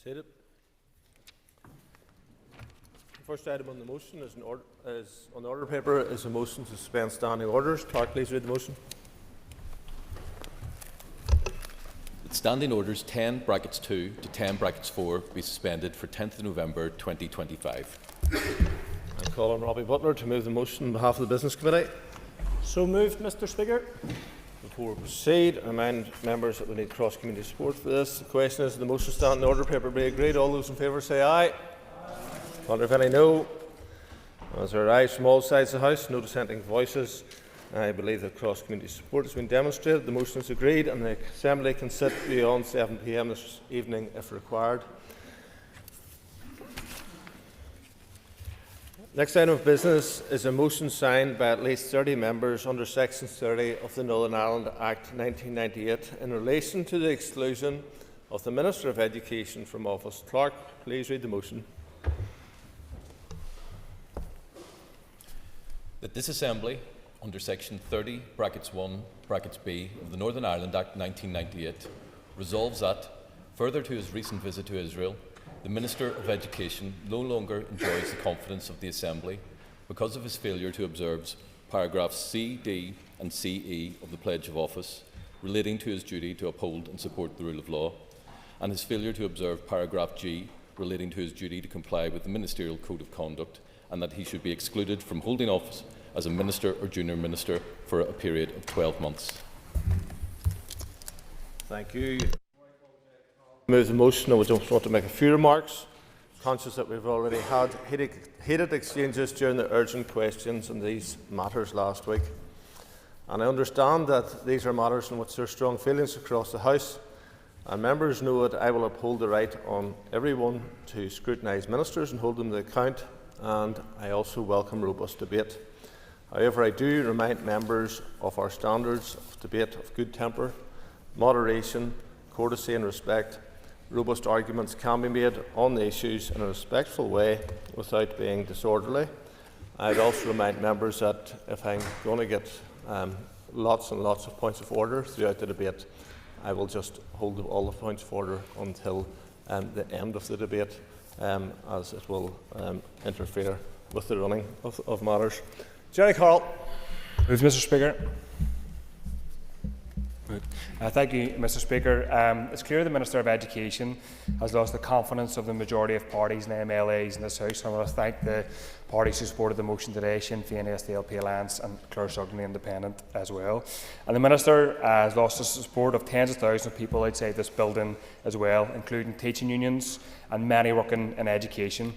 Seated. The first item on the motion is on the order paper is a motion to suspend standing orders. Clerk, please read the motion. That standing orders 10(2) to 10(4) be suspended for 10th of November 2025. I call on Robbie Butler to move the motion on behalf of the Business Committee. So moved, Mr. Speaker. Before we proceed, I remind members that we need cross-committee support for this. The question is, the motion standing order paper be agreed? All those in favour say aye. Wonder if any no. As there are ayes from all sides of the House, no dissenting voices, I believe that cross-committee support has been demonstrated. The motion is agreed and the Assembly can sit beyond 7 p.m. this evening if required. Next item of business is a motion signed by at least 30 members under Section 30 of the Northern Ireland Act 1998 in relation to the exclusion of the Minister of Education from office. Clerk, please read the motion. That this Assembly, under Section 30(1)(b) of the Northern Ireland Act 1998, resolves that, further to his recent visit to Israel, the Minister of Education no longer enjoys the confidence of the Assembly because of his failure to observe paragraphs C, D and CE of the Pledge of Office relating to his duty to uphold and support the rule of law, and his failure to observe paragraph G relating to his duty to comply with the Ministerial Code of Conduct, and that he should be excluded from holding office as a Minister or Junior Minister for a period of 12 months. Thank you. Move the motion. I just want to make a few remarks. Conscious that we've already had heated exchanges during the urgent questions on these matters last week, and I understand that these are matters in which there are strong feelings across the House, and members know that I will uphold the right on everyone to scrutinise ministers and hold them to account, and I also welcome robust debate. However, I do remind members of our standards of debate of good temper, moderation, courtesy and respect. Robust arguments can be made on the issues in a respectful way without being disorderly. I would also remind members that if I'm going to get lots and lots of points of order throughout the debate, I will just hold all the points of order until the end of the debate, as it will interfere with the running of matters. Jerry Carroll. Move, Mr. Speaker. Thank you, Mr. Speaker. It's clear the Minister of Education has lost the confidence of the majority of parties and MLAs in this House. I want to thank the parties who supported the motion today, Sinn Féin, SDLP Alliance and Clare Sugden Independent as well. And the Minister has lost the support of tens of thousands of people outside this building as well, including teaching unions and many working in education.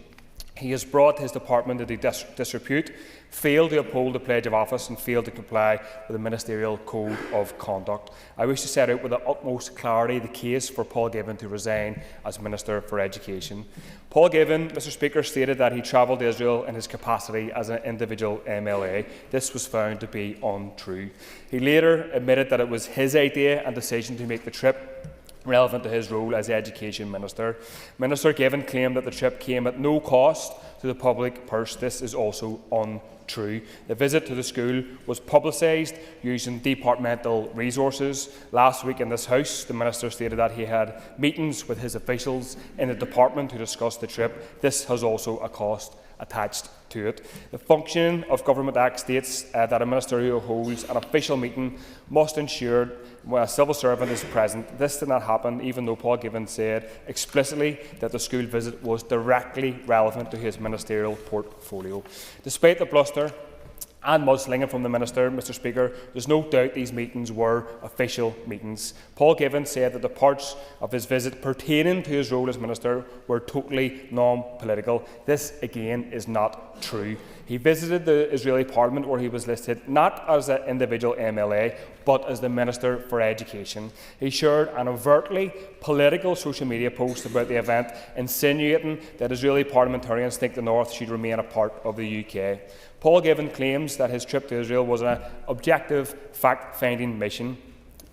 He has brought his department into disrepute, failed to uphold the Pledge of Office and failed to comply with the Ministerial Code of Conduct. I wish to set out with the utmost clarity the case for Paul Givan to resign as Minister for Education. Paul Givan, Mr. Speaker, stated that he travelled to Israel in his capacity as an individual MLA. This was found to be untrue. He later admitted that it was his idea and decision to make the trip relevant to his role as Education Minister. Minister Givan claimed that the trip came at no cost to the public purse. This is also untrue. The visit to the school was publicised using departmental resources. Last week in this House, the Minister stated that he had meetings with his officials in the department to discuss the trip. This has also a cost attached to it. The Functioning of Government Act states that a minister who holds an official meeting must ensure when a civil servant is present. This did not happen, even though Paul Givan said explicitly that the school visit was directly relevant to his ministerial portfolio. Despite the bluster and mudslinging from the Minister, Mr. Speaker, there's no doubt these meetings were official meetings. Paul Givan said that the parts of his visit pertaining to his role as Minister were totally non-political. This, again, is not true. He visited the Israeli Parliament, where he was listed not as an individual MLA, but as the Minister for Education. He shared an overtly political social media post about the event, insinuating that Israeli parliamentarians think the North should remain a part of the UK. Paul Givan claims that his trip to Israel was an objective, fact-finding mission.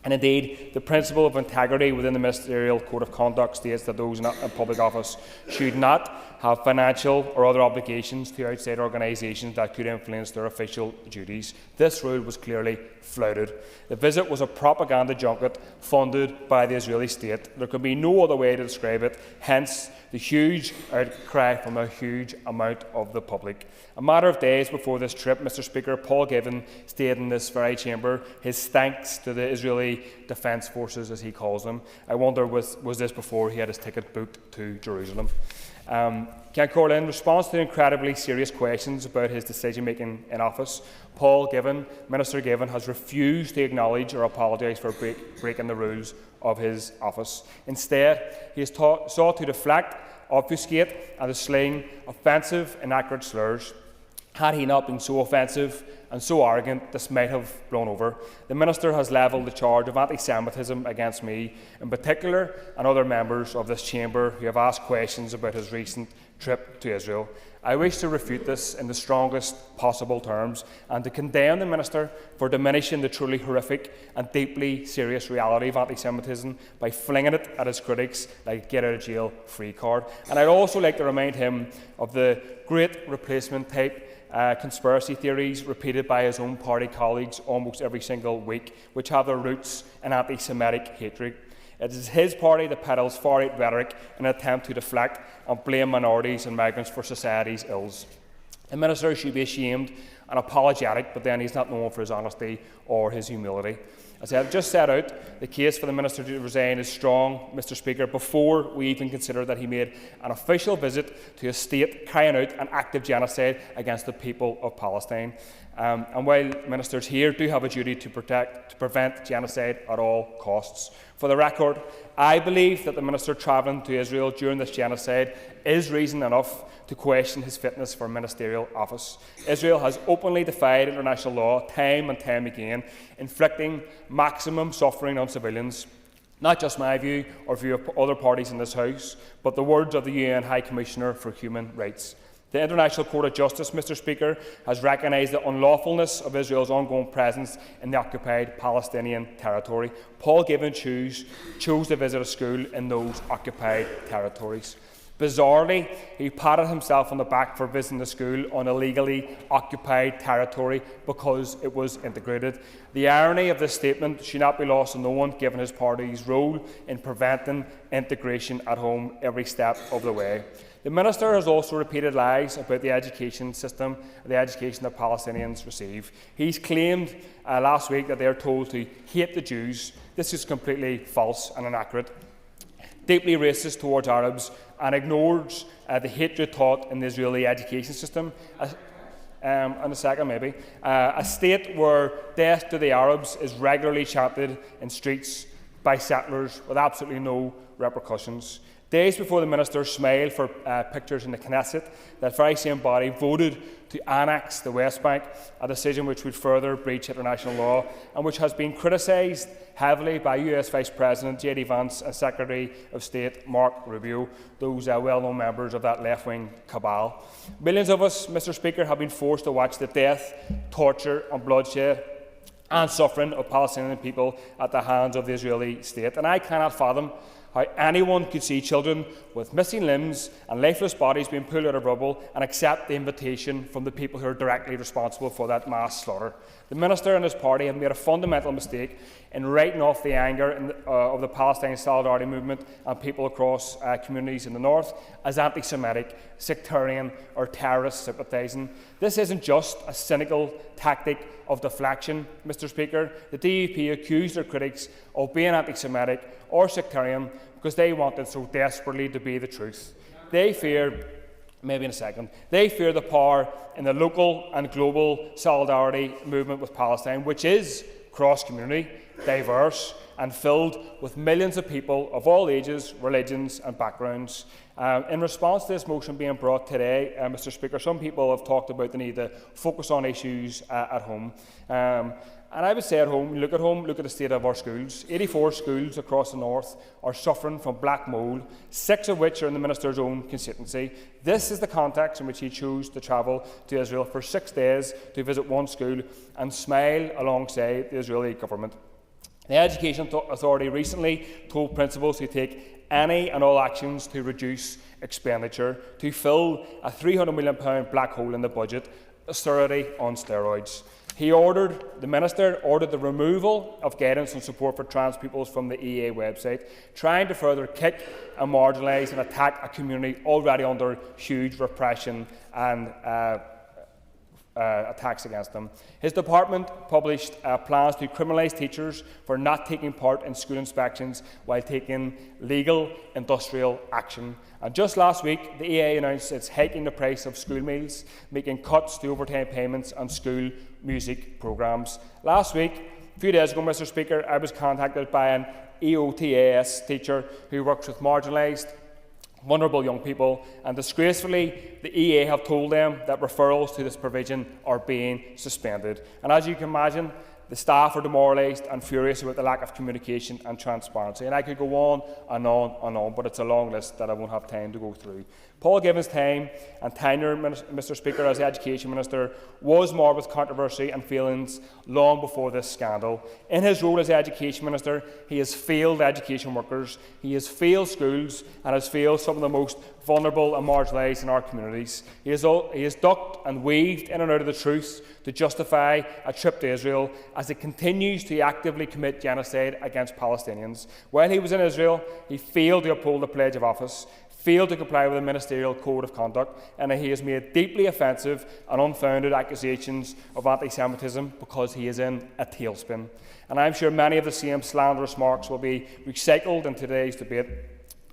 And indeed, the principle of integrity within the ministerial code of conduct states that those in public office should not have financial or other obligations to outside organisations that could influence their official duties. This rule was clearly flouted. The visit was a propaganda junket funded by the Israeli state. There could be no other way to describe it, hence the huge outcry from a huge amount of the public. A matter of days before this trip, Mr. Speaker, Paul Givan stated in this very chamber his thanks to the Israeli Defence Forces, as he calls them. I wonder, was this before he had his ticket booked to Jerusalem? In response to incredibly serious questions about his decision-making in office, Minister Givan, has refused to acknowledge or apologise for breaking the rules of his office. Instead, he has sought to deflect, obfuscate and to sling offensive, inaccurate slurs. Had he not been so offensive and so arrogant, this might have blown over. The Minister has levelled the charge of anti-Semitism against me, in particular, and other members of this chamber who have asked questions about his recent trip to Israel. I wish to refute this in the strongest possible terms and to condemn the Minister for diminishing the truly horrific and deeply serious reality of anti-Semitism by flinging it at his critics like a get-out-of-jail-free card. And I'd also like to remind him of the great replacement type conspiracy theories repeated by his own party colleagues almost every single week, which have their roots in anti-Semitic hatred. It is his party that peddles far-right rhetoric in an attempt to deflect and blame minorities and migrants for society's ills. The Minister should be ashamed and apologetic, but then he's not known for his honesty or his humility. As I have just set out, the case for the Minister to resign is strong, Mr. Speaker, before we even consider that he made an official visit to a state carrying out an active genocide against the people of Palestine. And while ministers here do have a duty to prevent genocide at all costs. For the record, I believe that the Minister travelling to Israel during this genocide is reason enough to question his fitness for ministerial office. Israel has openly defied international law time and time again, inflicting maximum suffering on civilians. Not just my view or view of other parties in this House, but the words of the UN High Commissioner for Human Rights. The International Court of Justice, Mr. Speaker, has recognised the unlawfulness of Israel's ongoing presence in the occupied Palestinian territory. Paul Givan chose to visit a school in those occupied territories. Bizarrely, he patted himself on the back for visiting the school on illegally occupied territory because it was integrated. The irony of this statement should not be lost on no one, given his party's role in preventing integration at home every step of the way. The Minister has also repeated lies about the education system, the education that Palestinians receive. He's claimed last week that they are told to hate the Jews. This is completely false and inaccurate. Deeply racist towards Arabs and ignores the hatred taught in the Israeli education system. In a second, maybe. A state where death to the Arabs is regularly chanted in streets by settlers with absolutely no repercussions. Days before the Minister smiled for pictures in the Knesset, that very same body voted to annex the West Bank, a decision which would further breach international law and which has been criticised heavily by US Vice President J.D. Vance and Secretary of State Mark Rubio, those well-known members of that left-wing cabal. Millions of us, Mr. Speaker, have been forced to watch the death, torture and bloodshed and suffering of Palestinian people at the hands of the Israeli state, and I cannot fathom how anyone could see children with missing limbs and lifeless bodies being pulled out of rubble and accept the invitation from the people who are directly responsible for that mass slaughter. The Minister and his party have made a fundamental mistake in writing off the anger of the Palestine Solidarity Movement and people across communities in the north as anti-Semitic, sectarian or terrorist sympathising. This isn't just a cynical tactic of deflection, Mr. Speaker. The DUP accused their critics of being anti-Semitic or sectarian because they wanted so desperately to be the truth. They fear, maybe in a second, they fear the power in the local and global solidarity movement with Palestine, which is cross-community, diverse and filled with millions of people of all ages, religions and backgrounds. In response to this motion being brought today, Mr. Speaker, some people have talked about the need to focus on issues at home. And I would say at home, look at the state of our schools. 84 schools across the north are suffering from black mould, 6 of which are in the Minister's own constituency. This is the context in which he chose to travel to Israel for 6 days to visit one school and smile alongside the Israeli government. The Education Authority recently told principals to take any and all actions to reduce expenditure to fill a £300 million black hole in the budget, austerity on steroids. The Minister ordered the removal of guidance and support for trans pupils from the EA website, trying to further kick and marginalise and attack a community already under huge repression and attacks against them. His department published plans to criminalise teachers for not taking part in school inspections while taking legal industrial action. And just last week, the EA announced it's hiking the price of school meals, making cuts to overtime payments and school music programmes. Last week, a few days ago, Mr. Speaker, I was contacted by an EOTAS teacher who works with marginalised, vulnerable young people, and disgracefully, the EA have told them that referrals to this provision are being suspended. And as you can imagine, the staff are demoralised and furious about the lack of communication and transparency. And I could go on and on and on, but it's a long list that I won't have time to go through. Paul Given's time and tenure, Mr. Speaker, as Education Minister was marred with controversy and failings long before this scandal. In his role as Education Minister, he has failed education workers, he has failed schools, and has failed some of the most vulnerable and marginalised in our communities. He has ducked and weaved in and out of the truth to justify a trip to Israel as it continues to actively commit genocide against Palestinians. While he was in Israel, he failed to uphold the Pledge of Office, failed to comply with the Ministerial Code of Conduct, and he has made deeply offensive and unfounded accusations of anti-Semitism because he is in a tailspin. And I'm sure many of the same slanderous remarks will be recycled in today's debate,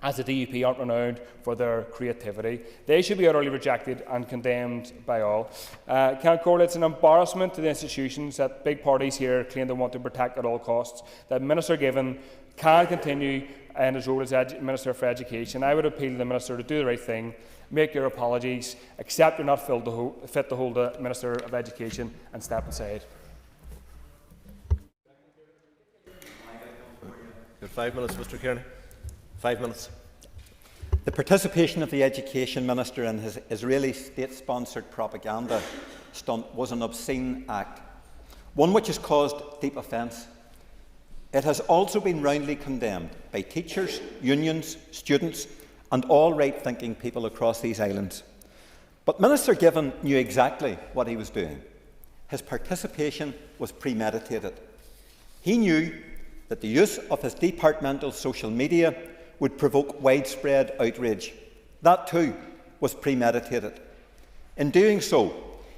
as the DUP aren't renowned for their creativity. They should be utterly rejected and condemned by all. It's an embarrassment to the institutions that big parties here claim they want to protect at all costs, that Minister Given can continue in his role as Minister for Education. I would appeal to the Minister to do the right thing, make your apologies, accept you're not fit to hold the Minister of Education, and step aside. You have 5 minutes, Mr. Kearney. 5 minutes. The participation of the Education Minister in his Israeli state-sponsored propaganda stunt was an obscene act, one which has caused deep offence. It has also been roundly condemned by teachers, unions, students and all right-thinking people across these islands. But Minister Given knew exactly what he was doing. His participation was premeditated. He knew that the use of his departmental social media would provoke widespread outrage. That too was premeditated. In doing so,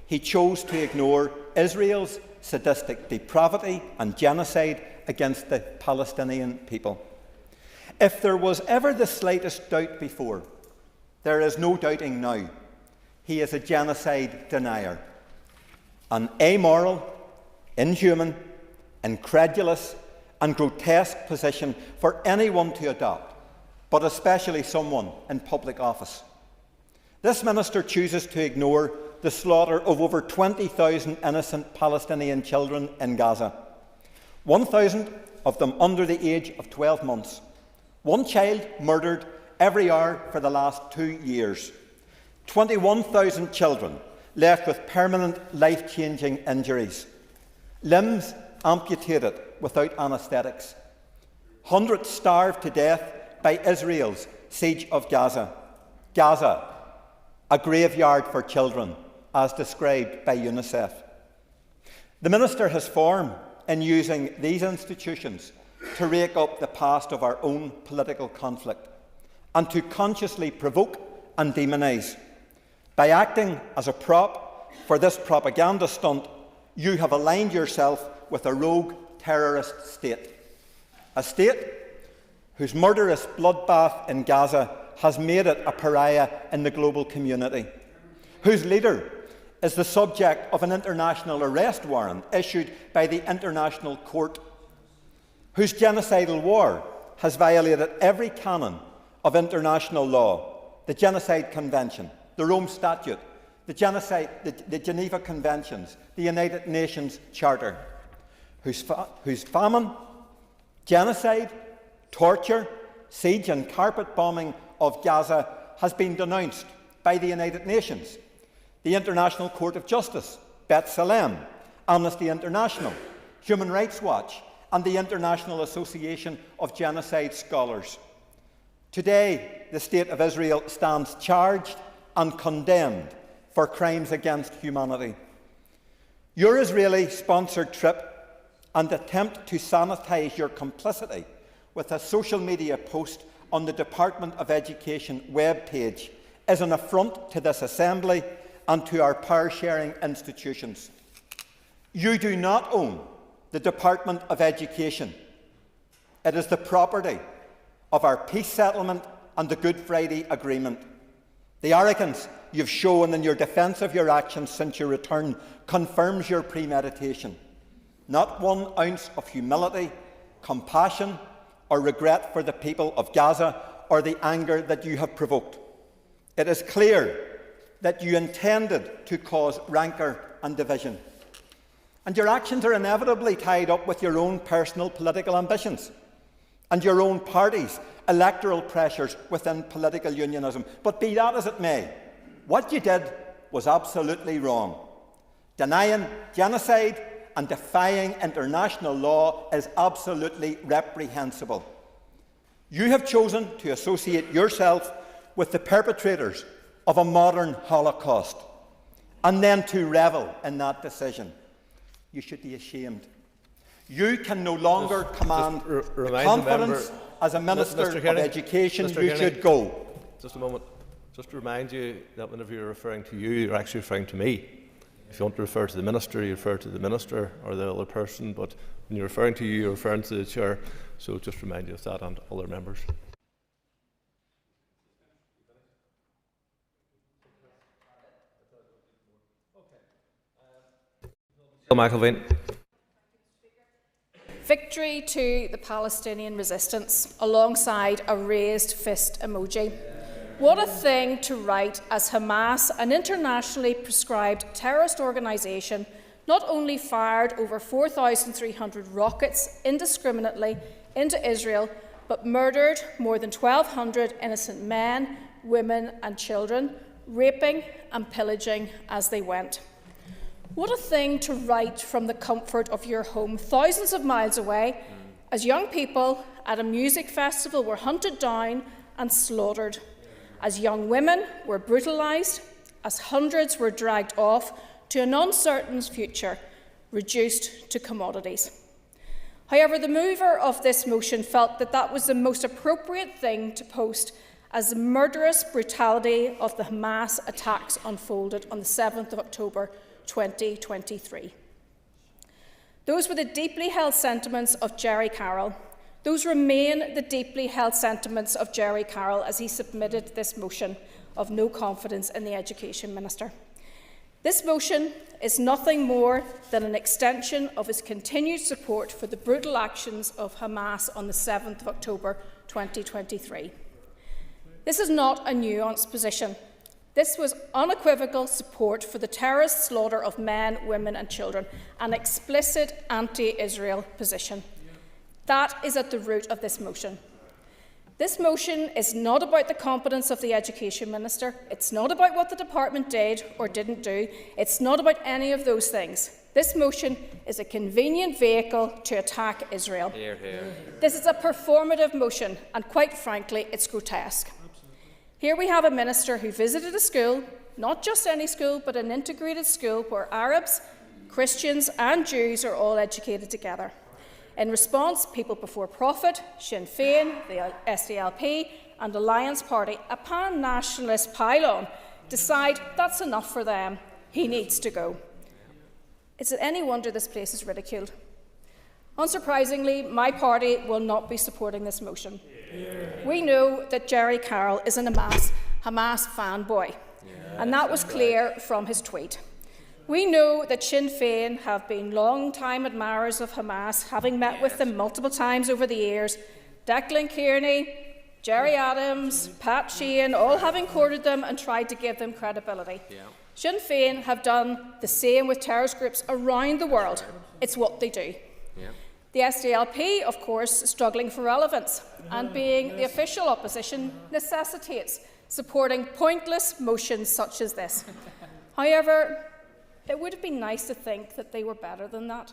he chose to ignore Israel's sadistic depravity and genocide against the Palestinian people. If there was ever the slightest doubt before, there is no doubting now. He is a genocide denier, an amoral, inhuman, incredulous and grotesque position for anyone to adopt, but especially someone in public office. This minister chooses to ignore the slaughter of over 20,000 innocent Palestinian children in Gaza, 1,000 of them under the age of 12 months, one child murdered every hour for the last 2 years, 21,000 children left with permanent life-changing injuries, limbs amputated without anaesthetics, hundreds starved to death by Israel's siege of Gaza. Gaza, a graveyard for children, as described by UNICEF. The Minister has form in using these institutions to rake up the past of our own political conflict and to consciously provoke and demonise. By acting as a prop for this propaganda stunt, you have aligned yourself with a rogue terrorist state. A state whose murderous bloodbath in Gaza has made it a pariah in the global community, whose leader is the subject of an international arrest warrant issued by the International Court, whose genocidal war has violated every canon of international law, the Genocide Convention, the Rome Statute, the Geneva Conventions, the United Nations Charter, whose famine, genocide, torture, siege and carpet bombing of Gaza has been denounced by the United Nations, the International Court of Justice, Bet Salem, Amnesty International, Human Rights Watch and the International Association of Genocide Scholars. Today, the State of Israel stands charged and condemned for crimes against humanity. Your Israeli-sponsored trip and attempt to sanitise your complicity with a social media post on the Department of Education webpage is an affront to this Assembly and to our power-sharing institutions. You do not own the Department of Education. It is the property of our peace settlement and the Good Friday Agreement. The arrogance you've shown in your defence of your actions since your return confirms your premeditation. Not 1 ounce of humility, compassion, or regret for the people of Gaza or the anger that you have provoked. It is clear that you intended to cause rancour and division. And your actions are inevitably tied up with your own personal political ambitions and your own party's electoral pressures within political unionism. But be that as it may, what you did was absolutely wrong. Denying genocide and defying international law is absolutely reprehensible. You have chosen to associate yourself with the perpetrators of a modern Holocaust and then to revel in that decision. You should be ashamed. You can no longer command the confidence as a Minister of Education. You should go. Just a moment. Just to remind you that whenever you're referring to you, you're actually referring to me. If you want to refer to the Minister, you refer to the Minister or the other person, but when you're referring to you, you're referring to the Chair. So just remind you of that and other members. McElveen. Victory to the Palestinian resistance, alongside a raised fist emoji. What a thing to write, as Hamas, an internationally prescribed terrorist organisation, not only fired over 4,300 rockets indiscriminately into Israel, but murdered more than 1,200 innocent men, women and children, raping and pillaging as they went. What a thing to write from the comfort of your home, thousands of miles away, as young people at a music festival were hunted down and slaughtered, as young women were brutalised, as hundreds were dragged off to an uncertain future, reduced to commodities. However, the mover of this motion felt that that was the most appropriate thing to post as the murderous brutality of the Hamas attacks unfolded on the 7th of October 2023. Those were the deeply held sentiments of Jerry Carroll. Those remain the deeply held sentiments of Jerry Carroll as he submitted this motion of no confidence in the Education Minister. This motion is nothing more than an extension of his continued support for the brutal actions of Hamas on the 7th of October 2023. This is not a nuanced position. This was unequivocal support for the terrorist slaughter of men, women and children, an explicit anti-Israel position. That is at the root of this motion. This motion is not about the competence of the Education Minister. It's not about what the department did or didn't do. It's not about any of those things. This motion is a convenient vehicle to attack Israel. Hear, hear. This is a performative motion, and quite frankly, it's grotesque. Here we have a minister who visited a school, not just any school, but an integrated school where Arabs, Christians and Jews are all educated together. In response, People Before Profit, Sinn Féin, the SDLP and Alliance Party, a pan-nationalist pylon, decide that's enough for them. He needs to go. Is it any wonder this place is ridiculed? Unsurprisingly, my party will not be supporting this motion. We know that Jerry Carroll is an Hamas fanboy, and that was clear from his tweet. We know that Sinn Féin have been long-time admirers of Hamas, having met with them multiple times over the years. Declan Kearney, Jerry Adams, Pat Sheehan, all having courted them and tried to give them credibility. Sinn Féin have done the same with terrorist groups around the world. It's what they do. The SDLP, of course, struggling for relevance, and being the official opposition necessitates supporting pointless motions such as this. However, it would have been nice to think that they were better than that.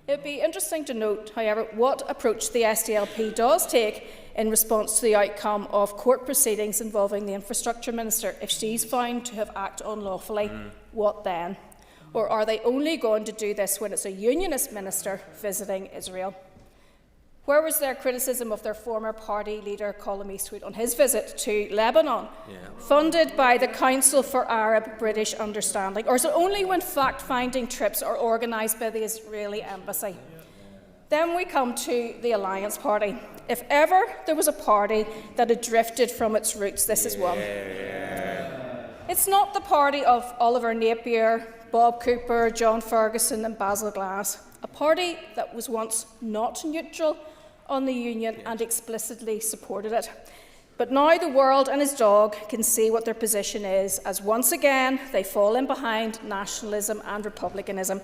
It would be interesting to note, however, what approach the SDLP does take in response to the outcome of court proceedings involving the Infrastructure Minister. If she's found to have acted unlawfully, what then? Or are they only going to do this when it's a Unionist minister visiting Israel? Where was their criticism of their former party leader, Colin Eastwood, on his visit to Lebanon, funded by the Council for Arab-British Understanding? Or is it only when fact-finding trips are organised by the Israeli embassy? Then we come to the Alliance Party. If ever there was a party that had drifted from its roots, this is one. It's not the party of Oliver Napier, Bob Cooper, John Ferguson and Basil Glass, a party that was once not neutral on the Union and explicitly supported it. But now the world and his dog can see what their position is, as once again they fall in behind nationalism and republicanism.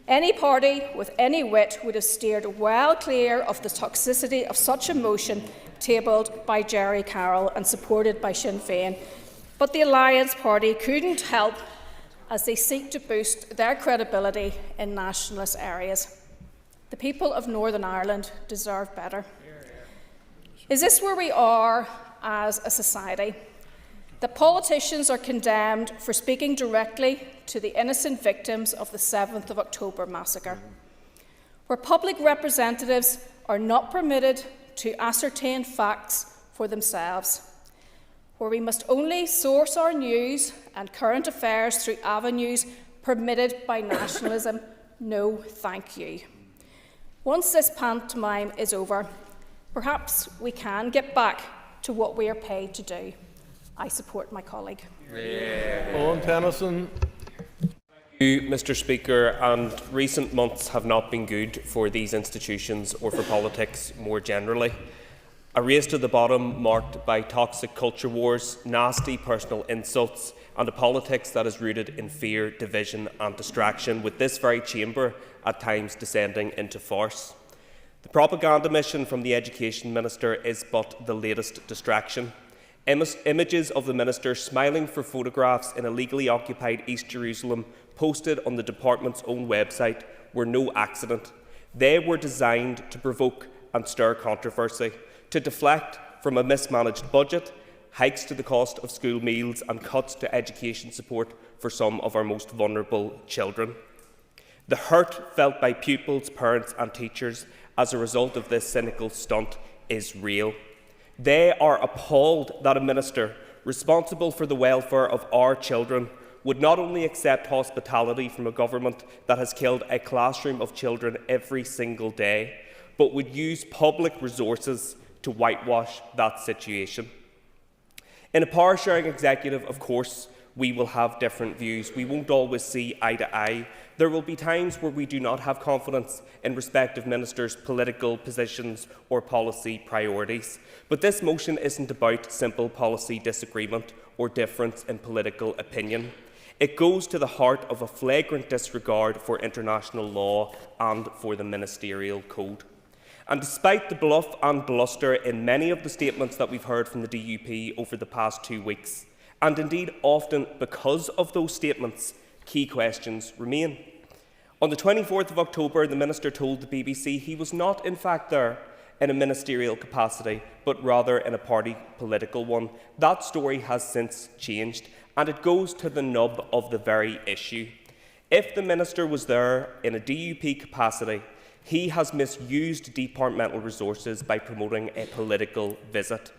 Any party with any wit would have steered well clear of the toxicity of such a motion tabled by Jerry Carroll and supported by Sinn Féin. But the Alliance Party couldn't help as they seek to boost their credibility in nationalist areas. The people of Northern Ireland deserve better. Is this where we are as a society? That politicians are condemned for speaking directly to the innocent victims of the 7th of October massacre, where public representatives are not permitted to ascertain facts for themselves, where we must only source our news and current affairs through avenues permitted by nationalism. No, thank you. Once this pantomime is over, perhaps we can get back to what we are paid to do. I support my colleague. Owen Tennyson. Thank you, Mr. Speaker, and recent months have not been good for these institutions or for politics more generally. A race to the bottom marked by toxic culture wars, nasty personal insults and a politics that is rooted in fear, division and distraction, with this very chamber at times descending into farce. The propaganda mission from the Education Minister is but the latest distraction. Images of the Minister smiling for photographs in a legally occupied East Jerusalem posted on the department's own website were no accident. They were designed to provoke and stir controversy, to deflect from a mismanaged budget, hikes to the cost of school meals and cuts to education support for some of our most vulnerable children. The hurt felt by pupils, parents and teachers as a result of this cynical stunt is real. They are appalled that a minister responsible for the welfare of our children would not only accept hospitality from a government that has killed a classroom of children every single day, but would use public resources to whitewash that situation. In a power-sharing executive, of course, we will have different views. We won't always see eye to eye. There will be times where we do not have confidence in respective ministers' political positions or policy priorities. But this motion isn't about simple policy disagreement or difference in political opinion. It goes to the heart of a flagrant disregard for international law and for the ministerial code. And despite the bluff and bluster in many of the statements that we've heard from the DUP over the past 2 weeks, and indeed often because of those statements, key questions remain. On the 24th of October, the Minister told the BBC he was not in fact there in a ministerial capacity, but rather in a party political one. That story has since changed, and it goes to the nub of the very issue. If the Minister was there in a DUP capacity, he has misused departmental resources by promoting a political visit.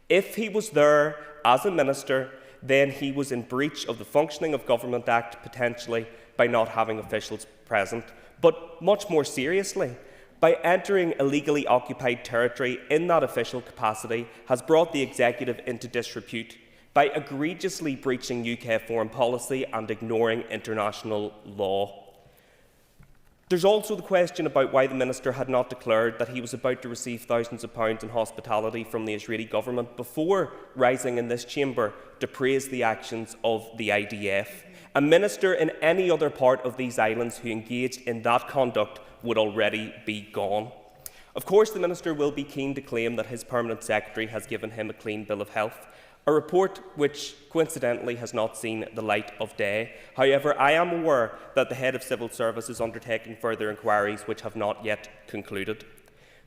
If he was there as a minister, then he was in breach of the Functioning of Government Act, potentially by not having officials present. But much more seriously, by entering illegally occupied territory in that official capacity, has brought the executive into disrepute by egregiously breaching UK foreign policy and ignoring international law. There's also the question about why the Minister had not declared that he was about to receive thousands of pounds in hospitality from the Israeli government before rising in this chamber to praise the actions of the IDF. A minister in any other part of these islands who engaged in that conduct would already be gone. Of course, the Minister will be keen to claim that his Permanent Secretary has given him a clean bill of health. a report which coincidentally has not seen the light of day. However, I am aware that the Head of Civil Service is undertaking further inquiries which have not yet concluded.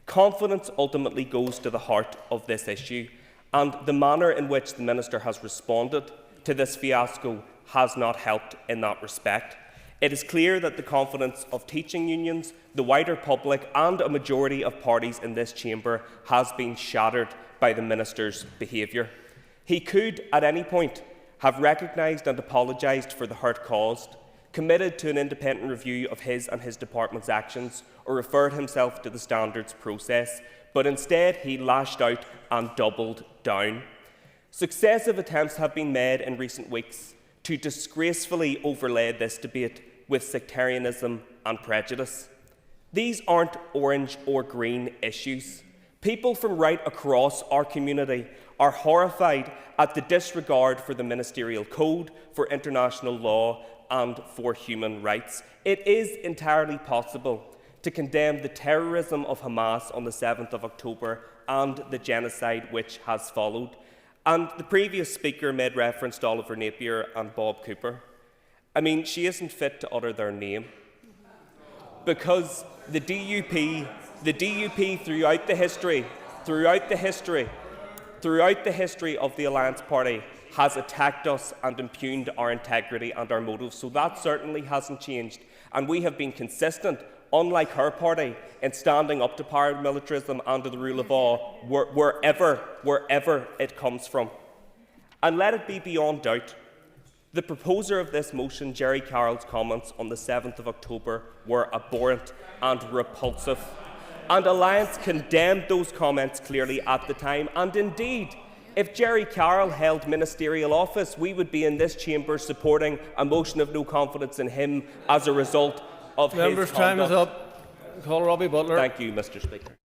Confidence ultimately goes to the heart of this issue, and the manner in which the Minister has responded to this fiasco has not helped in that respect. It is clear that the confidence of teaching unions, the wider public and a majority of parties in this chamber has been shattered by the Minister's behaviour. He could, at any point, have recognised and apologised for the hurt caused, committed to an independent review of his and his department's actions, or referred himself to the standards process, but instead he lashed out and doubled down. Successive attempts have been made in recent weeks to disgracefully overlay this debate with sectarianism and prejudice. These aren't orange or green issues. People from right across our community are horrified at the disregard for the ministerial code, for international law and for human rights. It is entirely possible to condemn the terrorism of Hamas on the 7th of October and the genocide which has followed. And the previous speaker made reference to Oliver Napier and Bob Cooper. I mean, she isn't fit to utter their name, because the DUP throughout the history of the Alliance Party has attacked us and impugned our integrity and our motives. So that certainly hasn't changed. And we have been consistent, unlike her party, in standing up to paramilitarism and to the rule of law wherever it comes from. And let it be beyond doubt, the proposer of this motion, Jerry Carroll's comments on the 7th of October were abhorrent and repulsive. And Alliance condemned those comments clearly at the time. And indeed, if Jerry Carroll held ministerial office, we would be in this chamber supporting a motion of no confidence in him as a result of his conduct. Time is up. Call Robbie Butler. Thank you, Mr. Speaker.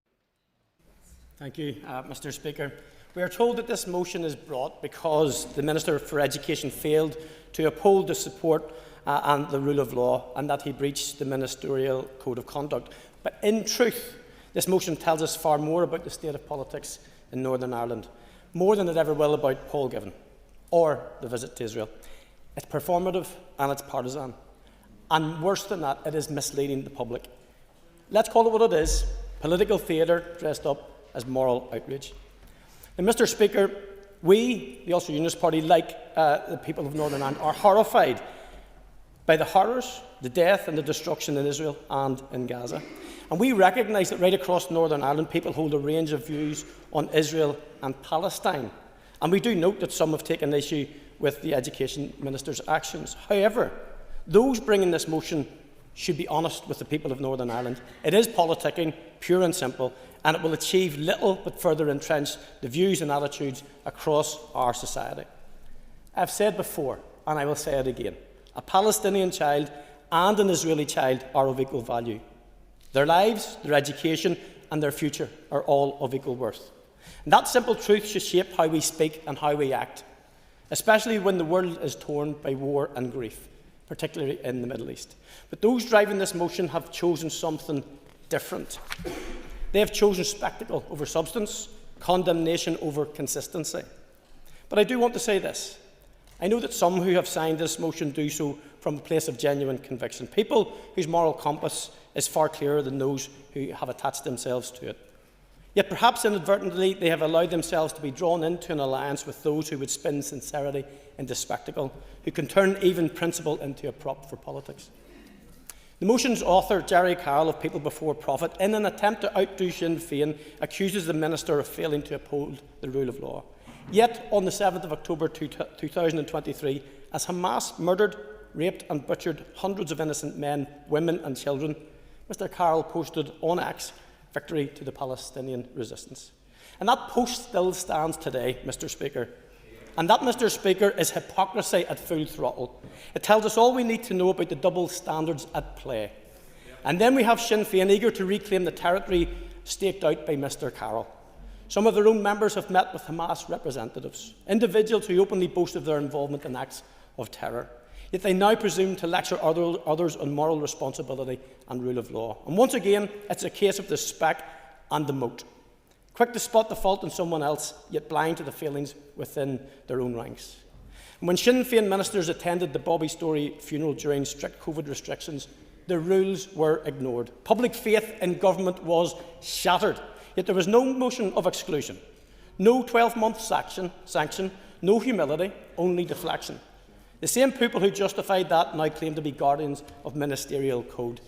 Thank you, Mr. Speaker. We are told that this motion is brought because the Minister for Education failed to uphold the support and the rule of law, and that he breached the ministerial code of conduct. But in truth, this motion tells us far more about the state of politics in Northern Ireland, more than it ever will about Paul Givan or the visit to Israel. It's performative and it's partisan. And worse than that, it is misleading the public. Let's call it what it is: political theatre dressed up as moral outrage. And Mr. Speaker, we, the Ulster Unionist Party, like the people of Northern Ireland, are horrified by the horrors, the death and the destruction in Israel and in Gaza. And we recognise that right across Northern Ireland, people hold a range of views on Israel and Palestine. And we do note that some have taken issue with the Education Minister's actions. However, those bringing this motion should be honest with the people of Northern Ireland. It is politicking, pure and simple, and it will achieve little but further entrench the views and attitudes across our society. I've said before, and I will say it again, a Palestinian child and an Israeli child are of equal value. Their lives, their education and their future are all of equal worth. And that simple truth should shape how we speak and how we act, especially when the world is torn by war and grief, particularly in the Middle East. But those driving this motion have chosen something different. They have chosen spectacle over substance, condemnation over consistency. But I do want to say this. I know that some who have signed this motion do so from a place of genuine conviction, people whose moral compass is far clearer than those who have attached themselves to it. Yet perhaps inadvertently they have allowed themselves to be drawn into an alliance with those who would spin sincerity into spectacle, who can turn even principle into a prop for politics. The motion's author, Jerry Carroll of People Before Profit, in an attempt to outdo Sinn Féin, accuses the Minister of failing to uphold the rule of law. Yet, on the 7th of October 2023, as Hamas murdered, raped and butchered hundreds of innocent men, women and children, Mr. Carroll posted on X, "Victory to the Palestinian resistance." And that post still stands today, Mr. Speaker. And that, Mr. Speaker, is hypocrisy at full throttle. It tells us all we need to know about the double standards at play. And then we have Sinn Féin eager to reclaim the territory staked out by Mr. Carroll. Some of their own members have met with Hamas representatives, individuals who openly boast of their involvement in acts of terror. Yet they now presume to lecture others on moral responsibility and rule of law. And once again, it's a case of the speck and the moat. quick to spot the fault in someone else, yet blind to the failings within their own ranks. And when Sinn Féin ministers attended the Bobby Story funeral during strict COVID restrictions, the rules were ignored. Public faith in government was shattered, yet there was no motion of exclusion, no 12-month sanction, no humility, only deflection. The same people who justified that now claim to be guardians of ministerial code.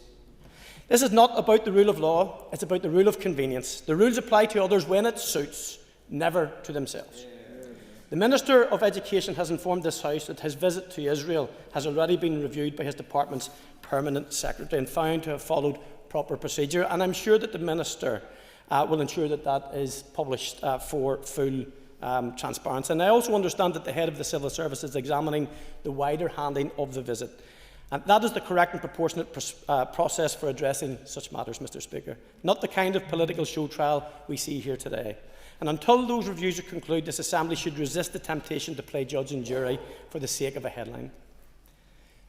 This is not about the rule of law, it's about the rule of convenience. The rules apply to others when it suits, never to themselves. The Minister of Education has informed this House that his visit to Israel has already been reviewed by his department's permanent secretary and found to have followed proper procedure, and I'm sure that the Minister will ensure that that is published for full transparency. And I also understand that the head of the Civil Service is examining the wider handling of the visit. And that is the correct and proportionate process for addressing such matters, Mr. Speaker, not the kind of political show trial we see here today. And until those reviews are concluded, this Assembly should resist the temptation to play judge and jury for the sake of a headline.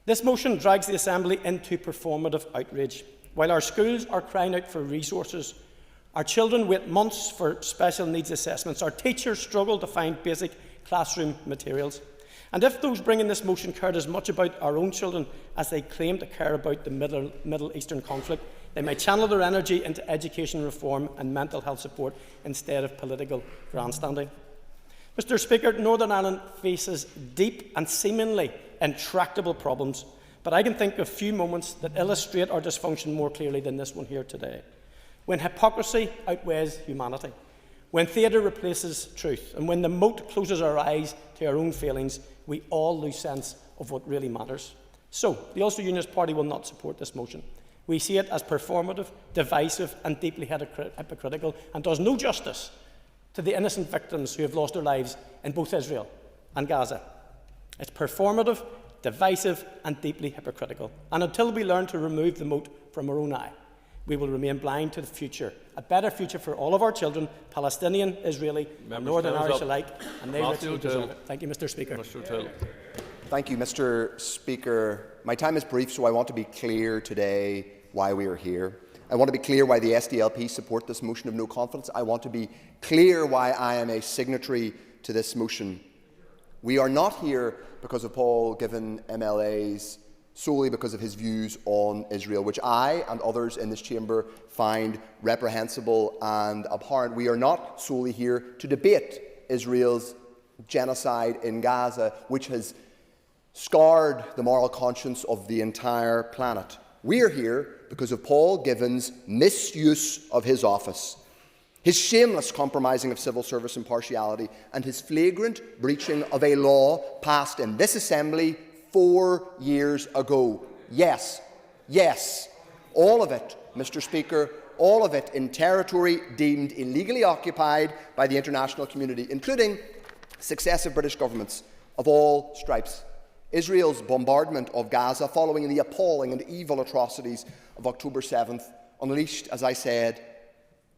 This motion drags the Assembly into performative outrage. While our schools are crying out for resources, our children wait months for special needs assessments, our teachers struggle to find basic classroom materials. And if those bringing this motion cared as much about our own children as they claim to care about the Middle Eastern conflict, they might channel their energy into education reform and mental health support instead of political grandstanding. Mr. Speaker, Northern Ireland faces deep and seemingly intractable problems, but I can think of few moments that illustrate our dysfunction more clearly than this one here today. When hypocrisy outweighs humanity, when theatre replaces truth, and when the moat closes our eyes to our own failings, we all lose sense of what really matters. So, the Ulster Unionist Party will not support this motion. We see it as performative, divisive and deeply hypocritical, and does no justice to the innocent victims who have lost their lives in both Israel and Gaza. It's performative, divisive and deeply hypocritical. And until we learn to remove the moat from our own eye, we will remain blind to the future, a better future for all of our children, Palestinian, Israeli, and Northern Irish alike, and they richly deserve it. Thank you, Mr. Speaker. Thank you, Mr. Speaker. My time is brief, so I want to be clear today why we are here. I want to be clear why the SDLP support this motion of no confidence. I want to be clear why I am a signatory to this motion. We are not here because of Paul Given MLA's solely because of his views on Israel, which I and others in this chamber find reprehensible and abhorrent. We are not solely here to debate Israel's genocide in Gaza, which has scarred the moral conscience of the entire planet. We are here because of Paul Given's misuse of his office, his shameless compromising of civil service impartiality, and his flagrant breaching of a law passed in this Assembly 4 years ago. Yes, all of it, Mr. Speaker, all of it in territory deemed illegally occupied by the international community, including successive British governments of all stripes. Israel's bombardment of Gaza, following the appalling and evil atrocities of October 7th, unleashed, as I said,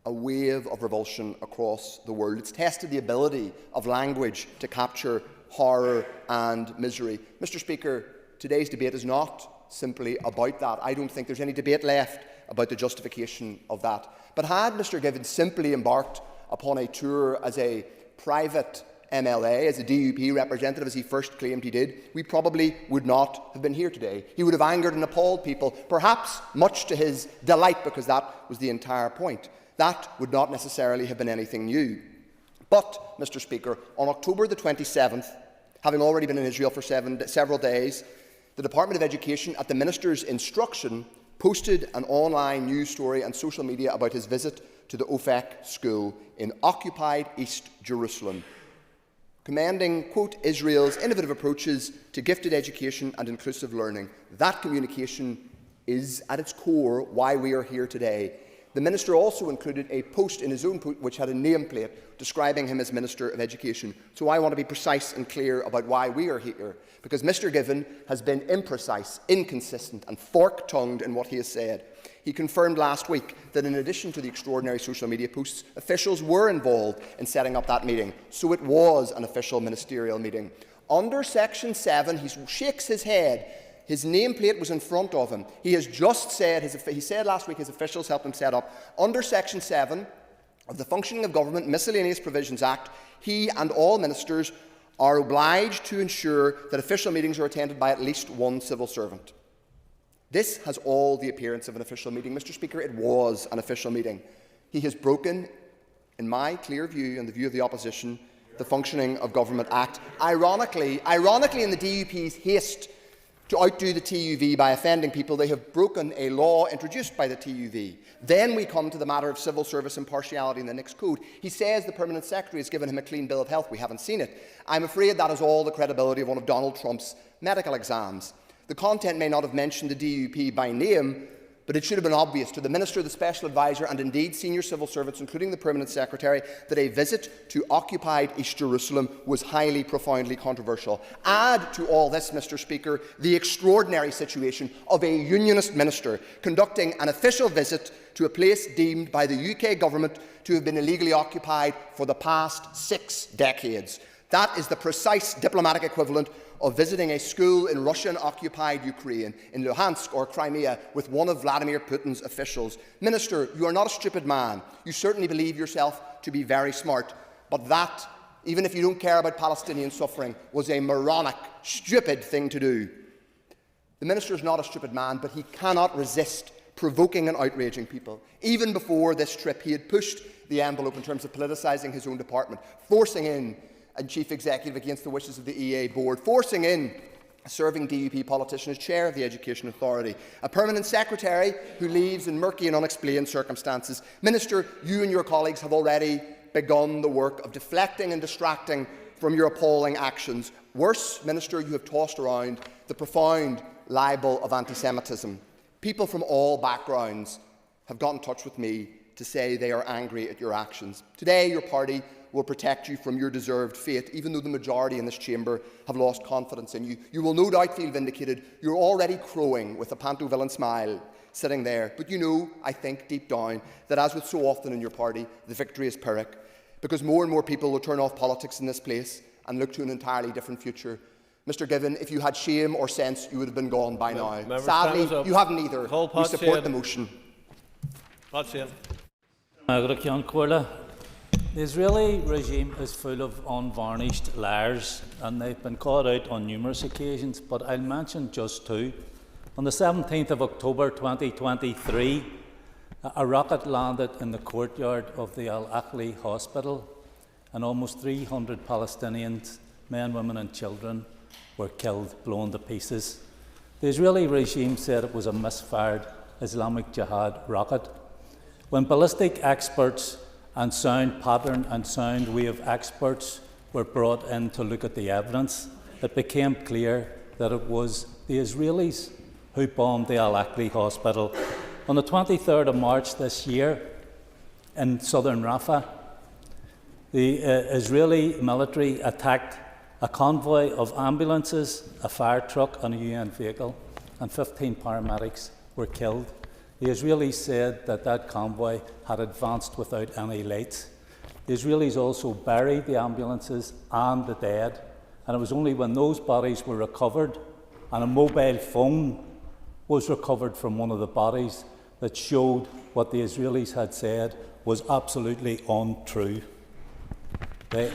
a wave of revulsion across the world. It's tested the ability of language to capture horror and misery. Mr. Speaker, today's debate is not simply about that. I don't think there's any debate left about the justification of that. But had Mr. Given simply embarked upon a tour as a private MLA, as a DUP representative, as he first claimed he did, we probably would not have been here today. He would have angered and appalled people, perhaps much to his delight, because that was the entire point. That would not necessarily have been anything new. But, Mr. Speaker, on October the 27th, having already been in Israel for several days, the Department of Education, at the Minister's instruction, posted an online news story and social media about his visit to the Ofek school in occupied East Jerusalem, commending, quote, Israel's innovative approaches to gifted education and inclusive learning. That communication is, at its core, why we are here today. The Minister also included a post in his own which had a nameplate describing him as Minister of Education. So I want to be precise and clear about why we are here, because Mr. Given has been imprecise, inconsistent and fork-tongued in what he has said. He confirmed last week that in addition to the extraordinary social media posts, officials were involved in setting up that meeting. So it was an official ministerial meeting. Under Section 7, he shakes his head. His nameplate was in front of him. He has just said, he said last week his officials helped him set up. Under Section 7 of the Functioning of Government Miscellaneous Provisions Act, he and all ministers are obliged to ensure that official meetings are attended by at least one civil servant. This has all the appearance of an official meeting. Mr. Speaker, it was an official meeting. He has broken, in my clear view and the view of the opposition, the Functioning of Government Act. Ironically, in the DUP's haste to outdo the TUV by offending people, they have broken a law introduced by the TUV. Then we come to the matter of civil service impartiality in the next code. He says the Permanent Secretary has given him a clean bill of health. We haven't seen it. I'm afraid that is all the credibility of one of Donald Trump's medical exams. The content may not have mentioned the DUP by name, but it should have been obvious to the Minister, the Special Advisor and indeed senior civil servants, including the Permanent Secretary, that a visit to occupied East Jerusalem was highly, profoundly controversial. Add to all this, Mr. Speaker, the extraordinary situation of a Unionist Minister conducting an official visit to a place deemed by the UK Government to have been illegally occupied for the past 6 decades. That is the precise diplomatic equivalent of visiting a school in Russian-occupied Ukraine, in Luhansk or Crimea, with one of Vladimir Putin's officials. Minister, you are not a stupid man. You certainly believe yourself to be very smart. But that, even if you don't care about Palestinian suffering, was a moronic, stupid thing to do. The Minister is not a stupid man, but he cannot resist provoking and outraging people. Even before this trip, he had pushed the envelope in terms of politicising his own department, forcing in a chief executive against the wishes of the EA board, forcing in a serving DUP politician as chair of the Education Authority, a permanent secretary who leaves in murky and unexplained circumstances. Minister, you and your colleagues have already begun the work of deflecting and distracting from your appalling actions. Worse, Minister, you have tossed around the profound libel of anti-Semitism. People from all backgrounds have got in touch with me to say they are angry at your actions. Today, your party will protect you from your deserved fate, even though the majority in this chamber have lost confidence in you. You will no doubt feel vindicated. You're already crowing with a panto-villain smile sitting there. But you know, I think, deep down, that as with so often in your party, the victory is Pyrrhic, because more and more people will turn off politics in this place and look to an entirely different future. Mr Given, if you had shame or sense, you would have been gone by now. Sadly, you haven't either. We support the motion. The Israeli regime is full of unvarnished liars, and they've been caught out on numerous occasions, but I'll mention just two. On the 17th of October 2023, a rocket landed in the courtyard of the Al-Aqli hospital, and almost 300 Palestinians, men, women and children, were killed, blown to pieces. The Israeli regime said it was a misfired Islamic Jihad rocket. When ballistic experts and sound pattern and sound wave experts were brought in to look at the evidence, it became clear that it was the Israelis who bombed the Al-Aqli hospital. On the 23rd of March this year, in southern Rafah, the Israeli military attacked a convoy of ambulances, a fire truck and a UN vehicle, and 15 paramedics were killed. The Israelis said that that convoy had advanced without any lights. The Israelis also buried the ambulances and the dead, and it was only when those bodies were recovered and a mobile phone was recovered from one of the bodies that showed what the Israelis had said was absolutely untrue. The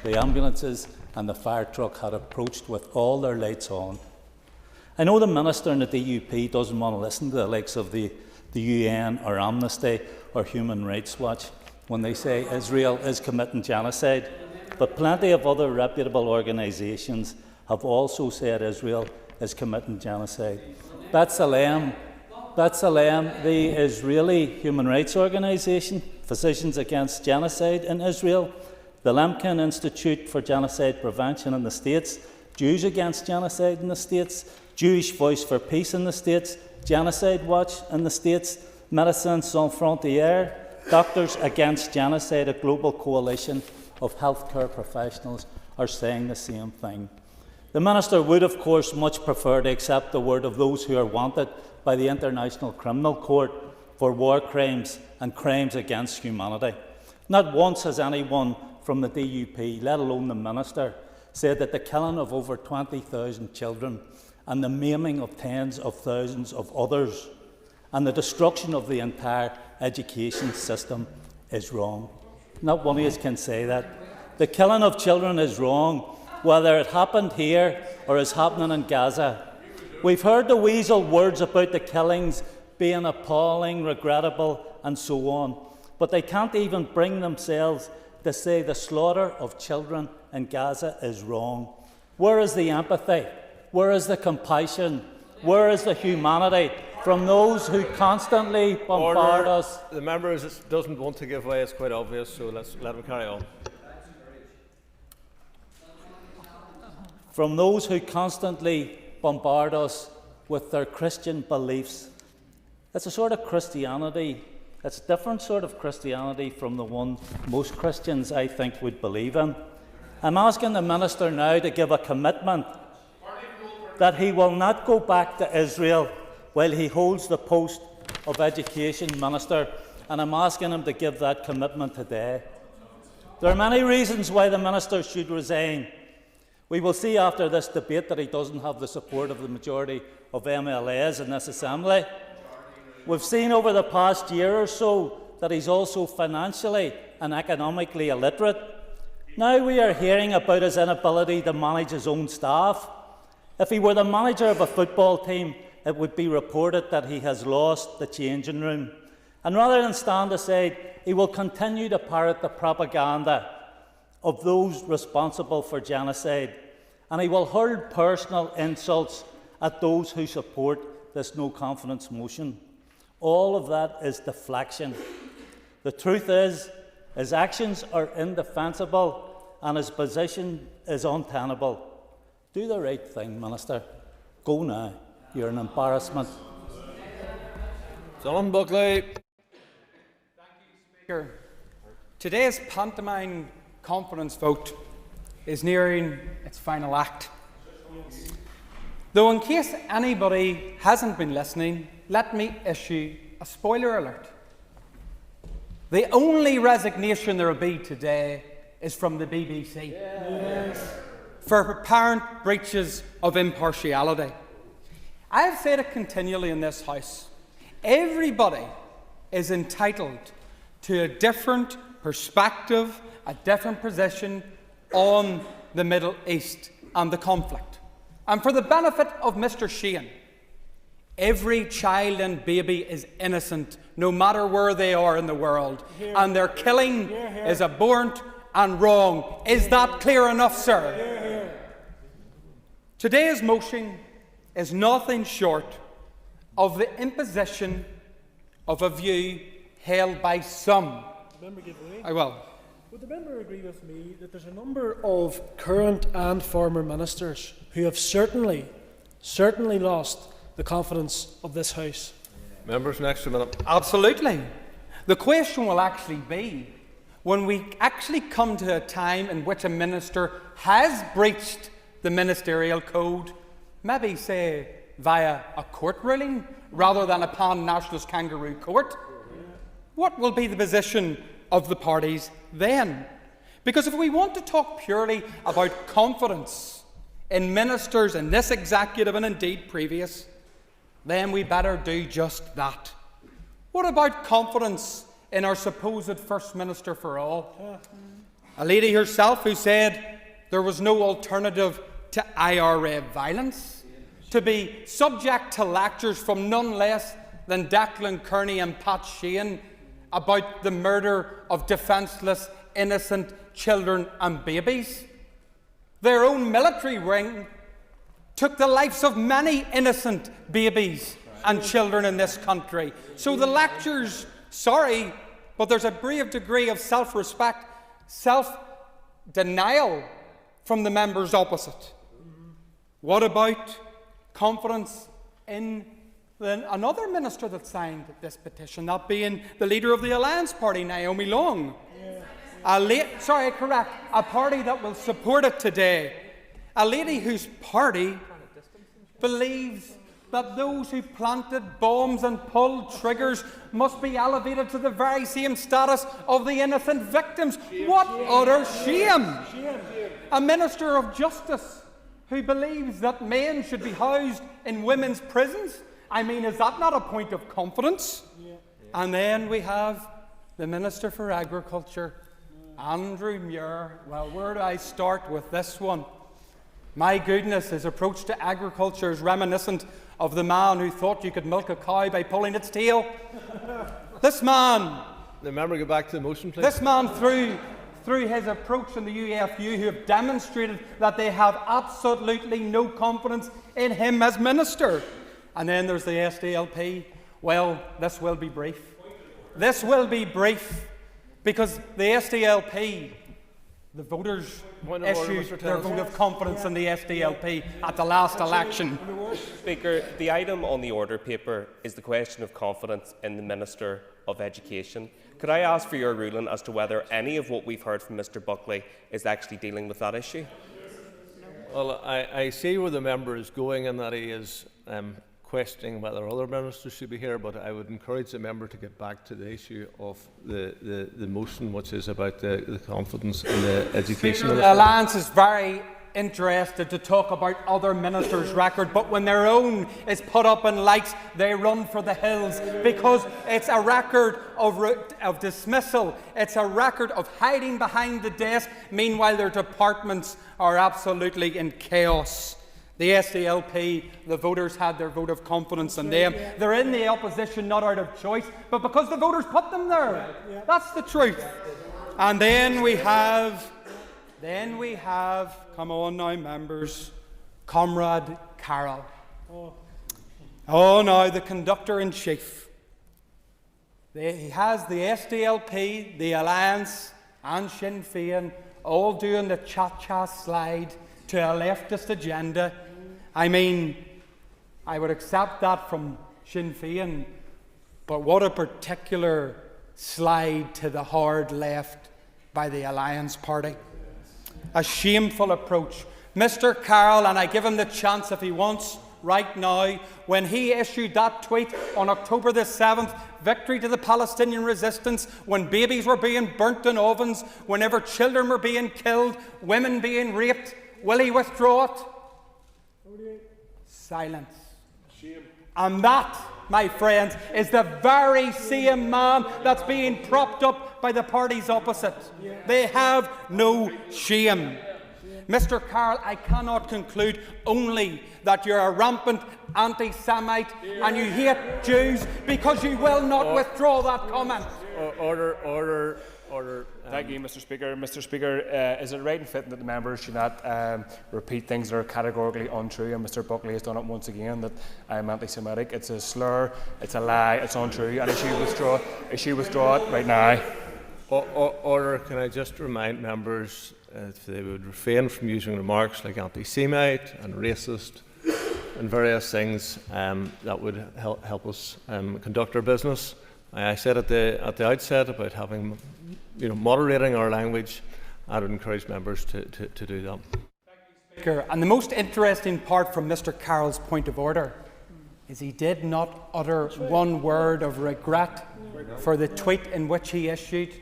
ambulances and the fire truck had approached with all their lights on. I know the Minister in the DUP doesn't want to listen to the likes of the UN or Amnesty or Human Rights Watch when they say Israel is committing genocide, but plenty of other reputable organisations have also said Israel is committing genocide. B'Tselem, the Israeli human rights organisation, Physicians Against Genocide in Israel, the Lemkin Institute for Genocide Prevention in the States, Jews Against Genocide in the States, Jewish Voice for Peace in the States, Genocide Watch in the States, Médecins Sans Frontières, Doctors Against Genocide, a global coalition of healthcare professionals, are saying the same thing. The Minister would, of course, much prefer to accept the word of those who are wanted by the International Criminal Court for war crimes and crimes against humanity. Not once has anyone from the DUP, let alone the Minister, said that the killing of over 20,000 children and the maiming of tens of thousands of others and the destruction of the entire education system is wrong. Not one of us can say that. The killing of children is wrong, whether it happened here or is happening in Gaza. We've heard the weasel words about the killings being appalling, regrettable, and so on, but they can't even bring themselves to say the slaughter of children in Gaza is wrong. Where is the empathy? Where is the compassion? Where is the humanity from those who constantly bombard us? The member doesn't want to give way, it's quite obvious, so let's let him carry on. From those who constantly bombard us with their Christian beliefs. It's a sort of Christianity, it's a different sort of Christianity from the one most Christians, I think, would believe in. I'm asking the Minister now to give a commitment that he will not go back to Israel while he holds the post of Education Minister, and I'm asking him to give that commitment today. There are many reasons why the Minister should resign. We will see after this debate that he doesn't have the support of the majority of MLAs in this Assembly. We've seen over the past year or so that he's also financially and economically illiterate. Now we are hearing about his inability to manage his own staff. If he were the manager of a football team, it would be reported that he has lost the changing room. And rather than stand aside, he will continue to parrot the propaganda of those responsible for genocide. And he will hurl personal insults at those who support this no-confidence motion. All of that is deflection. The truth is, his actions are indefensible and his position is untenable. Do the right thing, Minister. Go now. You're an embarrassment. John Buckley. Thank you, Speaker. Today's pantomime confidence vote is nearing its final act. Though in case anybody hasn't been listening, let me issue a spoiler alert. The only resignation there will be today is from the BBC. Yes. For apparent breaches of impartiality. I have said it continually in this House. Everybody is entitled to a different perspective, a different position on the Middle East and the conflict. And for the benefit of Mr. Sheehan, every child and baby is innocent, no matter where they are in the world, and their killing is abhorrent and wrong. Is that clear enough, sir? Today's motion is nothing short of the imposition of a view held by some. I will. Would the member agree with me that there's a number of current and former ministers who have certainly lost the confidence of this House? Members, next minute. Absolutely. The question will actually be, when we actually come to a time in which a minister has breached the ministerial code, maybe say via a court ruling rather than a pan-nationalist kangaroo court, what will be the position of the parties then? Because if we want to talk purely about confidence in ministers in this executive and indeed previous, then we better do just that. What about confidence in our supposed First Minister for all? A lady herself who said there was no alternative to IRA violence, to be subject to lectures from none less than Declan Kearney and Pat Sheehan about the murder of defenceless, innocent children and babies. Their own military wing took the lives of many innocent babies and children in this country. So the lectures, sorry, but there's a brave degree of self-respect, self-denial from the members opposite. What about confidence in another minister that signed this petition, that being the leader of the Alliance Party, Naomi Long? A party that will support it today. A lady whose party believes that those who planted bombs and pulled triggers must be elevated to the very same status of the innocent victims. What utter shame! A Minister of Justice who believes that men should be housed in women's prisons. I mean, is that not a point of confidence? And then we have the Minister for Agriculture, Andrew Muir. Well, where do I start with this one? My goodness, his approach to agriculture is reminiscent of the man who thought you could milk a cow by pulling its tail. This man... Remember, go back to the motion, please. This man, through his approach in the UFU, who have demonstrated that they have absolutely no confidence in him as minister. And then there's the SDLP. Well, this will be brief. This will be brief because the SDLP, the voters issued their vote of confidence in the SDLP at the last election. Speaker, the item on the order paper is the question of confidence in the Minister of Education. Could I ask for your ruling as to whether any of what we've heard from Mr Buckley is actually dealing with that issue? Well, I see where the member is going and that he is questioning whether other ministers should be here, but I would encourage the member to get back to the issue of the motion, which is about the confidence in the education minister. The Alliance is very interested to talk about other ministers' record, but when their own is put up in lights, they run for the hills because it's a record of dismissal. It's a record of hiding behind the desk. Meanwhile, their departments are absolutely in chaos. The SDLP, the voters had their vote of confidence in them. They're in the opposition not out of choice, but because the voters put them there. That's the truth. And then we have, come on now, members, Comrade Carroll. Oh, now, the conductor-in-chief. He has the SDLP, the Alliance, and Sinn Féin all doing the cha-cha slide to a leftist agenda. I mean, I would accept that from Sinn Féin, but what a particular slide to the hard left by the Alliance Party. A shameful approach. Mr Carroll, and I give him the chance if he wants right now, when he issued that tweet on October the 7th, victory to the Palestinian resistance, when babies were being burnt in ovens, whenever children were being killed, women being raped, will he withdraw it? Silence. Shame. And that, my friends, is the very same man that's being propped up by the parties opposite. They have no shame. Mr Carroll, I cannot conclude only that you're a rampant anti-Semite and you hate Jews because you will not withdraw that comment. Order. Thank you, Mr Speaker. Mr Speaker, is it right and fitting that the members should not repeat things that are categorically untrue? And Mr Buckley has done it once again, that I am anti-Semitic. It's a slur, it's a lie, it's untrue, and I should withdraw it right now. Order. Can I just remind members if they would refrain from using remarks like anti-Semite and racist and various things that would help us conduct our business. I said at the outset about having, moderating our language. I would encourage members to do that. Speaker, and the most interesting part from Mr Carroll's point of order is he did not utter one word of regret for the tweet in which he issued.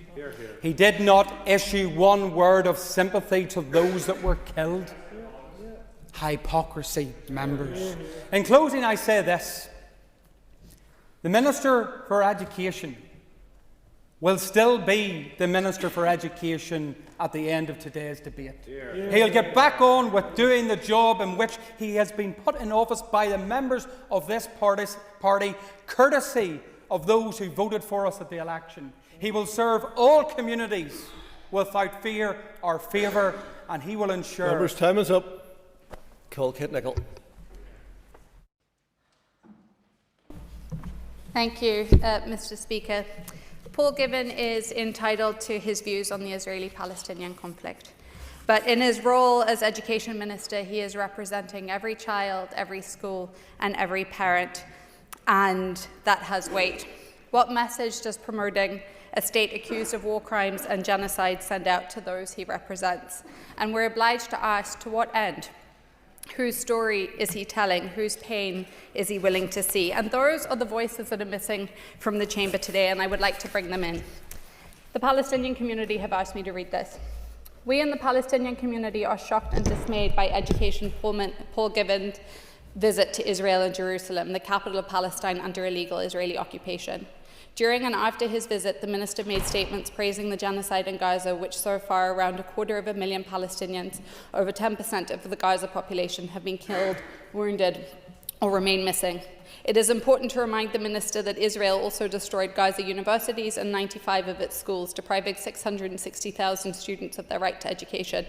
He did not issue one word of sympathy to those that were killed. Hypocrisy, members. In closing, I say this. The Minister for Education will still be the Minister for Education at the end of today's debate. He'll get back on with doing the job in which he has been put in office by the members of this party, courtesy of those who voted for us at the election. He will serve all communities without fear or favour, and he will ensure... Members, time is up. Call Kate Nicholl. Thank you, Mr Speaker. Paul Given is entitled to his views on the Israeli-Palestinian conflict. But in his role as Education Minister, he is representing every child, every school and every parent, and that has weight. What message does promoting a state accused of war crimes and genocide send out to those he represents? And we're obliged to ask, to what end? Whose story is he telling? Whose pain is he willing to see? And those are the voices that are missing from the chamber today, and I would like to bring them in. The Palestinian community have asked me to read this. We in the Palestinian community are shocked and dismayed by Education Paul Given's visit to Israel and Jerusalem, the capital of Palestine, under illegal Israeli occupation. During and after his visit, the Minister made statements praising the genocide in Gaza, which so far around 250,000 Palestinians, over 10% of the Gaza population, have been killed, wounded or remain missing. It is important to remind the Minister that Israel also destroyed Gaza universities and 95 of its schools, depriving 660,000 students of their right to education.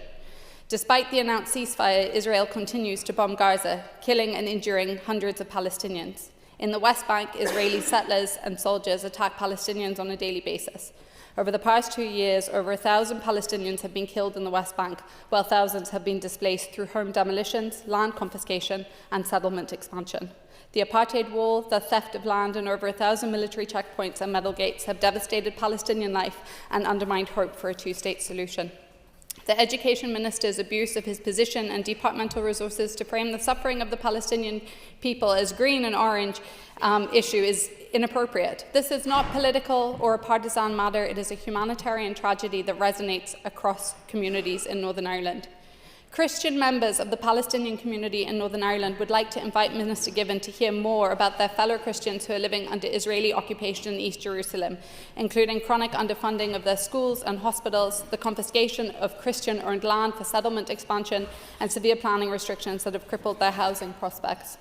Despite the announced ceasefire, Israel continues to bomb Gaza, killing and injuring hundreds of Palestinians. In the West Bank, Israeli settlers and soldiers attack Palestinians on a daily basis. Over the past 2 years, over 1,000 Palestinians have been killed in the West Bank, while thousands have been displaced through home demolitions, land confiscation and settlement expansion. The apartheid wall, the theft of land and over 1,000 military checkpoints and metal gates have devastated Palestinian life and undermined hope for a two-state solution. The Education Minister's abuse of his position and departmental resources to frame the suffering of the Palestinian people as green and orange issue is inappropriate. This is not political or a partisan matter. It is a humanitarian tragedy that resonates across communities in Northern Ireland. Christian members of the Palestinian community in Northern Ireland would like to invite Minister Given to hear more about their fellow Christians who are living under Israeli occupation in East Jerusalem, including chronic underfunding of their schools and hospitals, the confiscation of Christian-owned land for settlement expansion, and severe planning restrictions that have crippled their housing prospects.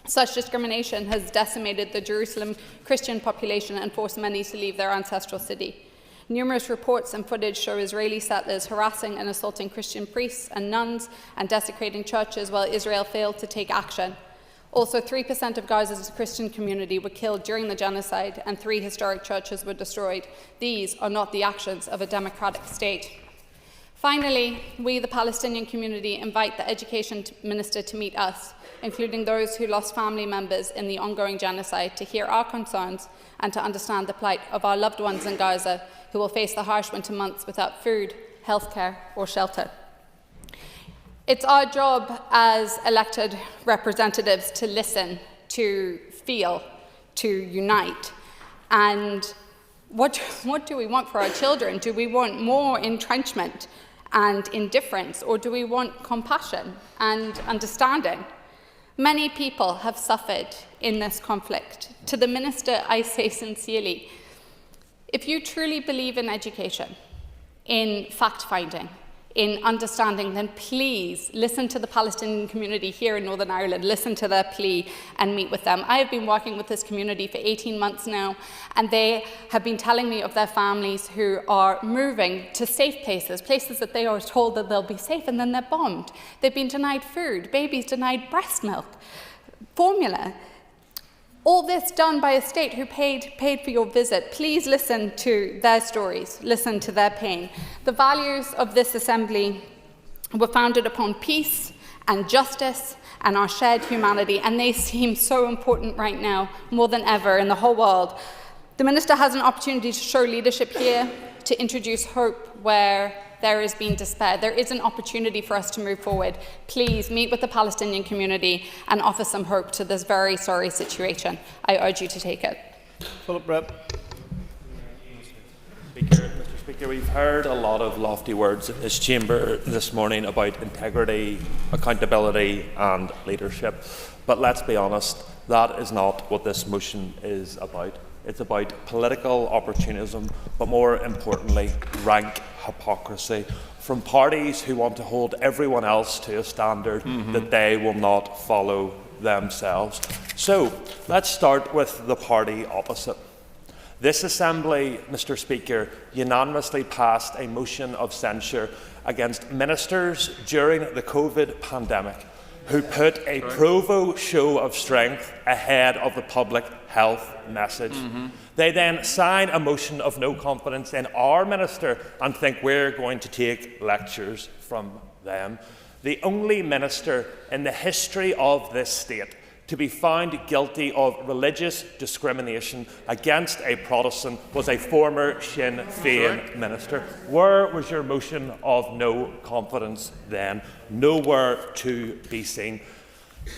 Such discrimination has decimated the Jerusalem Christian population and forced many to leave their ancestral city. Numerous reports and footage show Israeli settlers harassing and assaulting Christian priests and nuns and desecrating churches while Israel failed to take action. Also, 3% of Gaza's Christian community were killed during the genocide and 3 historic churches were destroyed. These are not the actions of a democratic state. Finally, we, the Palestinian community, invite the Education Minister to meet us, including those who lost family members in the ongoing genocide, to hear our concerns and to understand the plight of our loved ones in Gaza who will face the harsh winter months without food, healthcare or shelter. It's our job as elected representatives to listen, to feel, to unite. And what do we want for our children? Do we want more entrenchment and indifference, or do we want compassion and understanding? Many people have suffered in this conflict. To the Minister, I say sincerely, if you truly believe in education, in fact-finding, in understanding, then please listen to the Palestinian community here in Northern Ireland, listen to their plea and meet with them. I have been working with this community for 18 months now, and they have been telling me of their families who are moving to safe places, places that they are told that they'll be safe, and then they're bombed. They've been denied food, babies denied breast milk, formula. All this done by a state who paid for your visit. Please listen to their stories, listen to their pain. The values of this assembly were founded upon peace and justice and our shared humanity, and they seem so important right now, more than ever in the whole world. The Minister has an opportunity to show leadership here, to introduce hope where there has been despair. There is an opportunity for us to move forward. Please meet with the Palestinian community and offer some hope to this very sorry situation. I urge you to take it. Philip Brett. Mr. Speaker, we've heard a lot of lofty words in this chamber this morning about integrity, accountability and leadership. But let's be honest, that is not what this motion is about. It's about political opportunism, but more importantly, rank hypocrisy from parties who want to hold everyone else to a standard that they will not follow themselves. So, let's start with the party opposite. This Assembly, Mr. Speaker, unanimously passed a motion of censure against ministers during the COVID pandemic who put a provo show of strength ahead of the public health message. They then sign a motion of no confidence in our minister and think we're going to take lectures from them. The only minister in the history of this state to be found guilty of religious discrimination against a Protestant was a former Sinn Féin minister. Where was your motion of no confidence then? Nowhere to be seen.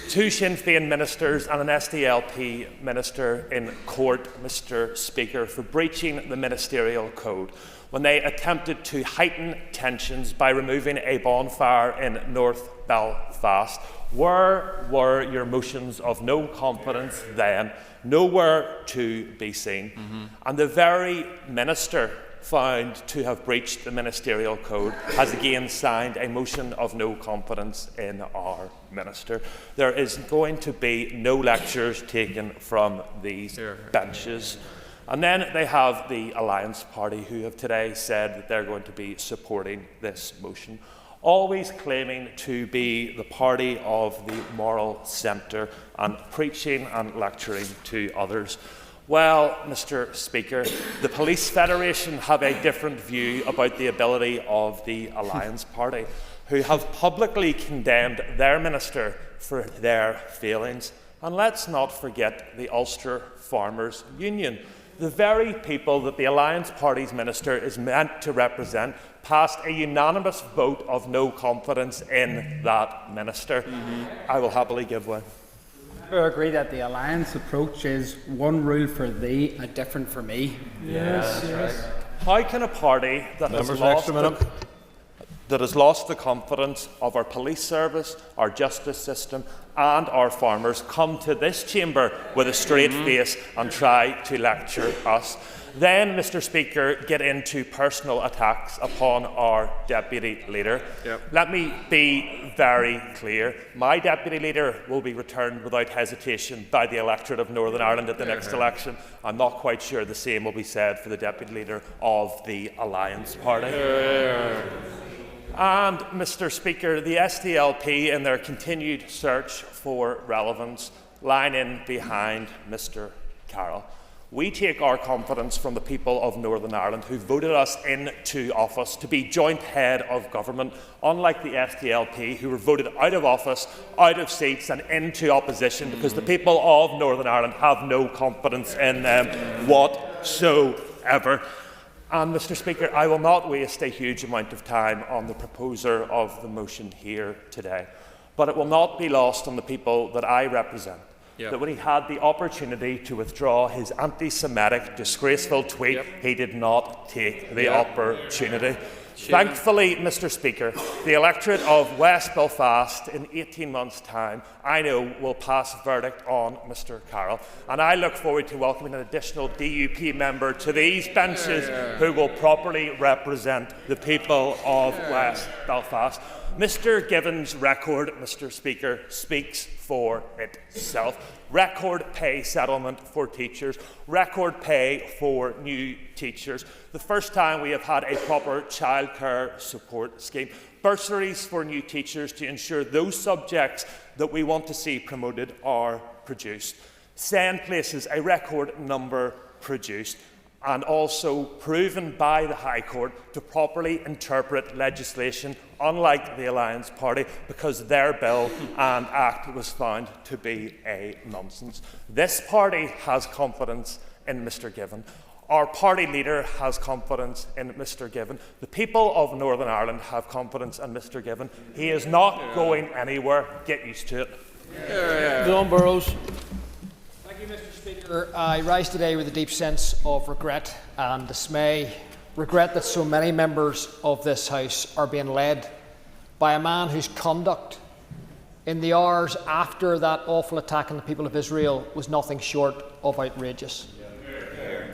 2 Sinn Féin ministers and an SDLP minister in court, Mr. Speaker, for breaching the ministerial code when they attempted to heighten tensions by removing a bonfire in North Belfast. Where were your motions of no confidence then? nowhere to be seen. And the very minister found to have breached the ministerial code has again signed a motion of no confidence in our minister. There is going to be no lectures taken from these benches. And then they have the Alliance Party, who have today said that they're going to be supporting this motion, always claiming to be the party of the moral centre and preaching and lecturing to others. Well, Mr. Speaker, the Police Federation have a different view about the ability of the Alliance Party, who have publicly condemned their minister for their failings. And let's not forget the Ulster Farmers Union. The very people that the Alliance Party's minister is meant to represent passed a unanimous vote of no confidence in that minister. I will happily give way. I agree that the Alliance approach is one rule for thee, a different for me. Yes. How can a party that has lost the confidence of our police service, our justice system and our farmers come to this chamber with a straight face and try to lecture us? Then, Mr. Speaker, get into personal attacks upon our Deputy Leader. Let me be very clear. My Deputy Leader will be returned without hesitation by the electorate of Northern Ireland at the next election. I'm not quite sure the same will be said for the Deputy Leader of the Alliance Party. And, Mr. Speaker, the SDLP, in their continued search for relevance, line in behind Mr. Carroll. We take our confidence from the people of Northern Ireland who voted us into office to be joint head of government, unlike the SDLP, who were voted out of office, out of seats and into opposition because the people of Northern Ireland have no confidence in them whatsoever. And, Mr. Speaker, I will not waste a huge amount of time on the proposer of the motion here today, but it will not be lost on the people that I represent that when he had the opportunity to withdraw his anti-Semitic, disgraceful tweet, he did not take the opportunity. Thankfully, Mr. Speaker, the electorate of West Belfast in 18 months' time, I know, will pass verdict on Mr. Carroll. And I look forward to welcoming an additional DUP member to these benches who will properly represent the people of West Belfast. Mr. Given's record, Mr. Speaker, speaks for itself. Record pay settlement for teachers, record pay for new teachers, the first time we have had a proper childcare support scheme, bursaries for new teachers to ensure those subjects that we want to see promoted are produced. SEND places, a record number produced, and also proven by the High Court to properly interpret legislation, unlike the Alliance Party, because their bill and act was found to be a nonsense. This party has confidence in Mr. Given. Our party leader has confidence in Mr. Given. The people of Northern Ireland have confidence in Mr. Given. He is not going anywhere. Get used to it. John Burrows. Mr. Speaker, I rise today with a deep sense of regret and dismay. Regret that so many members of this House are being led by a man whose conduct in the hours after that awful attack on the people of Israel was nothing short of outrageous.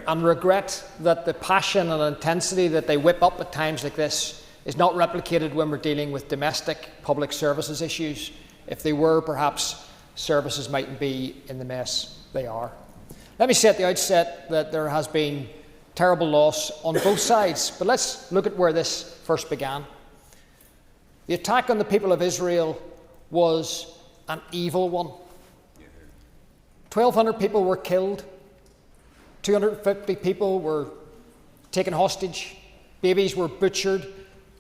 And regret that the passion and intensity that they whip up at times like this is not replicated when we're dealing with domestic public services issues. If they were, perhaps services mightn't be in the mess they are. Let me say at the outset that there has been terrible loss on both sides, but let's look at where this first began. The attack on the people of Israel was an evil one. 1,200 people were killed, 250 people were taken hostage, babies were butchered,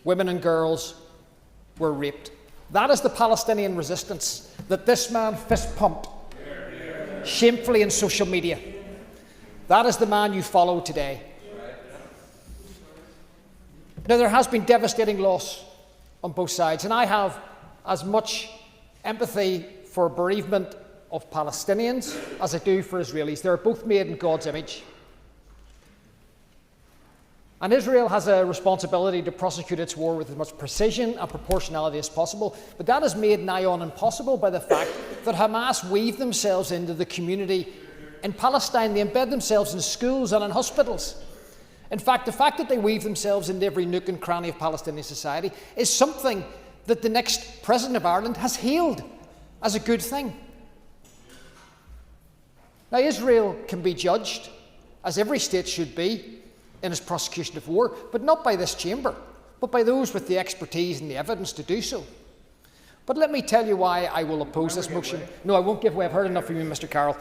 women and girls were raped. That is the Palestinian resistance that this man fist-pumped shamefully in social media. That is the man you follow today. Now, there has been devastating loss on both sides, and I have as much empathy for bereavement of Palestinians as I do for Israelis. They are both made in God's image. And Israel has a responsibility to prosecute its war with as much precision and proportionality as possible, but that is made nigh on impossible by the fact that Hamas weave themselves into the community in Palestine. They embed themselves in schools and in hospitals. In fact, the fact that they weave themselves into every nook and cranny of Palestinian society is something that the next President of Ireland has hailed as a good thing. Now, Israel can be judged, as every state should be, in its prosecution of war, but not by this chamber, but by those with the expertise and the evidence to do so. But let me tell you why I will oppose this motion. No, I won't give way. I've heard enough from you, Mr. Carroll.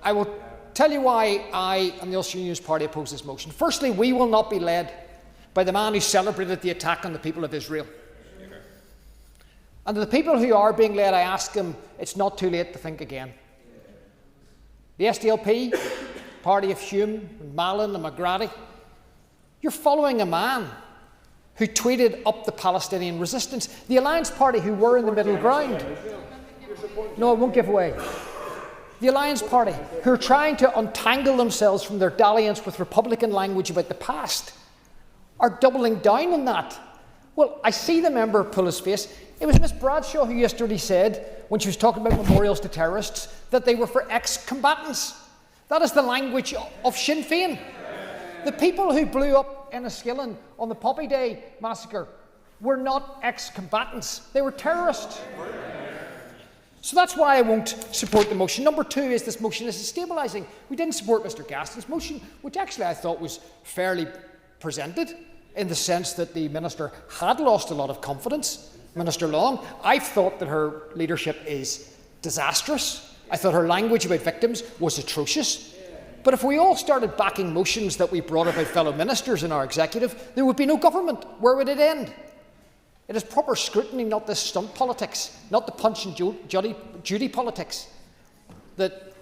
I will tell you why I and the Ulster Unionist Party oppose this motion. Firstly, we will not be led by the man who celebrated the attack on the people of Israel. And to the people who are being led, I ask them, it's not too late to think again. The SDLP, party of Hume and Mallon and McGrady, you're following a man who tweeted up the Palestinian resistance. The Alliance Party, who were in the middle ground. No, I won't give away. The Alliance Party, who are trying to untangle themselves from their dalliance with Republican language about the past, are doubling down on that. Well, I see the member pull his face. It was Miss Bradshaw who yesterday said, when she was talking about memorials to terrorists, that they were for ex-combatants. That is the language of Sinn Féin. The people who blew up Enniskillen on the Poppy Day massacre were not ex-combatants. They were terrorists. So that's why I won't support the motion. Number two is this motion is destabilising. We didn't support Mr. Gaston's motion, which actually I thought was fairly presented, in the sense that the Minister had lost a lot of confidence. Minister Long, I thought that her leadership is disastrous. I thought her language about victims was atrocious. But if we all started backing motions that we brought about fellow ministers in our executive, there would be no government. Where would it end? It is proper scrutiny, not this stunt politics, not the punch and Judy politics, that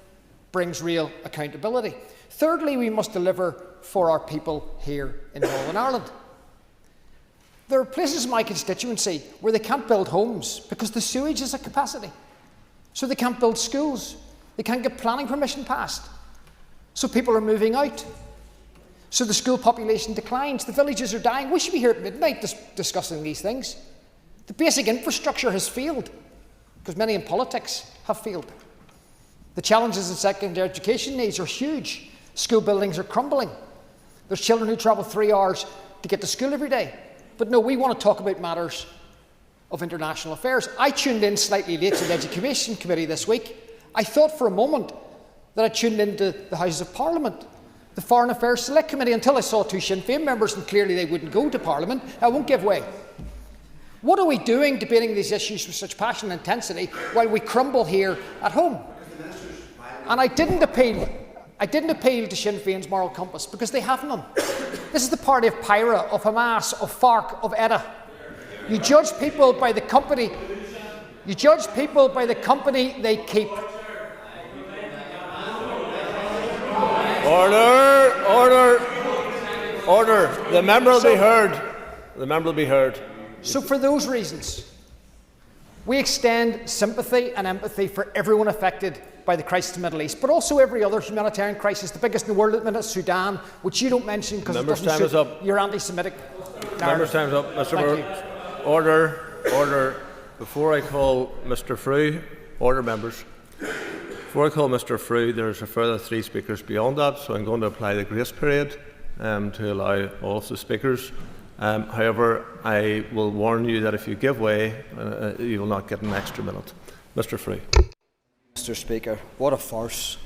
brings real accountability. Thirdly, we must deliver for our people here in Northern Ireland. There are places in my constituency where they can't build homes because the sewage is at capacity. So they can't build schools. They can't get planning permission passed. So people are moving out. So the school population declines. The villages are dying. We should be here at midnight discussing these things. The basic infrastructure has failed, because many in politics have failed. The challenges in secondary education needs are huge. School buildings are crumbling. There's children who travel 3 hours to get to school every day. But no, we want to talk about matters of international affairs. I tuned in slightly late to the Education Committee this week. I thought for a moment that I tuned into the Houses of Parliament, the Foreign Affairs Select Committee, until I saw 2 Sinn Féin members, and clearly they wouldn't go to Parliament. I won't give way. What are we doing debating these issues with such passion and intensity while we crumble here at home? And I didn't appeal to Sinn Féin's moral compass, because they have none. This is the party of PIRA, of Hamas, of FARC, of ETA. You judge people by the company. You judge people by the company they keep. Order! Order! Order! The member will be heard. The member will be heard. So for those reasons, we extend sympathy and empathy for everyone affected by the crisis in the Middle East, but also every other humanitarian crisis, the biggest in the world at the minute, Sudan, which you don't mention because it doesn't suit your anti-Semitic narrative. Member's time is up. Mr. Order. Order. Before I call Mr. Frew, order, members. Before I call Mr. Frew, there's a further 3 speakers beyond that, so I'm going to apply the grace period to allow all of the speakers. However, I will warn you that if you give way, you will not get an extra minute. Mr. Frew. Mr. Speaker, what a farce.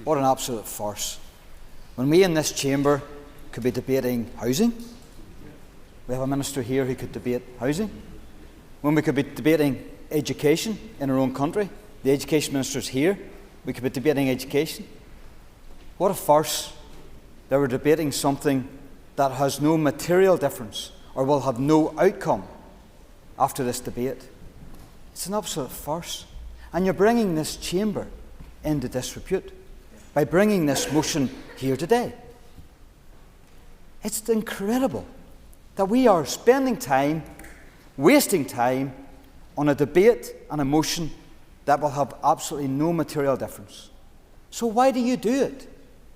What an absolute farce. When we in this chamber could be debating housing, we have a minister here who could debate housing. When we could be debating education in our own country, the education minister's here, we could be debating education. What a farce that we're debating something that has no material difference or will have no outcome after this debate. It's an absolute farce. And you're bringing this chamber into disrepute by bringing this motion here today. It's incredible that we are spending time, wasting time on a debate and a motion that will have absolutely no material difference. So why do you do it?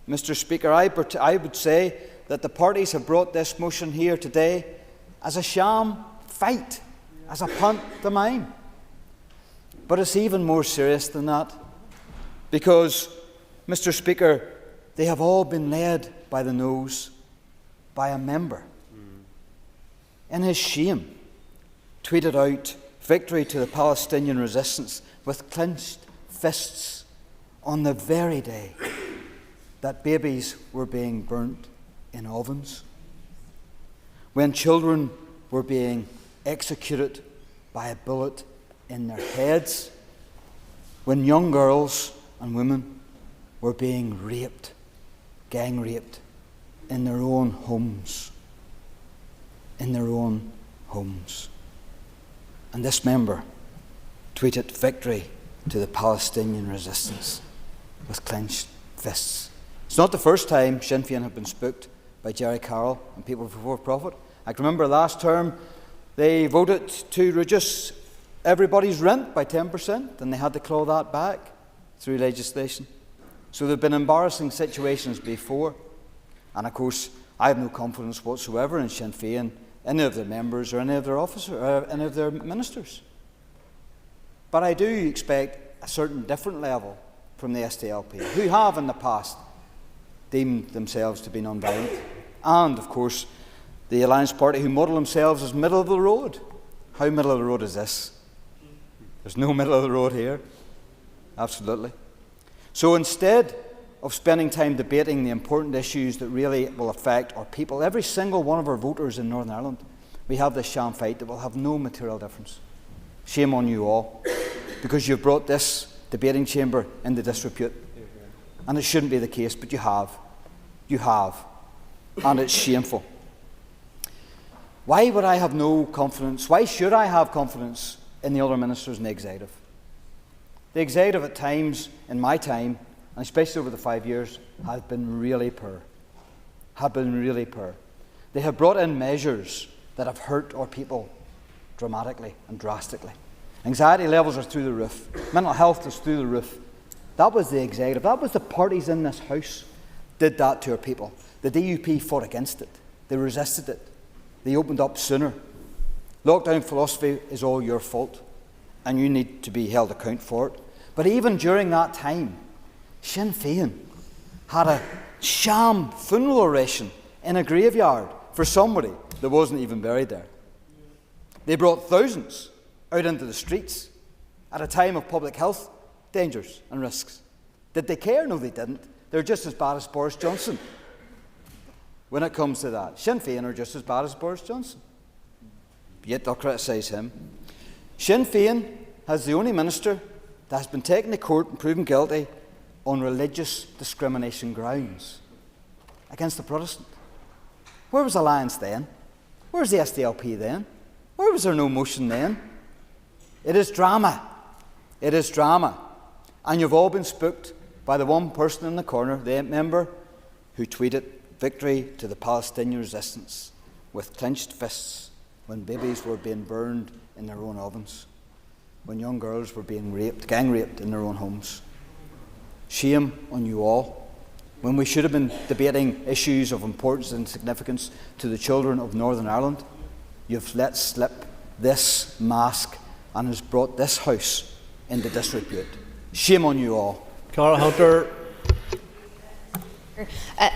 Mr. Speaker, I would say that the parties have brought this motion here today as a sham fight, as a pantomime. But it's even more serious than that, because, Mr. Speaker, they have all been led by the nose by a member. In his shame, tweeted out victory to the Palestinian resistance with clenched fists on the very day that babies were being burnt in ovens, when children were being executed by a bullet in their heads, when young girls and women were being raped, gang raped, in their own homes. In their own homes. And this member tweeted victory to the Palestinian resistance with clenched fists. It's not the first time Sinn Féin have been spooked by Jerry Carroll and People Before Profit. I can remember last term they voted to reduce everybody's rent by 10%, and they had to claw that back through legislation. So there have been embarrassing situations before. And of course, I have no confidence whatsoever in Sinn Féin, any of their members or any of their officers or any of their ministers. But I do expect a certain different level from the SDLP, who have in the past deemed themselves to be non-violent, and of course the Alliance Party, who model themselves as middle of the road. How middle of the road is this? There's no middle of the road here. Absolutely. So instead of spending time debating the important issues that really will affect our people, every single one of our voters in Northern Ireland, we have this sham fight that will have no material difference. Shame on you all, because you've brought this debating chamber into disrepute. And it shouldn't be the case, but you have. You have. And it's shameful. Why would I have no confidence? Why should I have confidence in the other ministers in the executive? The executive at times, in my time, and especially over the 5 years, has been really poor. Have been really poor. They have brought in measures that have hurt our people dramatically and drastically. Anxiety levels are through the roof. Mental health is through the roof. That was the executive. That was the parties in this House did that to our people. The DUP fought against it. They resisted it. They opened up sooner. Lockdown philosophy is all your fault, and you need to be held account for it. But even during that time, Sinn Féin had a sham funeral oration in a graveyard for somebody that wasn't even buried there. They brought thousands out into the streets at a time of public health dangers and risks. Did they care? No, they didn't. They're just as bad as Boris Johnson. When it comes to that, Sinn Féin are just as bad as Boris Johnson. Yet they'll criticise him. Sinn Féin has the only minister that has been taken to court and proven guilty on religious discrimination grounds against the Protestant. Where was Alliance then? Where was the SDLP then? Where was there no motion then? It is drama. It is drama. And you've all been spooked by the one person in the corner, the member, who tweeted victory to the Palestinian resistance with clenched fists when babies were being burned in their own ovens, when young girls were being raped, gang raped in their own homes. Shame on you all. When we should have been debating issues of importance and significance to the children of Northern Ireland, you've let slip this mask and has brought this House into disrepute. Shame on you all. Cara Hunter.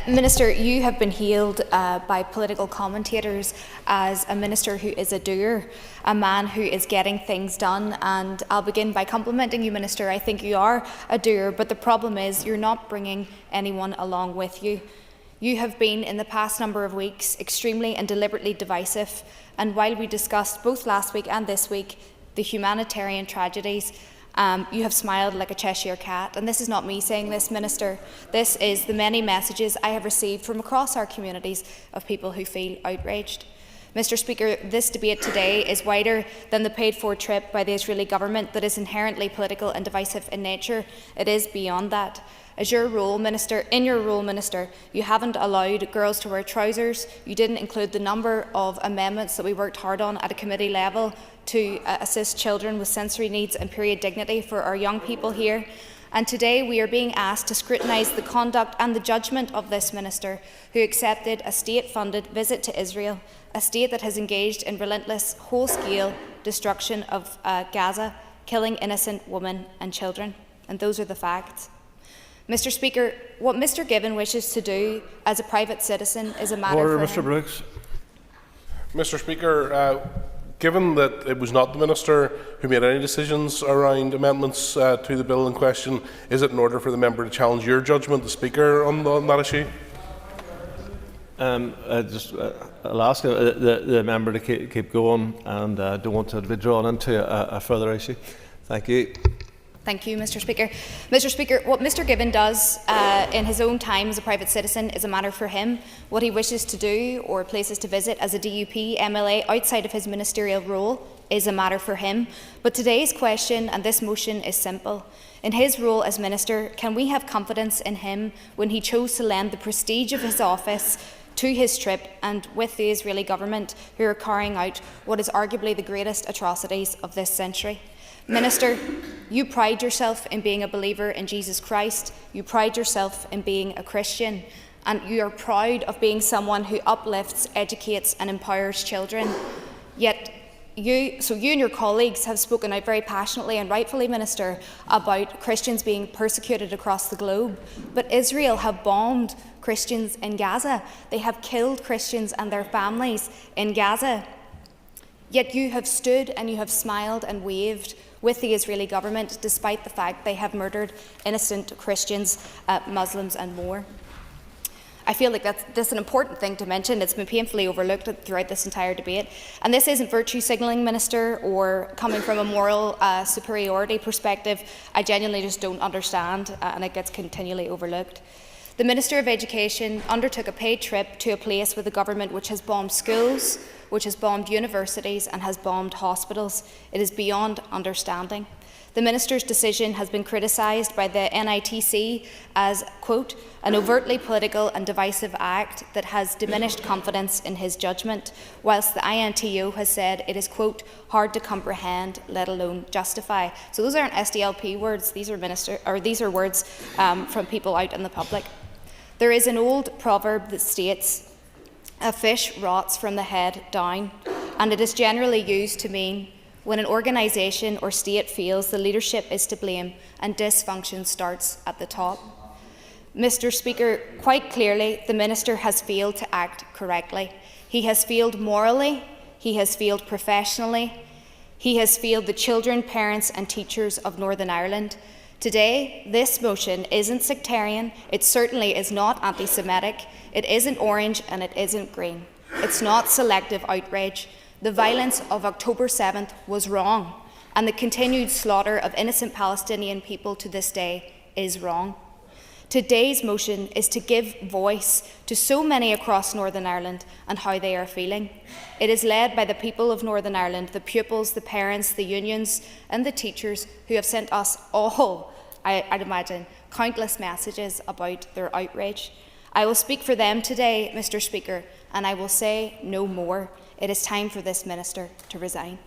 Minister, you have been hailed by political commentators as a minister who is a doer, a man who is getting things done, and I'll begin by complimenting you, Minister. I think you are a doer, but the problem is you're not bringing anyone along with you. You have been, in the past number of weeks, extremely and deliberately divisive, and while we discussed both last week and this week the humanitarian tragedies, you have smiled like a Cheshire cat. And this is not me saying this, Minister. This is the many messages I have received from across our communities of people who feel outraged. Mr. Speaker, this debate today is wider than the paid-for trip by the Israeli government that is inherently political and divisive in nature. It is beyond that. In your role, Minister, you haven't allowed girls to wear trousers. You didn't include the number of amendments that we worked hard on at a committee level to assist children with sensory needs and period dignity for our young people here. And today we are being asked to scrutinise the conduct and the judgment of this minister who accepted a state-funded visit to Israel, a state that has engaged in relentless, whole-scale destruction of Gaza, killing innocent women and children. And those are the facts. Mr. Speaker, what Mr. Given wishes to do as a private citizen is a matter Order, for Mr. him. Brooks. Mr. Speaker, given that it was not the Minister who made any decisions around amendments to the bill in question, is it in order for the member to challenge your judgment, the Speaker, on that issue? I'll ask the member to keep going, and don't want to be drawn into a further issue. Thank you. Thank you, Mr. Speaker. Mr. Speaker, what Mr. Given does in his own time as a private citizen is a matter for him. What he wishes to do or places to visit as a DUP MLA outside of his ministerial role is a matter for him. But today's question and this motion is simple. In his role as Minister, can we have confidence in him when he chose to lend the prestige of his office to his trip and with the Israeli government, who are carrying out what is arguably the greatest atrocities of this century? Minister, you pride yourself in being a believer in Jesus Christ, you pride yourself in being a Christian, and you are proud of being someone who uplifts, educates and empowers children. Yet you and your colleagues have spoken out very passionately and rightfully, Minister, about Christians being persecuted across the globe. But Israel have bombed Christians in Gaza. They have killed Christians and their families in Gaza. Yet you have stood and you have smiled and waved with the Israeli government, despite the fact they have murdered innocent Christians, Muslims and more. I feel like that's an important thing to mention. It's been painfully overlooked throughout this entire debate. And this isn't virtue signalling, Minister, or coming from a moral superiority perspective. I genuinely just don't understand, and it gets continually overlooked. The Minister of Education undertook a paid trip to a place with a government which has bombed schools, which has bombed universities and has bombed hospitals. It is beyond understanding. The Minister's decision has been criticised by the NITC as, quote, an overtly political and divisive act that has diminished confidence in his judgment, whilst the INTO has said it is, quote, hard to comprehend, let alone justify. So those aren't SDLP words, these are words from people out in the public. There is an old proverb that states, a fish rots from the head down, and it is generally used to mean when an organisation or state fails, the leadership is to blame and dysfunction starts at the top. Mr. Speaker, quite clearly the Minister has failed to act correctly. He has failed morally, he has failed professionally, he has failed the children, parents and teachers of Northern Ireland. Today, this motion isn't sectarian, it certainly is not anti-Semitic, it isn't orange and it isn't green. It's not selective outrage. The violence of October 7th was wrong, and the continued slaughter of innocent Palestinian people to this day is wrong. Today's motion is to give voice to so many across Northern Ireland and how they are feeling. It is led by the people of Northern Ireland, the pupils, the parents, the unions and the teachers who have sent us all, I'd imagine, countless messages about their outrage. I will speak for them today, Mr. Speaker, and I will say no more. It is time for this Minister to resign.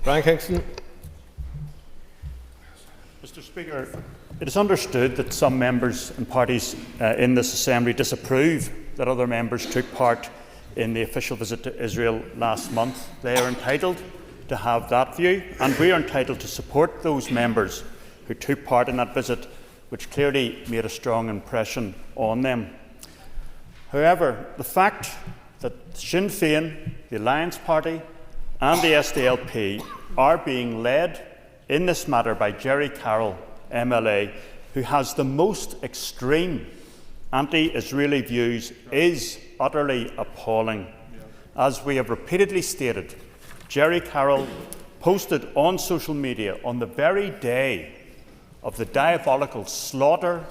Brian Kingston. Mr. Speaker, it is understood that some members and parties in this Assembly disapprove that other members took part in the official visit to Israel last month. They are entitled to have that view, and we are entitled to support those members who took part in that visit, which clearly made a strong impression on them. However, the fact that Sinn Féin, the Alliance Party and the SDLP are being led in this matter by Jerry Carroll, MLA, who has the most extreme anti-Israeli views, is utterly appalling. As we have repeatedly stated, Jerry Carroll posted on social media on the very day of the diabolical slaughter,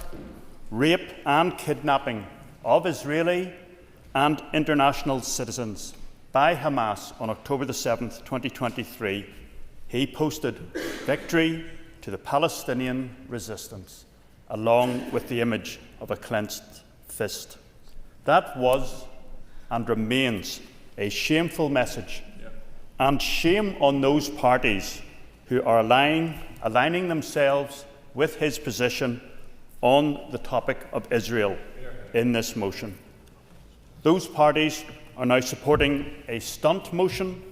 rape and kidnapping of Israeli and international citizens by Hamas on October the 7th, 2023, he posted victory to the Palestinian resistance, along with the image of a clenched fist. That was and remains a shameful message, and shame on those parties who are aligning themselves with his position on the topic of Israel in this motion. Those parties are now supporting a stunt motion,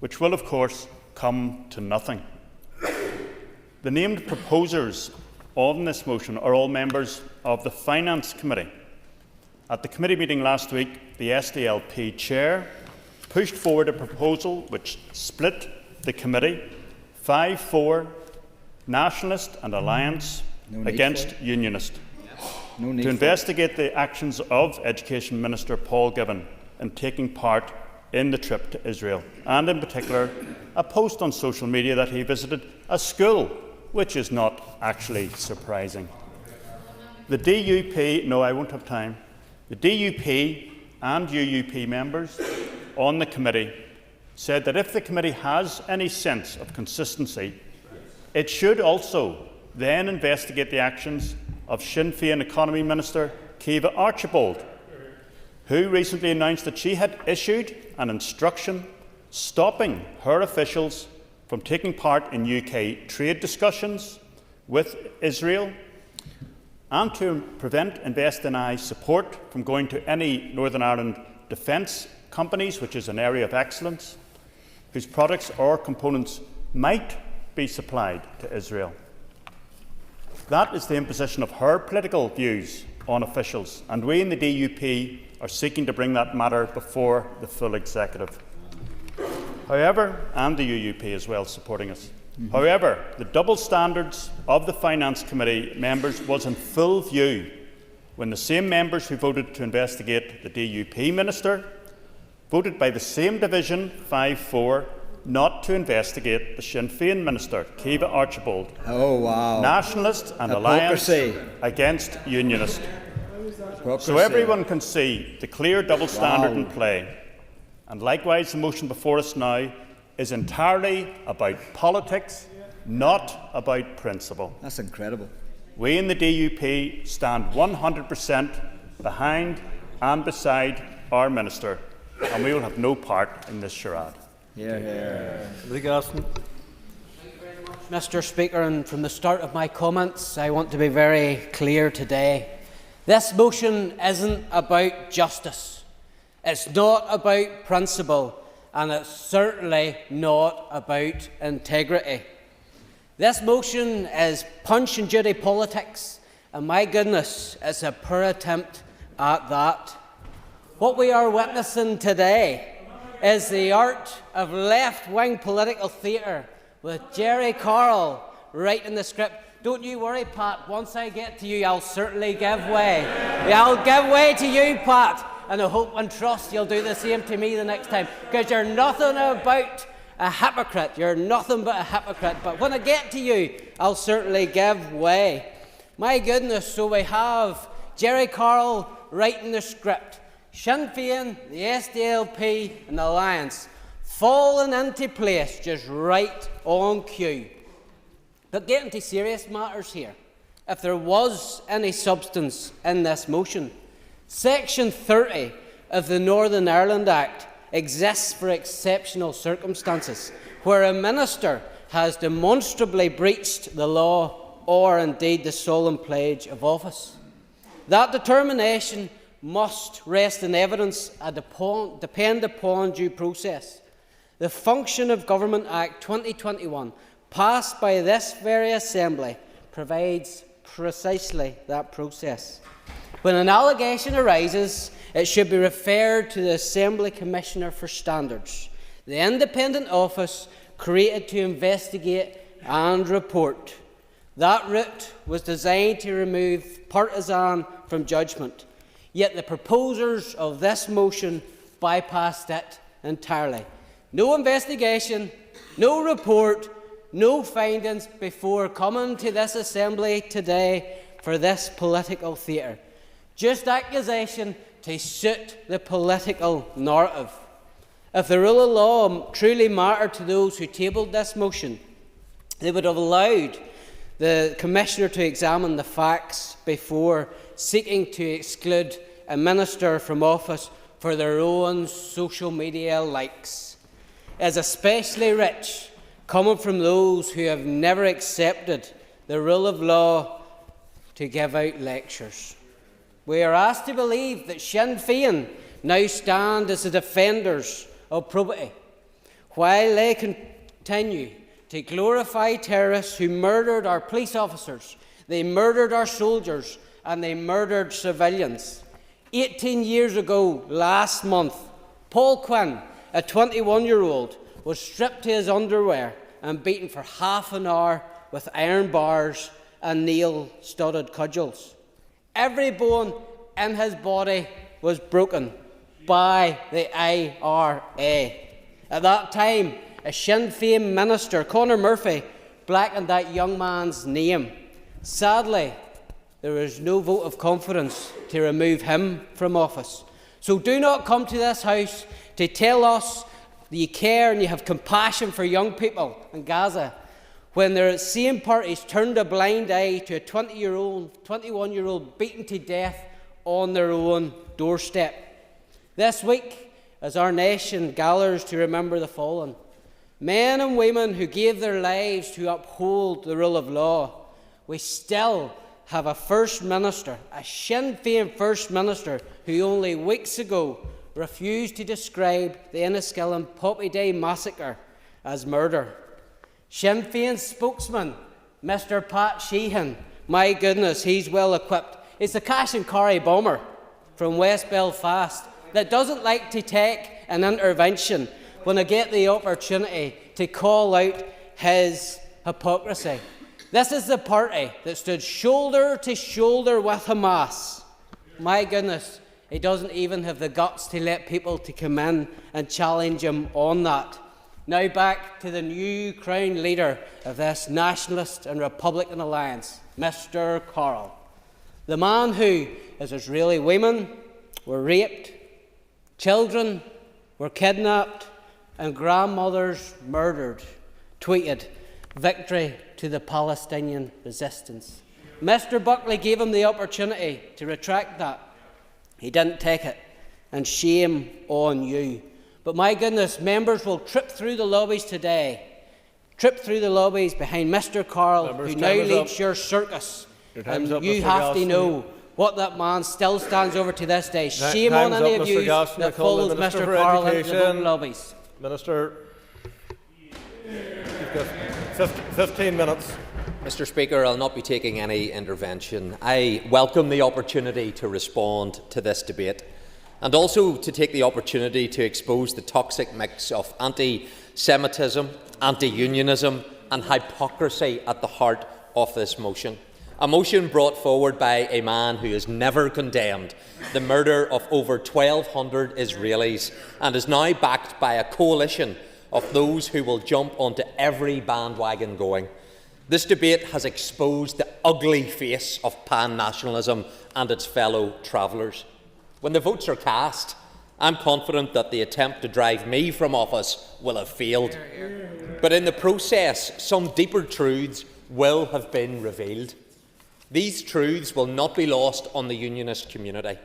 which will, of course, come to nothing. The named proposers on this motion are all members of the Finance Committee. At the committee meeting last week, the SDLP chair pushed forward a proposal which split the committee 5-4 Nationalist and Alliance against Unionist to investigate the actions of Education Minister Paul Givan in taking part in the trip to Israel, and in particular a post on social media that he visited a school, which is not actually surprising. The DUP, no, I won't have time. The DUP and UUP members on the committee said that if the committee has any sense of consistency, it should also then investigate the actions of Sinn Féin Economy Minister Ciara Archibald, who recently announced that she had issued an instruction stopping her officials from taking part in UK trade discussions with Israel and to prevent InvestNI support from going to any Northern Ireland defence companies, which is an area of excellence, whose products or components might be supplied to Israel. That is the imposition of her political views on officials, and we in the DUP are seeking to bring that matter before the full executive. However, and the UUP as well supporting us. However, the double standards of the Finance Committee members was in full view when the same members who voted to investigate the DUP minister voted by the same division 5-4 not to investigate the Sinn Féin minister, Ciara Archibald. Oh, wow. Nationalist and Hypocrisy. Alliance against Unionist. So everyone can see the clear double standard in play. And likewise, the motion before us now is entirely about politics, not about principle. That's incredible. We in the DUP stand 100% behind and beside our minister, and we will have no part in this charade. Mr. Speaker, and from the start of my comments, I want to be very clear today. This motion isn't about justice. It's not about principle, and it's certainly not about integrity. This motion is punch and judy politics, and my goodness, it's a poor attempt at that. What we are witnessing today is the art of left-wing political theatre with Jerry Carroll writing the script. Don't you worry, Pat. Once I get to you, I'll certainly give way. I'll give way to you, Pat. And I hope and trust you'll do the same to me the next time. Because you're nothing about a hypocrite. You're nothing but a hypocrite. But when I get to you, I'll certainly give way. My goodness, so we have Jerry Carroll writing the script. Sinn Féin, the SDLP and the Alliance falling into place just right on cue. But getting to serious matters here, if there was any substance in this motion, Section 30 of the Northern Ireland Act exists for exceptional circumstances, where a minister has demonstrably breached the law or indeed the solemn pledge of office. That determination must rest in evidence and depend upon due process. The Function of Government Act 2021, passed by this very Assembly, provides precisely that process. When an allegation arises, it should be referred to the Assembly Commissioner for Standards, the independent office created to investigate and report. That route was designed to remove partisan from judgment. Yet the proposers of this motion bypassed it entirely. No investigation, no report, no findings before coming to this Assembly today for this political theatre. Just accusation to suit the political narrative. If the rule of law truly mattered to those who tabled this motion, they would have allowed the Commissioner to examine the facts before seeking to exclude a minister from office for their own social media likes. It is especially rich coming from those who have never accepted the rule of law to give out lectures. We are asked to believe that Sinn Féin now stand as the defenders of probity, while they continue to glorify terrorists who murdered our police officers, they murdered our soldiers, and they murdered civilians. 18 years ago, last month, Paul Quinn, a 21-year-old, was stripped to his underwear and beaten for half an hour with iron bars and nail-studded cudgels. Every bone in his body was broken by the IRA. At that time, a Sinn Féin minister, Conor Murphy, blackened that young man's name. Sadly, there was no vote of confidence to remove him from office. So do not come to this House to tell us that you care and you have compassion for young people in Gaza when the same parties turned a blind eye to a 21-year-old beaten to death on their own doorstep. This week, as our nation gathers to remember the fallen, men and women who gave their lives to uphold the rule of law, we still have a First Minister, a Sinn Féin First Minister, who only weeks ago refused to describe the Enniskillen Poppy Day massacre as murder. Sinn Féin spokesman, Mr Pat Sheehan, my goodness, he's well equipped. It's the Cash and Carry bomber from West Belfast that doesn't like to take an intervention when I get the opportunity to call out his hypocrisy. This is the party that stood shoulder to shoulder with Hamas. My goodness, he doesn't even have the guts to let people to come in and challenge him on that. Now back to the new crown leader of this nationalist and Republican alliance, Mr Carroll. The man who, as Israeli women were raped, children were kidnapped, and grandmothers murdered, tweeted, "Victory to the Palestinian resistance." Mr Buckley gave him the opportunity to retract that. He didn't take it, and shame on you. But my goodness, members will trip through the lobbies today, trip through the lobbies behind Mr Carroll, who now leads your circus. And you have to know what that man still stands over to this day. Shame on any of you that follows Mr Carroll into the voting lobbies. Minister, you've got 15 minutes. Mr Speaker, I'll not be taking any intervention. I welcome the opportunity to respond to this debate and also to take the opportunity to expose the toxic mix of anti-Semitism, anti-unionism and hypocrisy at the heart of this motion. A motion brought forward by a man who has never condemned the murder of over 1,200 Israelis and is now backed by a coalition of those who will jump onto every bandwagon going. This debate has exposed the ugly face of pan-nationalism and its fellow travellers. When the votes are cast, I'm confident that the attempt to drive me from office will have failed. But in the process, some deeper truths will have been revealed. These truths will not be lost on the unionist community.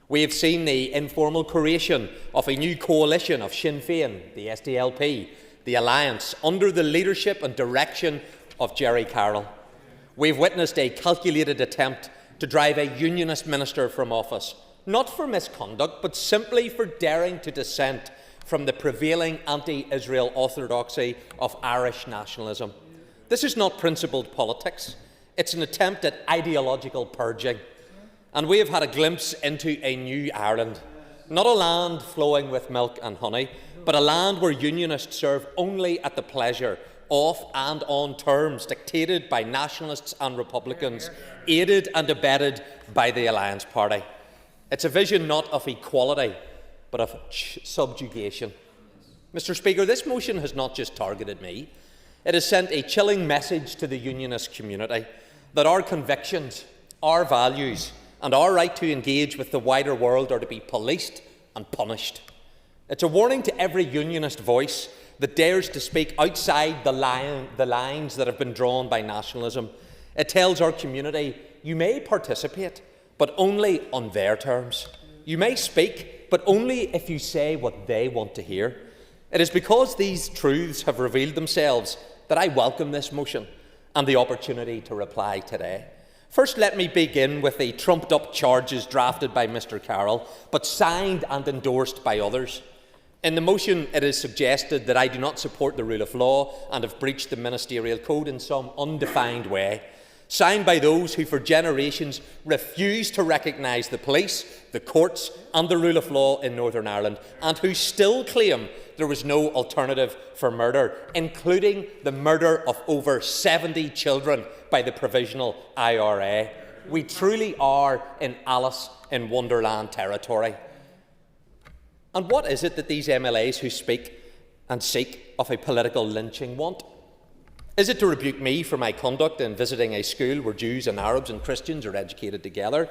We have seen the informal creation of a new coalition of Sinn Féin, the SDLP, the Alliance, under the leadership and direction of Jerry Carroll. We've witnessed a calculated attempt to drive a unionist minister from office, not for misconduct, but simply for daring to dissent from the prevailing anti-Israel orthodoxy of Irish nationalism. This is not principled politics. It's an attempt at ideological purging. And we have had a glimpse into a new Ireland, not a land flowing with milk and honey, but a land where unionists serve only at the pleasure of and on terms dictated by nationalists and Republicans, aided and abetted by the Alliance Party. It's a vision not of equality, but of subjugation. Mr Speaker, this motion has not just targeted me. It has sent a chilling message to the unionist community that our convictions, our values and our right to engage with the wider world are to be policed and punished. It's a warning to every unionist voice that dares to speak outside the lines that have been drawn by nationalism. It tells our community, you may participate, but only on their terms. You may speak, but only if you say what they want to hear. It is because these truths have revealed themselves that I welcome this motion and the opportunity to reply today. First, let me begin with the trumped-up charges drafted by Mr Carroll, but signed and endorsed by others. In the motion, it is suggested that I do not support the rule of law and have breached the ministerial code in some undefined way, signed by those who for generations refused to recognise the police, the courts and the rule of law in Northern Ireland, and who still claim there was no alternative for murder, including the murder of over 70 children by the Provisional IRA. We truly are in Alice in Wonderland territory. And what is it that these MLAs who speak and seek of a political lynching want? Is it to rebuke me for my conduct in visiting a school where Jews and Arabs and Christians are educated together?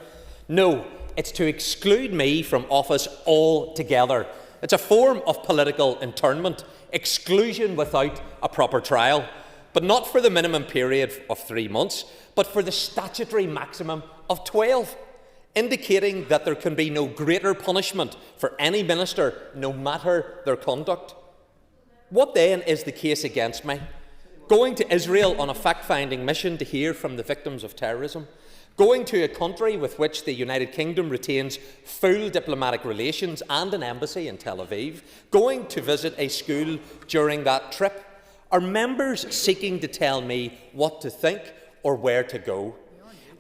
No, it's to exclude me from office altogether. It's a form of political internment, exclusion without a proper trial, but not for the minimum period of 3 months, but for the statutory maximum of 12, indicating that there can be no greater punishment for any minister, no matter their conduct. What then is the case against me? Going to Israel on a fact-finding mission to hear from the victims of terrorism? Going to a country with which the United Kingdom retains full diplomatic relations and an embassy in Tel Aviv? Going to visit a school during that trip? Are members seeking to tell me what to think or where to go?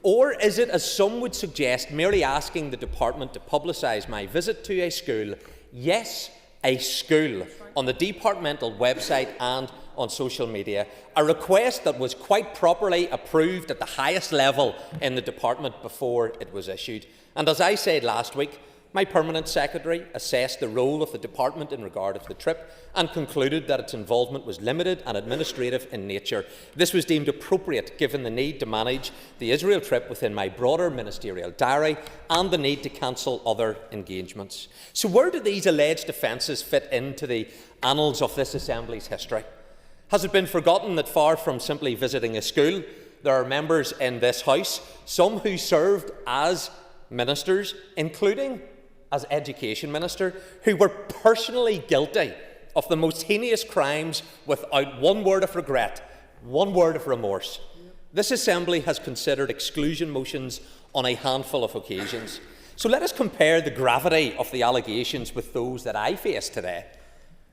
Or is it, as some would suggest, merely asking the department to publicise my visit to a school? Yes, a school, on the departmental website and on social media, a request that was quite properly approved at the highest level in the department before it was issued. And as I said last week, my Permanent Secretary assessed the role of the department in regard to the trip and concluded that its involvement was limited and administrative in nature. This was deemed appropriate given the need to manage the Israel trip within my broader ministerial diary and the need to cancel other engagements. So where do these alleged offences fit into the annals of this Assembly's history? Has it been forgotten that far from simply visiting a school, there are members in this House, some who served as ministers, including as Education Minister, who were personally guilty of the most heinous crimes without one word of regret, one word of remorse? This Assembly has considered exclusion motions on a handful of occasions. So let us compare the gravity of the allegations with those that I face today.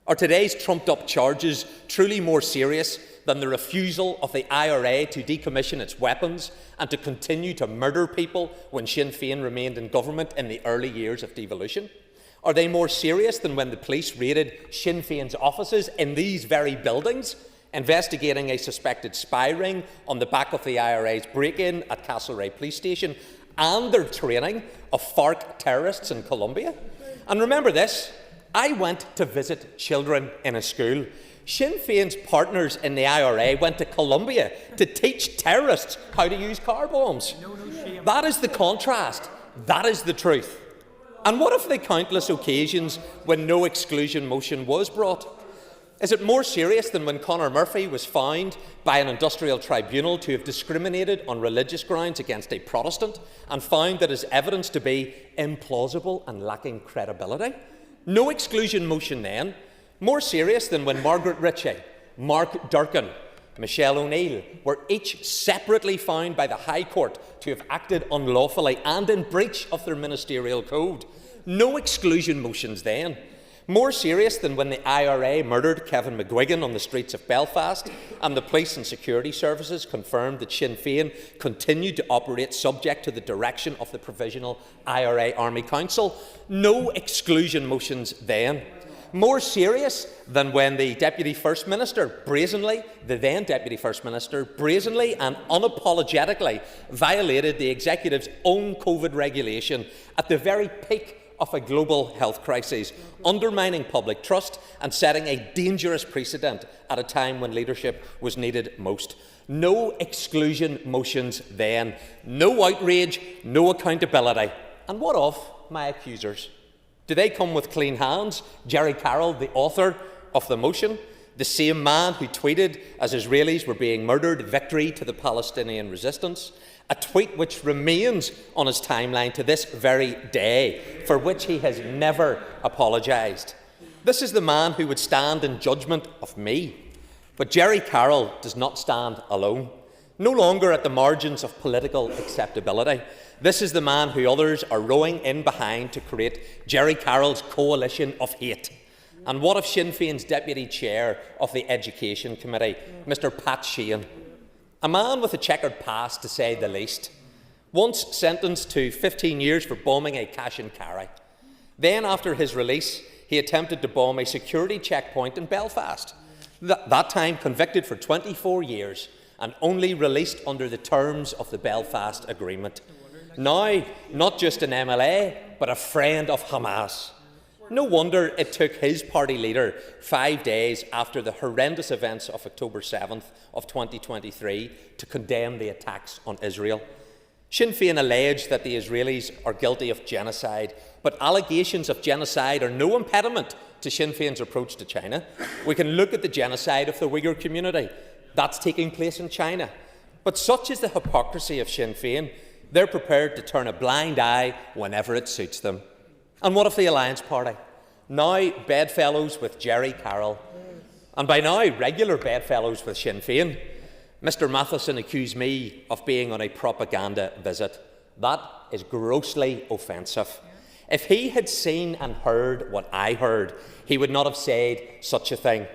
Are today's trumped-up charges truly more serious than the refusal of the IRA to decommission its weapons and to continue to murder people when Sinn Féin remained in government in the early years of devolution? Are they more serious than when the police raided Sinn Féin's offices in these very buildings, investigating a suspected spy ring on the back of the IRA's break-in at Castlereagh Police Station and their training of FARC terrorists in Colombia? And remember this, I went to visit children in a school. Sinn Féin's partners in the IRA went to Colombia to teach terrorists how to use car bombs. That is the contrast. That is the truth. And what of the countless occasions when no exclusion motion was brought? Is it more serious than when Conor Murphy was found by an industrial tribunal to have discriminated on religious grounds against a Protestant and found that his evidence to be implausible and lacking credibility? No exclusion motion then. More serious than when Margaret Ritchie, Mark Durkin, Michelle O'Neill were each separately found by the High Court to have acted unlawfully and in breach of their ministerial code. No exclusion motions then. More serious than when the IRA murdered Kevin McGuigan on the streets of Belfast and the police and security services confirmed that Sinn Féin continued to operate subject to the direction of the Provisional IRA Army Council. No exclusion motions then. More serious than when the Deputy First Minister brazenly, the then Deputy First Minister, brazenly and unapologetically violated the Executive's own COVID regulation at the very peak of a global health crisis, undermining public trust and setting a dangerous precedent at a time when leadership was needed most. No exclusion motions then. No outrage, no accountability. And what of my accusers? Do they come with clean hands? Jerry Carroll, the author of the motion, the same man who tweeted as Israelis were being murdered, "Victory to the Palestinian resistance," a tweet which remains on his timeline to this very day, for which he has never apologised. This is the man who would stand in judgment of me. But Jerry Carroll does not stand alone, no longer at the margins of political acceptability. This is the man who others are rowing in behind to create Jerry Carroll's coalition of hate. And what of Sinn Féin's Deputy Chair of the Education Committee, Mr Pat Sheehan? A man with a chequered past, to say the least. Once sentenced to 15 years for bombing a cash and carry. Then, after his release, he attempted to bomb a security checkpoint in Belfast. That time convicted for 24 years and only released under the terms of the Belfast Agreement. Now, not just an MLA, but a friend of Hamas. No wonder it took his party leader 5 days after the horrendous events of October 7th of 2023 to condemn the attacks on Israel. Sinn Féin allege that the Israelis are guilty of genocide, but allegations of genocide are no impediment to Sinn Féin's approach to China. We can look at the genocide of the Uyghur community. That's taking place in China. But such is the hypocrisy of Sinn Féin, they're prepared to turn a blind eye whenever it suits them. And what of the Alliance Party? Now bedfellows with Jerry Carroll, and by now regular bedfellows with Sinn Féin. Mr Matheson accused me of being on a propaganda visit. That is grossly offensive. If he had seen and heard what I heard, he would not have said such a thing.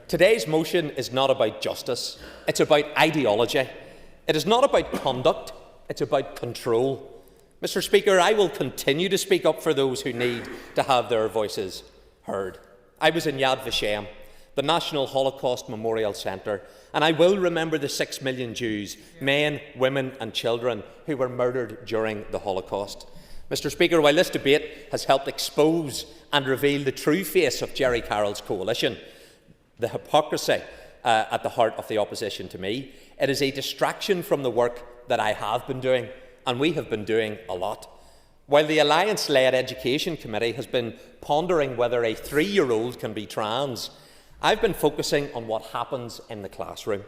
Today's motion is not about justice, it's about ideology. It is not about conduct, it's about control. Mr Speaker, I will continue to speak up for those who need to have their voices heard. I was in Yad Vashem, the National Holocaust Memorial Centre, and I will remember the 6 million Jews, men, women and children, who were murdered during the Holocaust. Mr Speaker, while this debate has helped expose and reveal the true face of Jerry Carroll's coalition, the hypocrisy at the heart of the opposition to me, it is a distraction from the work that I have been doing, and we have been doing a lot. While the Alliance-led Education Committee has been pondering whether a 3-year-old can be trans, I've been focusing on what happens in the classroom.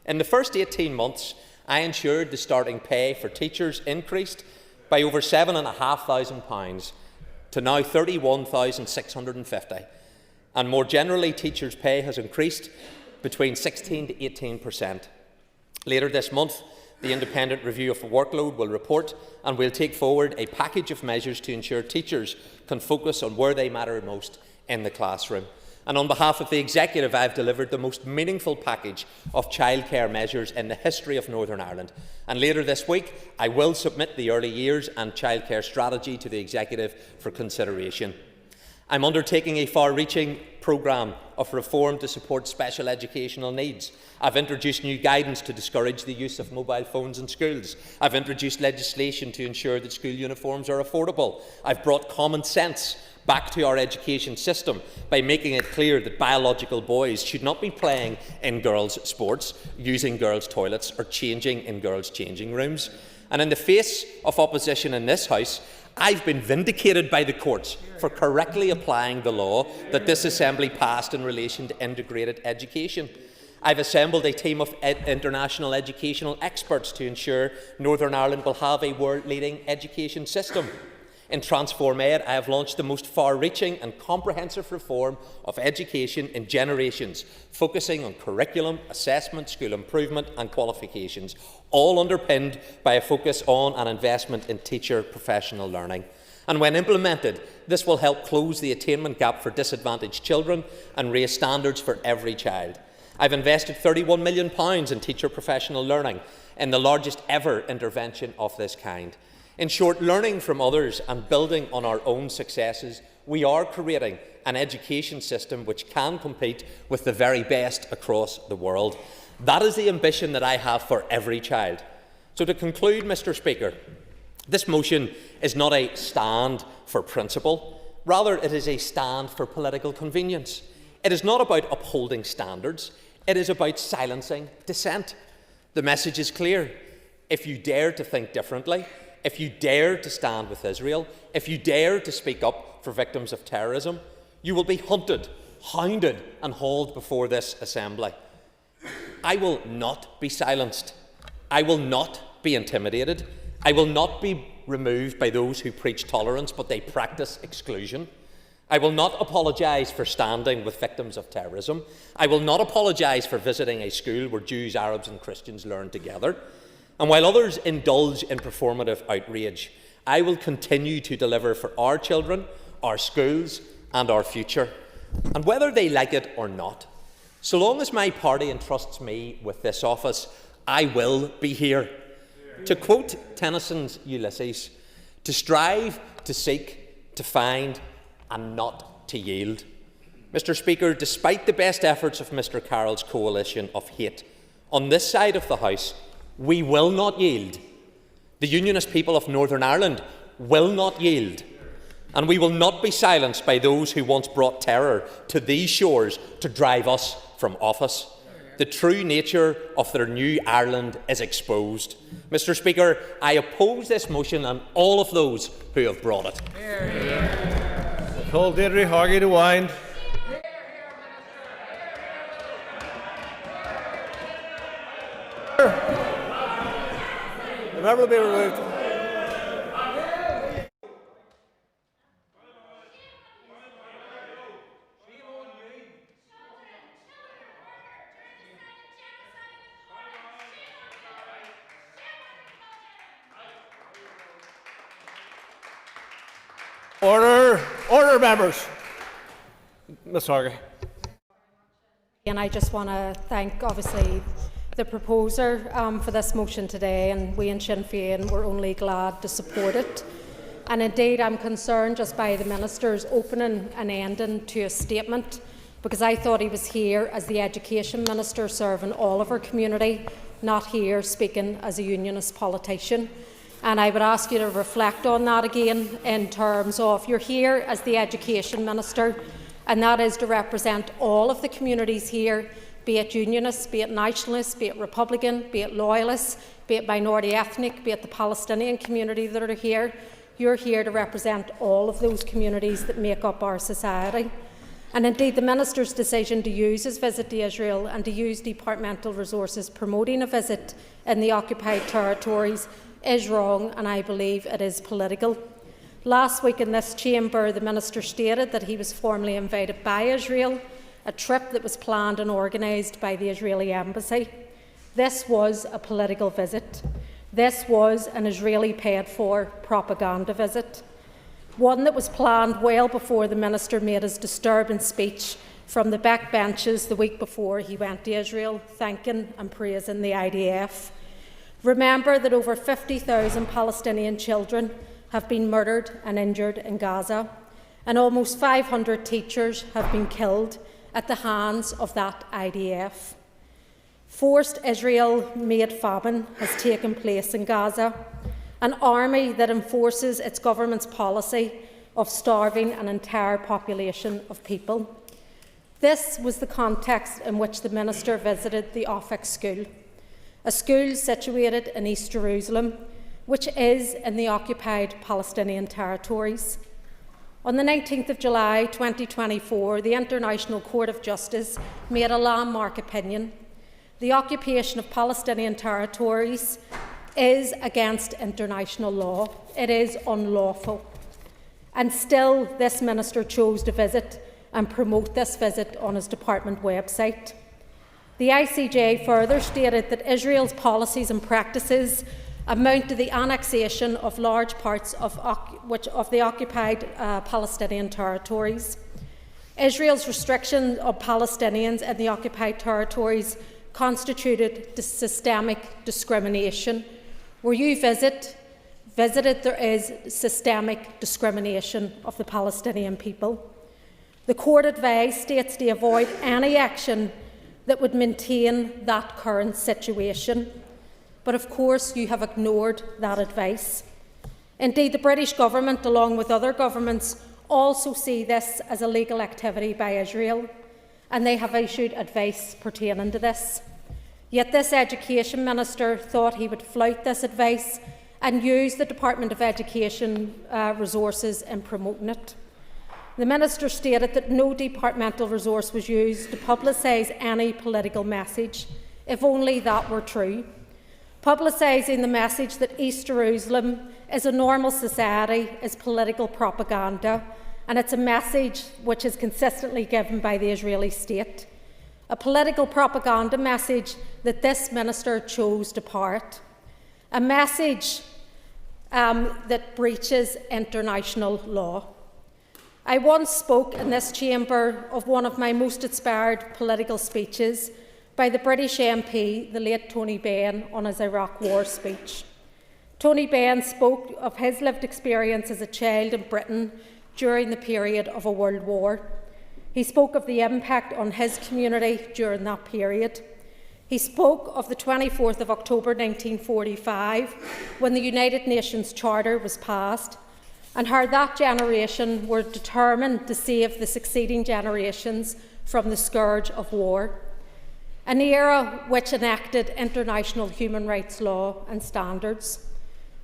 In the first 18 months, I ensured the starting pay for teachers increased by over £7,500 to now £31,650. And more generally, teachers' pay has increased between 16 to 18%. Later this month, the independent review of the workload will report, and we'll take forward a package of measures to ensure teachers can focus on where they matter most in the classroom. And on behalf of the Executive, I have delivered the most meaningful package of childcare measures in the history of Northern Ireland. And later this week, I will submit the early years and childcare strategy to the Executive for consideration. I'm undertaking a far-reaching programme of reform to support special educational needs. I've introduced new guidance to discourage the use of mobile phones in schools. I've introduced legislation to ensure that school uniforms are affordable. I've brought common sense back to our education system by making it clear that biological boys should not be playing in girls' sports, using girls' toilets or changing in girls' changing rooms. And in the face of opposition in this House, I've been vindicated by the courts for correctly applying the law that this Assembly passed in relation to integrated education. I've assembled a team of international educational experts to ensure Northern Ireland will have a world-leading education system. In Transform Ed, I have launched the most far-reaching and comprehensive reform of education in generations, focusing on curriculum, assessment, school improvement and qualifications, all underpinned by a focus on and investment in teacher professional learning. And when implemented, this will help close the attainment gap for disadvantaged children and raise standards for every child. I've invested £31 million in teacher professional learning, in the largest ever intervention of this kind. In short, learning from others and building on our own successes, we are creating an education system which can compete with the very best across the world. That is the ambition that I have for every child. So to conclude, Mr Speaker, this motion is not a stand for principle. Rather, it is a stand for political convenience. It is not about upholding standards. It is about silencing dissent. The message is clear. If you dare to think differently, if you dare to stand with Israel, if you dare to speak up for victims of terrorism, you will be hunted, hounded and hauled before this Assembly. I will not be silenced. I will not be intimidated. I will not be removed by those who preach tolerance but they practice exclusion. I will not apologise for standing with victims of terrorism. I will not apologise for visiting a school where Jews, Arabs and Christians learn together. And while others indulge in performative outrage, I will continue to deliver for our children, our schools and our future. And whether they like it or not, so long as my party entrusts me with this office, I will be here. To quote Tennyson's Ulysses, to strive, to seek, to find, and not to yield. Mr. Speaker, despite the best efforts of Mr. Carroll's coalition of hate, on this side of the House, we will not yield. The Unionist people of Northern Ireland will not yield. And we will not be silenced by those who once brought terror to these shores to drive us from office. The true nature of their new Ireland is exposed. Mr. Speaker, I oppose this motion and all of those who have brought it. Call Deirdre Hargey to wind. The member will be removed. Order! Order, members! Ms Hargey. And I just want to thank, obviously, the proposer for this motion today, and we in Sinn Féin were only glad to support it. And indeed, I'm concerned just by the Minister's opening and ending to a statement, because I thought he was here as the Education Minister serving all of our community, not here speaking as a Unionist politician. And I would ask you to reflect on that again in terms of you're here as the Education Minister, and that is to represent all of the communities here, be it Unionists, be it Nationalists, be it Republican, be it Loyalists, be it minority ethnic, be it the Palestinian community that are here. You're here to represent all of those communities that make up our society. And indeed, the Minister's decision to use his visit to Israel and to use departmental resources promoting a visit in the occupied territories is wrong, and I believe it is political. Last week in this chamber, the Minister stated that he was formally invited by Israel, a trip that was planned and organised by the Israeli embassy. This was a political visit. This was an Israeli paid-for propaganda visit, one that was planned well before the Minister made his disturbing speech from the backbenches the week before he went to Israel, thanking and praising the IDF. Remember that over 50,000 Palestinian children have been murdered and injured in Gaza, and almost 500 teachers have been killed at the hands of that IDF. Forced Israel-made famine has taken place in Gaza, an army that enforces its government's policy of starving an entire population of people. This was the context in which the Minister visited the Offic School, a school situated in East Jerusalem, which is in the occupied Palestinian territories. On the 19th of July 2024, the International Court of Justice made a landmark opinion. The occupation of Palestinian territories is against international law. It is unlawful. And still, this Minister chose to visit and promote this visit on his department website. The ICJ further stated that Israel's policies and practices amount to the annexation of large parts of the occupied Palestinian territories. Israel's restriction of Palestinians in the occupied territories constituted systemic discrimination. Where you visited, there is systemic discrimination of the Palestinian people. The court advised states to avoid any action that would maintain that current situation. But of course, you have ignored that advice. Indeed, the British government, along with other governments, also see this as a legal activity by Israel, and they have issued advice pertaining to this. Yet this Education Minister thought he would flout this advice and use the Department of Education resources in promoting it. The Minister stated that no departmental resource was used to publicise any political message, if only that were true. Publicising the message that East Jerusalem is a normal society is political propaganda, and it's a message which is consistently given by the Israeli state. A political propaganda message that this Minister chose to parrot. A message that breaches international law. I once spoke in this chamber of one of my most inspired political speeches by the British MP, the late Tony Benn, on his Iraq War speech. Tony Benn spoke of his lived experience as a child in Britain during the period of a world war. He spoke of the impact on his community during that period. He spoke of the 24th of October 1945, when the United Nations Charter was passed, and how that generation were determined to save the succeeding generations from the scourge of war. An era which enacted international human rights law and standards.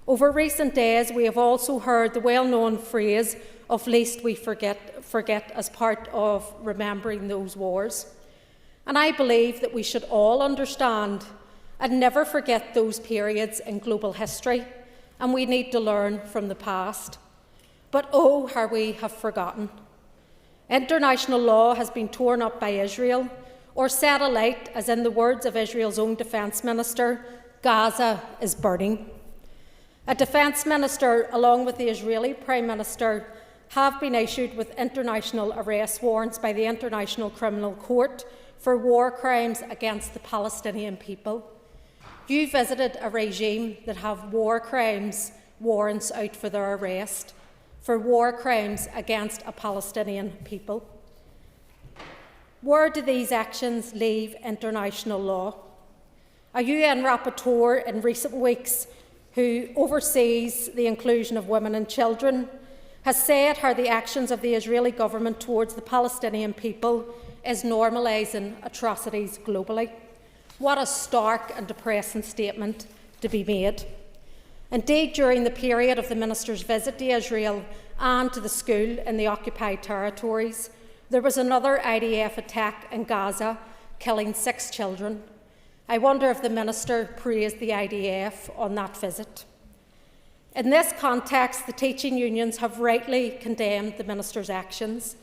Over recent days, we have also heard the well-known phrase of "least we forget" as part of remembering those wars. And I believe that we should all understand and never forget those periods in global history, and we need to learn from the past. But oh, how we have forgotten. International law has been torn up by Israel, or set alight, as in the words of Israel's own Defence Minister, Gaza is burning. A Defence Minister, along with the Israeli Prime Minister, have been issued with international arrest warrants by the International Criminal Court for war crimes against the Palestinian people. You visited a regime that have war crimes warrants out for their arrest, for war crimes against a Palestinian people. Where do these actions leave international law? A UN rapporteur in recent weeks, who oversees the inclusion of women and children, has said how the actions of the Israeli government towards the Palestinian people is normalising atrocities globally. What a stark and depressing statement to be made. Indeed, during the period of the Minister's visit to Israel and to the school in the occupied territories, there was another IDF attack in Gaza, killing 6 children. I wonder if the Minister praised the IDF on that visit. In this context, the teaching unions have rightly condemned the Minister's actions.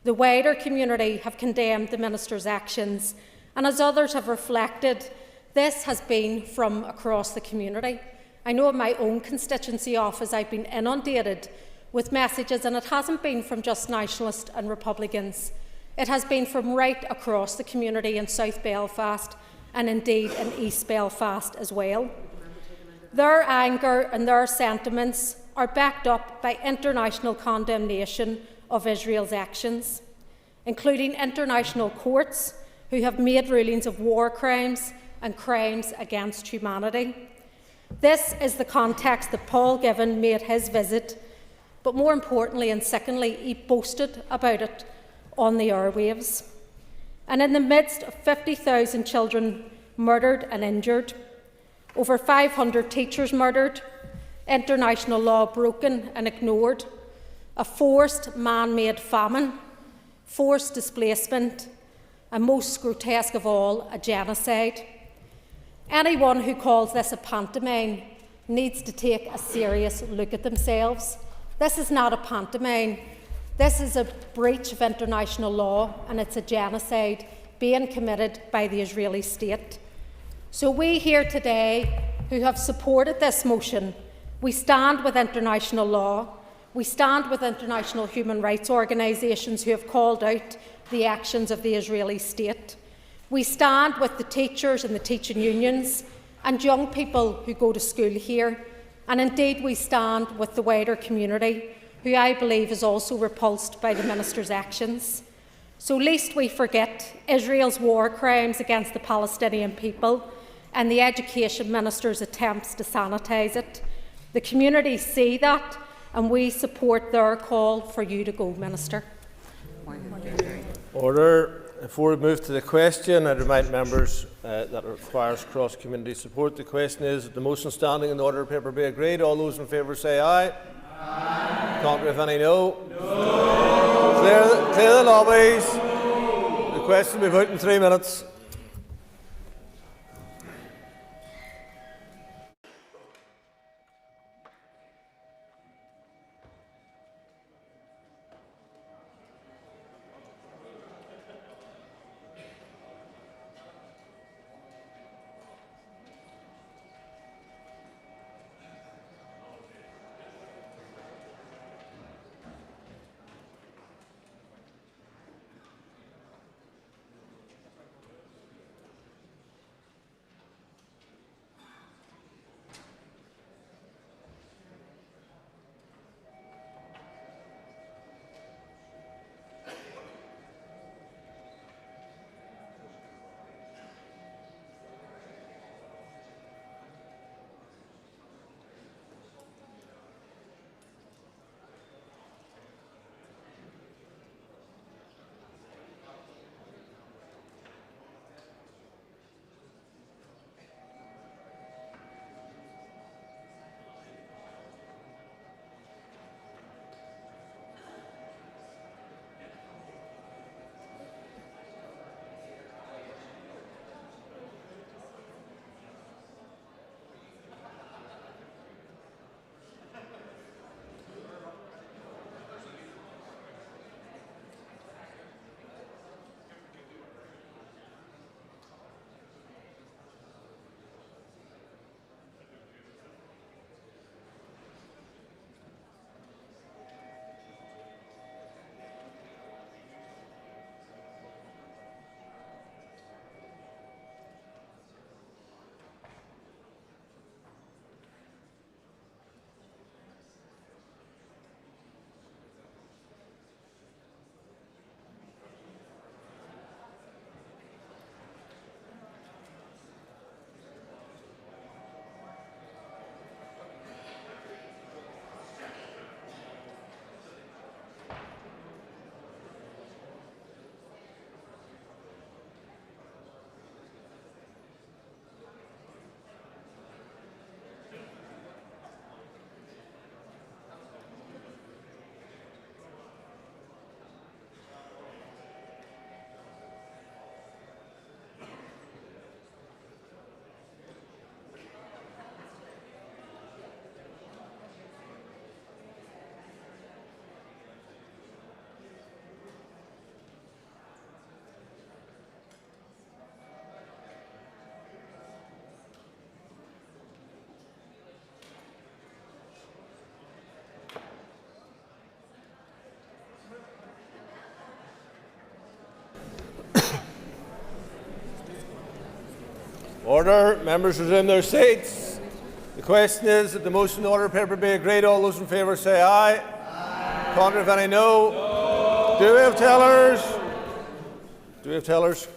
The wider community have condemned the Minister's actions, and as others have reflected, this has been from across the community. I know in my own constituency office I've been inundated with messages, and it hasn't been from just Nationalists and Republicans. It has been from right across the community in South Belfast and indeed in East Belfast as well. Their anger and their sentiments are backed up by international condemnation of Israel's actions, including international courts who have made rulings of war crimes and crimes against humanity. This is the context that Paul Givan made his visit, but more importantly and secondly, he boasted about it on the airwaves. And in the midst of 50,000 children murdered and injured, over 500 teachers murdered, international law broken and ignored, a forced man-made famine, forced displacement, and most grotesque of all, a genocide. Anyone who calls this a pantomime needs to take a serious look at themselves. This is not a pantomime. This is a breach of international law, and it's a genocide being committed by the Israeli state. So we here today, who have supported this motion, we stand with international law, we stand with international human rights organisations who have called out the actions of the Israeli state. We stand with the teachers and the teaching unions and young people who go to school here, and indeed we stand with the wider community, who I believe is also repulsed by the Minister's actions. So lest we forget Israel's war crimes against the Palestinian people and the Education Minister's attempts to sanitise it. The community see that, and we support their call for you to go, Minister. Order. Before we move to the question, I remind members that it requires cross-community support. The question is that the motion standing in the order paper be agreed. All those in favour say aye. Aye. Contrary, if any, no. No. Clear the lobbies. No. The question will be voted in 3 minutes. Order. Members resume their seats. The question is that the motion to order paper be agreed. All those in favour say aye. Aye. Contrary, if any, no. No. Do we have tellers? Do we have tellers?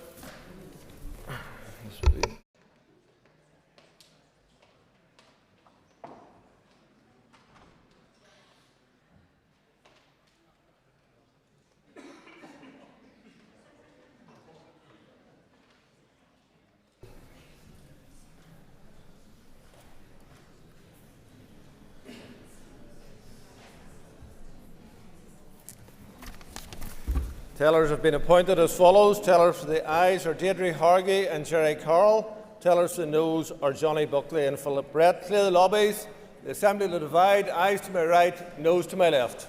Tellers have been appointed as follows. Tellers for the ayes are Deirdre Hargey and Jerry Carroll. Tellers for the noes are Johnny Buckley and Philip Brett. Clear the lobbies. The Assembly will divide. Ayes to my right, noes to my left.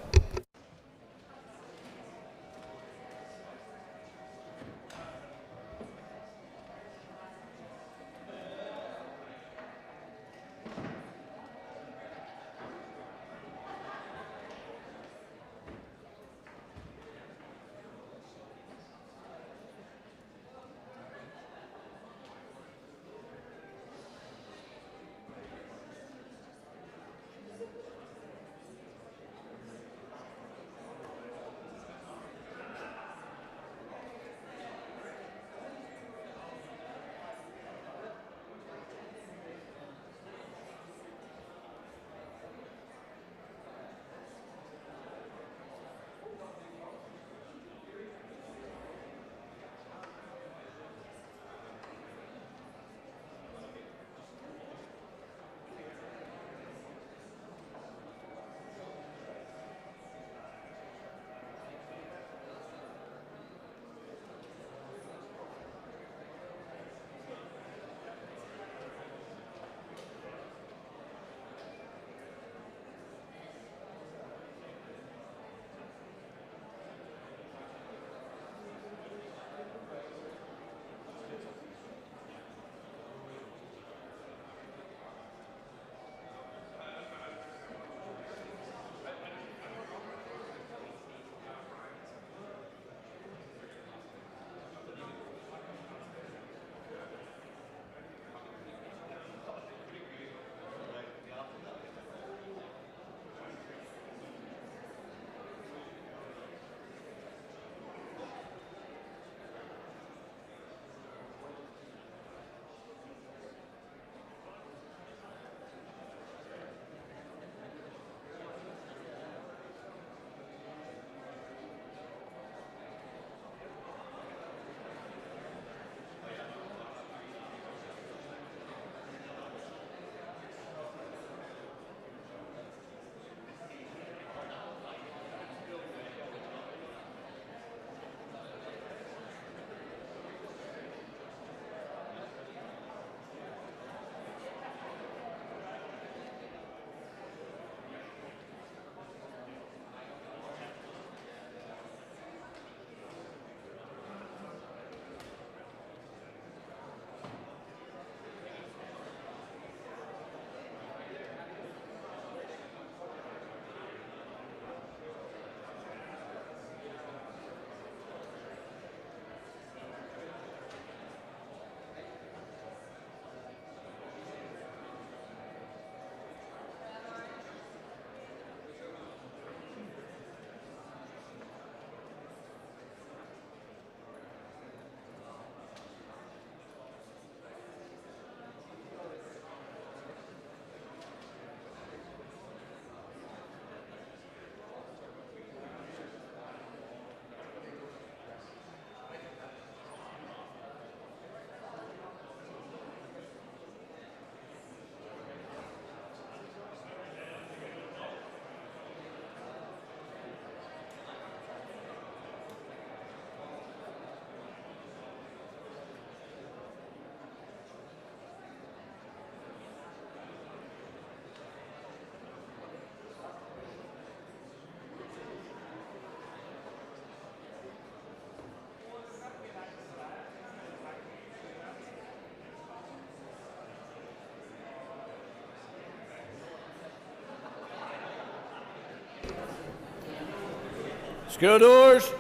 Secure doors.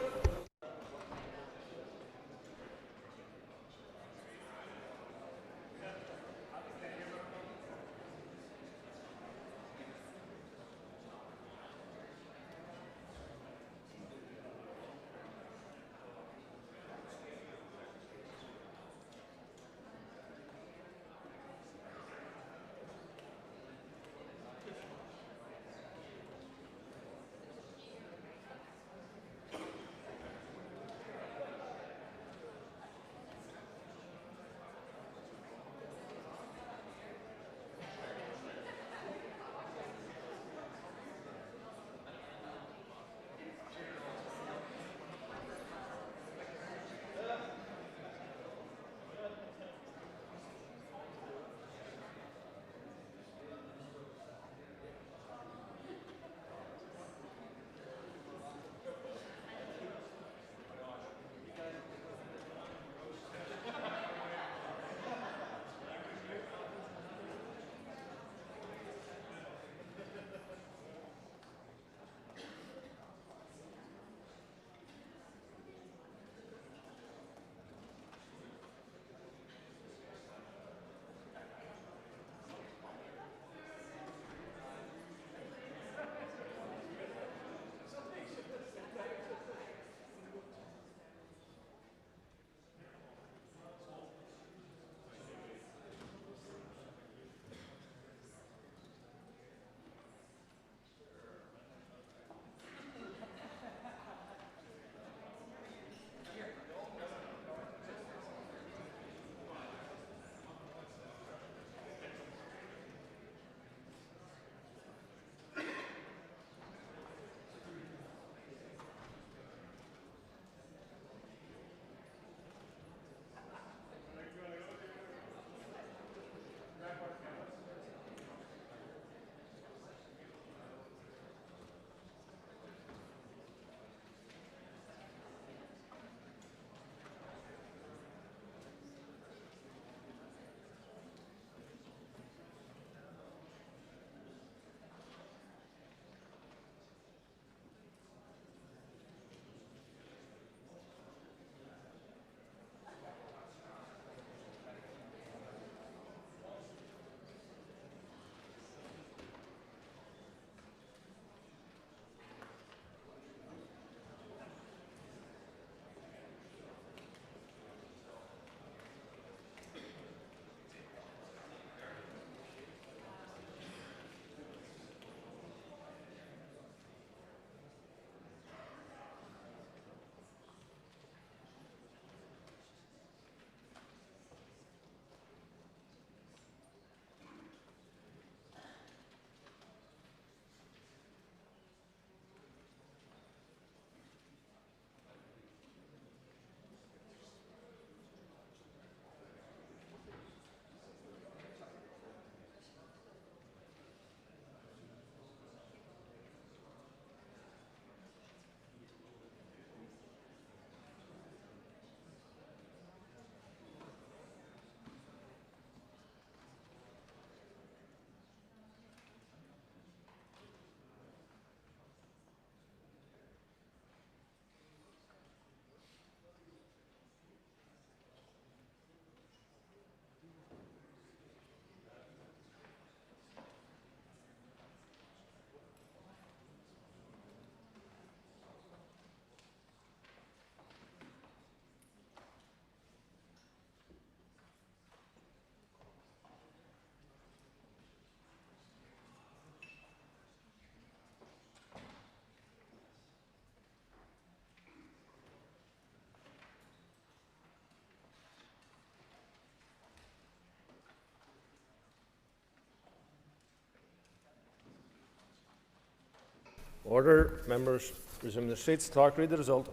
Order. Members resume their seats. Clerk, read the result.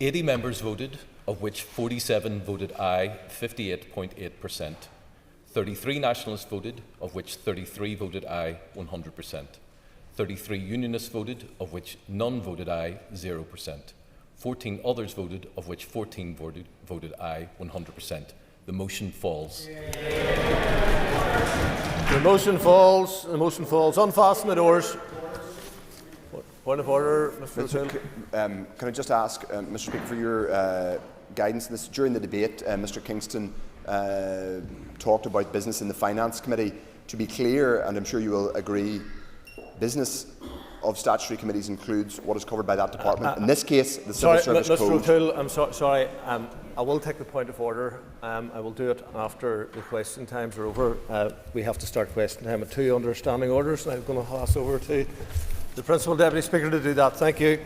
80 members voted, of which 47 voted aye, 58.8%. 33 nationalists voted, of which 33 voted aye, 100%. 33 unionists voted, of which none voted aye, 0%. 14 others voted, of which 14 voted aye, 100%. The motion falls. The motion falls. The motion falls. Unfasten the doors. Point of order, Mr. O'Toole. Can I just ask, Mr. Speaker, for your guidance on this? During the debate, Mr. Kingston talked about business in the Finance Committee. To be clear, and I'm sure you will agree, business of statutory committees includes what is covered by that department. In this case, the Civil Service Code. Mr. O'Toole, I'm sorry. I will take the point of order. I will do it after the question times are over. We have to start question time at 2 under standing orders, and I'm going to pass over to the Principal Deputy Speaker to do that. Thank you.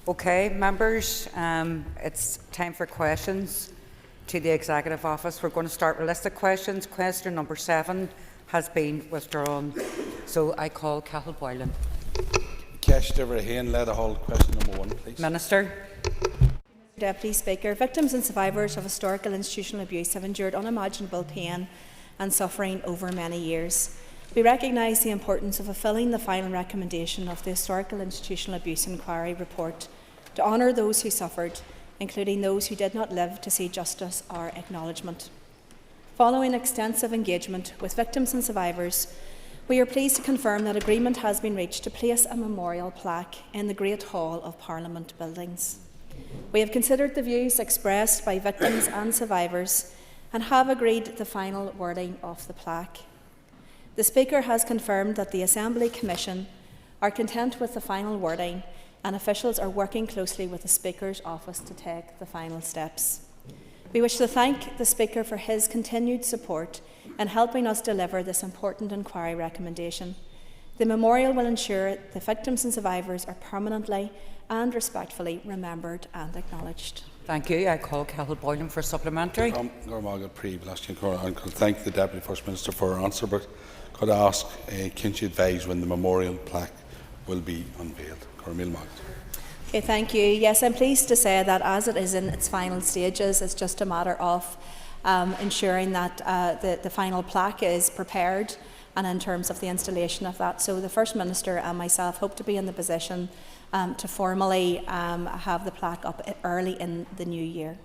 Okay, members, it's time for questions to the Executive Office. We're going to start with a list of questions. Question number 7 has been withdrawn. So I call Cathal Boylan. Question number 1, please. Minister. Deputy Speaker, victims and survivors of historical institutional abuse have endured unimaginable pain and suffering over many years. We recognise the importance of fulfilling the final recommendation of the Historical Institutional Abuse Inquiry report to honour those who suffered, including those who did not live to see justice or acknowledgement. Following extensive engagement with victims and survivors, we are pleased to confirm that agreement has been reached to place a memorial plaque in the Great Hall of Parliament buildings. We have considered the views expressed by victims and survivors and have agreed the final wording of the plaque. The Speaker has confirmed that the Assembly Commission are content with the final wording, and officials are working closely with the Speaker's office to take the final steps. We wish to thank the Speaker for his continued support in helping us deliver this important inquiry recommendation. The memorial will ensure the victims and survivors are permanently and respectfully remembered and acknowledged. Thank you. I call Cathal Boylan for supplementary. I thank the Deputy First Minister for her answer, but could I ask, can she advise when the memorial plaque will be unveiled? Okay, thank you. Yes, I'm pleased to say that as it is in its final stages, it's just a matter of ensuring that the final plaque is prepared and in terms of the installation of that. So the First Minister and myself hope to be in the position to formally have the plaque up early in the new year.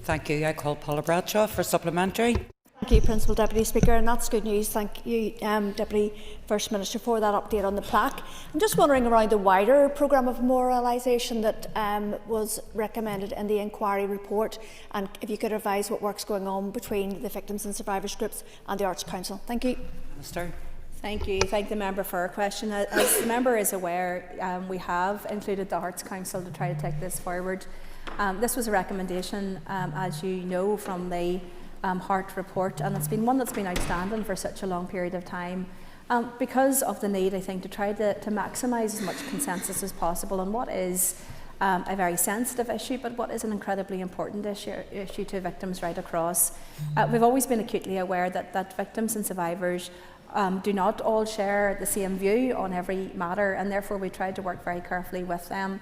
Thank you. I call Paula Bradshaw for supplementary. Thank you, Principal Deputy Speaker, and that's good news. Thank you, Deputy First Minister, for that update on the plaque. I'm just wondering around the wider programme of memorialisation that was recommended in the inquiry report, and if you could advise what work's going on between the victims and survivors groups and the Arts Council. Thank you. Minister. Thank you. Thank the member for her question. As the member is aware, we have included the Arts Council to try to take this forward. This was a recommendation, as you know, from the Hart report, and it's been one that's been outstanding for such a long period of time because of the need, I think, to try to maximise as much consensus as possible on what is a very sensitive issue, but what is an incredibly important issue to victims right across. We've always been acutely aware that victims and survivors do not all share the same view on every matter, and therefore we tried to work very carefully with them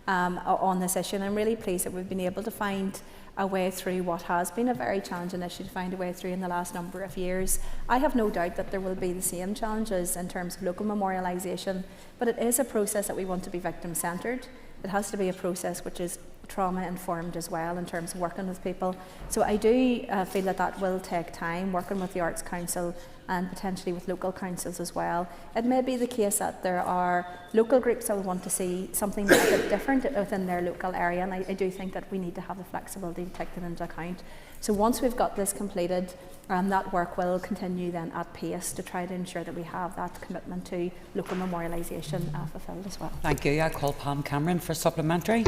on this issue, and I'm really pleased that we've been able to find a way through what has been a very challenging issue to find a way through in the last number of years. I have no doubt that there will be the same challenges in terms of local memorialisation, but it is a process that we want to be victim-centred. It has to be a process which is trauma-informed as well in terms of working with people. So I do feel that will take time, working with the Arts Council and potentially with local councils as well. It may be the case that there are local groups that will want to see something a bit different within their local area, and I do think that we need to have the flexibility to take that into account. So once we've got this completed, that work will continue then at pace to try to ensure that we have that commitment to local memorialisation fulfilled as well. Thank you. I call Pam Cameron for supplementary.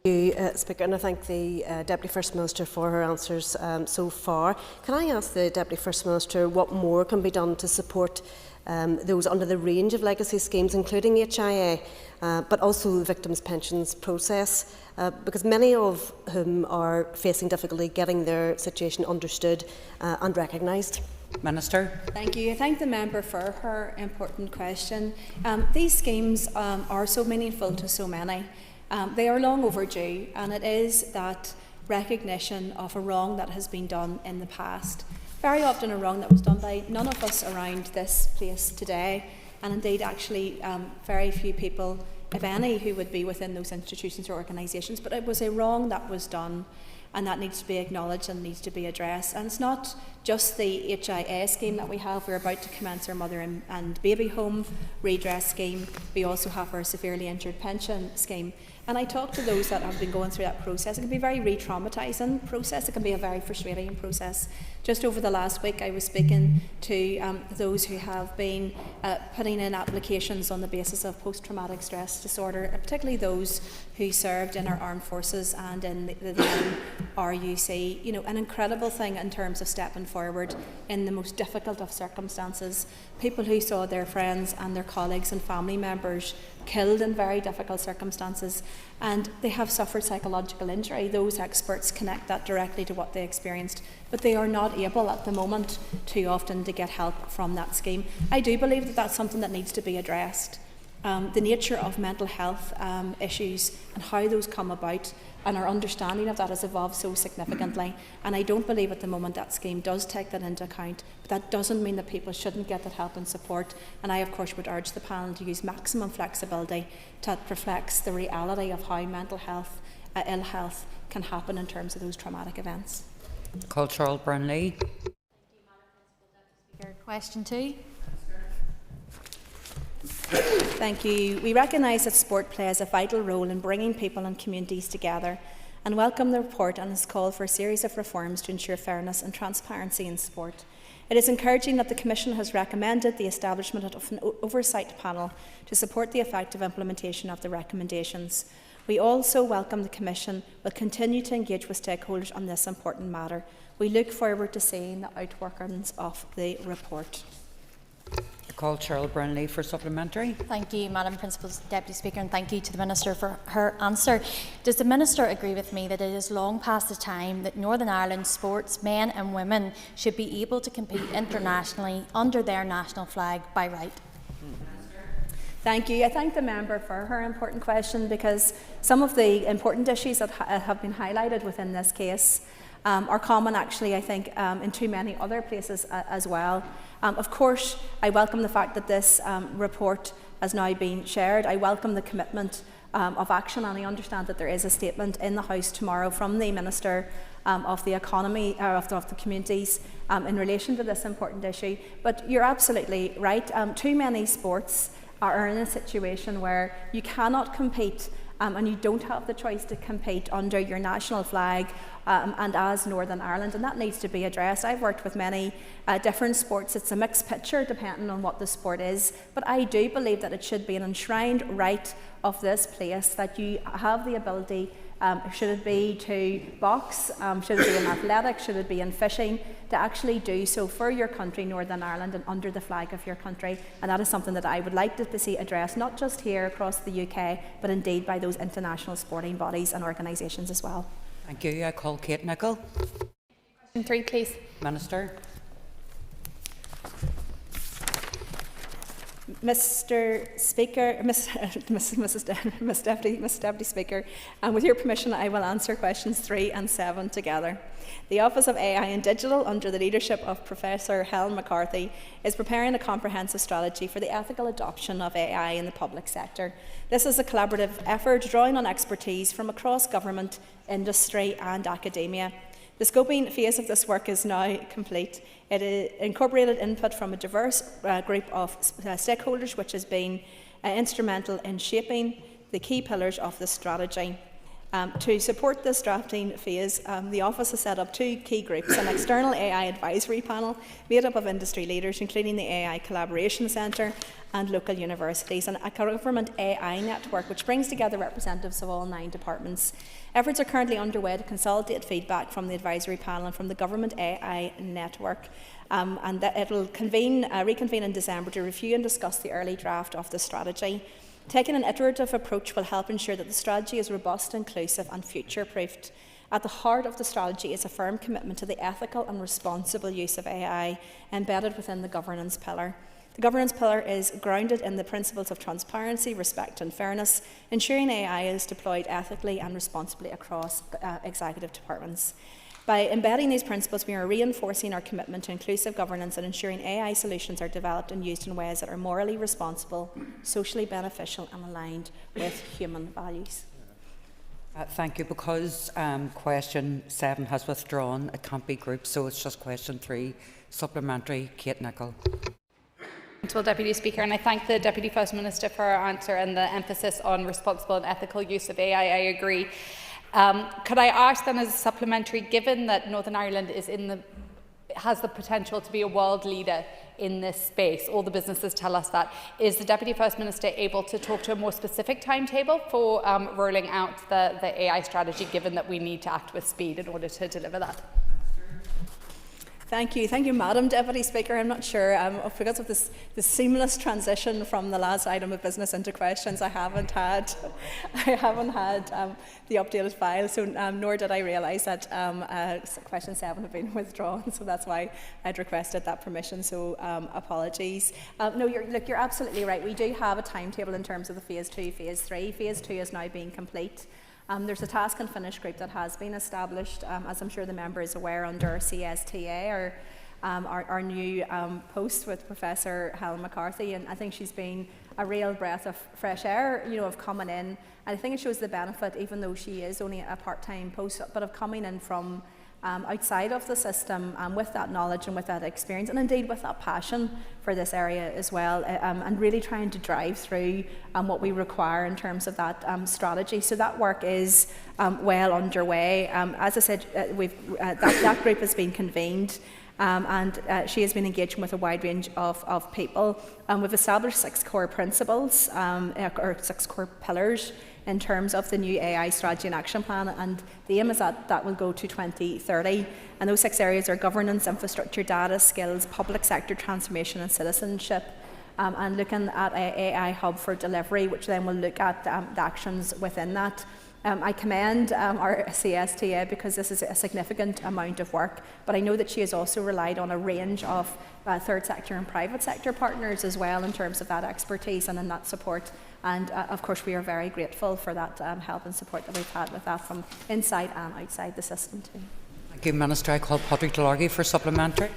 Thank you, Speaker, and I thank the Deputy First Minister for her answers so far. Can I ask the Deputy First Minister what more can be done to support those under the range of legacy schemes, including HIA, but also the victims' pensions process, because many of whom are facing difficulty getting their situation understood and recognised? Minister. Thank you. I thank the member for her important question. These schemes are so meaningful to so many. They are long overdue, and it is that recognition of a wrong that has been done in the past. Very often a wrong that was done by none of us around this place today, and indeed actually very few people, if any, who would be within those institutions or organisations, but it was a wrong that was done, and that needs to be acknowledged and needs to be addressed. And it's not just the HIA scheme that we have. We're about to commence our mother and baby home redress scheme. We also have our severely injured pension scheme. And I talk to those that have been going through that process. It can be a very re-traumatising process. It can be a very frustrating process. Just over the last week, I was speaking to those who have been putting in applications on the basis of post-traumatic stress disorder, particularly those who served in our armed forces and in the RUC. You know, an incredible thing in terms of stepping forward in the most difficult of circumstances. People who saw their friends and their colleagues and family members killed in very difficult circumstances, and they have suffered psychological injury. Those experts connect that directly to what they experienced, but they are not able at the moment too often to get help from that scheme. I do believe that that's something that needs to be addressed. The nature of mental health issues and how those come about, and our understanding of that has evolved so significantly, and I don't believe at the moment that scheme does take that into account, but that doesn't mean that people shouldn't get that help and support, and I of course would urge the panel to use maximum flexibility that reflects the reality of how mental health, ill health can happen in terms of those traumatic events. Call Charles Brownlee. Question 2. Thank you. We recognise that sport plays a vital role in bringing people and communities together, and welcome the report and its call for a series of reforms to ensure fairness and transparency in sport. It is encouraging that the Commission has recommended the establishment of an oversight panel to support the effective implementation of the recommendations. We also welcome the Commission will continue to engage with stakeholders on this important matter. We look forward to seeing the outworkings of the report. Call Charles Brownlee for supplementary. Thank you, Madam Principal Deputy Speaker, and thank you to the Minister for her answer. Does the Minister agree with me that it is long past the time that Northern Ireland sports men and women should be able to compete internationally under their national flag by right? Thank you. I thank the member for her important question, because some of the important issues that have been highlighted within this case are common, actually, I think, in too many other places as well. Of course, I welcome the fact that this report has now been shared. I welcome the commitment of action, and I understand that there is a statement in the House tomorrow from the Minister of the Economy, of the Communities, in relation to this important issue. But you're absolutely right. Too many sports are in a situation where you cannot compete and you don't have the choice to compete under your national flag and as Northern Ireland, and that needs to be addressed. I've worked with many different sports. It's a mixed picture depending on what the sport is, but I do believe that it should be an enshrined right of this place that you have the ability Should it be to box? Should it be in athletics? Should it be in fishing? To actually do so for your country, Northern Ireland, and under the flag of your country. And that is something that I would like to see addressed, not just here across the UK, but indeed by those international sporting bodies and organisations as well. Thank you. I call Kate Nicholl. Question 3, please. Minister. Mr. Speaker, Miss Deputy Speaker, and with your permission, I will answer questions 3 and 7 together. The Office of AI and Digital, under the leadership of Professor Helen McCarthy, is preparing a comprehensive strategy for the ethical adoption of AI in the public sector. This is a collaborative effort drawing on expertise from across government, industry and academia. The scoping phase of this work is now complete. It incorporated input from a diverse group of stakeholders, which has been instrumental in shaping the key pillars of the strategy. To support this drafting phase, the Office has set up 2 key groups: an external AI advisory panel made up of industry leaders, including the AI Collaboration Centre and local universities, and a government AI network which brings together representatives of all 9 departments. Efforts are currently underway to consolidate feedback from the advisory panel and from the government AI network, and that it will reconvene in December to review and discuss the early draft of the strategy. Taking an iterative approach will help ensure that the strategy is robust, inclusive and future-proofed. At the heart of the strategy is a firm commitment to the ethical and responsible use of AI embedded within the governance pillar. The governance pillar is grounded in the principles of transparency, respect and fairness, ensuring AI is deployed ethically and responsibly across executive departments. By embedding these principles, we are reinforcing our commitment to inclusive governance and ensuring AI solutions are developed and used in ways that are morally responsible, socially beneficial and aligned with human values. Thank you. Because question 7 has withdrawn, it can't be grouped, so it's just question 3. Supplementary, Kate Nicholl. Well, Deputy Speaker, and I thank the Deputy First Minister for her answer and the emphasis on responsible and ethical use of AI. I agree. Could I ask then, as a supplementary, given that Northern Ireland has the potential to be a world leader in this space, all the businesses tell us that, is the Deputy First Minister able to talk to a more specific timetable for rolling out the AI strategy, given that we need to act with speed in order to deliver that? Thank you, Madam Deputy Speaker. I'm not sure, because of the seamless transition from the last item of business into questions, I haven't had the updated file, so nor did I realise that question 7 had been withdrawn, so that's why I'd requested that permission, so apologies. No, you're absolutely right. We do have a timetable in terms of the Phase 2, Phase 3. Phase 2 is now being complete. There's a task and finish group that has been established, as I'm sure the member is aware, under CSTA, our new post with Professor Helen McCarthy, and I think she's been a real breath of fresh air, of coming in. And I think it shows the benefit, even though she is only a part-time post, but of coming in from outside of the system with that knowledge and with that experience, and indeed with that passion for this area as well, and really trying to drive through what we require in terms of that strategy. So that work is well underway. As I said, that group has been convened, and she has been engaging with a wide range of people. We've established 6 core principles, or 6 core pillars in terms of the new AI strategy and action plan, and the aim is that will go to 2030. And those 6 areas are governance, infrastructure, data, skills, public sector transformation and citizenship, and looking at an AI hub for delivery, which then will look at the actions within that. I commend our CSTA because this is a significant amount of work, but I know that she has also relied on a range of third sector and private sector partners as well in terms of that expertise and in that support. And of course we are very grateful for that help and support that we've had with that from inside and outside the system too. Thank you, Minister. I call Patrick Delargy for supplementary.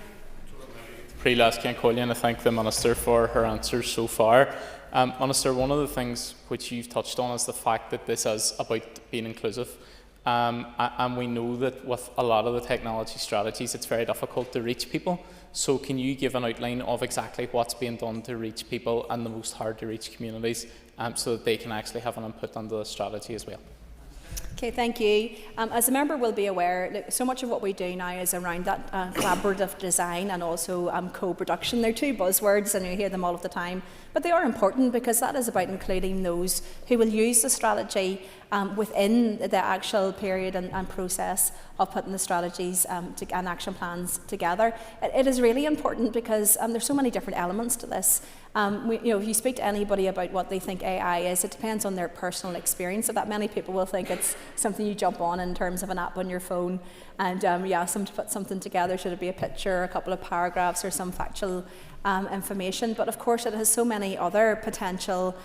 Pre-last Ken Collier, and I thank the Minister for her answers so far. Minister, one of the things which you've touched on is the fact that this is about being inclusive. And we know that with a lot of the technology strategies, it's very difficult to reach people. So can you give an outline of exactly what's being done to reach people and the most hard to reach communities so that they can actually have an input on the strategy as well? Okay, thank you. As a member will be aware, look, so much of what we do now is around that collaborative design and also co-production. They're two buzzwords and you hear them all of the time, but they are important because that is about including those who will use the strategy within the actual period and process of putting the strategies and action plans together. It is really important because there's so many different elements to this. If you speak to anybody about what they think AI is, it depends on their personal experience of that. Many people will think it's something you jump on in terms of an app on your phone and you ask them to put something together. Should it be a picture, a couple of paragraphs or some factual information? But of course it has so many other potential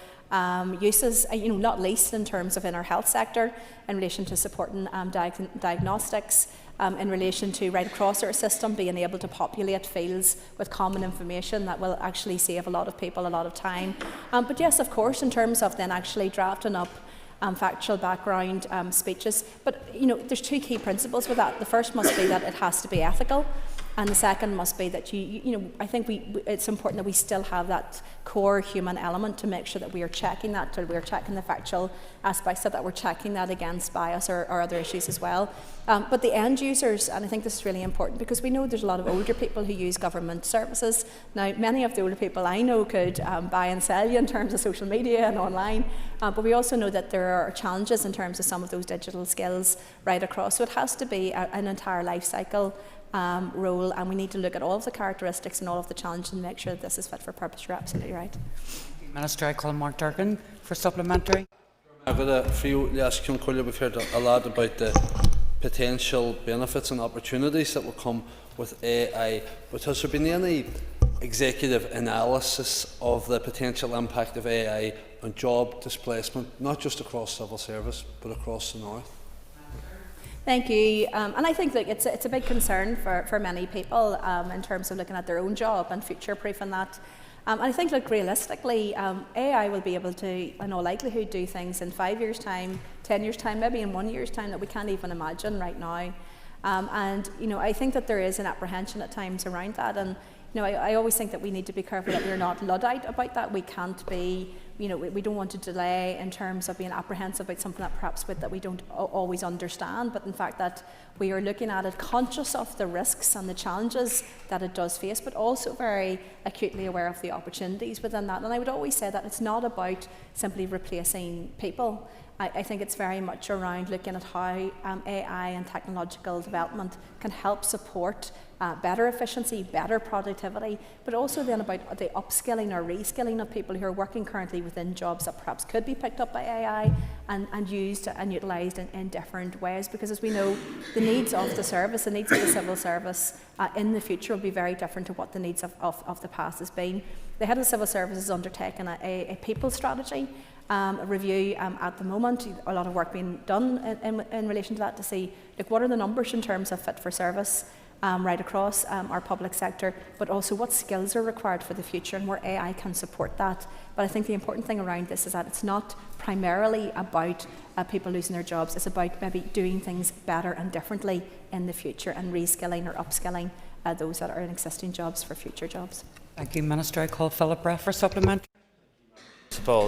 uses, not least in terms of in our health sector in relation to supporting diagnostics, in relation to right across our system being able to populate fields with common information that will actually save a lot of people a lot of time. But yes, of course, in terms of then actually drafting up factual background speeches. But there's two key principles with that. The first must be that it has to be ethical. And the second must be that I think it's important that we still have that core human element to make sure that we are checking that, that we're checking the factual aspects of that, we're checking that against bias or other issues as well. But the end users, and I think this is really important because we know there's a lot of older people who use government services. Now, many of the older people I know could buy and sell you in terms of social media and online, but we also know that there are challenges in terms of some of those digital skills right across. So it has to be an entire life cycle role, and we need to look at all of the characteristics and all of the challenges and make sure that this is fit for purpose. You're absolutely right. Minister, I call Mark Durkin for supplementary. We've heard a lot about the potential benefits and opportunities that will come with AI, but has there been any executive analysis of the potential impact of AI on job displacement, not just across civil service, but across the north? Thank you. And I think that it's a big concern for many people in terms of looking at their own job and future-proofing that. And I think, look, realistically, AI will be able to, in all likelihood, do things in 5 years' time, 10 years' time, maybe in 1 year's time that we can't even imagine right now. I think that there is an apprehension at times around that. And I always think that we need to be careful that we're not Luddite about that. We can't be, we don't want to delay in terms of being apprehensive about something that perhaps that we don't always understand, but in fact that we are looking at it conscious of the risks and the challenges that it does face, but also very acutely aware of the opportunities within that. And I would always say that it's not about simply replacing people. I think it's very much around looking at how AI and technological development can help support better efficiency, better productivity, but also then about the upskilling or reskilling of people who are working currently within jobs that perhaps could be picked up by AI and used and utilised in different ways. Because as we know, the needs of the service, the needs of the civil service in the future will be very different to what the needs of the past has been. The head of the civil service has undertaken a people strategy review at the moment. A lot of work being done in relation to that to see what are the numbers in terms of fit for service right across our public sector, but also what skills are required for the future and where AI can support that. But I think the important thing around this is that it's not primarily about people losing their jobs. It's about maybe doing things better and differently in the future and reskilling or upskilling those that are in existing jobs for future jobs. Thank you, Minister. I call Philip Breff for supplementary.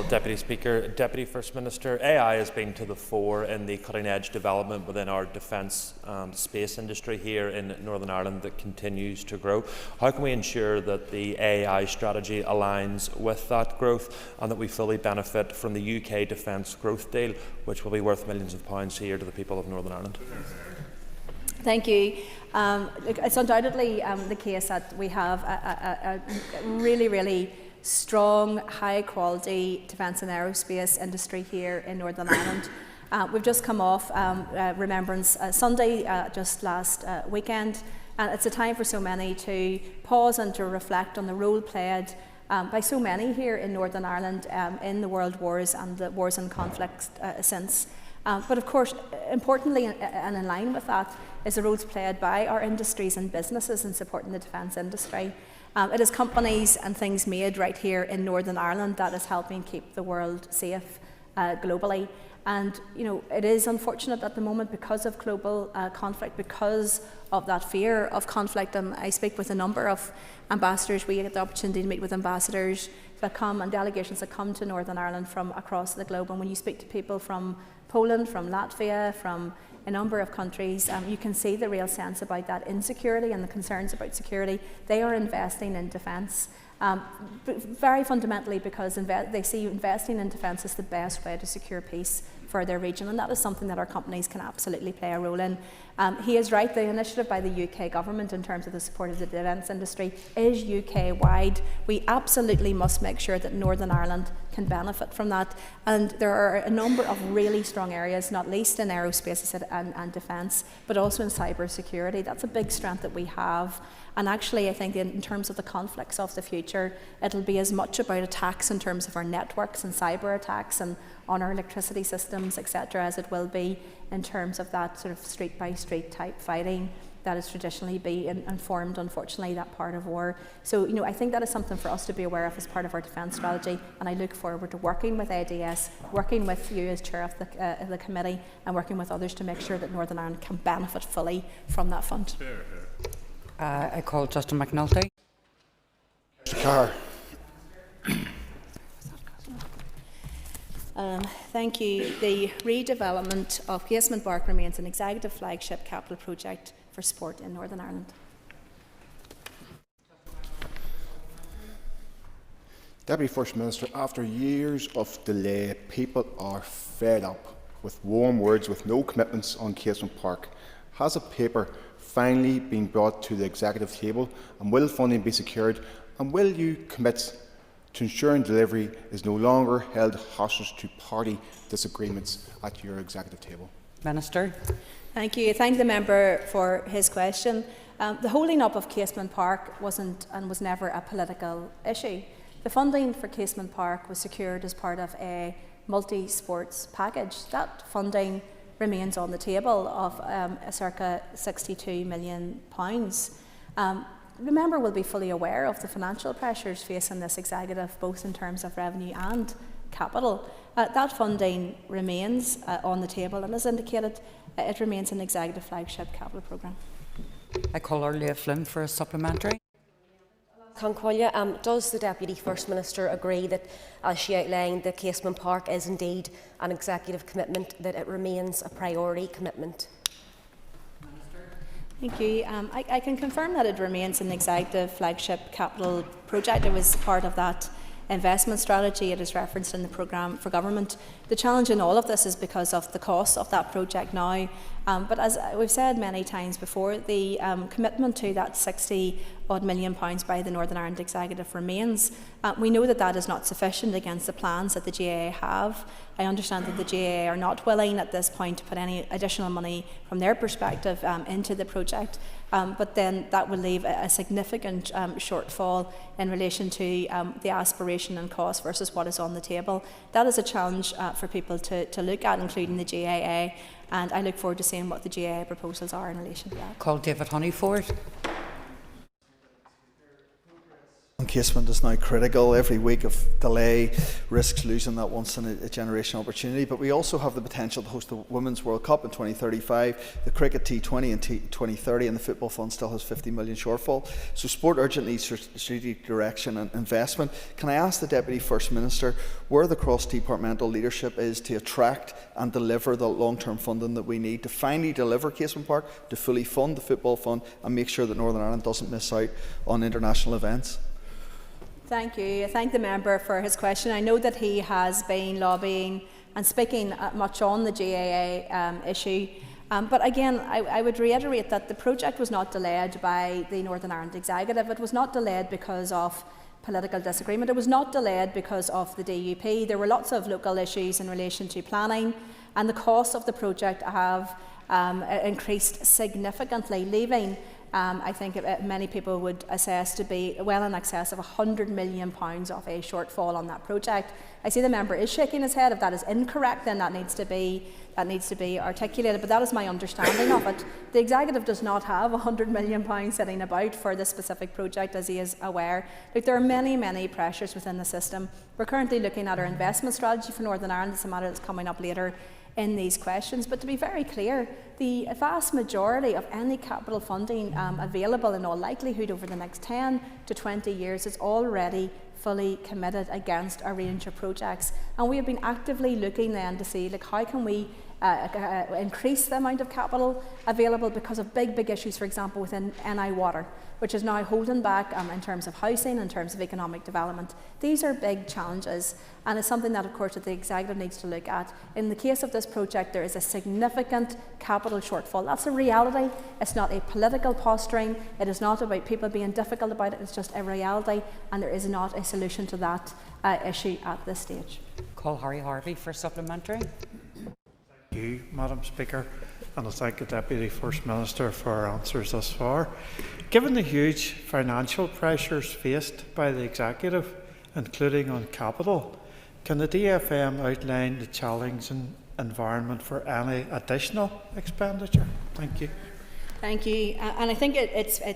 Deputy Speaker, Deputy First Minister, AI has been to the fore in the cutting-edge development within our defence and space industry here in Northern Ireland that continues to grow. How can we ensure that the AI strategy aligns with that growth and that we fully benefit from the UK defence growth deal, which will be worth millions of pounds here to the people of Northern Ireland? Thank you. It's undoubtedly the case that we have a really strong, high-quality defence and aerospace industry here in Northern Ireland. We've just come off Remembrance Sunday, just last weekend, and it's a time for so many to pause and to reflect on the role played by so many here in Northern Ireland in the world wars and the wars and conflicts since. But of course, importantly and in line with that is the roles played by our industries and businesses in supporting the defence industry. It is companies and things made right here in Northern Ireland that is helping keep the world safe globally. And it is unfortunate at the moment because of global conflict, because of that fear of conflict. And I speak with a number of ambassadors. We get the opportunity to meet with ambassadors that come and delegations that come to Northern Ireland from across the globe. And when you speak to people from Poland, from Latvia, from a number of countries, you can see the real sense about that insecurity and the concerns about security. They are investing in defence. Very fundamentally because they see investing in defence as the best way to secure peace for their region, and that is something that our companies can absolutely play a role in. He is right, the initiative by the UK government in terms of the support of the defence industry is UK-wide. We absolutely must make sure that Northern Ireland can benefit from that, and there are a number of really strong areas, not least in aerospace and defence, but also in cyber security. That's a big strength that we have. And actually, I think in terms of the conflicts of the future, it'll be as much about attacks in terms of our networks and cyber attacks and on our electricity systems, etc., as it will be in terms of that sort of street-by-street type fighting that has traditionally been informed, unfortunately, that part of war. So, I think that is something for us to be aware of as part of our defence strategy, and I look forward to working with ADS, working with you as chair of the committee, and working with others to make sure that Northern Ireland can benefit fully from that fund. I call Justin McNulty. Mr. Carr. Thank you. The redevelopment of Casement Park remains an executive flagship capital project for sport in Northern Ireland. Deputy First Minister, after years of delay, people are fed up with warm words with no commitments on Casement Park. Has a paper finally been brought to the executive table, and will funding be secured, and will you commit to ensuring delivery is no longer held hostage to party disagreements at your executive table? Minister. Thank you. I thank the member for his question. The holding up of Casement Park wasn't and was never a political issue. The funding for Casement Park was secured as part of a multi-sports package. That funding remains on the table of circa £62 million. The member will be fully aware of the financial pressures facing this executive, both in terms of revenue and capital. That funding remains on the table, and as indicated, it remains an executive flagship capital programme. I call Orlia Flynn for a supplementary. Concollia, does the Deputy First Minister agree that, as she outlined, the Casement Park is indeed an executive commitment, that it remains a priority commitment? Thank you. I can confirm that it remains an executive flagship capital project. It was part of that investment strategy. It is referenced in the programme for government. The challenge in all of this is because of the cost of that project now. But as we've said many times before, the commitment to that £60-odd million by the Northern Ireland Executive remains. We know that that is not sufficient against the plans that the GAA have. I understand that the GAA are not willing at this point to put any additional money from their perspective into the project. But then that will leave a significant shortfall in relation to the aspiration and cost versus what is on the table. That is a challenge for people to look at, including the GAA, and I look forward to seeing what the GAA proposals are in relation to that. Call David Honeyford. Casement is now critical. Every week of delay risks losing that once-in-a-generation opportunity. But we also have the potential to host the Women's World Cup in 2035, the Cricket T20 in 2030, and the Football Fund still has £50 million shortfall. So sport urgently needs strategic direction and investment. Can I ask the Deputy First Minister where the cross-departmental leadership is to attract and deliver the long-term funding that we need to finally deliver Casement Park, to fully fund the Football Fund and make sure that Northern Ireland doesn't miss out on international events? Thank you. I thank the member for his question. I know that he has been lobbying and speaking much on the GAA issue. But again, I would reiterate that the project was not delayed by the Northern Ireland Executive. It was not delayed because of political disagreement. It was not delayed because of the DUP. There were lots of local issues in relation to planning, and the costs of the project have increased significantly, leaving I think many people would assess to be well in excess of £100 million of a shortfall on that project. I see the member is shaking his head. If that is incorrect, then that needs to be articulated, but that is my understanding of it. The Executive does not have £100 million sitting about for this specific project, as he is aware. Look, there are many pressures within the system. We're currently looking at our investment strategy for Northern Ireland. It's a matter that's coming up later in these questions. But to be very clear, the vast majority of any capital funding available in all likelihood over the next 10 to 20 years is already fully committed against a range of projects. And we have been actively looking then to see how can we increase the amount of capital available because of big issues, for example, within NI Water, which is now holding back in terms of housing, in terms of economic development. These are big challenges, and it's something that, of course, that the Executive needs to look at. In the case of this project, there is a significant capital shortfall. That's a reality. It's not a political posturing. It is not about people being difficult about it. It's just a reality, and there is not a solution to that issue at this stage. Call Harry Harvey for supplementary. Thank you, Madam Speaker, and I thank the Deputy First Minister for her answers thus far. Given the huge financial pressures faced by the Executive, including on capital, can the DFM outline the challenging environment for any additional expenditure? Thank you. Thank you. And I think it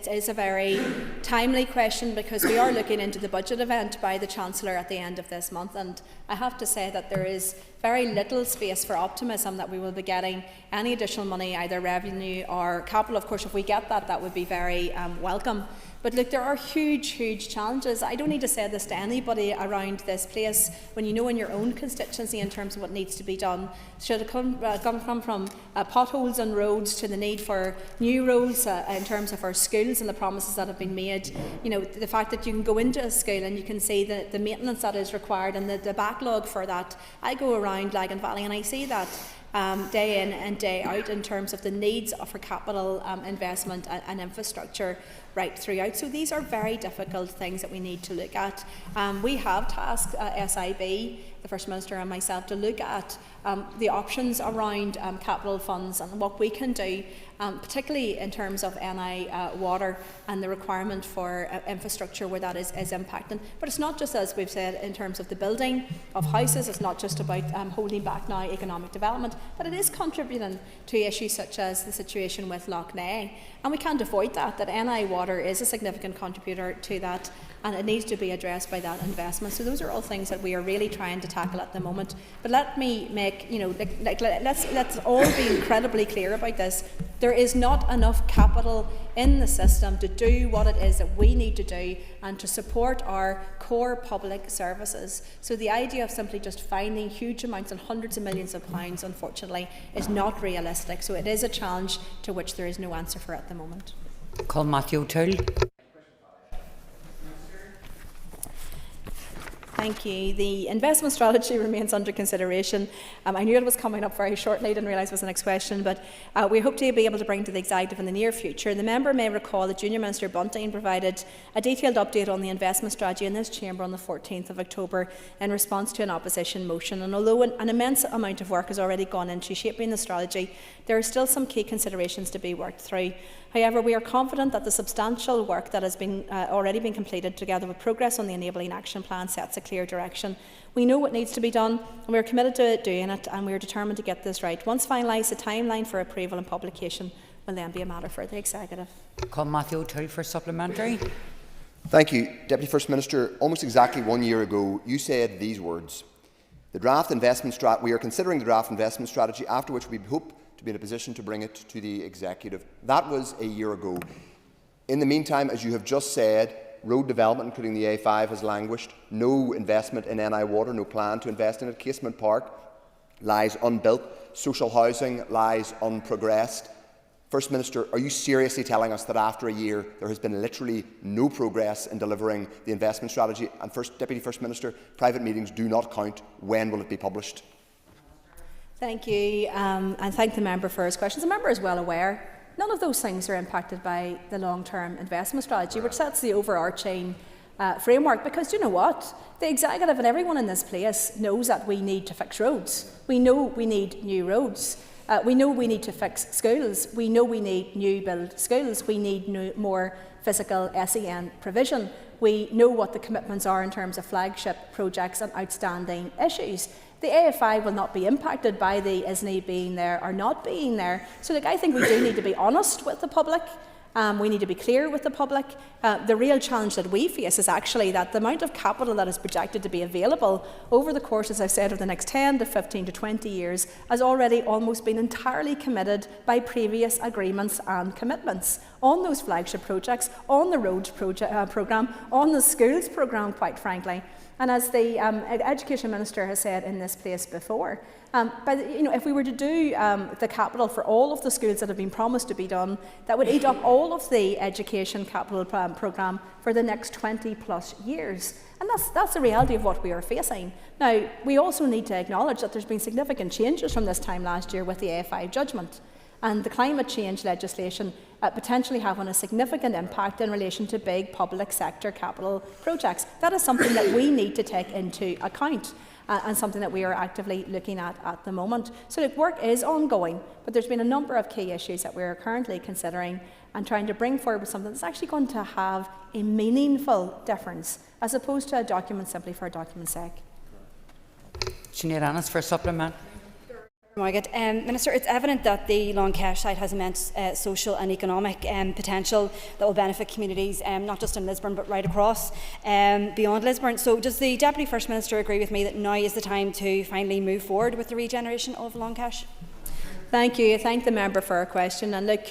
is a very timely question because we are looking into the budget event by the Chancellor at the end of this month, and I have to say that there is very little space for optimism that we will be getting any additional money, either revenue or capital. Of course, if we get that, that would be very welcome. But look, there are huge challenges. I don't need to say this to anybody around this place. When you know in your own constituency in terms of what needs to be done, should it come from potholes on roads to the need for new roads in terms of our schools and the promises that have been made. You know, the fact that you can go into a school and you can see the maintenance that is required and the backlog for that. I go around Lagan Valley and I see that day in and day out in terms of the needs for capital investment and infrastructure right throughout. So these are very difficult things that we need to look at. We have tasked SIB, the First Minister and myself, to look at the options around capital funds and what we can do, particularly in terms of NI Water and the requirement for infrastructure where that is impacting. But it's not just, as we've said, in terms of the building of houses. It's not just about holding back now economic development, but it is contributing to issues such as the situation with Lough Neagh. And we can't avoid that NI Water is a significant contributor to that, and it needs to be addressed by that investment. So those are all things that we are really trying to tackle at the moment. But let me make, let's all be incredibly clear about this. There is not enough capital in the system to do what it is that we need to do and to support our core public services. So the idea of simply just finding huge amounts and hundreds of millions of pounds, unfortunately, is not realistic. So it is a challenge to which there is no answer for at the moment. Call Matthew O'Toole. Thank you. The investment strategy remains under consideration. I knew it was coming up very shortly, I didn't realise it was the next question, but we hope to be able to bring to the Executive in the near future. The member may recall that Junior Minister Bunting provided a detailed update on the investment strategy in this chamber on the 14th of October in response to an opposition motion. And although an immense amount of work has already gone into shaping the strategy, there are still some key considerations to be worked through. However, we are confident that the substantial work that has already been completed, together with progress on the Enabling Action Plan, sets a clear direction. We know what needs to be done, and we are committed to doing it, and we are determined to get this right. Once finalised, the timeline for approval and publication will then be a matter for the Executive. Call Matthew O'Toole for supplementary. Thank you, Deputy First Minister. Almost exactly 1 year ago, you said these words: "We are considering the draft investment strategy, after which we hope to be in a position to bring it to the Executive." That was a year ago. In the meantime, as you have just said, road development, including the A5, has languished. No investment in NI Water, no plan to invest in it. Casement Park lies unbuilt. Social housing lies unprogressed. First Minister, are you seriously telling us that after a year there has been literally no progress in delivering the investment strategy? And Deputy First Minister, private meetings do not count. When will it be published? Thank you, and thank the member for his questions. The member is well aware none of those things are impacted by the long-term investment strategy, which sets the overarching framework. Because you know what? The Executive and everyone in this place knows that we need to fix roads. We know we need new roads. We know we need to fix schools. We know we need new build schools. We need more physical SEN provision. We know what the commitments are in terms of flagship projects and outstanding issues. The AFI will not be impacted by the ISNI being there or not being there. So look, I think we do need to be honest with the public We need to be clear with the public. The real challenge that we face is actually that the amount of capital that is projected to be available over the course, as I've said, of the next 10 to 15 to 20 years has already almost been entirely committed by previous agreements and commitments on those flagship projects, on the roads programme, on the schools programme, quite frankly. And as the Education Minister has said in this place before, if we were to do the capital for all of the schools that have been promised to be done, that would eat up all of the education capital programme for the next 20 plus years. And that's the reality of what we are facing. Now, we also need to acknowledge that there's been significant changes from this time last year with the A5 judgment. And the climate change legislation potentially having a significant impact in relation to big public sector capital projects. That is something that we need to take into account and something that we are actively looking at the moment. So look, work is ongoing, but there's been a number of key issues that we're currently considering and trying to bring forward something that's actually going to have a meaningful difference as opposed to a document simply for a document's sake. Sinead Annis for a supplement. Margaret. Minister, it's evident that the Long Kesh site has immense social and economic potential that will benefit communities, not just in Lisburn but right across beyond Lisburn. So does the Deputy First Minister agree with me that now is the time to finally move forward with the regeneration of Long Kesh? Thank you. I thank the member for her question. And look,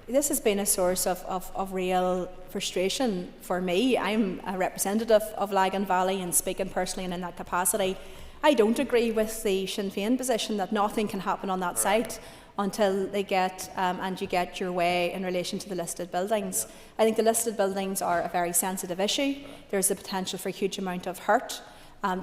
this has been a source of real frustration for me. I'm a representative of Lagan Valley and speaking personally and in that capacity. I don't agree with the Sinn Féin position that nothing can happen on that site until they get and you get your way in relation to the listed buildings. I think the listed buildings are a very sensitive issue. There's a potential for a huge amount of hurt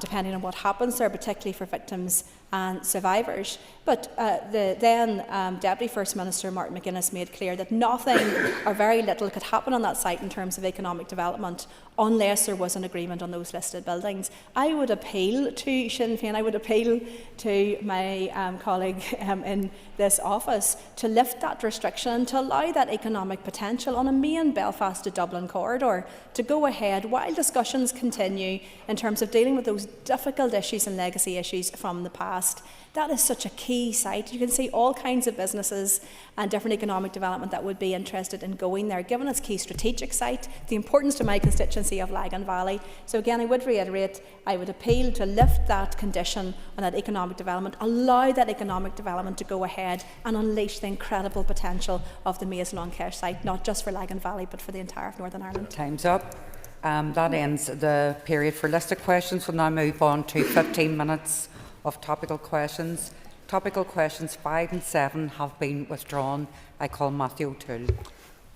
depending on what happens there, particularly for victims and survivors. But the then Deputy First Minister Martin McGuinness made clear that nothing or very little could happen on that site in terms of economic development unless there was an agreement on those listed buildings. I would appeal to Sinn Féin, I would appeal to my colleague in this office to lift that restriction, to allow that economic potential on a main Belfast to Dublin corridor to go ahead while discussions continue in terms of dealing with those difficult issues and legacy issues from the past. That is such a key site. You can see all kinds of businesses and different economic development that would be interested in going there, given its key strategic site, the importance to my constituency of Lagan Valley. So again, I would reiterate, I would appeal to lift that condition on that economic development, allow that economic development to go ahead and unleash the incredible potential of the Maze Long Kesh site, not just for Lagan Valley, but for the entire of Northern Ireland. Time's up. That ends the period for listed questions. We'll now move on to 15 minutes of topical questions. Topical questions 5 and 7 have been withdrawn. I call Matthew O'Toole.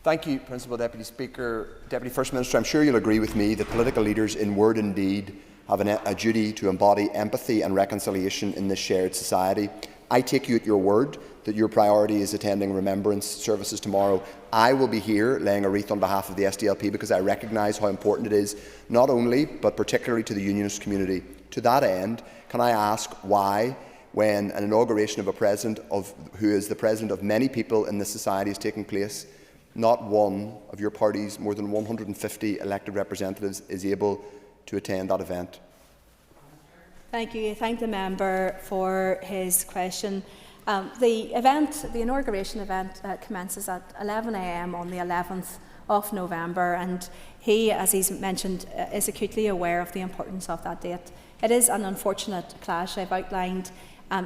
Thank you, Principal Deputy Speaker. Deputy First Minister, I'm sure you'll agree with me that political leaders in word and deed have a duty to embody empathy and reconciliation in this shared society. I take you at your word that your priority is attending remembrance services tomorrow. I will be here laying a wreath on behalf of the SDLP because I recognise how important it is, not only but particularly to the unionist community. To that end, can I ask why, when an inauguration of a president who is the president of many people in this society is taking place, not one of your party's more than 150 elected representatives is able to attend that event? Thank you. I thank the member for his question. The inauguration event commences at 11 a.m. on the 11th of November, and he, as he's mentioned, is acutely aware of the importance of that date. It is an unfortunate clash. I've outlined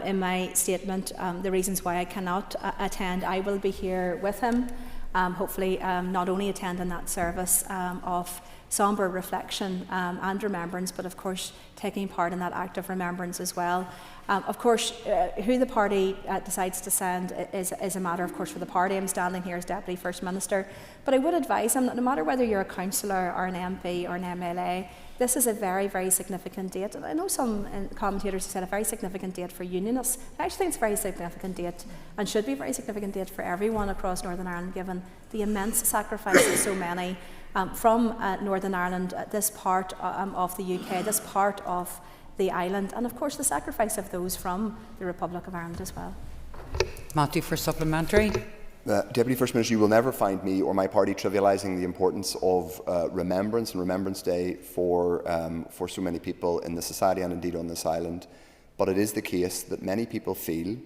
in my statement the reasons why I cannot attend. I will be here with him, hopefully not only attending that service of sombre reflection and remembrance, but of course taking part in that act of remembrance as well. Of course, who the party decides to send is a matter, of course, for the party. I'm standing here as Deputy First Minister, but I would advise him that no matter whether you're a councillor or an MP or an MLA, this is a very, very significant date. And I know some commentators have said a very significant date for unionists. I actually think it's a very significant date and should be a very significant date for everyone across Northern Ireland, given the immense sacrifice of so many from Northern Ireland, this part of the UK, this part of the island, and of course the sacrifice of those from the Republic of Ireland as well. Matthew for supplementary. Deputy First Minister, you will never find me or my party trivialising the importance of remembrance and Remembrance Day for so many people in the society and indeed on this island. But it is the case that many people feel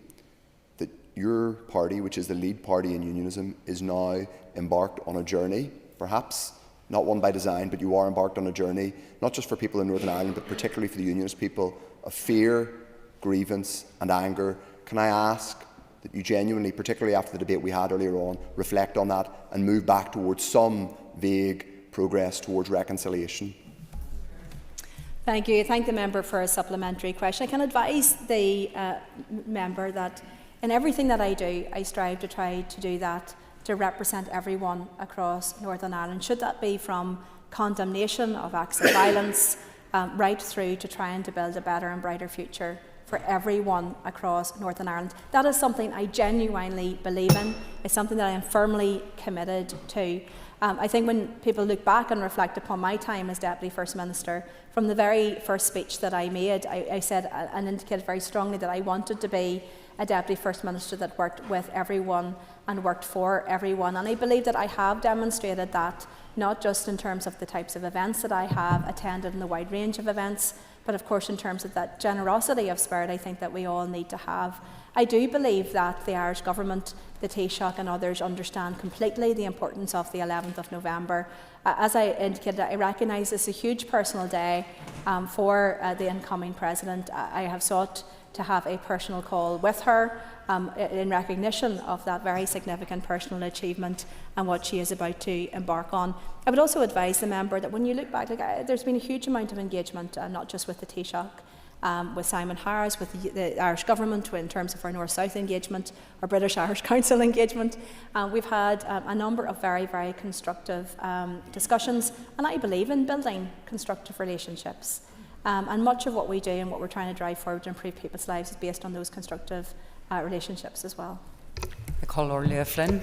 that your party, which is the lead party in unionism, is now embarked on a journey, perhaps not one by design, but you are embarked on a journey, not just for people in Northern Ireland, but particularly for the unionist people, of fear, grievance and anger. Can I ask that you genuinely, particularly after the debate we had earlier on, reflect on that and move back towards some vague progress towards reconciliation? Thank you. Thank the member for a supplementary question. I can advise the member that in everything that I do, I strive to try to do that to represent everyone across Northern Ireland, should that be from condemnation of acts of violence right through to trying to build a better and brighter future for everyone across Northern Ireland. That is something I genuinely believe in. It's something that I am firmly committed to. I think when people look back and reflect upon my time as Deputy First Minister, from the very first speech that I made, I said and indicated very strongly that I wanted to be a Deputy First Minister that worked with everyone and worked for everyone. And I believe that I have demonstrated that, not just in terms of the types of events that I have attended in the wide range of events, but of course in terms of that generosity of spirit I think that we all need to have. I do believe that the Irish Government, the Taoiseach and others understand completely the importance of the 11th of November. As I indicated, I recognise this is a huge personal day for the incoming President. I have sought to have a personal call with her in recognition of that very significant personal achievement and what she is about to embark on. I would also advise the member that when you look back, there's been a huge amount of engagement, not just with the Taoiseach, with Simon Harris, with the Irish Government in terms of our North-South engagement, our British Irish Council engagement. We've had a number of very, very constructive discussions, and I believe in building constructive relationships. And much of what we do and what we're trying to drive forward to improve people's lives is based on those constructive relationships as well. I call Orlia Flynn.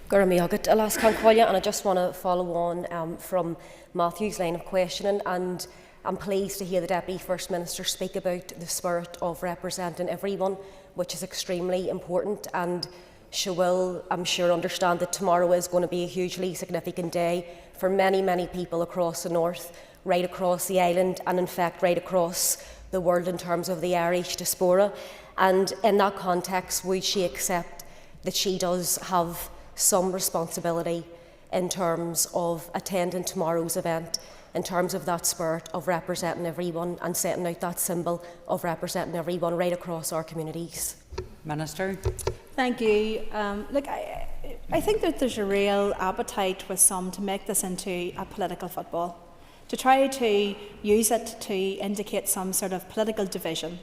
Guramiagat, Alas Conqualia, and I just want to follow on from Matthew's line of questioning, and I'm pleased to hear the Deputy First Minister speak about the spirit of representing everyone, which is extremely important, and she will, I'm sure, understand that tomorrow is going to be a hugely significant day for many, many people across the north, right across the island, and in fact right across the world in terms of the Irish diaspora. And in that context, would she accept that she does have some responsibility in terms of attending tomorrow's event, in terms of that spirit of representing everyone and setting out that symbol of representing everyone right across our communities? Minister. Thank you. Look, I think that there's a real appetite with some to make this into a political football, to try to use it to indicate some sort of political division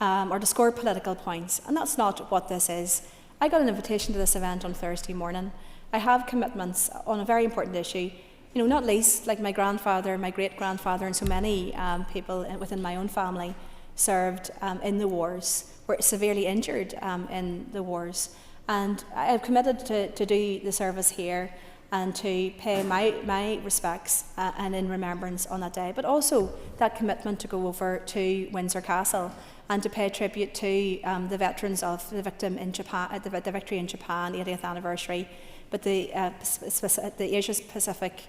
or to score political points, and that's not what this is. I got an invitation to this event on Thursday morning. I have commitments on a very important issue, not least like my grandfather, my great-grandfather and so many people within my own family served in the wars, were severely injured in the wars, and I have committed to do the service here and to pay my respects and in remembrance on that day, but also that commitment to go over to Windsor Castle and to pay tribute to the veterans of the victim in Japan, the victory in Japan, 80th anniversary, but the Asia Pacific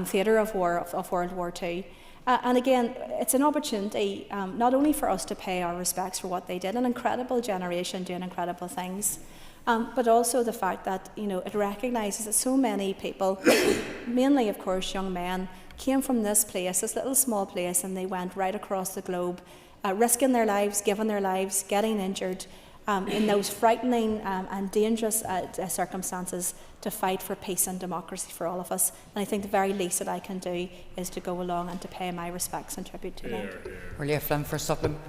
theatre of war of World War II. And again, it's an opportunity not only for us to pay our respects for what they did, an incredible generation doing incredible things, but also the fact that it recognises that so many people, mainly of course young men, came from this place, this little small place, and they went right across the globe, risking their lives, giving their lives, getting injured in those frightening and dangerous circumstances to fight for peace and democracy for all of us. And I think the very least that I can do is to go along and to pay my respects and tribute to them. Orlia Flynn for supplement.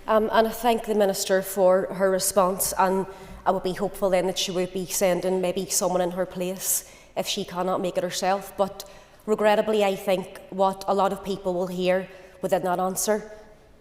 And I thank the Minister for her response, and I would be hopeful then that she would be sending maybe someone in her place if she cannot make it herself. But regrettably, I think what a lot of people will hear within that answer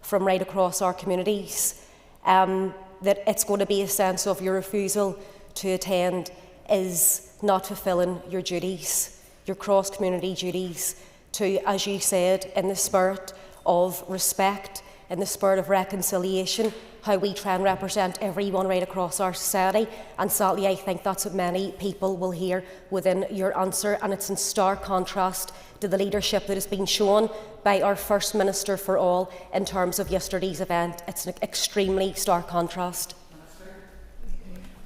from right across our communities, that it's going to be a sense of your refusal to attend is not fulfilling your duties, your cross-community duties, to, as you said, in the spirit of respect, in the spirit of reconciliation, how we try and represent everyone right across our society. And sadly, I think that's what many people will hear within your answer, and it's in stark contrast to the leadership that has been shown by our First Minister for all in terms of yesterday's event. It's an extremely stark contrast.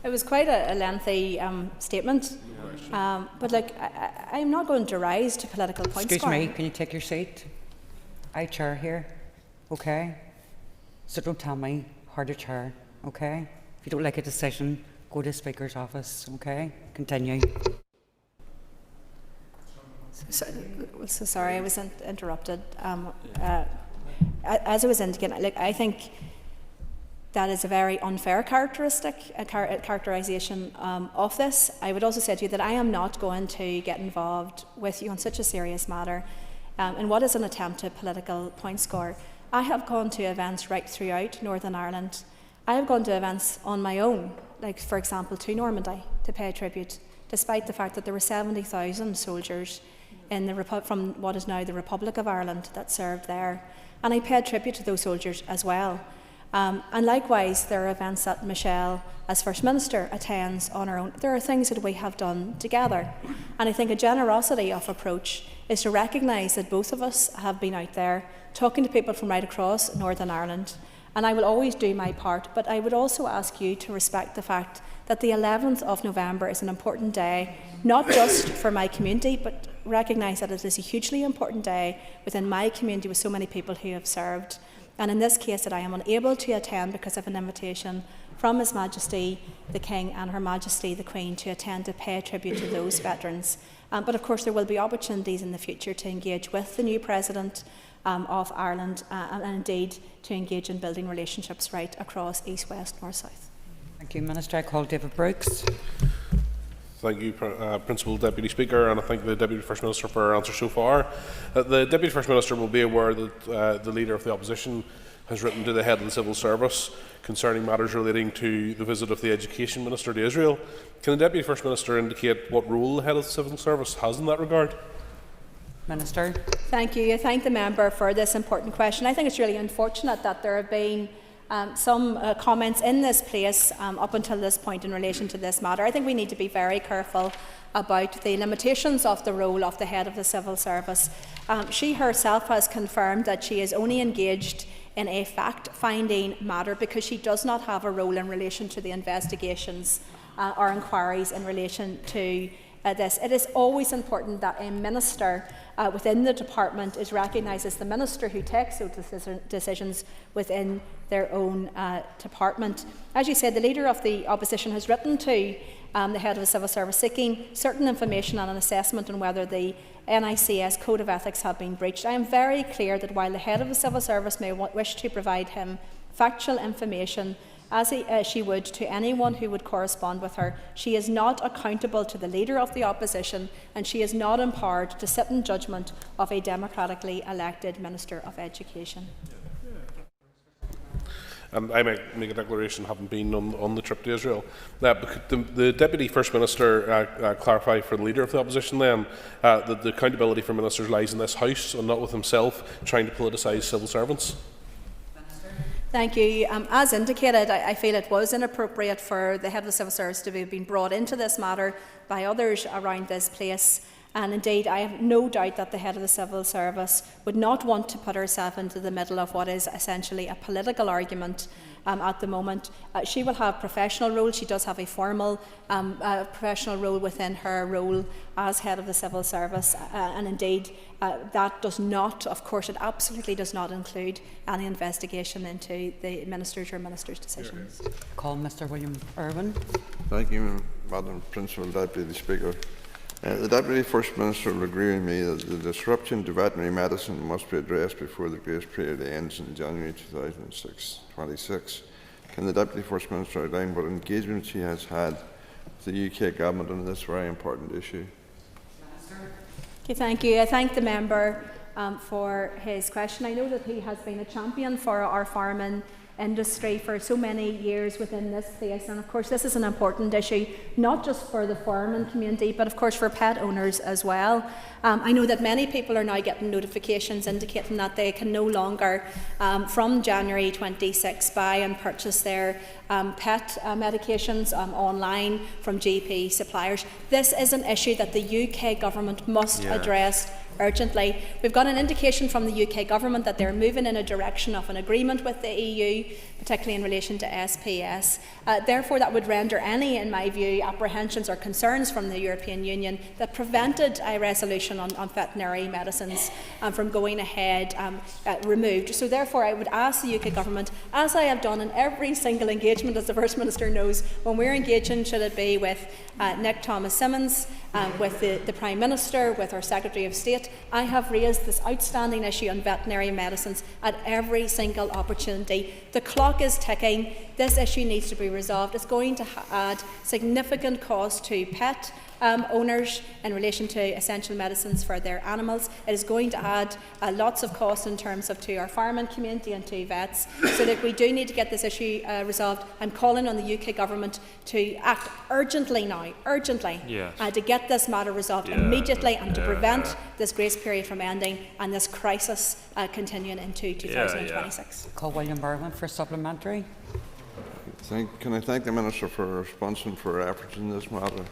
It was quite a lengthy statement, but like I'm not going to rise to political point Excuse scoring. me, can you take your seat? I chair here, okay? So don't tell me how to chair, okay? If you don't like a decision, go to the Speaker's office, okay? Continue. So sorry, I was interrupted. As I was indicating, like, I think that is a very unfair characterisation of this. I would also say to you that I am not going to get involved with you on such a serious matter in what is an attempt at political point score. I have gone to events right throughout Northern Ireland. I have gone to events on my own, like for example to Normandy, to pay tribute, despite the fact that there were 70,000 soldiers in from what is now the Republic of Ireland that served there. And I paid tribute to those soldiers as well. And likewise, there are events that Michelle, as First Minister, attends on her own. There are things that we have done together. And I think a generosity of approach is to recognise that both of us have been out there talking to people from right across Northern Ireland. And I will always do my part, but I would also ask you to respect the fact that the 11th of November is an important day, not just for my community, but recognise that it is a hugely important day within my community with so many people who have served. And in this case that I am unable to attend because of an invitation from His Majesty the King and Her Majesty the Queen to attend to pay tribute to those veterans. But of course there will be opportunities in the future to engage with the new President of Ireland and indeed to engage in building relationships right across East, West, North, South. Thank you, Minister. I call David Brooks. Thank you, Principal Deputy Speaker, and I thank the Deputy First Minister for her answer so far. The Deputy First Minister will be aware that the Leader of the Opposition has written to the Head of the Civil Service concerning matters relating to the visit of the Education Minister to Israel. Can the Deputy First Minister indicate what role the Head of the Civil Service has in that regard? Minister. Thank you. I thank the member for this important question. I think it's really unfortunate that there have been some comments in this place up until this point in relation to this matter. I think we need to be very careful about the limitations of the role of the Head of the Civil Service. She herself has confirmed that she is only engaged in a fact-finding matter because she does not have a role in relation to the investigations or inquiries in relation to this. It is always important that a minister within the department is recognised as the minister who takes those decisions within their own department. As you said, the Leader of the Opposition has written to the Head of the Civil Service seeking certain information and an assessment on whether the NICS Code of Ethics have been breached. I am very clear that while the Head of the Civil Service may wish to provide him factual information as she would to anyone who would correspond with her, she is not accountable to the Leader of the Opposition, and she is not empowered to sit in judgment of a democratically elected Minister of Education. I might make a declaration, having been on the trip to Israel. The Deputy First Minister clarified for the Leader of the Opposition then that the accountability for ministers lies in this House and not with himself trying to politicise civil servants. Thank you. As indicated, I feel it was inappropriate for the Head of the Civil Service to have been brought into this matter by others around this place. And indeed, I have no doubt that the Head of the Civil Service would not want to put herself into the middle of what is essentially a political argument at the moment. She will have professional role. She does have a formal professional role within her role as Head of the Civil Service. And indeed, that does not, of course, it absolutely does not include any investigation into the Minister's or Minister's decisions. Call Mr. William Irwin. Thank you, Madam Principal Deputy Speaker. The Deputy First Minister will agree with me that the disruption to veterinary medicine must be addressed before the grace period ends in January 2026. Can the Deputy First Minister outline what engagement she has had with the UK Government on this very important issue? Okay, thank you. I thank the member for his question. I know that he has been a champion for our farming industry for so many years within this place, and of course this is an important issue not just for the farming community but of course for pet owners as well. I know that many people are now getting notifications indicating that they can no longer from January 26 buy and purchase their pet medications online from GP suppliers. This is an issue that the UK Government must address urgently. We've got an indication from the UK Government that they're moving in a direction of an agreement with the EU, particularly in relation to SPS. Therefore, that would render any, in my view, apprehensions or concerns from the European Union that prevented a resolution on veterinary medicines from going ahead removed. So therefore, I would ask the UK Government, as I have done in every single engagement, as the First Minister knows, when we're engaging, should it be with Nick Thomas-Symonds, with the Prime Minister, with our Secretary of State, I have raised this outstanding issue on veterinary medicines at every single opportunity. The clock is ticking. This issue needs to be resolved. It's going to add significant cost to pet owners in relation to essential medicines for their animals. It is going to add lots of cost in terms of to our farming community and to vets. So that we do need to get this issue resolved. I'm calling on the UK Government to act urgently now, to get this matter resolved immediately and to prevent this grace period from ending and this crisis continuing into 2026. Call William Berwin for supplementary. Can I thank the Minister for her response and for her efforts in this matter?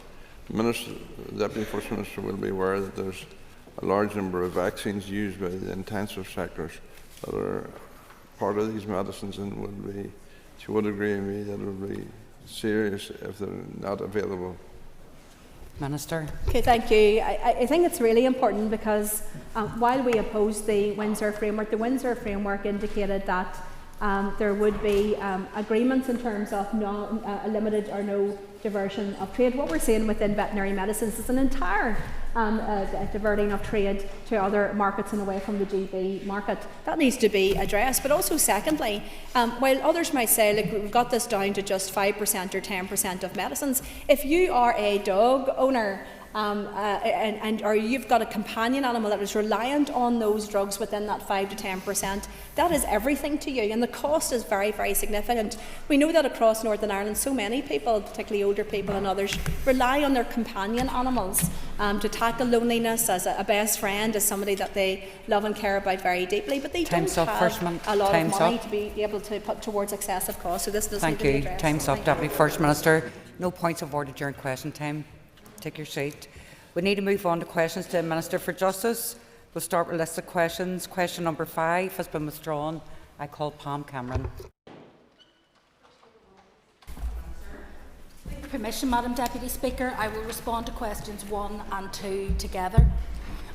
The Deputy First Minister will be aware that there's a large number of vaccines used by the intensive sectors that are part of these medicines, and she would agree with me that it would be serious if they're not available. Minister. Okay, thank you. I think it's really important because while we oppose the Windsor framework, the Windsor framework indicated that there would be agreements in terms of limited or no diversion of trade. What we're seeing within veterinary medicines is an entire diverting of trade to other markets and away from the GB market. That needs to be addressed. But also, secondly, while others might say, look, we've got this down to just 5% or 10% of medicines, if you are a dog owner or you've got a companion animal that is reliant on those drugs within that 5 to 10%, that is everything to you, and the cost is very, very significant. We know that across Northern Ireland, so many people, particularly older people and others, rely on their companion animals to tackle loneliness as a best friend, as somebody that they love and care about very deeply, but they don't have a lot of money to be able to put towards excessive costs. So this does need to be addressed. Time's up, Deputy First Minister. No points of order during question time. Take your seat. We need to move on to questions to the Minister for Justice. We'll start with a list of questions. Question number 5 has been withdrawn. I call Pam Cameron. With permission, Madam Deputy Speaker, I will respond to questions 1 and 2 together.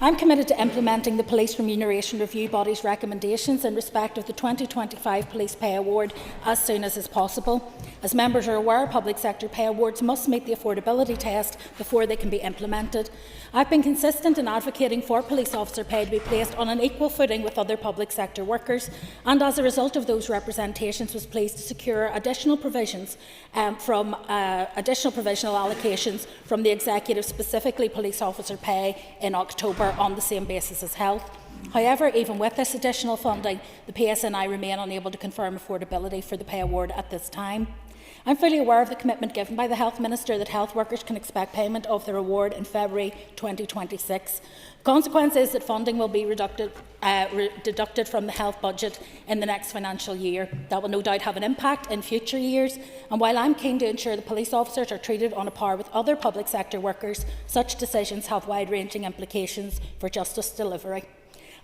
I'm committed to implementing the Police Remuneration Review Body's recommendations in respect of the 2025 Police Pay Award as soon as is possible. As members are aware, public sector pay awards must meet the affordability test before they can be implemented. I've been consistent in advocating for police officer pay to be placed on an equal footing with other public sector workers, and as a result of those representations was pleased to secure additional provisions additional provisional allocations from the Executive, specifically police officer pay, in October on the same basis as health. However, even with this additional funding, the PSNI remain unable to confirm affordability for the pay award at this time. I'm fully aware of the commitment given by the Health Minister that health workers can expect payment of their award in February 2026. The consequence is that funding will be deducted from the health budget in the next financial year. That will no doubt have an impact in future years, and while I'm keen to ensure that police officers are treated on a par with other public sector workers, such decisions have wide-ranging implications for justice delivery.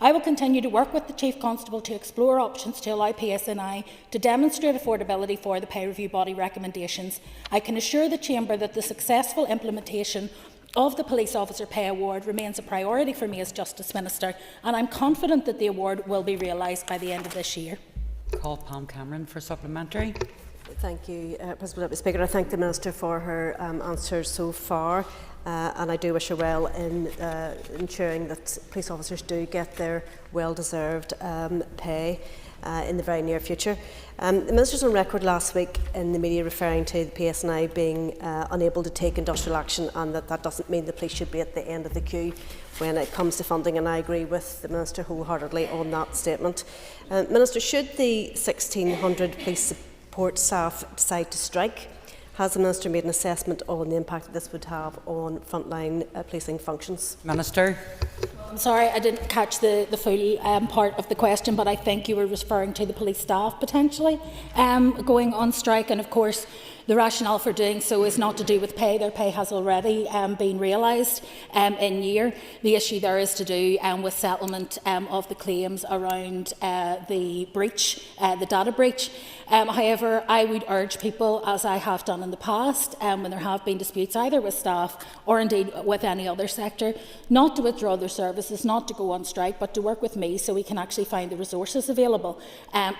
I will continue to work with the Chief Constable to explore options to allow PSNI to demonstrate affordability for the pay review body recommendations. I can assure the Chamber that the successful implementation of the Police Officer Pay Award remains a priority for me as Justice Minister, and I'm confident that the award will be realised by the end of this year. Call Pam Cameron for supplementary. Thank you, Principal Deputy Speaker. I thank the Minister for her answers so far. And I do wish her well in ensuring that police officers do get their well-deserved pay in the very near future. The Minister was on record last week in the media referring to the PSNI being unable to take industrial action, and that doesn't mean the police should be at the end of the queue when it comes to funding, and I agree with the Minister wholeheartedly on that statement. Minister, should the 1,600 police support staff decide to strike, has the Minister made an assessment on the impact that this would have on frontline policing functions? Minister. I'm sorry, I didn't catch the full part of the question, but I think you were referring to the police staff potentially going on strike. And of course, The rationale for doing so is not to do with pay. Their pay has already been realised in year. The issue there is to do with settlement of the claims around the breach, the data breach. However, I would urge people, as I have done in the past, when there have been disputes either with staff or indeed with any other sector, not to withdraw their services, not to go on strike, but to work with me so we can actually find the resources available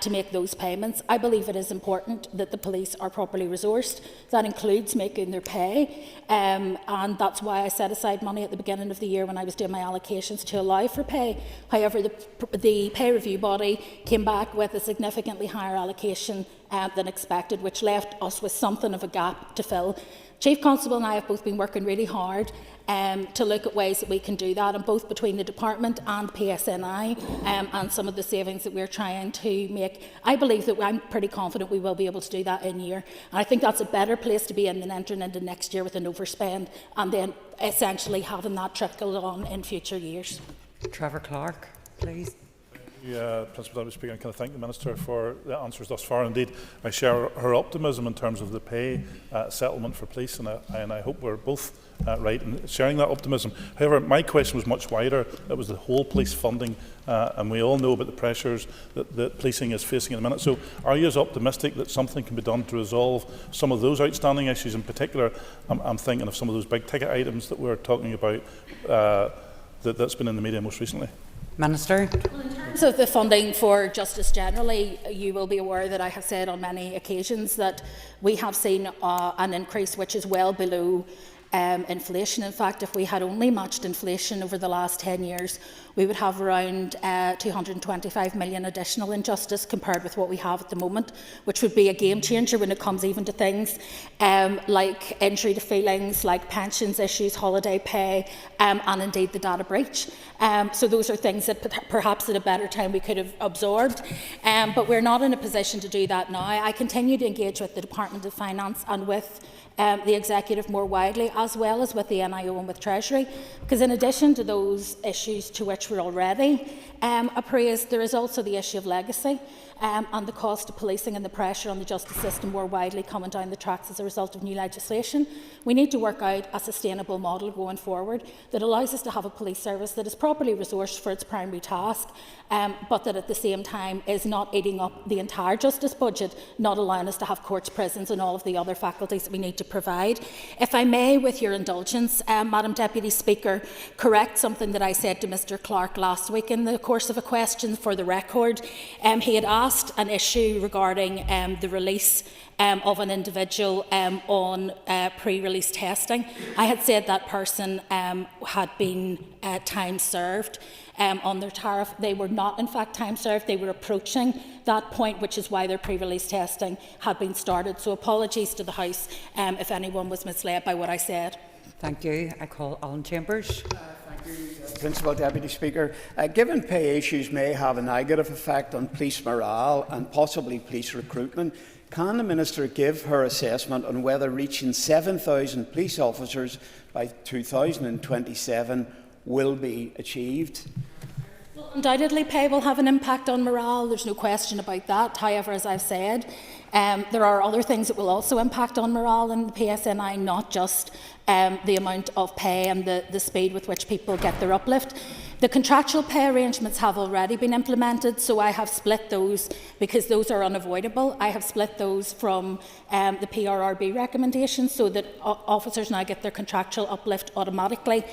to make those payments. I believe it is important that the police are properly resourced. That includes making their pay, and that's why I set aside money at the beginning of the year when I was doing my allocations to allow for pay. However, the pay review body came back with a significantly higher allocation than expected, which left us with something of a gap to fill. Chief Constable and I have both been working really hard to look at ways that we can do that, and both between the department and PSNI and some of the savings that we're trying to make. I believe that I'm pretty confident we will be able to do that in year, and I think that's a better place to be in than entering into next year with an overspend and then essentially having that trickle on in future years. Trevor Clark, please. Principal Deputy Speaker, and can I thank the Minister for the answers thus far. Indeed, I share her optimism in terms of the pay settlement for police, and I hope we're both right in sharing that optimism. However, my question was much wider. It was the whole police funding, and we all know about the pressures that policing is facing in the minute. So are you as optimistic that something can be done to resolve some of those outstanding issues? In particular, I'm thinking of some of those big ticket items that we're talking about that's been in the media most recently. Minister. In terms of the funding for justice generally, you will be aware that I have said on many occasions that we have seen an increase which is well below inflation. In fact, if we had only matched inflation over the last 10 years, we would have around 225 million additional in justice compared with what we have at the moment, which would be a game changer when it comes even to things like injury to feelings, like pensions issues, holiday pay, and indeed the data breach. So those are things that perhaps at a better time we could have absorbed, but we're not in a position to do that now. I continue to engage with the Department of Finance and with the Executive more widely, as well as with the NIO and with Treasury, because in addition to those issues to which we're already appraised, there is also the issue of legacy and the cost of policing and the pressure on the justice system more widely coming down the tracks as a result of new legislation. We need to work out a sustainable model going forward that allows us to have a police service that is properly resourced for its primary task, but that at the same time is not eating up the entire justice budget, not allowing us to have courts, prisons and all of the other faculties that we need to provide. If I may, with your indulgence, Madam Deputy Speaker, correct something that I said to Mr Clark last week in the course of a question for the record. He had asked an issue regarding the release of an individual on pre-release testing. I had said that person had been time served on their tariff. They were not in fact time served, they were approaching that point, which is why their pre-release testing had been started. So apologies to the House if anyone was misled by what I said. Thank you. I call Alan Chambers. Principal Deputy Speaker, given pay issues may have a negative effect on police morale and possibly police recruitment, can the Minister give her assessment on whether reaching 7,000 police officers by 2027 will be achieved? Undoubtedly, pay will have an impact on morale, there's no question about that. However, as I've said, there are other things that will also impact on morale in the PSNI, not just the amount of pay and the speed with which people get their uplift. The contractual pay arrangements have already been implemented, so I have split those because those are unavoidable. I have split those from the PRRB recommendations so that officers now get their contractual uplift automatically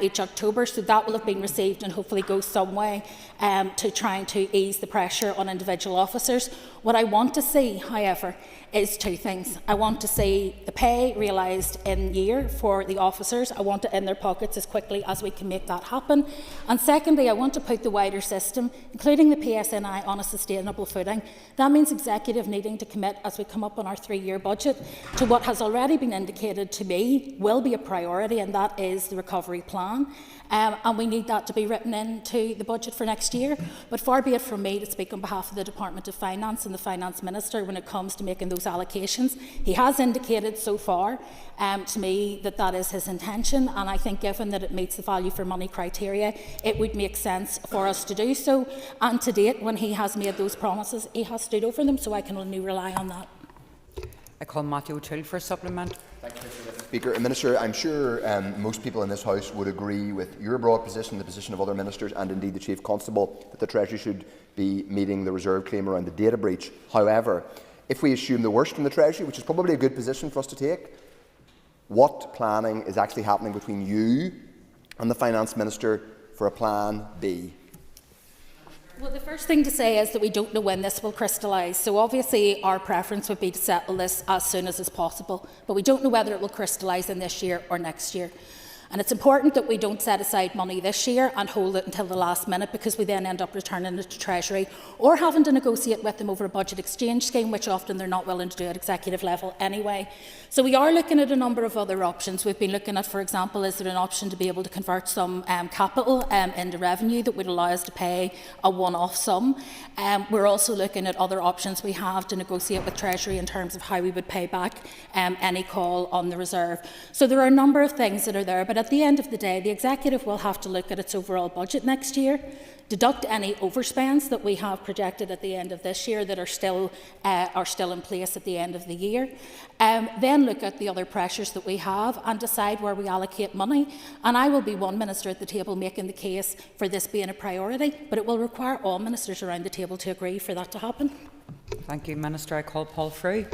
each October. So that will have been received and hopefully go some way to trying to ease the pressure on individual officers. What I want to see, however, is two things. I want to see the pay realised in year for the officers. I want it in their pockets as quickly as we can make that happen. And secondly, I want to put the wider system, including the PSNI, on a sustainable footing. That means Executive needing to commit, as we come up on our 3-year budget, to what has already been indicated to me will be a priority, and that is the recovery plan. And we need that to be written into the budget for next year. But far be it from me to speak on behalf of the Department of Finance and the Finance Minister when it comes to making those allocations. He has indicated so far to me that that is his intention, and I think given that it meets the value for money criteria, it would make sense for us to do so. And to date, when he has made those promises, he has stood over them, so I can only rely on that. I call Matthew O'Toole for a supplement. Thank you, Mr. Speaker. Minister, I'm sure most people in this House would agree with your broad position, the position of other ministers, and indeed the Chief Constable, that the Treasury should be meeting the reserve claim around the data breach. However, if we assume the worst from the Treasury, which is probably a good position for us to take, what planning is actually happening between you and the Finance Minister for a plan B? Well, the first thing to say is that we don't know when this will crystallise. So obviously our preference would be to settle this as soon as is possible, but we don't know whether it will crystallise in this year or next year. And it's important that we don't set aside money this year and hold it until the last minute, because we then end up returning it to Treasury or having to negotiate with them over a budget exchange scheme, which often they're not willing to do at executive level anyway. So we are looking at a number of other options. We've been looking at, for example, is there an option to be able to convert some capital into revenue that would allow us to pay a one-off sum. We're also looking at other options we have to negotiate with Treasury in terms of how we would pay back any call on the reserve. So there are a number of things that are there, but at the end of the day, the Executive will have to look at its overall budget next year, deduct any overspends that we have projected at the end of this year that are still in place at the end of the year, then look at the other pressures that we have and decide where we allocate money. And I will be one minister at the table making the case for this being a priority, but it will require all ministers around the table to agree for that to happen. Thank you, Minister. I call Paul Frew.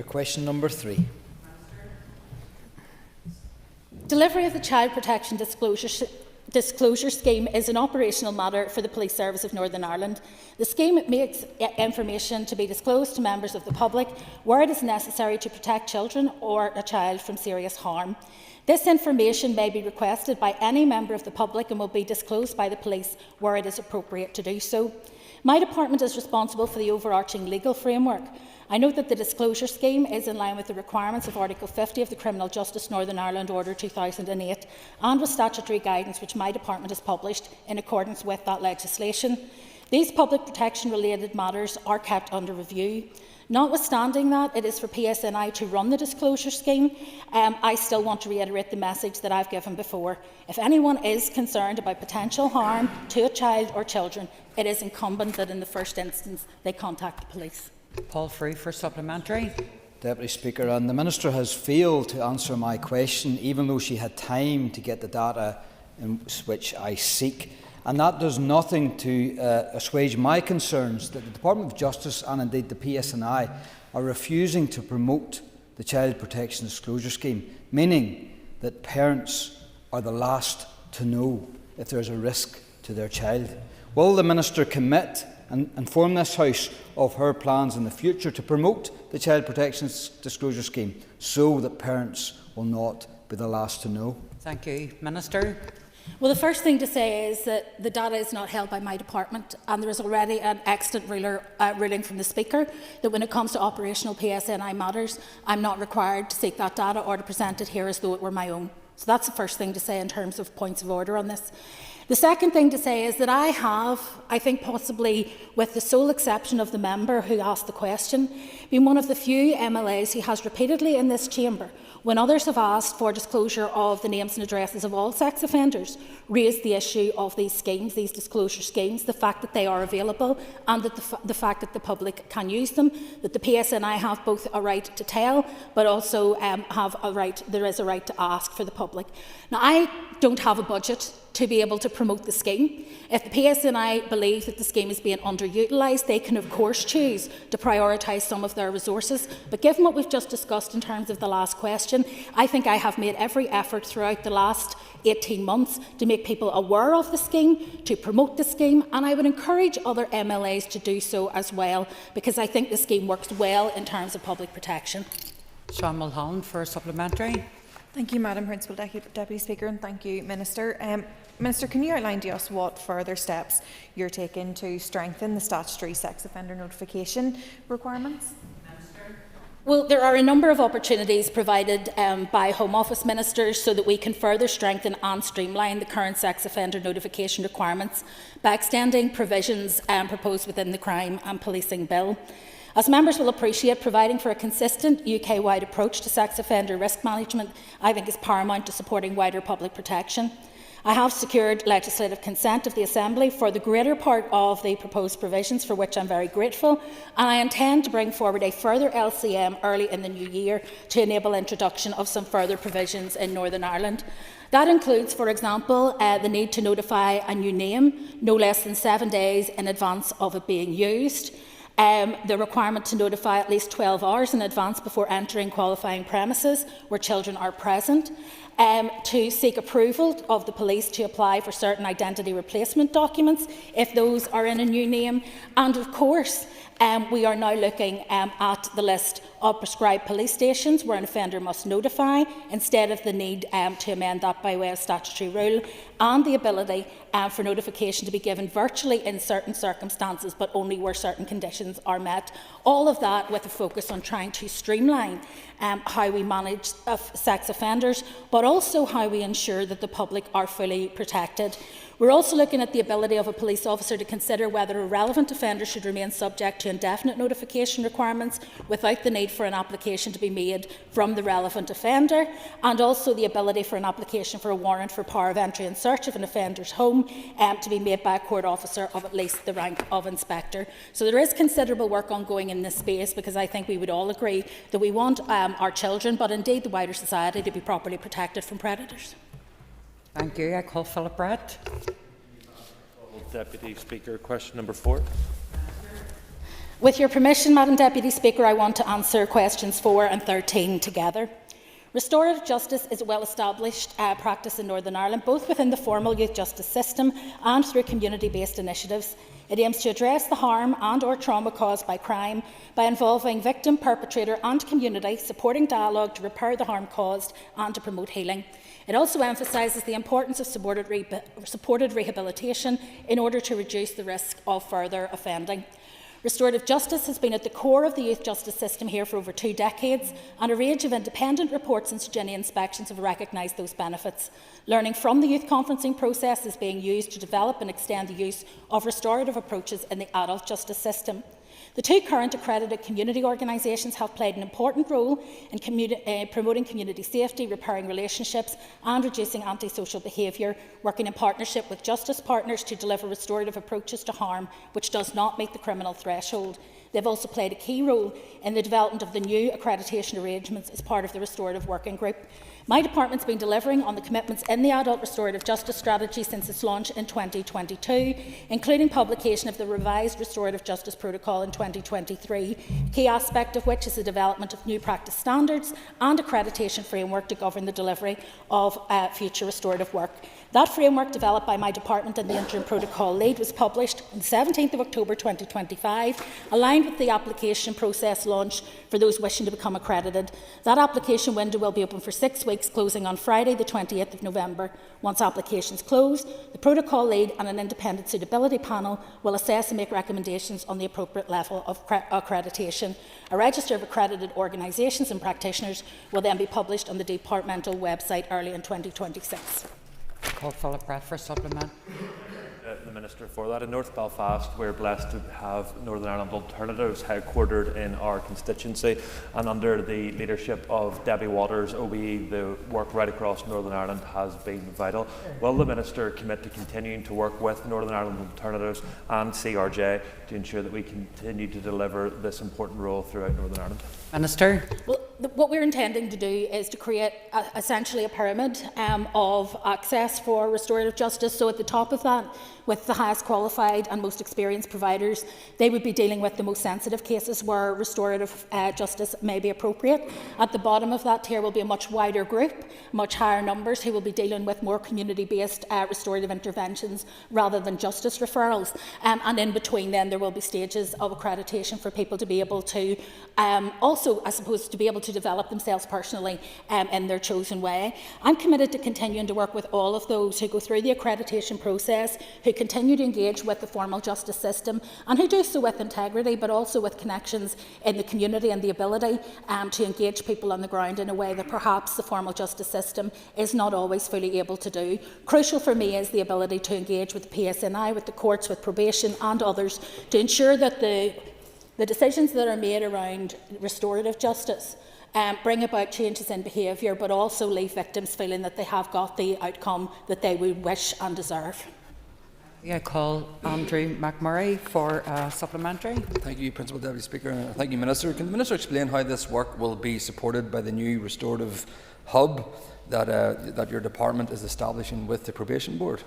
Question number 3. Delivery of the Child Protection Disclosure Scheme is an operational matter for the Police Service of Northern Ireland. The scheme makes information to be disclosed to members of the public where it is necessary to protect children or a child from serious harm. This information may be requested by any member of the public and will be disclosed by the police where it is appropriate to do so. My department is responsible for the overarching legal framework. I note that the disclosure scheme is in line with the requirements of Article 50 of the Criminal Justice Northern Ireland Order 2008 and with statutory guidance which my department has published in accordance with that legislation. These public protection related matters are kept under review. Notwithstanding that it is for PSNI to run the disclosure scheme, I still want to reiterate the message that I've given before. If anyone is concerned about potential harm to a child or children, it is incumbent that in the first instance they contact the police. Paul Frew for supplementary. Deputy Speaker, and the Minister has failed to answer my question, even though she had time to get the data in which I seek. And that does nothing to assuage my concerns that the Department of Justice and indeed the PSNI are refusing to promote the Child Protection Disclosure Scheme, meaning that parents are the last to know if there is a risk to their child. Will the Minister commit and inform this House of her plans in the future to promote the Child Protection Disclosure Scheme so that parents will not be the last to know? Thank you. Minister. Well, the first thing to say is that the data is not held by my department, and there is already an excellent ruling from the Speaker that when it comes to operational PSNI matters, I'm not required to seek that data or to present it here as though it were my own. So that's the first thing to say in terms of points of order on this. The second thing to say is that I have, I think possibly with the sole exception of the member who asked the question, been one of the few MLAs who has repeatedly in this chamber, when others have asked for disclosure of the names and addresses of all sex offenders, raised the issue of these schemes, these disclosure schemes, the fact that they are available and that the fact that the public can use them, that the PSNI have both a right to tell but also there is a right to ask for the public. Now, I don't have a budget to be able to promote the scheme. If the PSNI believe that the scheme is being underutilised, they can of course choose to prioritise some of their resources. But given what we've just discussed in terms of the last question, I think I have made every effort throughout the last 18 months to make people aware of the scheme, to promote the scheme, and I would encourage other MLAs to do so as well, because I think the scheme works well in terms of public protection. Sean Mulholland for a supplementary. Thank you, Madam Principal Deputy Speaker, and thank you, Minister. Minister, can you outline to us what further steps you're taking to strengthen the statutory sex offender notification requirements? Well, there are a number of opportunities provided by Home Office ministers so that we can further strengthen and streamline the current sex offender notification requirements by extending provisions proposed within the Crime and Policing Bill. As members will appreciate, providing for a consistent UK-wide approach to sex offender risk management, I think, is paramount to supporting wider public protection. I have secured legislative consent of the Assembly for the greater part of the proposed provisions, for which I am very grateful, and I intend to bring forward a further LCM early in the new year to enable introduction of some further provisions in Northern Ireland. That includes, for example, the need to notify a new name no less than 7 days in advance of it being used, the requirement to notify at least 12 hours in advance before entering qualifying premises where children are present, to seek approval of the police to apply for certain identity replacement documents if those are in a new name, and of course we are now looking at the list of prescribed police stations where an offender must notify, instead of the need to amend that by way of statutory rule, and the ability for notification to be given virtually in certain circumstances, but only where certain conditions are met. All of that with a focus on trying to streamline how we manage sex offenders, but also how we ensure that the public are fully protected. We're also looking at the ability of a police officer to consider whether a relevant offender should remain subject to indefinite notification requirements without the need for an application to be made from the relevant offender, and also the ability for an application for a warrant for power of entry and search of an offender's home to be made by a court officer of at least the rank of inspector. So there is considerable work ongoing in this space, because I think we would all agree that we want our children, but indeed the wider society, to be properly protected from predators. Thank you. I call Philip Brett. Deputy Speaker, question number 4. With your permission, Madam Deputy Speaker, I want to answer questions 4 and 13 together. Restorative justice is a well-established practice in Northern Ireland, both within the formal youth justice system and through community-based initiatives. It aims to address the harm and/or trauma caused by crime by involving victim, perpetrator and community, supporting dialogue to repair the harm caused and to promote healing. It also emphasises the importance of supported rehabilitation in order to reduce the risk of further offending. Restorative justice has been at the core of the youth justice system here for over 2 decades, and a range of independent reports and Virginia inspections have recognised those benefits. Learning from the youth conferencing process is being used to develop and extend the use of restorative approaches in the adult justice system. The 2 current accredited community organisations have played an important role in promoting community safety, repairing relationships and reducing antisocial behaviour, working in partnership with justice partners to deliver restorative approaches to harm which does not meet the criminal threshold. They've also played a key role in the development of the new accreditation arrangements as part of the restorative working group. My department's been delivering on the commitments in the Adult Restorative Justice Strategy since its launch in 2022, including publication of the revised Restorative Justice Protocol in 2023, a key aspect of which is the development of new practice standards and accreditation framework to govern the delivery of future restorative work. That framework, developed by my department and the interim protocol lead, was published on 17th of October 2025, aligned with the application process launch for those wishing to become accredited. That application window will be open for 6 weeks, closing on Friday the 20th of November. Once applications close, the protocol lead and an independent suitability panel will assess and make recommendations on the appropriate level of accreditation. A register of accredited organisations and practitioners will then be published on the departmental website early in 2026. Call Philip Brett for supplement. The Minister for that. In North Belfast, we're blessed to have Northern Ireland Alternatives headquartered in our constituency, and under the leadership of Debbie Waters, OBE, the work right across Northern Ireland has been vital. Will the Minister commit to continuing to work with Northern Ireland Alternatives and CRJ to ensure that we continue to deliver this important role throughout Northern Ireland? Minister. Well, what we're intending to do is to create essentially a pyramid of access for restorative justice. So at the top of that, with the highest qualified and most experienced providers, they would be dealing with the most sensitive cases where restorative justice may be appropriate. At the bottom of that tier will be a much wider group, much higher numbers, who will be dealing with more community-based restorative interventions rather than justice referrals. And in between then there will be stages of accreditation for people to be able to also, I suppose, to be able to develop themselves personally in their chosen way. I'm committed to continuing to work with all of those who go through the accreditation process, who continue to engage with the formal justice system, and who do so with integrity, but also with connections in the community and the ability to engage people on the ground in a way that perhaps the formal justice system is not always fully able to do. Crucial for me is the ability to engage with the PSNI, with the courts, with probation and others, to ensure that the The decisions that are made around restorative justice bring about changes in behaviour, but also leave victims feeling that they have got the outcome that they would wish and deserve. I call Andrew McMurray for supplementary. Thank you, Principal Deputy Speaker. Thank you, Minister. Can the Minister explain how this work will be supported by the new restorative hub that your department is establishing with the Probation Board?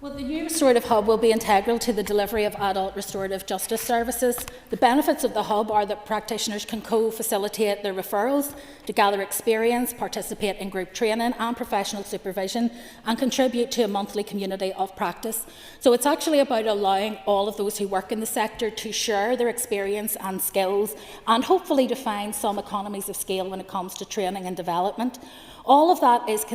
Well, the new restorative hub will be integral to the delivery of adult restorative justice services. The benefits of the hub are that practitioners can co-facilitate their referrals to gather experience, participate in group training and professional supervision, and contribute to a monthly community of practice. So it's actually about allowing all of those who work in the sector to share their experience and skills, and hopefully to find some economies of scale when it comes to training and development. All of that is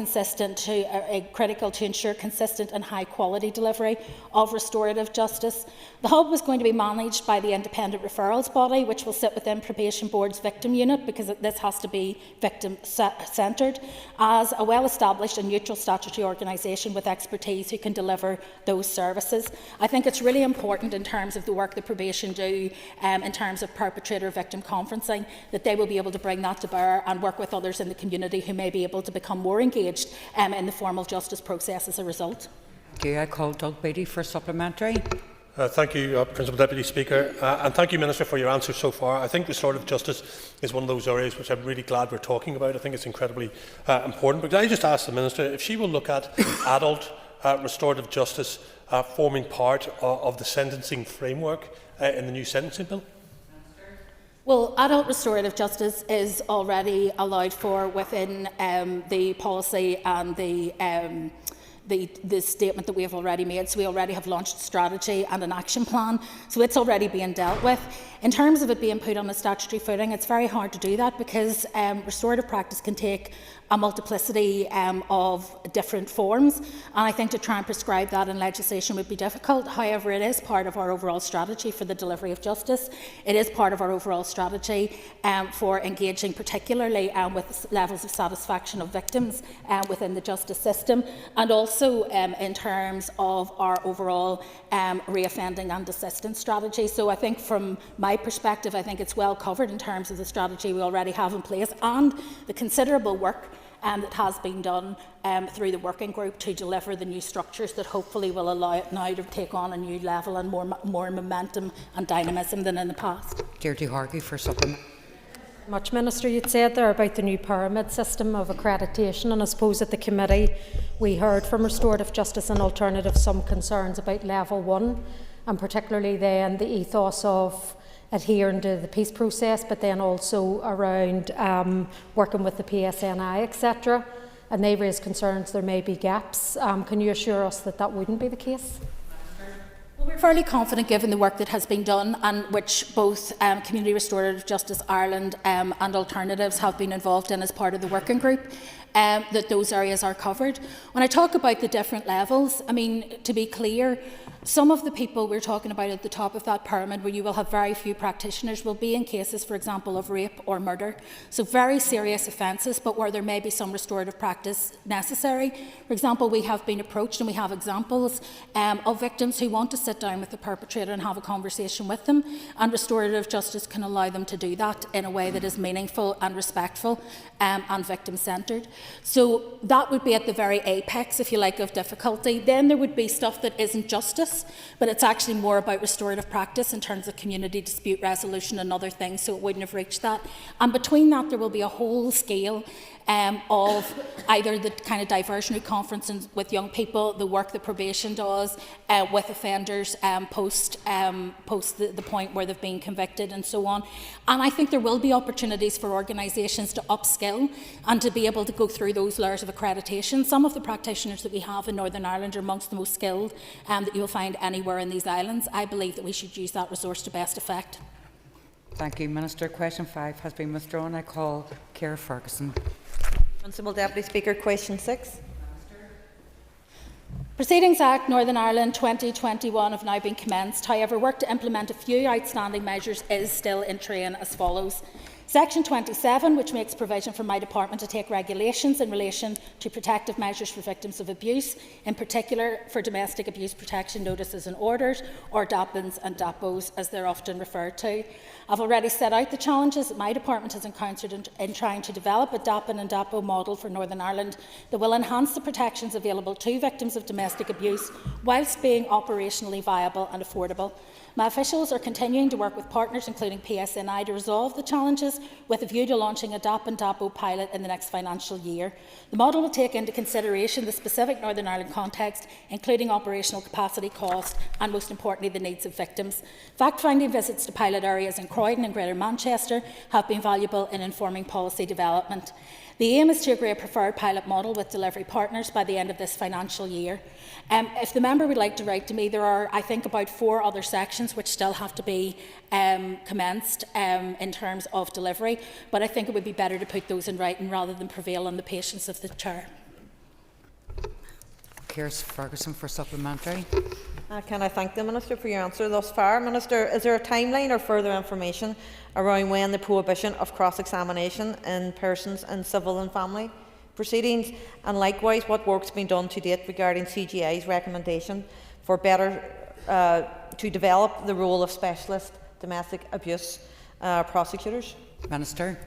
critical to ensure consistent and high quality delivery of restorative justice. The hub was going to be managed by the independent referrals body, which will sit within Probation Board's victim unit, because this has to be victim-centred, as a well-established and neutral statutory organisation with expertise who can deliver those services. I think it's really important in terms of the work that probation do in terms of perpetrator-victim conferencing, that they will be able to bring that to bear and work with others in the community who may be able to become more engaged in the formal justice process as a result. Thank you. I call Doug Beattie for supplementary. Thank you, Principal Deputy Speaker, and thank you, Minister, for your answers so far. I think restorative justice is one of those areas which I'm really glad we're talking about. I think it's incredibly important. But can I just ask the Minister if she will look at adult restorative justice forming part of the sentencing framework in the new sentencing bill? Well, adult restorative justice is already allowed for within the policy and the statement that we have already made. So we already have launched a strategy and an action plan. So it's already being dealt with. In terms of it being put on a statutory footing, it's very hard to do that because restorative practice can take a multiplicity of different forms, and I think to try and prescribe that in legislation would be difficult. However, it is part of our overall strategy for the delivery of justice. It is part of our overall strategy for engaging particularly with levels of satisfaction of victims within the justice system, and also in terms of our overall reoffending and assistance strategy. So I think from my perspective, I think it's well covered in terms of the strategy we already have in place and the considerable work that has been done through the working group to deliver the new structures that hopefully will allow it now to take on a new level and more momentum and dynamism than in the past. Deirdre Hargey for supplement. Much, Minister. You'd said there about the new pyramid system of accreditation, and I suppose at the committee we heard from Restorative Justice and Alternative some concerns about level 1, and particularly then the ethos of adhering to the peace process, but then also around working with the PSNI, etc. And they raised concerns there may be gaps. Can you assure us that that wouldn't be the case? Well, we're fairly confident, given the work that has been done, and which both Community Restorative Justice Ireland and Alternatives have been involved in as part of the working group, that those areas are covered. When I talk about the different levels, I mean, to be clear, some of the people we're talking about at the top of that pyramid, where you will have very few practitioners, will be in cases, for example, of rape or murder. So very serious offences, but where there may be some restorative practice necessary. For example, we have been approached, and we have examples of victims who want to sit down with the perpetrator and have a conversation with them, and restorative justice can allow them to do that in a way that is meaningful and respectful and victim-centred. So that would be at the very apex, if you like, of difficulty. Then there would be stuff that isn't justice, but it's actually more about restorative practice in terms of community dispute resolution and other things, so it wouldn't have reached that. And between that, there will be a whole scale of either the kind of diversionary conferences with young people, the work that probation does with offenders post the point where they've been convicted, and so on. And I think there will be opportunities for organisations to upskill and to be able to go through those layers of accreditation. Some of the practitioners that we have in Northern Ireland are amongst the most skilled that you'll find anywhere in these islands. I believe that we should use that resource to best effect. Thank you, Minister. Question 5 has been withdrawn. I call Ciara Ferguson. Principal Deputy Speaker, question 6. Proceedings Act Northern Ireland 2021 have now been commenced. However, work to implement a few outstanding measures is still in train as follows. Section 27, which makes provision for my department to take regulations in relation to protective measures for victims of abuse, in particular for domestic abuse protection notices and orders, or DAPNs and DAPOs as they're often referred to. I've already set out the challenges that my department has encountered in trying to develop a DAPN and DAPO model for Northern Ireland that will enhance the protections available to victims of domestic abuse whilst being operationally viable and affordable. My officials are continuing to work with partners, including PSNI, to resolve the challenges with a view to launching a DAP and DAPO pilot in the next financial year. The model will take into consideration the specific Northern Ireland context, including operational capacity, cost and, most importantly, the needs of victims. Fact-finding visits to pilot areas in Croydon and Greater Manchester have been valuable in informing policy development. The aim is to agree a preferred pilot model with delivery partners by the end of this financial year. If the member would like to write to me, there are, I think, about 4 other sections which still have to be commenced in terms of delivery, but I think it would be better to put those in writing rather than prevail on the patience of the Chair. Keir Ferguson for supplementary. Can I thank the Minister for your answer thus far? Minister, is there a timeline or further information around when the prohibition of cross-examination in persons in civil and family proceedings, and likewise what work has been done to date regarding CGI's recommendation for better to develop the role of specialist domestic abuse prosecutors? Minister.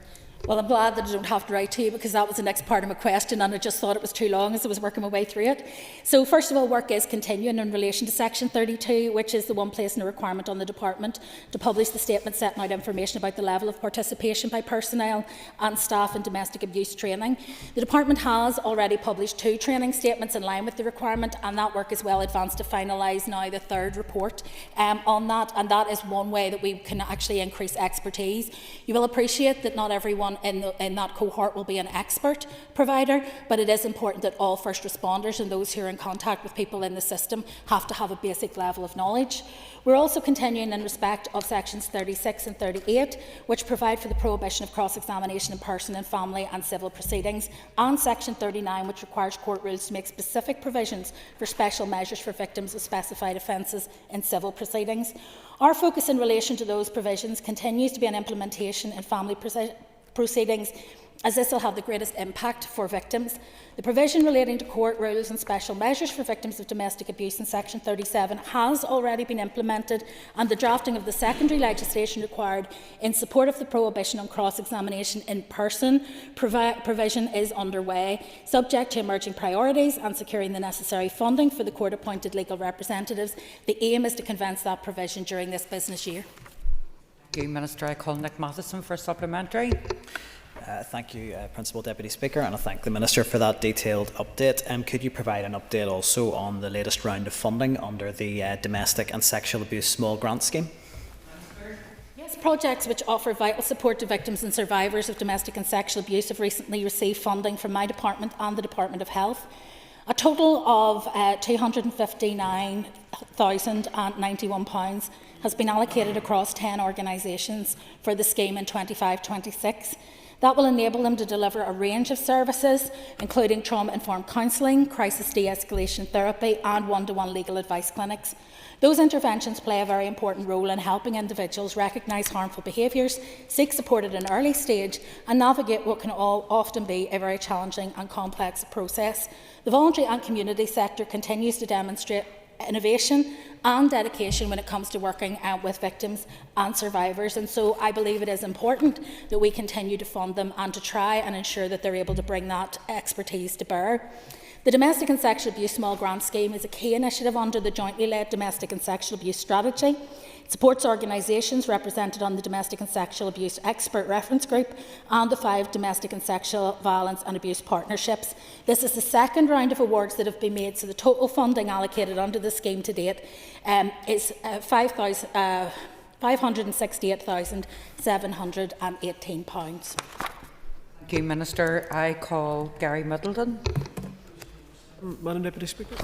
Well, I'm glad that I don't have to write to you, because that was the next part of my question and I just thought it was too long as I was working my way through it. So first of all, work is continuing in relation to Section 32, which is the one placing a requirement on the Department to publish the statement setting out information about the level of participation by personnel and staff in domestic abuse training. The Department has already published 2 training statements in line with the requirement, and that work is well advanced to finalise now the 3rd report on that, and that is one way that we can actually increase expertise. You will appreciate that not everyone in that cohort will be an expert provider, but it is important that all first responders and those who are in contact with people in the system have to have a basic level of knowledge. We're also continuing in respect of Sections 36 and 38, which provide for the prohibition of cross-examination in person and family and civil proceedings, and Section 39, which requires court rules to make specific provisions for special measures for victims of specified offences in civil proceedings. Our focus in relation to those provisions continues to be on implementation in family proceedings, as this will have the greatest impact for victims. The provision relating to court rules and special measures for victims of domestic abuse in Section 37 has already been implemented, and the drafting of the secondary legislation required in support of the prohibition on cross-examination in person provision is underway, subject to emerging priorities and securing the necessary funding for the court-appointed legal representatives. The aim is to convince that provision during this business year. Thank you, Minister. I call Nick Matheson for a supplementary. Thank you, Principal Deputy Speaker, and I thank the Minister for that detailed update. Could you provide an update also on the latest round of funding under the Domestic and Sexual Abuse Small Grant Scheme? Yes, projects which offer vital support to victims and survivors of domestic and sexual abuse have recently received funding from my department and the Department of Health. A total of £259,091 has been allocated across 10 organisations for the scheme in 25-26. That will enable them to deliver a range of services, including trauma-informed counselling, crisis de-escalation therapy and one-to-one legal advice clinics. Those interventions play a very important role in helping individuals recognise harmful behaviours, seek support at an early stage and navigate what can often be a very challenging and complex process. The voluntary and community sector continues to demonstrate innovation and dedication when it comes to working with victims and survivors, and so I believe it is important that we continue to fund them and to try and ensure that they're able to bring that expertise to bear. The Domestic and Sexual Abuse Small Grant Scheme is a key initiative under the jointly led Domestic and Sexual Abuse Strategy. It supports organisations represented on the Domestic and Sexual Abuse Expert Reference Group and the 5 Domestic and Sexual Violence and Abuse Partnerships. This is the second round of awards that have been made, so the total funding allocated under the scheme to date is £568,718. Thank you, Minister. I call Gary Middleton. Madam Deputy Speaker.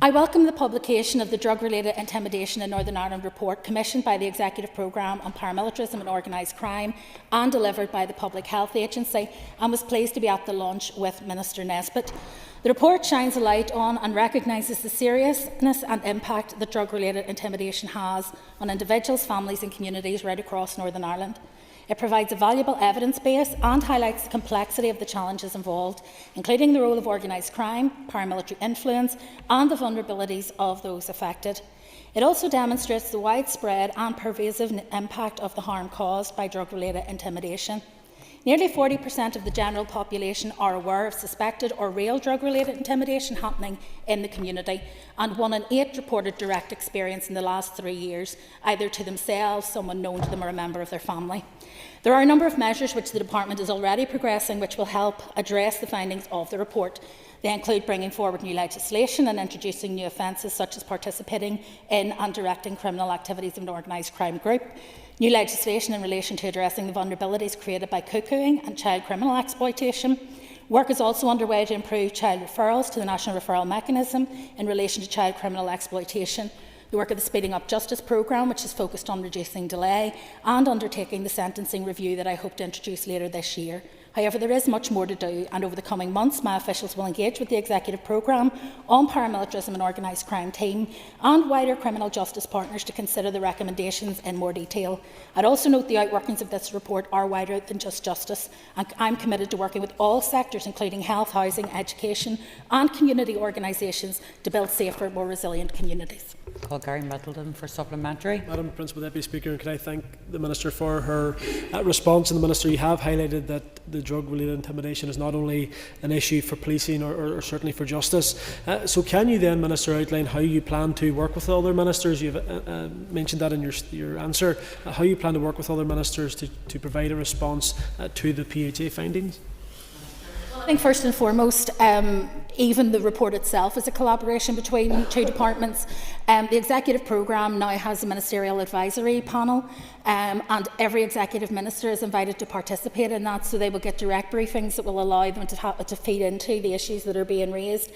I welcome the publication of the Drug-Related Intimidation in Northern Ireland report commissioned by the Executive Programme on Paramilitarism and Organised Crime and delivered by the Public Health Agency, and was pleased to be at the launch with Minister Nesbitt. The report shines a light on and recognises the seriousness and impact that drug-related intimidation has on individuals, families and communities right across Northern Ireland. It provides a valuable evidence base and highlights the complexity of the challenges involved, including the role of organised crime, paramilitary influence and the vulnerabilities of those affected. It also demonstrates the widespread and pervasive impact of the harm caused by drug-related intimidation. Nearly 40% of the general population are aware of suspected or real drug-related intimidation happening in the community, and 1 in 8 reported direct experience in the last 3 years, either to themselves, someone known to them or a member of their family. There are a number of measures which the Department is already progressing which will help address the findings of the report. They include bringing forward new legislation and introducing new offences such as participating in and directing criminal activities of an organised crime group, new legislation in relation to addressing the vulnerabilities created by cuckooing and child criminal exploitation. Work is also underway to improve child referrals to the National Referral Mechanism in relation to child criminal exploitation, the work of the Speeding Up Justice programme, which is focused on reducing delay, and undertaking the sentencing review that I hope to introduce later this year. However, there is much more to do, and over the coming months my officials will engage with the Executive Programme on Paramilitarism and Organised Crime team and wider criminal justice partners to consider the recommendations in more detail. I'd also note the outworkings of this report are wider than just justice, and I'm committed to working with all sectors, including health, housing, education and community organisations, to build safer, more resilient communities. Call Gary Middleton for supplementary. Madam Principal Deputy Speaker, and can I thank the Minister for her response. And the Minister, you have highlighted that the drug-related intimidation is not only an issue for policing or certainly for justice. So can you then, Minister, outline how you plan to work with other ministers? You've mentioned that in your answer. How you plan to work with other ministers to provide a response to the PHA findings? I think first and foremost, even the report itself is a collaboration between 2 departments. The Executive Programme now has a Ministerial Advisory Panel, and every Executive Minister is invited to participate in that, so they will get direct briefings that will allow them to feed into the issues that are being raised.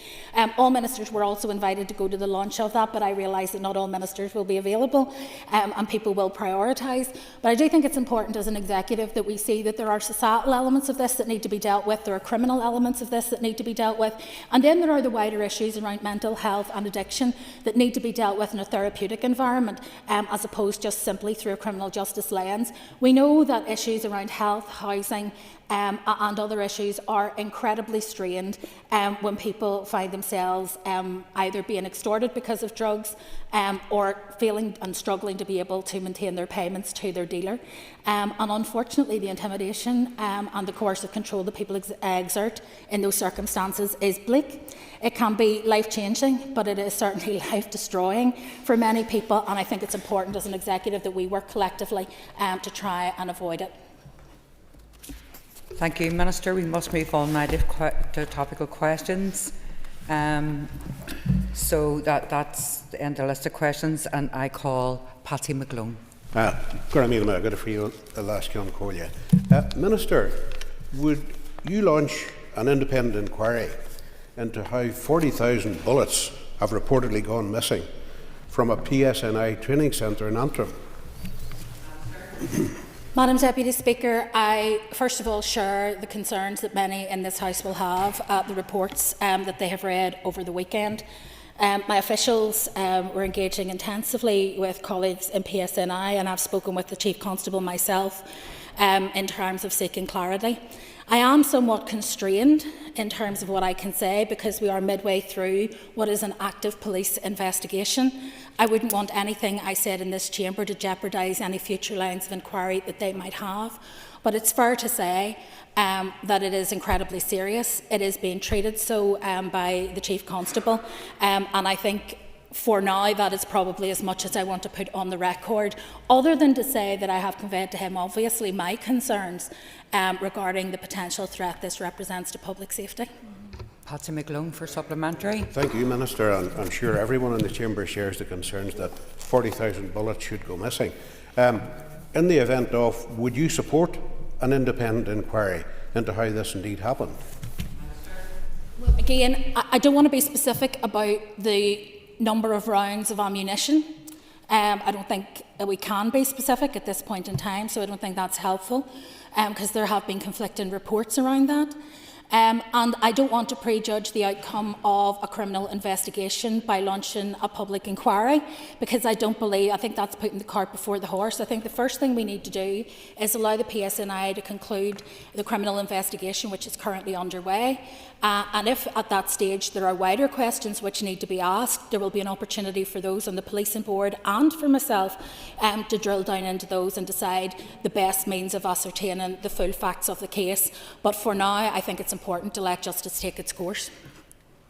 All Ministers were also invited to go to the launch of that, but I realise that not all Ministers will be available, and people will prioritise. But I do think it's important as an Executive that we see that there are societal elements of this that need to be dealt with, there are criminal elements of this that need to be dealt with, and then there are the wider issues around mental health and addiction that need to be dealt with in a therapeutic environment, as opposed just simply through a criminal justice lens. We know that issues around health, housing and other issues are incredibly strained when people find themselves either being extorted because of drugs or failing and struggling to be able to maintain their payments to their dealer. And unfortunately, the intimidation and the coercive control that people exert in those circumstances is bleak. It can be life-changing, but it is certainly life-destroying for many people, and I think it's important as an Executive that we work collectively to try and avoid it. Thank you, Minister. We must move on now to topical questions. So that's the end of the list of questions, and I call Patsy McGlone. Minister, would you launch an independent inquiry into how 40,000 bullets have reportedly gone missing from a PSNI training centre in Antrim? Madam Deputy Speaker, I first of all share the concerns that many in this House will have at the reports that they have read over the weekend. My officials were engaging intensively with colleagues in PSNI, and I've spoken with the Chief Constable myself in terms of seeking clarity. I am somewhat constrained in terms of what I can say because we are midway through what is an active police investigation. I wouldn't want anything I said in this chamber to jeopardise any future lines of inquiry that they might have. But it's fair to say that it is incredibly serious. It is being treated so by the Chief Constable, and I think for now that is probably as much as I want to put on the record, other than to say that I have conveyed to him obviously my concerns regarding the potential threat this represents to public safety. Patsy McGlone for supplementary. Thank you, Minister. I'm sure everyone in the chamber shares the concerns that 40,000 bullets should go missing. In the event of, would you support an independent inquiry into how this indeed happened? Well, again, I don't want to be specific about the number of rounds of ammunition. I don't think we can be specific at this point in time, so I don't think that's helpful because there have been conflicting reports around that. And I don't want to prejudge the outcome of a criminal investigation by launching a public inquiry, because I think that's putting the cart before the horse. I think the first thing we need to do is allow the PSNI to conclude the criminal investigation which is currently underway. And if at that stage there are wider questions which need to be asked, there will be an opportunity for those on the policing board and for myself to drill down into those and decide the best means of ascertaining the full facts of the case. But for now, I think it's important to let justice take its course.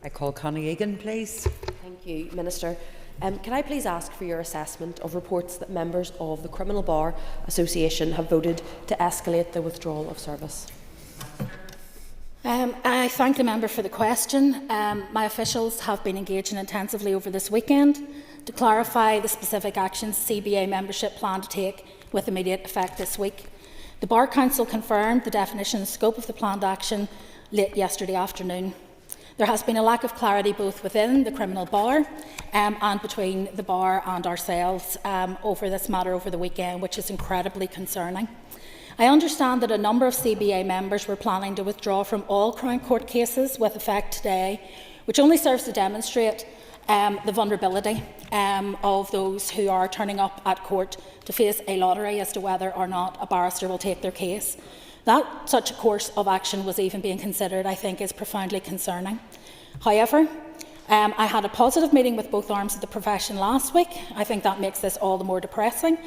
I call Connie Egan, please. Thank you, Minister. Can I please ask for your assessment of reports that members of the Criminal Bar Association have voted to escalate the withdrawal of service? I thank the member for the question. My officials have been engaging intensively over this weekend to clarify the specific actions CBA membership plan to take with immediate effect this week. The Bar Council confirmed the definition and scope of the planned action late yesterday afternoon. There has been a lack of clarity both within the criminal bar and between the bar and ourselves over this matter over the weekend, which is incredibly concerning. I understand that a number of CBA members were planning to withdraw from all Crown Court cases with effect today, which only serves to demonstrate the vulnerability of those who are turning up at court to face a lottery as to whether or not a barrister will take their case. That such a course of action was even being considered, I think, is profoundly concerning. However, I had a positive meeting with both arms of the profession last week. I think that makes this all the more depressing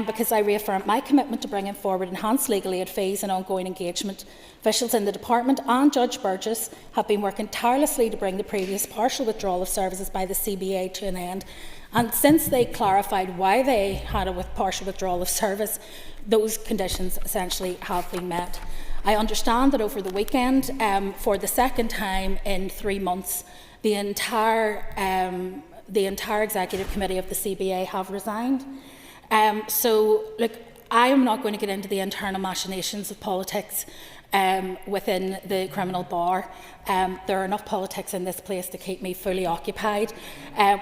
because I reaffirmed my commitment to bringing forward enhanced legal aid fees and ongoing engagement. Officials in the department and Judge Burgess have been working tirelessly to bring the previous partial withdrawal of services by the CBA to an end. And since they clarified why they had a partial withdrawal of service, those conditions essentially have been met. I understand that over the weekend, for the second time in 3 months, the entire executive committee of the CBA have resigned. So, look, I am not going to get into the internal machinations of politics within the criminal bar. There are enough politics in this place to keep me fully occupied.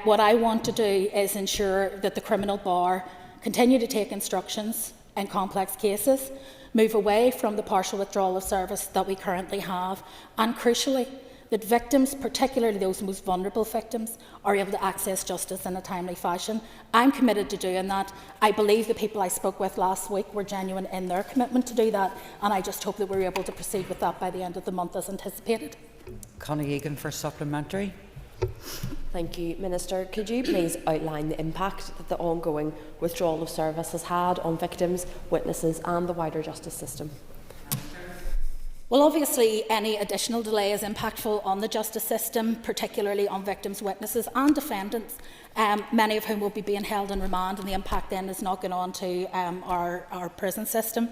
What I want to do is ensure that the criminal bar continue to take instructions in complex cases, move away from the partial withdrawal of service that we currently have, and crucially, that victims, particularly those most vulnerable victims, are able to access justice in a timely fashion. I'm committed to doing that. I believe the people I spoke with last week were genuine in their commitment to do that, and I just hope that we're able to proceed with that by the end of the month as anticipated. Connie Egan for supplementary. Thank you, Minister. Could you please outline the impact that the ongoing withdrawal of service has had on victims, witnesses and the wider justice system? Well, obviously, any additional delay is impactful on the justice system, particularly on victims, witnesses and defendants, many of whom will be being held in remand, and the impact then is not going on to our prison system.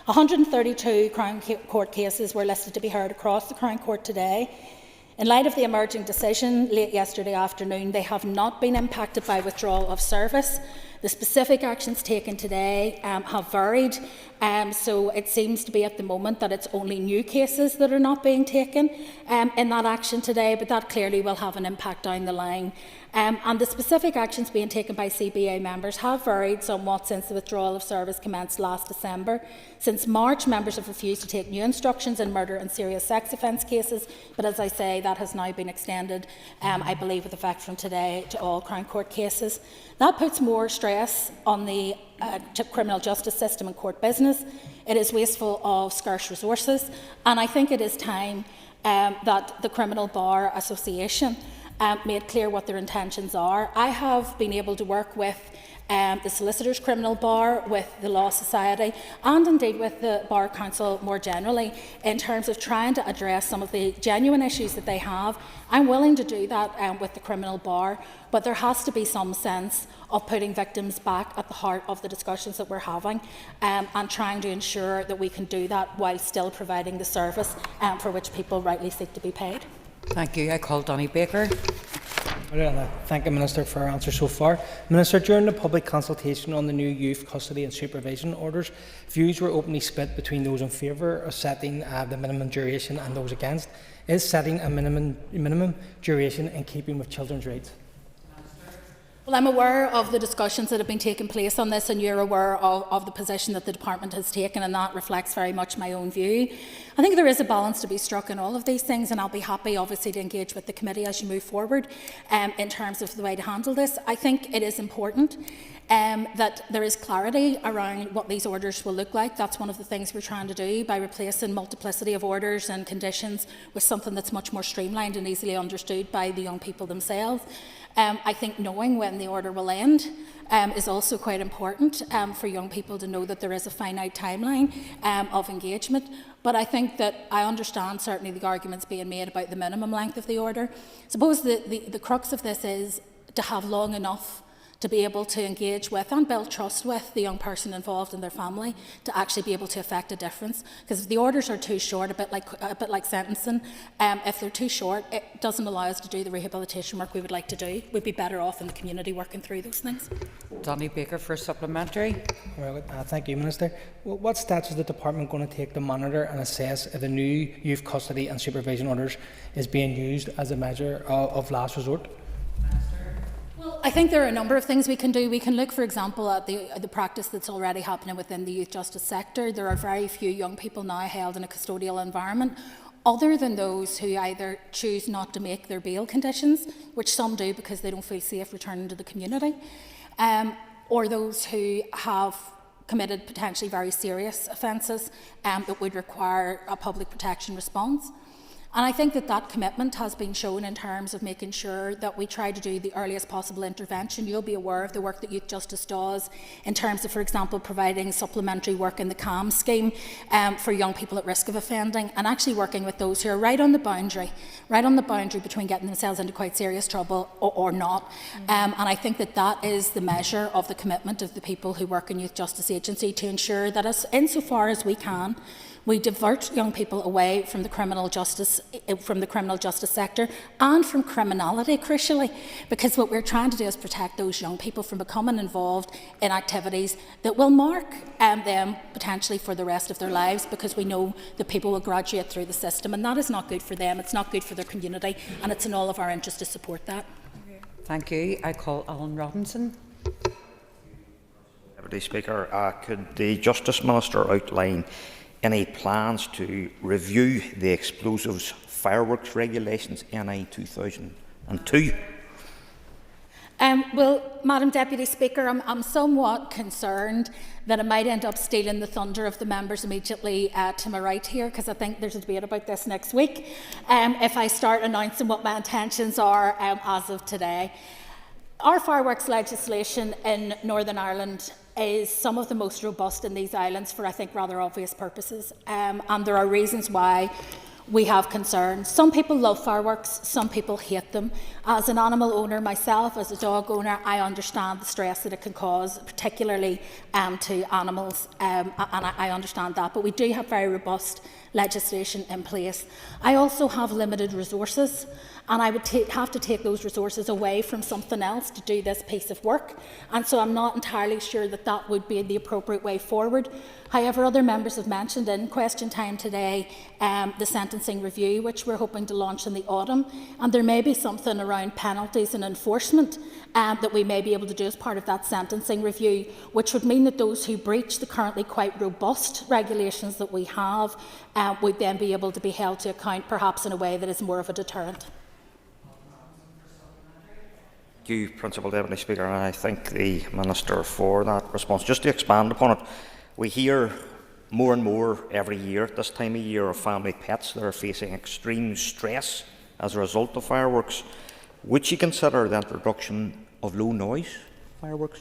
132 Crown Court cases were listed to be heard across the Crown Court today. In light of the emerging decision late yesterday afternoon, they have not been impacted by withdrawal of service. The specific actions taken today have varied, so it seems to be at the moment that it's only new cases that are not being taken in that action today, but that clearly will have an impact down the line. And the specific actions being taken by CBA members have varied somewhat since the withdrawal of service commenced last December. Since March, members have refused to take new instructions in murder and serious sex offence cases, but as I say, that has now been extended, I believe, with effect from today to all Crown Court cases. That puts more stress on the criminal justice system and court business. It is wasteful of scarce resources, and I think it is time that the Criminal Bar Association made clear what their intentions are. I have been able to work with the Solicitors Criminal Bar, with the Law Society and indeed with the Bar Council more generally in terms of trying to address some of the genuine issues that they have. I'm willing to do that with the Criminal Bar, but there has to be some sense of putting victims back at the heart of the discussions that we're having and trying to ensure that we can do that while still providing the service for which people rightly seek to be paid. Thank you. I call Donny Baker. Thank the Minister for her answer so far. Minister, during the public consultation on the new youth custody and supervision orders, views were openly split between those in favour of setting the minimum duration and those against. Is setting a minimum duration in keeping with children's rights? Well, I'm aware of the discussions that have been taking place on this, and you're aware of the position that the department has taken, and that reflects very much my own view. I think there is a balance to be struck in all of these things, and I'll be happy, obviously, to engage with the committee as you move forward in terms of the way to handle this. I think it is important that there is clarity around what these orders will look like. That's one of the things we're trying to do by replacing multiplicity of orders and conditions with something that's much more streamlined and easily understood by the young people themselves. I think knowing when the order will end is also quite important for young people to know that there is a finite timeline of engagement. But I think that I understand certainly the arguments being made about the minimum length of the order. I suppose the crux of this is to have long enough to be able to engage with and build trust with the young person involved and their family to actually be able to affect a difference. Because if the orders are too short, a bit like sentencing, if they're too short, it doesn't allow us to do the rehabilitation work we would like to do. We'd be better off in the community working through those things. Donny Baker for supplementary. Well, thank you, Minister. Well, what steps is the department going to take to monitor and assess if the new youth custody and supervision orders is being used as a measure of last resort? Well, I think there are a number of things we can do. We can look, for example, at the practice that's already happening within the youth justice sector. There are very few young people now held in a custodial environment, other than those who either choose not to make their bail conditions, which some do because they don't feel safe returning to the community, or those who have committed potentially very serious offences that would require a public protection response. And I think that commitment has been shown in terms of making sure that we try to do the earliest possible intervention. You'll be aware of the work that Youth Justice does in terms of, for example, providing supplementary work in the CAM scheme for young people at risk of offending, and actually working with those who are right on the boundary between getting themselves into quite serious trouble or not. And I think that is the measure of the commitment of the people who work in Youth Justice Agency, to ensure that insofar as we can, we divert young people away from the criminal justice sector and from criminality, crucially, because what we're trying to do is protect those young people from becoming involved in activities that will mark them potentially for the rest of their lives, because we know that people will graduate through the system, and that is not good for them, it's not good for their community, and it's in all of our interest to support that. Thank you. I call Alan Robinson. Deputy Speaker, could the Justice Minister outline any plans to review the explosives fireworks regulations NI 2002? Well, Madam Deputy Speaker, I'm somewhat concerned that I might end up stealing the thunder of the members immediately to my right here, because I think there's a debate about this next week, if I start announcing what my intentions are as of today. Our fireworks legislation in Northern Ireland is some of the most robust in these islands for, I think, rather obvious purposes. And there are reasons why we have concerns. Some people love fireworks, some people hate them. As an animal owner myself, as a dog owner, I understand the stress that it can cause, particularly to animals, and I understand that. But we do have very robust legislation in place. I also have limited resources, and I would have to take those resources away from something else to do this piece of work. And so I'm not entirely sure that would be the appropriate way forward. However, other members have mentioned in question time today the sentencing review, which we're hoping to launch in the autumn. And there may be something around penalties and enforcement that we may be able to do as part of that sentencing review, which would mean that those who breach the currently quite robust regulations that we have would then be able to be held to account, perhaps in a way that is more of a deterrent. Thank you, Principal Deputy Speaker, and I thank the Minister for that response. Just to expand upon it, we hear more and more every year at this time of year of family pets that are facing extreme stress as a result of fireworks. Would you consider the introduction of low noise fireworks?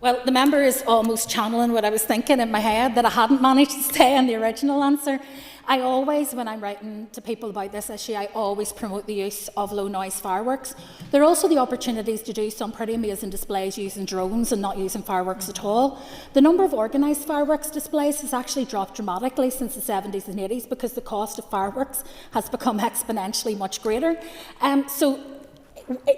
Well, the member is almost channeling what I was thinking in my head that I hadn't managed to say in the original answer. I always, when I'm writing to people about this issue, I always promote the use of low noise fireworks. There are also the opportunities to do some pretty amazing displays using drones and not using fireworks at all. The number of organised fireworks displays has actually dropped dramatically since the 70s and 80s because the cost of fireworks has become exponentially much greater. So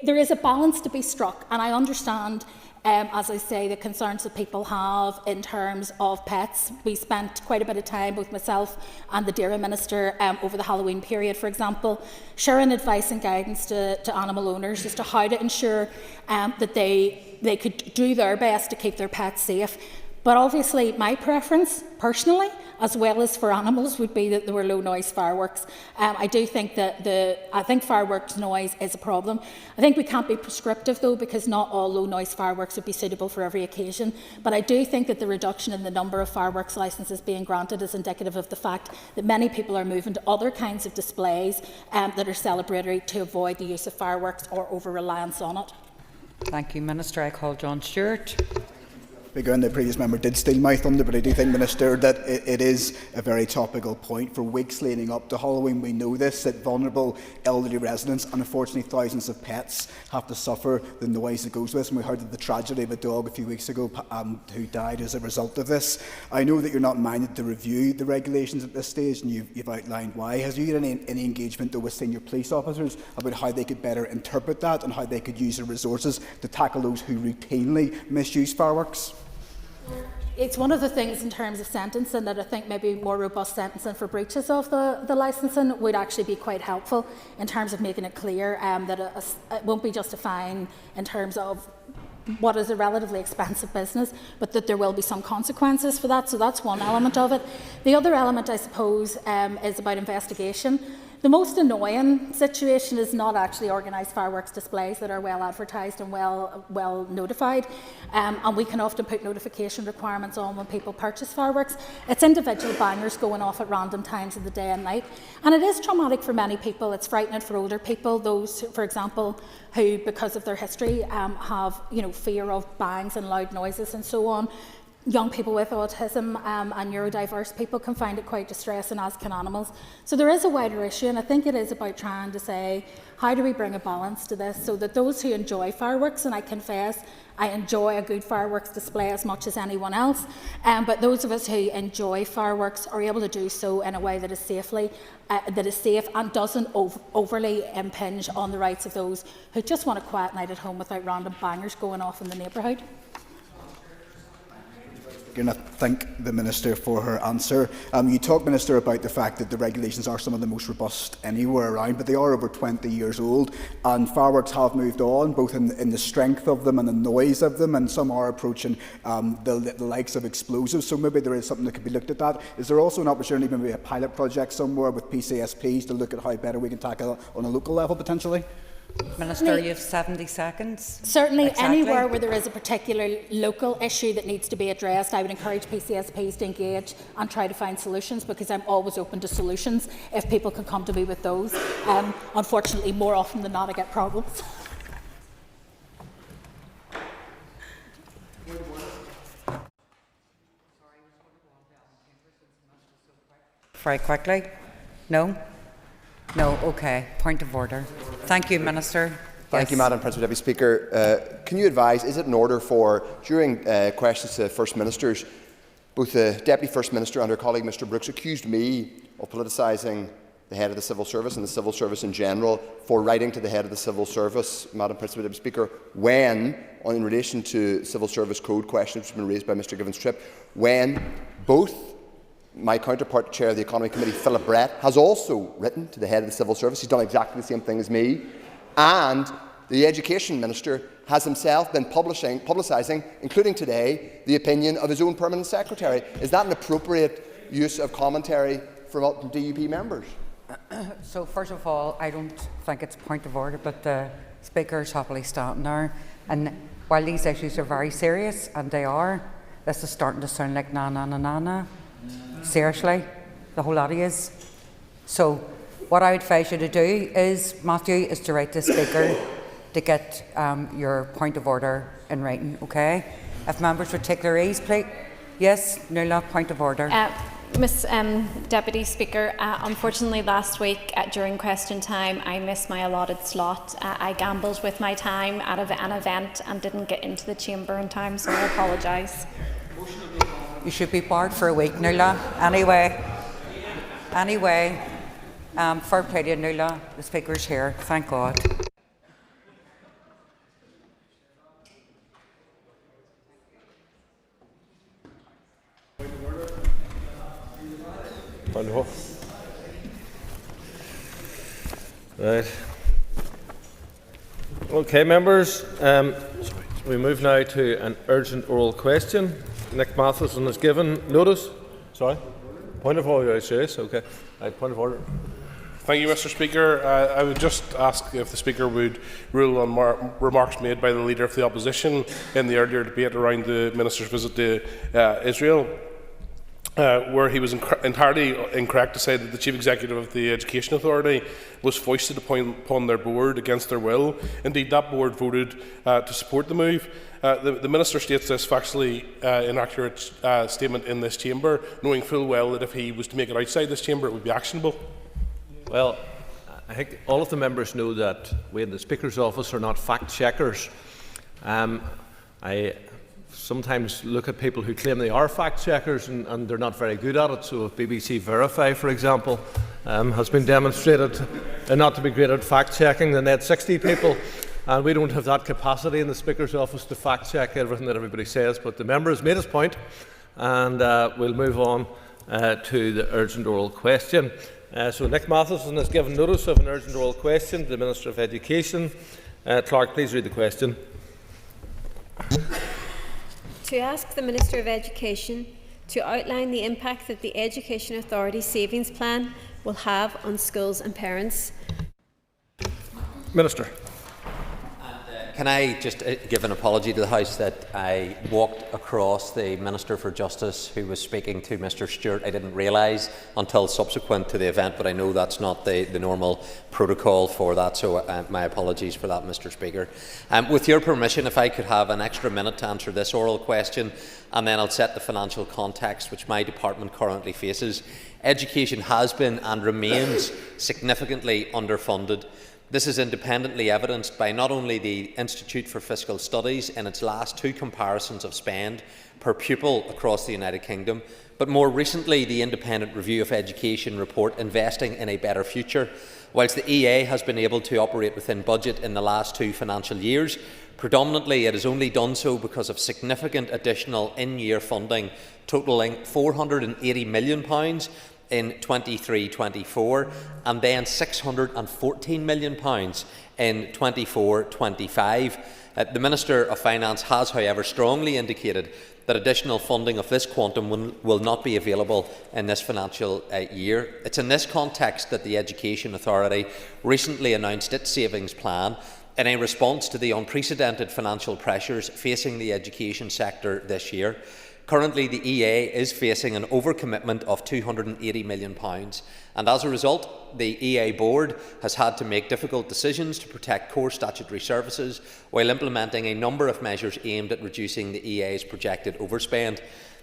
there is a balance to be struck, and I understand as I say, the concerns that people have in terms of pets. We spent quite a bit of time, both myself and the Dairy Minister, over the Halloween period, for example, sharing advice and guidance to animal owners as to how to ensure that they could do their best to keep their pets safe. But obviously, my preference, personally, as well as for animals, would be that there were low noise fireworks. I do think that I think fireworks noise is a problem. I think we can't be prescriptive though, because not all low noise fireworks would be suitable for every occasion. But I do think that the reduction in the number of fireworks licences being granted is indicative of the fact that many people are moving to other kinds of displays that are celebratory to avoid the use of fireworks or over-reliance on it. Thank you, Minister. I call John Stewart. Speaker, and the previous member did steal my thunder, but I do think, Minister, that it is a very topical point. For weeks leading up to Halloween, we know this, that vulnerable elderly residents and unfortunately thousands of pets have to suffer the noise that goes with this. And we heard of the tragedy of a dog a few weeks ago who died as a result of this. I know that you're not minded to review the regulations at this stage, and you've outlined why. Has you had any engagement though with senior police officers about how they could better interpret that and how they could use their resources to tackle those who routinely misuse fireworks? It's one of the things in terms of sentencing that I think maybe more robust sentencing for breaches of the licensing would actually be quite helpful in terms of making it clear that it won't be just a fine in terms of what is a relatively expensive business, but that there will be some consequences for that. So that's one element of it. The other element, I suppose, is about investigation. The most annoying situation is not actually organised fireworks displays that are well advertised and well notified, and we can often put notification requirements on when people purchase fireworks. It's individual bangers going off at random times of the day and night, and it is traumatic for many people. It's frightening for older people, those, for example, who, because of their history, have fear of bangs and loud noises and so on. Young people with autism and neurodiverse people can find it quite distressing, as can animals. So there is a wider issue, and I think it is about trying to say, how do we bring a balance to this so that those who enjoy fireworks, and I confess I enjoy a good fireworks display as much as anyone else, but those of us who enjoy fireworks are able to do so in a way that is safe and doesn't overly impinge on the rights of those who just want a quiet night at home without random bangers going off in the neighbourhood. And I thank the Minister for her answer. You talk, Minister, about the fact that the regulations are some of the most robust anywhere around, but they are over 20 years old, and fireworks have moved on, both in the strength of them and the noise of them, and some are approaching the likes of explosives, so maybe there is something that could be looked at that. Is there also an opportunity, maybe a pilot project somewhere with PCSPs to look at how better we can tackle it on a local level, potentially? Minister, you have 70 seconds. Certainly, exactly. Anywhere where there is a particular local issue that needs to be addressed, I would encourage PCSPs to engage and try to find solutions, because I'm always open to solutions if people can come to me with those. Unfortunately, more often than not, I get problems. Very quickly. No? No, okay. Point of order. Thank you, Minister. Thank you, Madam Principal Deputy Speaker. Can you advise, is it in order for, during questions to First Ministers, both the Deputy First Minister and her colleague Mr Brooks accused me of politicising the head of the Civil Service and the Civil Service in general for writing to the head of the Civil Service, Madam Principal Deputy Speaker, when, in relation to Civil Service Code questions which have been raised by Mr Gibbons-Tripp, when both my counterpart, Chair of the Economy Committee, Philip Brett, has also written to the head of the Civil Service. He's done exactly the same thing as me. And the Education Minister has himself been publicising, including today, the opinion of his own Permanent Secretary. Is that an appropriate use of commentary from DUP members? So, first of all, I don't think it's point of order, but the Speaker is happily standing there. And while these issues are very serious, and they are, this is starting to sound like na-na-na-na-na. Seriously, the whole lot is. So what I would advise you to do is, Matthew, is to write to the Speaker to get your point of order in writing, okay? If members would take their ease, please. Yes, Nuala, point of order. Ms Deputy Speaker, unfortunately last week during question time I missed my allotted slot. I gambled with my time at an event and didn't get into the chamber in time, so I apologise. You should be barred for a week, Nuala. Anyway, fair play to you, Nuala. The Speaker's here, thank God. Wonderful. Right. Okay, members. We move now to an urgent oral question. Nick Matheson has given notice. Sorry. Point of order, yes. Okay. Right, point of order. Thank you, Mr. Speaker. I would just ask if the Speaker would rule on remarks made by the Leader of the Opposition in the earlier debate around the Minister's visit to Israel, where he was entirely incorrect to say that the Chief Executive of the Education Authority was foisted upon their board against their will. Indeed, that board voted to support the move. The Minister states this factually inaccurate statement in this chamber, knowing full well that if he was to make it outside this chamber, it would be actionable. Well, I think all of the members know that we in the Speaker's office are not fact-checkers. I sometimes look at people who claim they are fact-checkers and they're not very good at it. So if BBC Verify, for example, has been demonstrated not to be great at fact-checking, then they had 60 people. And we don't have that capacity in the Speaker's office to fact-check everything that everybody says. But the member has made his point, and we'll move on to the urgent oral question. So Nick Matheson has given notice of an urgent oral question to the Minister of Education. Clerk, please read the question. To ask the Minister of Education to outline the impact that the Education Authority savings plan will have on schools and Minister. Can I just give an apology to the House that I walked across the Minister for Justice who was speaking to Mr Stewart. I didn't realise until subsequent to the event, but I know that's not the normal protocol for that, so my apologies for that, Mr Speaker. With your permission, if I could have an extra minute to answer this oral question, and then I'll set the financial context which my department currently faces. Education has been and remains significantly underfunded. This is independently evidenced by not only the Institute for Fiscal Studies in its last 2 comparisons of spend per pupil across the United Kingdom, but more recently the Independent Review of Education report Investing in a Better Future. Whilst the EA has been able to operate within budget in the last 2 financial years, predominantly it has only done so because of significant additional in-year funding totalling £480 million in 23-24 and then £614 million in 24-25. The Minister of Finance has, however, strongly indicated that additional funding of this quantum will not be available in this financial year. It's in this context that the Education Authority recently announced its savings plan in a response to the unprecedented financial pressures facing the education sector this year. Currently, the EA is facing an overcommitment of £280 million, and as a result, the EA board has had to make difficult decisions to protect core statutory services while implementing a number of measures aimed at reducing the EA's projected overspend.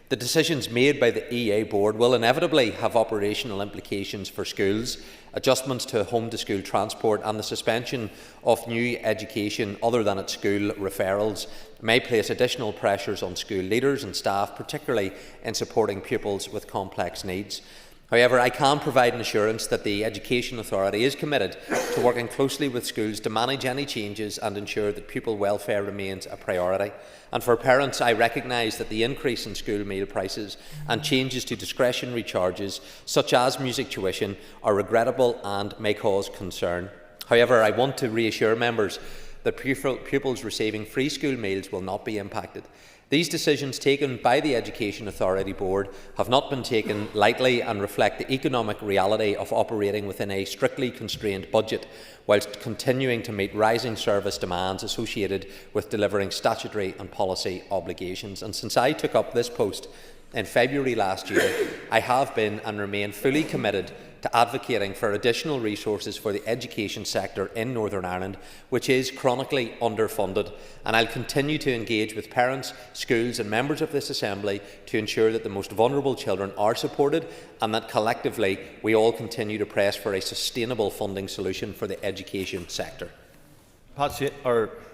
The decisions made by the EA board will inevitably have operational implications for schools. Adjustments to home-to-school transport and the suspension of new education other than at school referrals may place additional pressures on school leaders and staff, particularly in supporting pupils with complex needs. However, I can provide an assurance that the Education Authority is committed to working closely with schools to manage any changes and ensure that pupil welfare remains a priority. And for parents, I recognise that the increase in school meal prices and changes to discretionary charges, such as music tuition, are regrettable and may cause concern. However, I want to reassure members that pupils receiving free school meals will not be impacted. These decisions taken by the Education Authority Board have not been taken lightly and reflect the economic reality of operating within a strictly constrained budget, whilst continuing to meet rising service demands associated with delivering statutory and policy obligations. And since I took up this post in February last year, I have been and remain fully committed to advocating for additional resources for the education sector in Northern Ireland, which is chronically underfunded, and I'll continue to engage with parents, schools and members of this Assembly to ensure that the most vulnerable children are supported and that collectively we all continue to press for a sustainable funding solution for the education sector.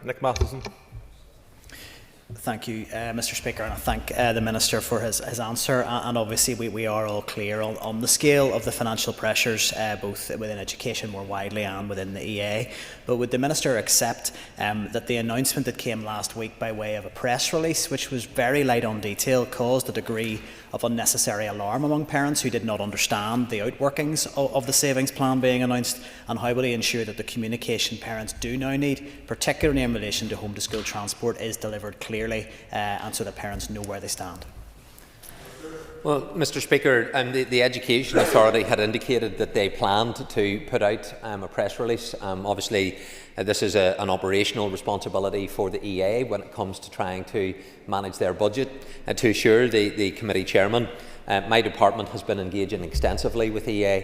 Nick Matheson. Thank you, Mr Speaker, and I thank the Minister for his answer. And obviously we are all clear on the scale of the financial pressures, both within education more widely and within the EA. But would the Minister accept that the announcement that came last week by way of a press release, which was very light on detail, caused a degree of unnecessary alarm among parents who did not understand the outworkings of the savings plan being announced, and how will he ensure that the communication parents do now need, particularly in relation to home to school transport, is delivered clearly and so that parents know where they stand? Well, Mr Speaker, the Education Authority had indicated that they planned to put out a press release. Obviously, this is an operational responsibility for the EA when it comes to trying to manage their budget. To assure the committee chairman, my department has been engaging extensively with EA,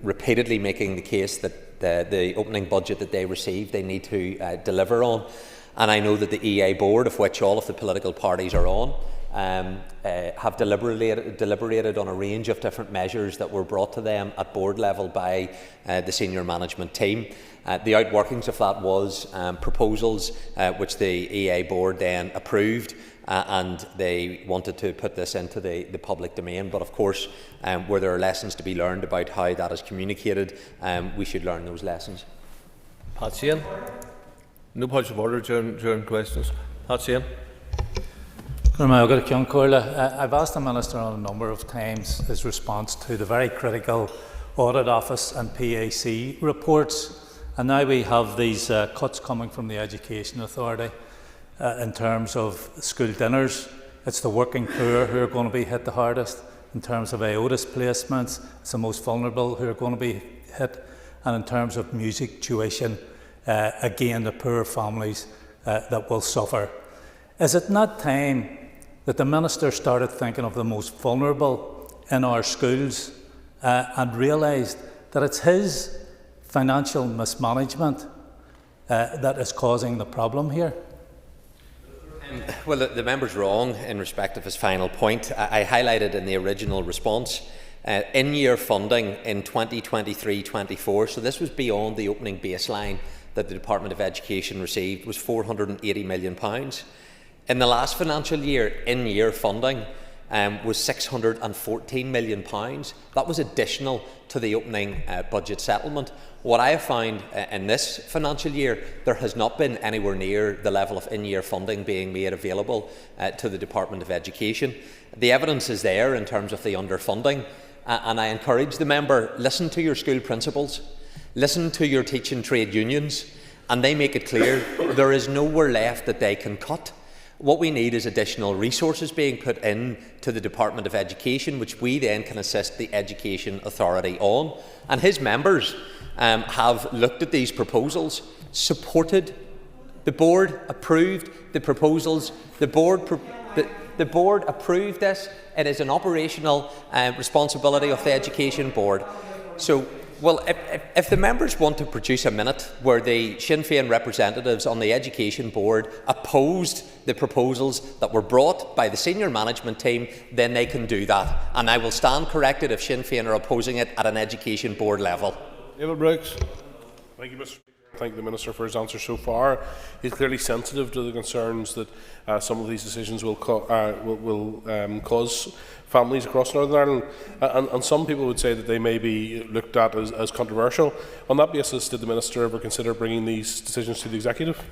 repeatedly making the case that the opening budget that they receive they need to deliver on. And I know that the EA board, of which all of the political parties are on, have deliberated on a range of different measures that were brought to them at board level by the senior management team. The outworkings of that was proposals which the EA board then approved, and they wanted to put this into the public domain. But of course, where there are lessons to be learned about how that is communicated, we should learn those lessons. Pat Sheehan. No point of order during questions. Pat Sheehan. I've asked the Minister on a number of times his response to the very critical Audit Office and PAC reports, and now we have these cuts coming from the Education Authority in terms of school dinners. It's the working poor who are going to be hit the hardest. In terms of IOTAS placements, it's the most vulnerable who are going to be hit, and in terms of music tuition, again the poor families that will suffer. Is it not time that the Minister started thinking of the most vulnerable in our schools and realised that it's his financial mismanagement that is causing the problem here? Well, the member's wrong in respect of his final point. I highlighted in the original response in-year funding in 2023-24, so this was beyond the opening baseline that the Department of Education received, was £480 million. In the last financial year, in-year funding was £614 million. That was additional to the opening budget settlement. What I have found in this financial year, there has not been anywhere near the level of in-year funding being made available to the Department of Education. The evidence is there in terms of the underfunding, and I encourage the member, listen to your school principals, listen to your teaching trade unions, and they make it clear there is nowhere left that they can cut. What we need is additional resources being put in to the Department of Education, which we then can assist the Education Authority on. And his members have looked at these proposals, supported, the board approved the proposals, the board approved this. It is an operational responsibility of the Education Board. So, well, if the members want to produce a minute where the Sinn Féin representatives on the Education Board opposed the proposals that were brought by the senior management team, then they can do that. And I will stand corrected if Sinn Féin are opposing it at an Education Board level. David Brooks. Thank you, Mr. Speaker. Thank the Minister for his answer so far. He's clearly sensitive to the concerns that some of these decisions will cause families across Northern Ireland, and some people would say that they may be looked at as controversial. On that basis, did the Minister ever consider bringing these decisions to the Executive?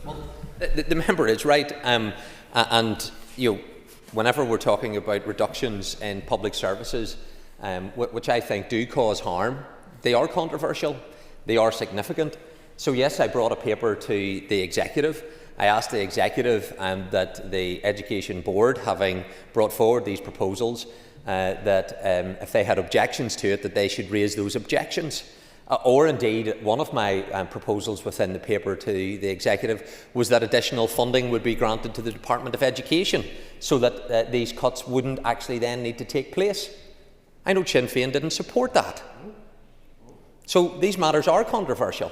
Well, the member is right, and you know, whenever we're talking about reductions in public services, which I think do cause harm, they are controversial, they are significant. So yes, I brought a paper to the Executive. I asked the Executive that the Education Board, having brought forward these proposals, that if they had objections to it, that they should raise those objections. Or indeed, one of my proposals within the paper to the Executive was that additional funding would be granted to the Department of Education so that these cuts wouldn't actually then need to take place. I know Sinn Féin didn't support that. So these matters are controversial.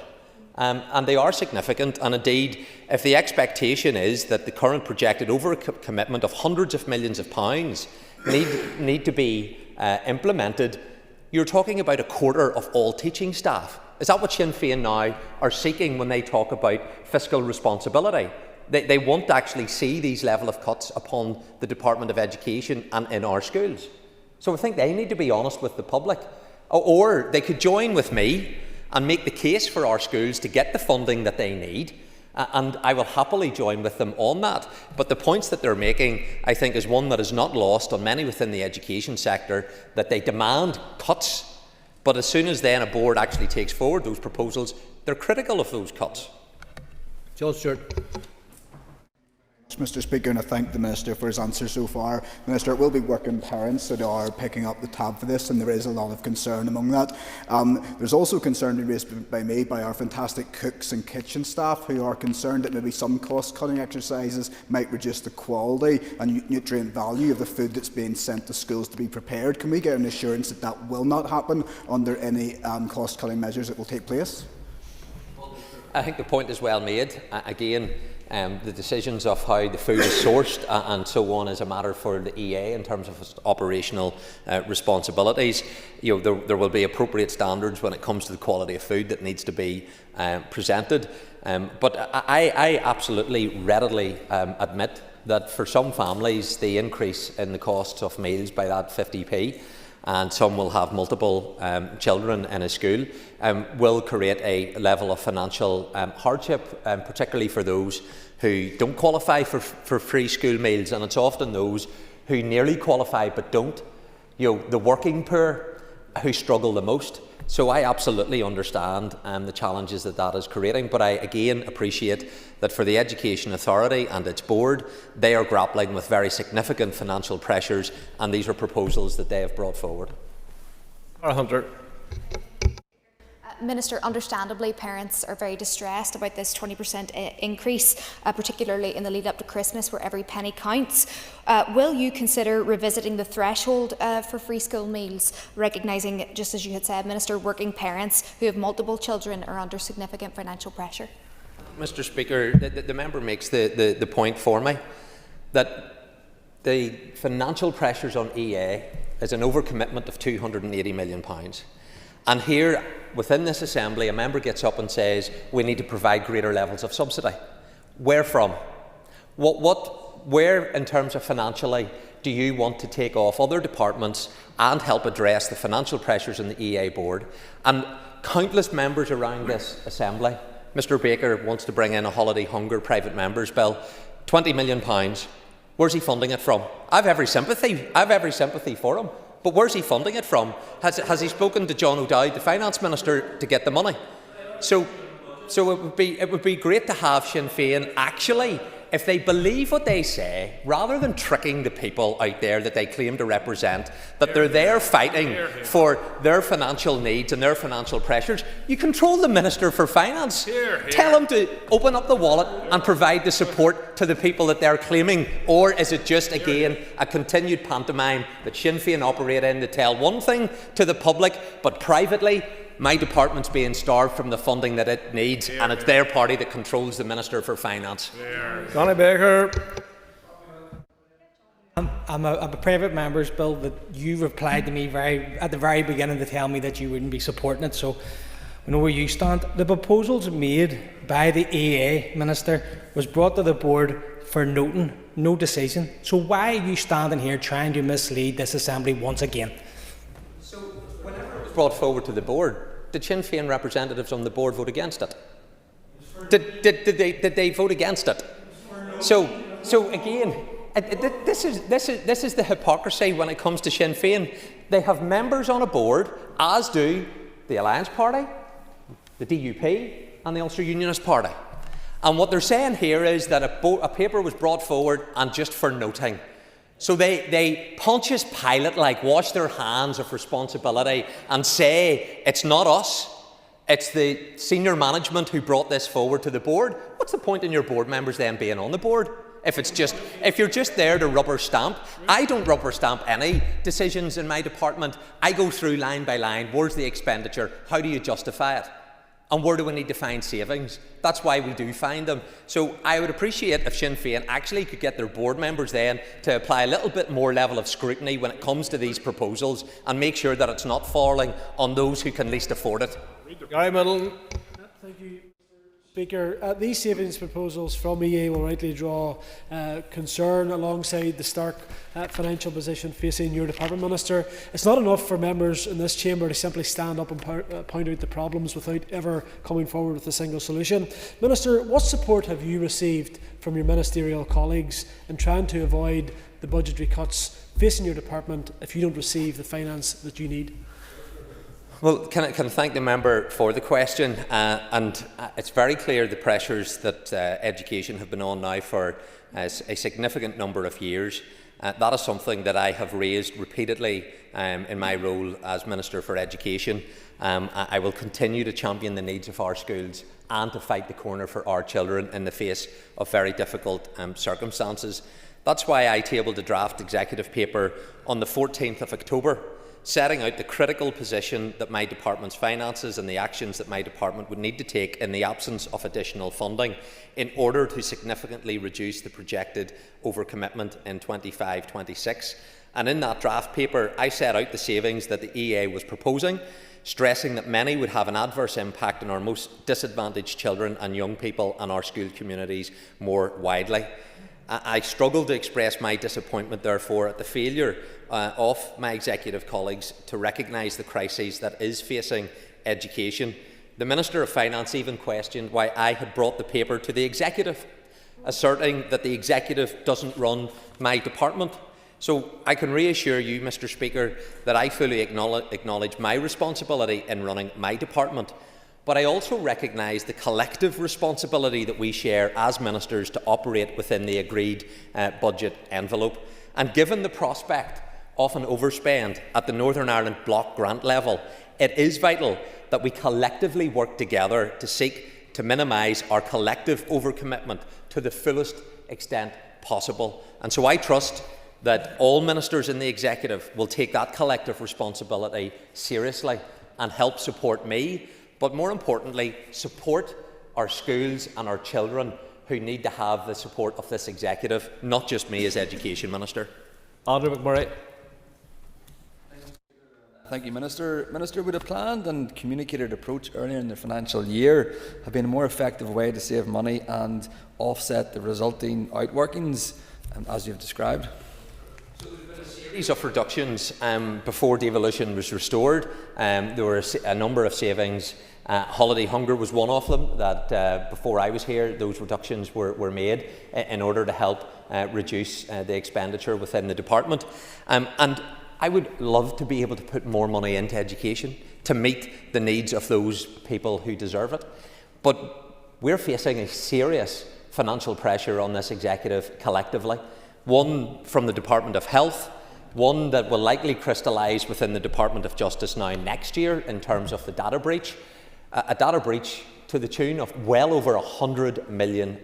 And they are significant, and indeed, if the expectation is that the current projected over-commitment of hundreds of millions of pounds need to be implemented, you're talking about a quarter of all teaching staff. Is that what Sinn Féin now are seeking when they talk about fiscal responsibility? They want to actually see these level of cuts upon the Department of Education and in our schools. So I think they need to be honest with the public. Or they could join with me and make the case for our schools to get the funding that they need, And I will happily join with them on that. But the points that they're making, I think, is one that is not lost on many within the education sector, that they demand cuts. But as soon as then a board actually takes forward those proposals, they're critical of those cuts. John Stewart. Mr Speaker, and I thank the Minister for his answer so far. Minister, it will be working parents that are picking up the tab for this, and there is a lot of concern among that. There's also concern raised by me by our fantastic cooks and kitchen staff who are concerned that maybe some cost-cutting exercises might reduce the quality and nutrient value of the food that's being sent to schools to be prepared. Can we get an assurance that that will not happen under any cost-cutting measures that will take place? I think the point is well made. Again, the decisions of how the food is sourced and so on is a matter for the EA in terms of its operational responsibilities. There will be appropriate standards when it comes to the quality of food that needs to be presented. But I absolutely readily admit that for some families the increase in the costs of meals by that 50p, and some will have multiple children in a school, will create a level of financial hardship, particularly for those who don't qualify for free school meals, and it's often those who nearly qualify but don't, the working poor, who struggle the most. So I absolutely understand the challenges that is creating, but I again appreciate that for the Education Authority and its board, they are grappling with very significant financial pressures, and these are proposals that they have brought forward. Hunter. Minister, understandably, parents are very distressed about this 20% increase, particularly in the lead up to Christmas, where every penny counts. Will you consider revisiting the threshold for free school meals, recognising, just as you had said, Minister, working parents who have multiple children are under significant financial pressure? Mr Speaker, the member makes the point for me that the financial pressures on EA is an overcommitment of £280 million. And here, within this Assembly, a member gets up and says we need to provide greater levels of subsidy. Where from? Where, in terms of financially, do you want to take off other departments and help address the financial pressures in the EA board? And countless members around this Assembly, Mr Baker wants to bring in a holiday hunger private members bill, £20 million. Where's he funding it from? I've every sympathy for him. But where's he funding it from? Has he spoken to John O'Dowd, the Finance Minister, to get the money? So it would be great to have Sinn Féin actually, if they believe what they say, rather than tricking the people out there that they claim to represent, that they're there fighting for their financial needs and their financial pressures. You control the Minister for Finance. Tell him to open up the wallet and provide the support to the people that they're claiming. Or is it just, again, a continued pantomime that Sinn Féin operate in to tell one thing to the public, but privately, my department's being starved from the funding that it needs, and it's their party that controls the Minister for Finance. Connie Baker. I'm a private member's bill that you replied to me at the very beginning to tell me that you wouldn't be supporting it, so I know where you stand. The proposals made by the EA Minister was brought to the board for noting, no decision. So why are you standing here trying to mislead this Assembly once again? So whenever it was brought forward to the board, did Sinn Féin representatives on the board vote against it? Did they vote against it? So again, this is the hypocrisy when it comes to Sinn Féin. They have members on a board, as do the Alliance Party, the DUP and the Ulster Unionist Party. And what they're saying here is that a paper was brought forward and just for noting. So they Pontius Pilate-like wash their hands of responsibility and say it's not us, it's the senior management who brought this forward to the board. What's the point in your board members then being on the board? If you're just there to rubber stamp. I don't rubber stamp any decisions in my department. I go through line by line. Where's the expenditure? How do you justify it? And where do we need to find savings? That's why we do find them. So I would appreciate if Sinn Féin actually could get their board members then to apply a little bit more level of scrutiny when it comes to these proposals and make sure that it's not falling on those who can least afford it. Gary Middleton. Thank you, Speaker, these savings proposals from EA will rightly draw concern alongside the stark financial position facing your department, Minister. It's not enough for members in this chamber to simply stand up and point out the problems without ever coming forward with a single solution. Minister, what support have you received from your ministerial colleagues in trying to avoid the budgetary cuts facing your department if you don't receive the finance that you need? Well, can I thank the member for the question, and it's very clear the pressures that education have been on now for a significant number of years. That is something that I have raised repeatedly in my role as Minister for Education. I will continue to champion the needs of our schools and to fight the corner for our children in the face of very difficult circumstances. That's why I tabled a draft executive paper on the 14th of October, setting out the critical position that my department's finances and the actions that my department would need to take in the absence of additional funding in order to significantly reduce the projected overcommitment in 25-26. And in that draft paper, I set out the savings that the EA was proposing, stressing that many would have an adverse impact on our most disadvantaged children and young people and our school communities more widely. I struggle to express my disappointment, therefore, at the failure of my executive colleagues to recognise the crisis that is facing education. The Minister of Finance even questioned why I had brought the paper to the executive, asserting that the executive doesn't run my department. So I can reassure you, Mr. Speaker, that I fully acknowledge my responsibility in running my department. But I also recognise the collective responsibility that we share as ministers to operate within the agreed budget envelope. And given the prospect of an overspend at the Northern Ireland block grant level, it is vital that we collectively work together to seek to minimise our collective overcommitment to the fullest extent possible. And so I trust that all ministers in the executive will take that collective responsibility seriously and help support me, but more importantly, support our schools and our children who need to have the support of this executive, not just me as Education Minister. Andrew McMurray. Thank you, Minister. Minister, would a planned and communicated approach earlier in the financial year have been a more effective way to save money and offset the resulting outworkings, as you've described? Series of reductions before devolution was restored. There were a number of savings. Holiday hunger was one of them that before I was here those reductions were made in order to help reduce the expenditure within the department. And I would love to be able to put more money into education to meet the needs of those people who deserve it. But we're facing a serious financial pressure on this executive collectively, one from the Department of Health, one that will likely crystallise within the Department of Justice now next year in terms of the data breach, a data breach to the tune of well over £100 million.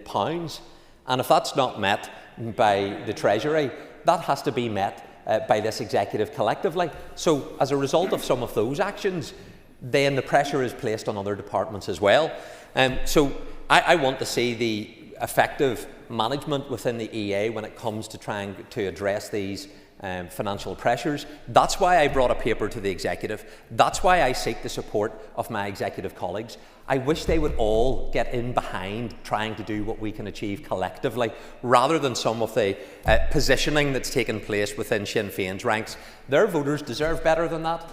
And if that's not met by the Treasury, that has to be met by this executive collectively. So as a result of some of those actions, then the pressure is placed on other departments as well. So I want to see the effective management within the EA when it comes to trying to address these financial pressures. That's why I brought a paper to the executive. That's why I seek the support of my executive colleagues. I wish they would all get in behind trying to do what we can achieve collectively, rather than some of the positioning that's taken place within Sinn Féin's ranks. Their voters deserve better than that.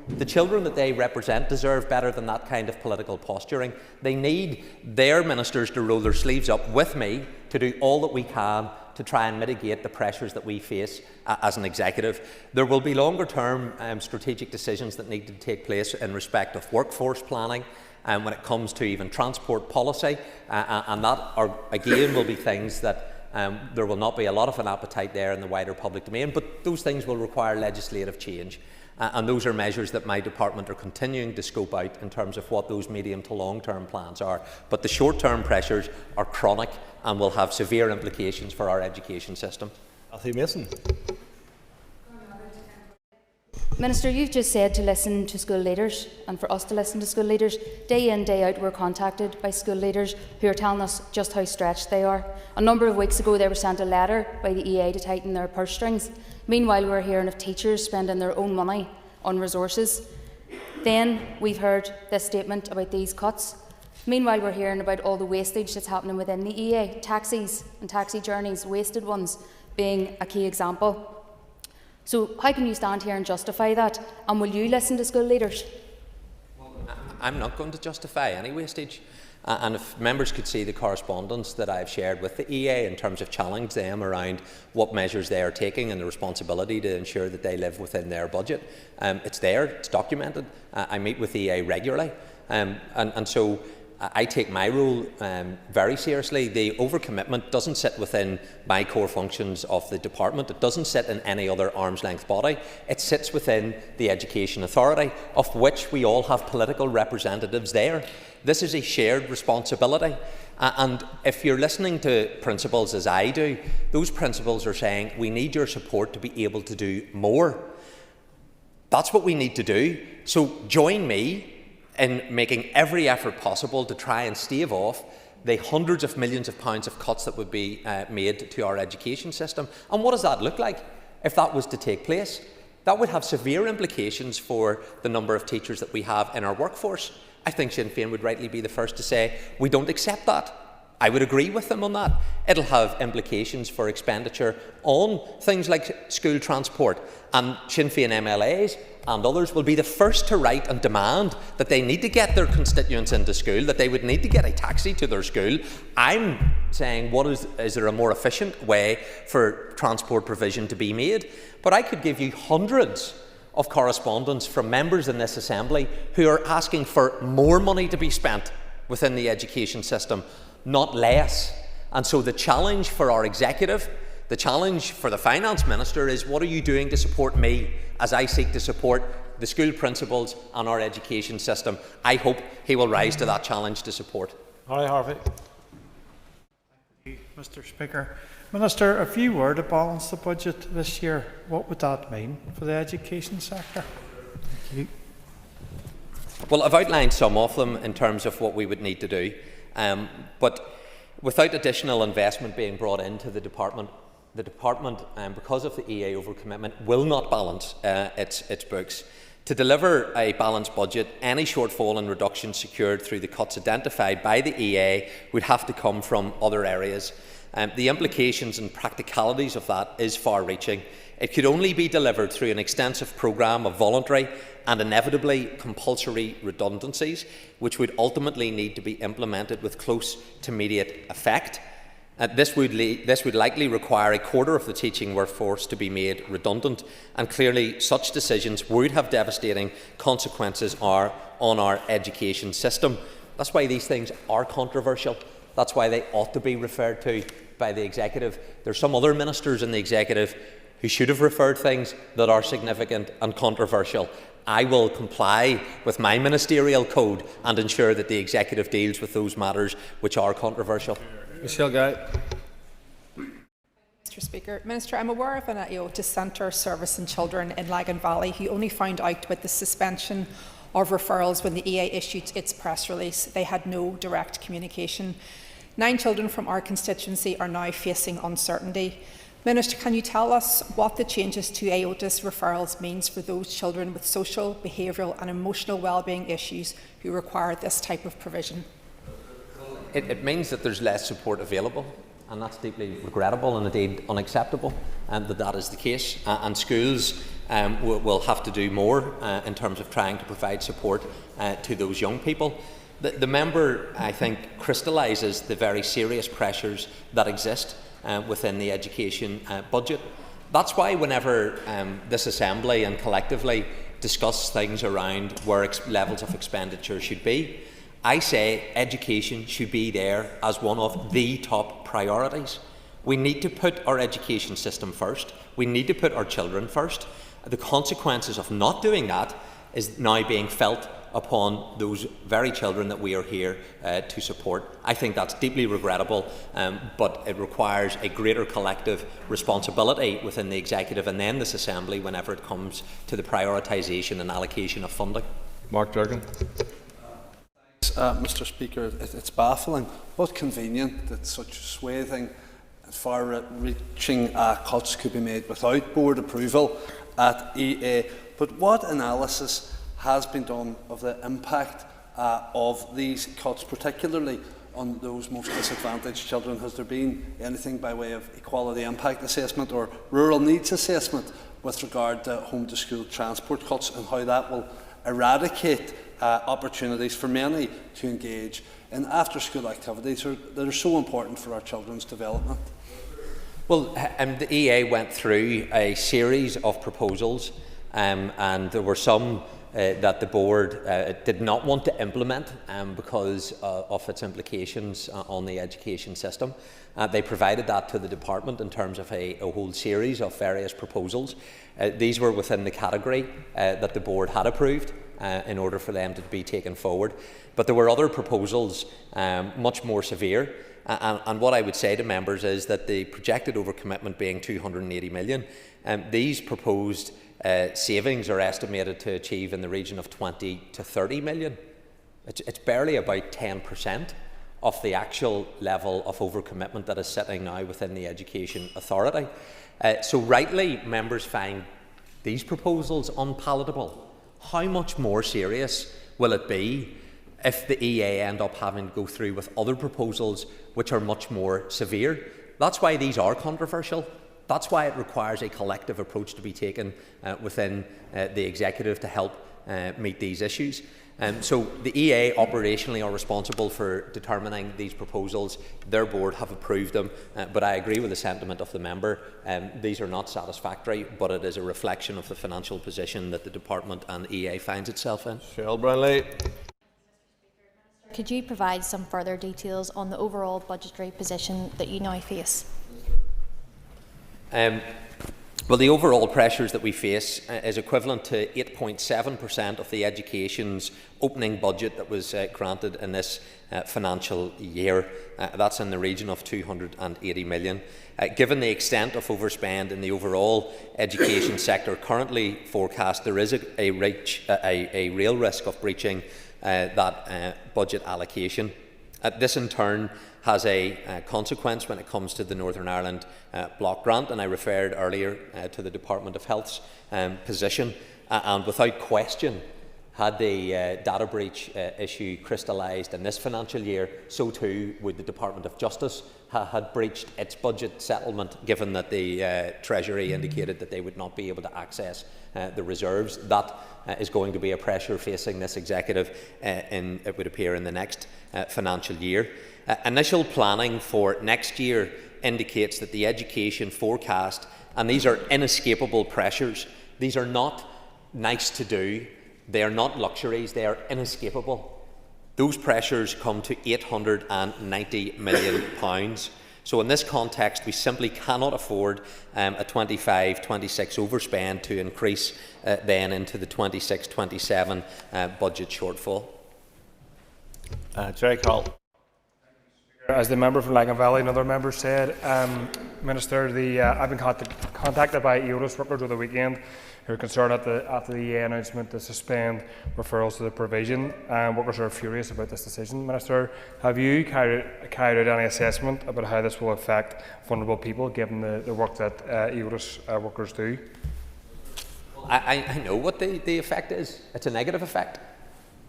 The children that they represent deserve better than that kind of political posturing. They need their ministers to roll their sleeves up with me to do all that we can to try and mitigate the pressures that we face as an executive. There will be longer-term strategic decisions that need to take place in respect of workforce planning, when it comes to even transport policy, and that again will be things that there will not be a lot of an appetite there in the wider public domain, but those things will require legislative change. And those are measures that my department are continuing to scope out in terms of what those medium to long-term plans are. But the short-term pressures are chronic and will have severe implications for our education system. Matthew Mason. Minister, you've just said to listen to school leaders and for us to listen to school leaders. Day in, day out, we're contacted by school leaders who are telling us just how stretched they are. A number of weeks ago, they were sent a letter by the EA to tighten their purse strings. Meanwhile, we're hearing of teachers spending their own money on resources. Then we've heard this statement about these cuts. Meanwhile, we're hearing about all the wastage that's happening within the EA, taxis and taxi journeys, wasted ones being a key example. So how can you stand here and justify that? And will you listen to school leaders? I'm not going to justify any wastage. And if members could see the correspondence that I've shared with the EA in terms of challenge them around what measures they are taking and the responsibility to ensure that they live within their budget, it's there, it's documented. I meet with EA regularly. And so I take my role very seriously. The overcommitment doesn't sit within my core functions of the department. It doesn't sit in any other arm's length body. It sits within the Education Authority, of which we all have political representatives there. This is a shared responsibility. And if you're listening to principals as I do, those principals are saying, we need your support to be able to do more. That's what we need to do. So join me in making every effort possible to try and stave off the hundreds of millions of pounds of cuts that would be made to our education system. And what does that look like if that was to take place? That would have severe implications for the number of teachers that we have in our workforce. I think Sinn Féin would rightly be the first to say, we don't accept that. I would agree with them on that. It'll have implications for expenditure on things like school transport, and Sinn Féin MLAs and others will be the first to write and demand that they need to get their constituents into school, that they would need to get a taxi to their school. I'm saying, is there a more efficient way for transport provision to be made? But I could give you hundreds of correspondence from members in this Assembly who are asking for more money to be spent within the education system, not less. And so the challenge for our executive, the challenge for the Finance Minister is, what are you doing to support me as I seek to support the school principals and our education system? I hope he will rise to that challenge to support. Harry Harvey. Thank you, Mr. Speaker. Minister, if you were to balance the budget this year, what would that mean for the education sector? Thank you. Well, I've outlined some of them in terms of what we would need to do, but without additional investment being brought into the department, because of the EA overcommitment, will not balance its books. To deliver a balanced budget, any shortfall and reduction secured through the cuts identified by the EA would have to come from other areas. The implications and practicalities of that is far-reaching. It could only be delivered through an extensive programme of voluntary and inevitably compulsory redundancies, which would ultimately need to be implemented with close to immediate effect. This would likely require a quarter of the teaching workforce to be made redundant, and clearly such decisions would have devastating consequences on our education system. That's why these things are controversial. That's why they ought to be referred to by the Executive. There are some other ministers in the Executive who should have referred things that are significant and controversial. I will comply with my ministerial code and ensure that the Executive deals with those matters which are controversial. Michelle Guy. Mr. Speaker, Minister, I'm aware of an IOTA Centre service in children in Lagan Valley who only found out about the suspension of referrals when the EA issued its press release. They had no direct communication. 9 children from our constituency are now facing uncertainty. Minister, can you tell us what the changes to IOTA's referrals means for those children with social, behavioural and emotional wellbeing issues who require this type of provision? It means that there's less support available, and that's deeply regrettable and indeed unacceptable, and that is the case. And schools will have to do more in terms of trying to provide support to those young people. The member, I think, crystallises the very serious pressures that exist within the education budget. That's why whenever this Assembly and collectively discuss things around where levels of expenditure should be, I say education should be there as one of the top priorities. We need to put our education system first. We need to put our children first. The consequences of not doing that is now being felt upon those very children that we are here to support. I think that's deeply regrettable, but it requires a greater collective responsibility within the Executive and then this Assembly whenever it comes to the prioritisation and allocation of funding. Mark Durgan. Mr. Speaker, it's baffling. What convenient that such swathing and far-reaching cuts could be made without board approval at EA. But what analysis has been done of the impact of these cuts, particularly on those most disadvantaged children? Has there been anything by way of equality impact assessment or rural needs assessment with regard to home-to-school transport cuts and how that will eradicate opportunities for many to engage in after-school activities that are so important for our children's development? Well, the EA went through a series of proposals, and there were some that the board did not want to implement because of its implications on the education system. They provided that to the department in terms of a whole series of various proposals. These were within the category that the board had approved in order for them to be taken forward. But there were other proposals much more severe. And what I would say to members is that the projected overcommitment being 280 million, these proposed savings are estimated to achieve in the region of 20 to 30 million. It's barely about 10% of the actual level of overcommitment that is sitting now within the Education Authority. So rightly, members find these proposals unpalatable. How much more serious will it be if the EA end up having to go through with other proposals which are much more severe? That's why these are controversial. That's why it requires a collective approach to be taken within the executive to help meet these issues. So the EA operationally are responsible for determining these proposals. Their board have approved them, but I agree with the sentiment of the member. These are not satisfactory, but it is a reflection of the financial position that the department and EA finds itself in. Cheryl Brownlee. Could you provide some further details on the overall budgetary position that you now face? Well, the overall pressures that we face is equivalent to 8.7% of the education's opening budget that was granted in this financial year. That's in the region of 280 million. Given the extent of overspend in the overall education sector currently forecast, there is a real risk of breaching that budget allocation. This in turn has a consequence when it comes to the Northern Ireland block grant, and I referred earlier to the Department of Health's position, and without question, had the data breach issue crystallised in this financial year, so too would the Department of Justice had breached its budget settlement, given that the Treasury indicated that they would not be able to access the reserves. That is going to be a pressure facing this executive it would appear, in the next financial year. Initial planning for next year indicates that the education forecast, and these are inescapable pressures, these are not nice to do, they are not luxuries, they are inescapable. Those pressures come to £890 million. So in this context, we simply cannot afford a 25-26 overspend to increase then into the 26-27 budget shortfall. Jerry Call. As the member from Lagan Valley and other members said, Minister, I've been contacted by EOTIS workers over the weekend who are concerned after the EA announcement to suspend referrals to the provision. Workers are furious about this decision. Minister, have you carried out any assessment about how this will affect vulnerable people, given the work that EOTIS workers do? I know what the effect is. It's a negative effect.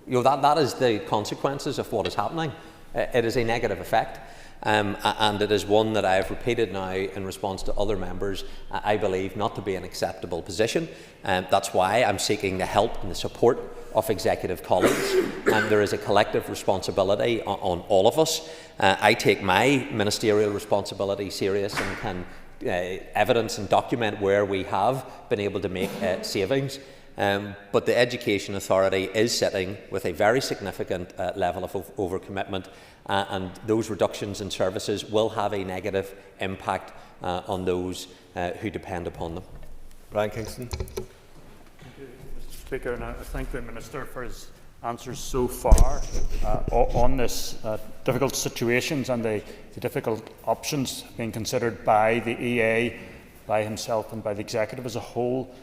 That is the consequences of what is happening. It is a negative effect, and it is one that I have repeated now in response to other members, I believe not to be an acceptable position. That's why I'm seeking the help and the support of executive colleagues, and there is a collective responsibility on all of us. I take my ministerial responsibility serious and can evidence and document where we have been able to make savings. But the Education Authority is sitting with a very significant level of overcommitment, and those reductions in services will have a negative impact on those who depend upon them. Brian Kingston. Thank you, Mr. Speaker, and I thank the Minister for his answers so far on this difficult situations and the difficult options being considered by the EA, by himself and by the Executive as a whole.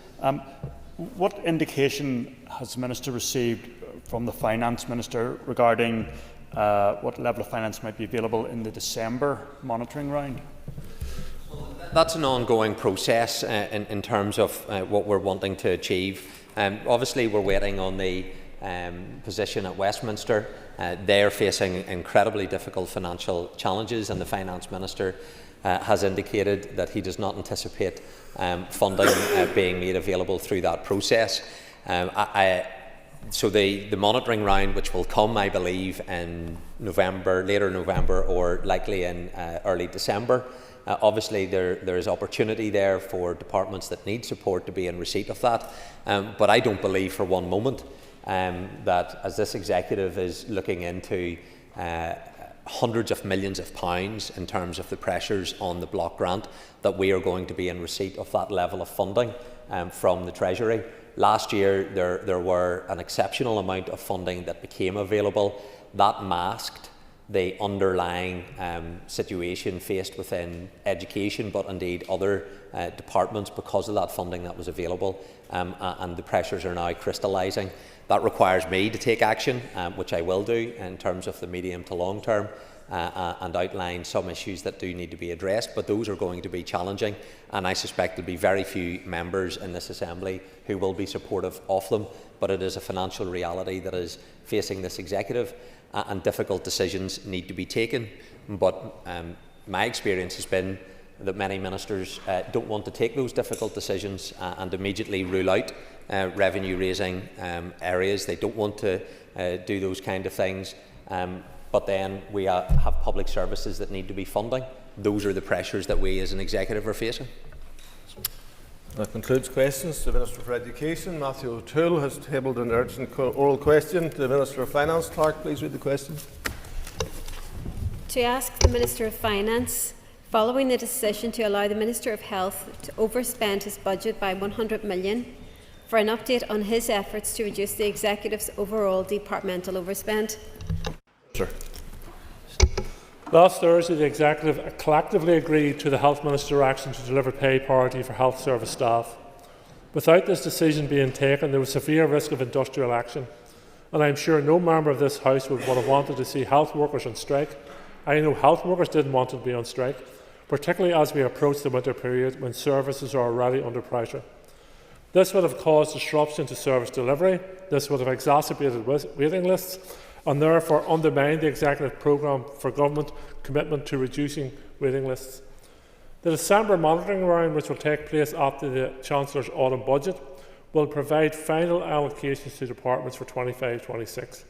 What indication has the Minister received from the Finance Minister regarding what level of finance might be available in the December monitoring round? That's an ongoing process in terms of what we're wanting to achieve. Obviously, we're waiting on the position at Westminster. They are facing incredibly difficult financial challenges, and the Finance Minister has indicated that he does not anticipate funding being made available through that process. So the monitoring round, which will come, I believe, in November, later November, or likely in early December, obviously there is opportunity there for departments that need support to be in receipt of that. But I don't believe for one moment that, as this executive is looking into hundreds of millions of pounds in terms of the pressures on the block grant, that we are going to be in receipt of that level of funding from the Treasury. Last year there were an exceptional amount of funding that became available that masked the underlying situation faced within education, but indeed other departments, because of that funding that was available, and the pressures are now crystallising. That requires me to take action, which I will do in terms of the medium to long term, and outline some issues that do need to be addressed, but those are going to be challenging, and I suspect there will be very few members in this Assembly who will be supportive of them, but it is a financial reality that is facing this executive, and difficult decisions need to be taken. But my experience has been that many ministers don't want to take those difficult decisions and immediately rule out revenue raising areas. They don't want to do those kind of things. But then we have public services that need to be funding. Those are the pressures that we as an executive are facing. That concludes questions. The Minister for Education, Matthew O'Toole, has tabled an urgent oral question. The Minister of Finance, Clark, please read the question. To ask the Minister of Finance, following the decision to allow the Minister of Health to overspend his budget by £100 million, for an update on his efforts to reduce the Executive's overall departmental overspend. Sir. Last Thursday, the Executive collectively agreed to the Health Minister's action to deliver pay parity for health service staff. Without this decision being taken, there was severe risk of industrial action, and I am sure no member of this House would have wanted to see health workers on strike. I know health workers didn't want to be on strike, particularly as we approach the winter period when services are already under pressure. This would have caused disruption to service delivery. This would have exacerbated waiting lists, and therefore undermine the Executive programme for government commitment to reducing waiting lists. The December monitoring round, which will take place after the Chancellor's autumn budget, will provide final allocations to departments for 25-26.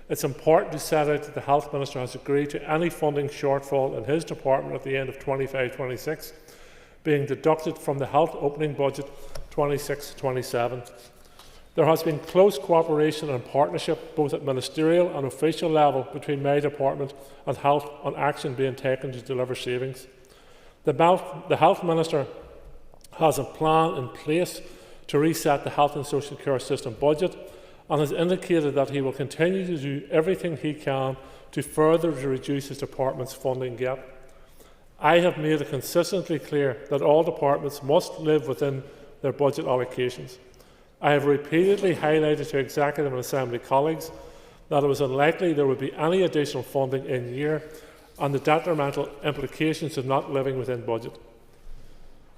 It's important to set out that the Health Minister has agreed to any funding shortfall in his department at the end of 25-26 being deducted from the health opening budget 26-27. There has been close cooperation and partnership, both at ministerial and official level, between my department and health on action being taken to deliver savings. The Health Minister has a plan in place to reset the health and social care system budget and has indicated that he will continue to do everything he can to further reduce his department's funding gap. I have made it consistently clear that all departments must live within their budget allocations. I have repeatedly highlighted to Executive and Assembly colleagues that it was unlikely there would be any additional funding in year and the detrimental implications of not living within budget.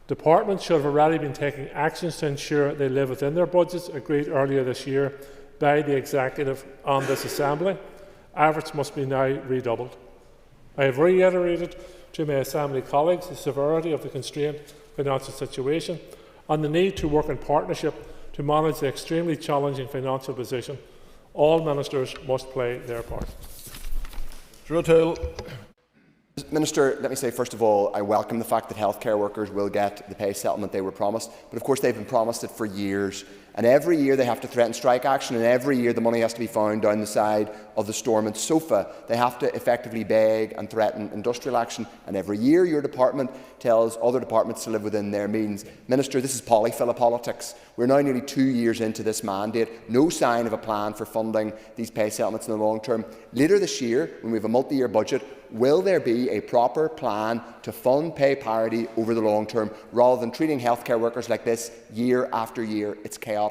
Departments should have already been taking actions to ensure they live within their budgets agreed earlier this year by the Executive and this Assembly. Efforts must be now redoubled. I have reiterated to my Assembly colleagues the severity of the constrained financial situation and the need to work in partnership to manage the extremely challenging financial position. All ministers must play their part. Minister, let me say first of all, I welcome the fact that healthcare workers will get the pay settlement they were promised, but of course they've been promised it for years. And every year they have to threaten strike action, and every year the money has to be found down the side of the Stormont sofa. They have to effectively beg and threaten industrial action, and every year your department tells other departments to live within their means. Minister, this is polyfilla politics. We're now nearly 2 years into this mandate. No sign of a plan for funding these pay settlements in the long term. Later this year, when we have a multi-year budget, will there be a proper plan to fund pay parity over the long term, rather than treating healthcare workers like this year after year? It's chaotic.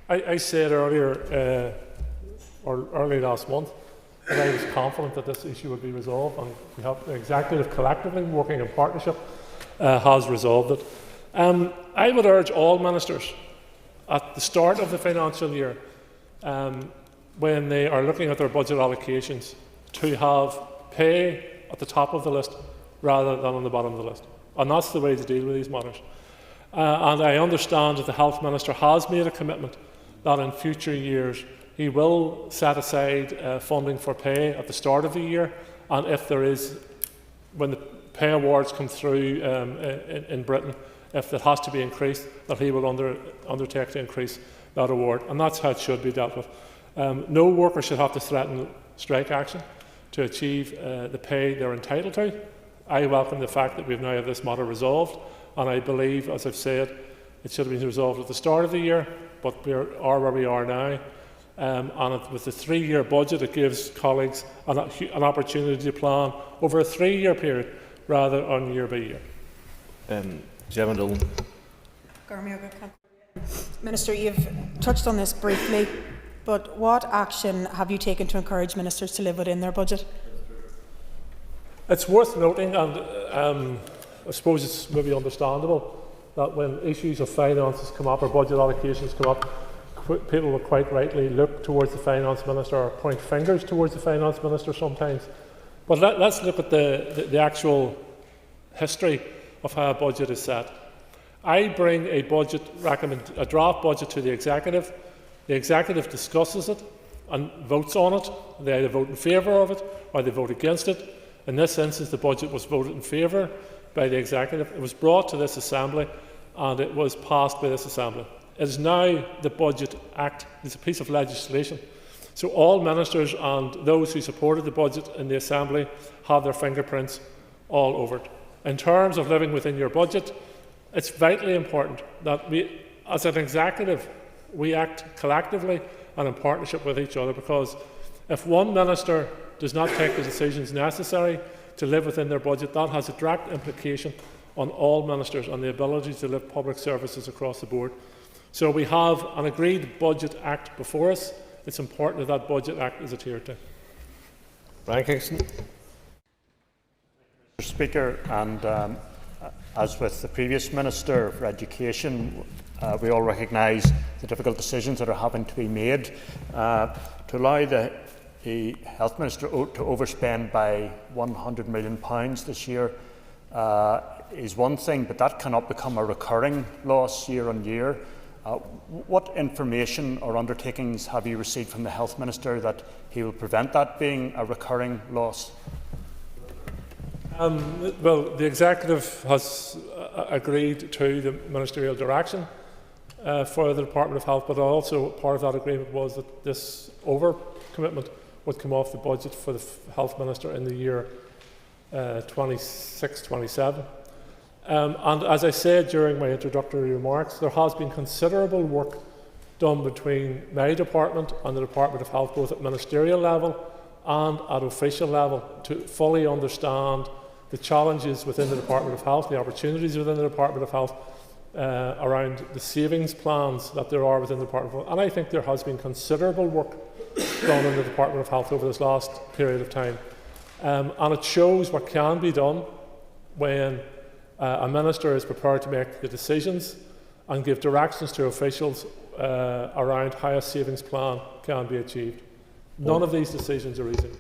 I said earlier, or early last month, that I was confident that this issue would be resolved, and we have the Executive collectively working in partnership has resolved it. I would urge all ministers at the start of the financial year, when they are looking at their budget allocations, to have pay at the top of the list rather than on the bottom of the list. And that's the way to deal with these matters. And I understand that the Health Minister has made a commitment that in future years he will set aside funding for pay at the start of the year, and if there is, when the pay awards come through in Britain, if it has to be increased, that he will undertake to increase that award. And that's how it should be dealt with. No worker should have to threaten strike action to achieve the pay they're entitled to. I welcome the fact that we've now had this matter resolved, and I believe, as I've said, it should have been resolved at the start of the year, but we are where we are now. And with the 3-year budget, it gives colleagues an opportunity to plan over a 3-year period rather than year by year. Minister, you've touched on this briefly, but what action have you taken to encourage ministers to live within their budget? It's worth noting, and I suppose it's maybe understandable, that when issues of finances come up or budget allocations come up, people will quite rightly look towards the Finance Minister or point fingers towards the Finance Minister sometimes. But let's look at the actual history of how a budget is set. I bring a draft budget to the Executive. The Executive discusses it and votes on it. They either vote in favour of it or they vote against it. In this instance, the budget was voted in favour by the Executive. It was brought to this Assembly and it was passed by this Assembly. It is now the Budget Act. It's a piece of legislation. So all ministers and those who supported the budget in the Assembly have their fingerprints all over it. In terms of living within your budget, it's vitally important that we, as an Executive, we act collectively and in partnership with each other, because if one minister does not take the decisions necessary to live within their budget, that has a direct implication on all ministers and the ability to deliver public services across the board. So we have an agreed Budget Act before us. It's important that that Budget Act is adhered to. Brian Kingston. Mr. Speaker, and as with the previous Minister for Education, we all recognise the difficult decisions that are having to be made. To allow the Health Minister to overspend by £100 million this year is one thing, but that cannot become a recurring loss year on year. What information or undertakings have you received from the Health Minister that he will prevent that being a recurring loss? Well, the Executive has agreed to the ministerial direction for the Department of Health, but also part of that agreement was that this over-commitment would come off the budget for the Health Minister in the year 26-27. And as I said during my introductory remarks, there has been considerable work done between my department and the Department of Health, both at ministerial level and at official level, to fully understand the challenges within the Department of Health, the opportunities within the Department of Health, around the savings plans that there are within the Department of Health. And I think there has been considerable work done in the Department of Health over this last period of time. And it shows what can be done when a minister is prepared to make the decisions and give directions to officials around how a savings plan can be achieved. None of these decisions are easy.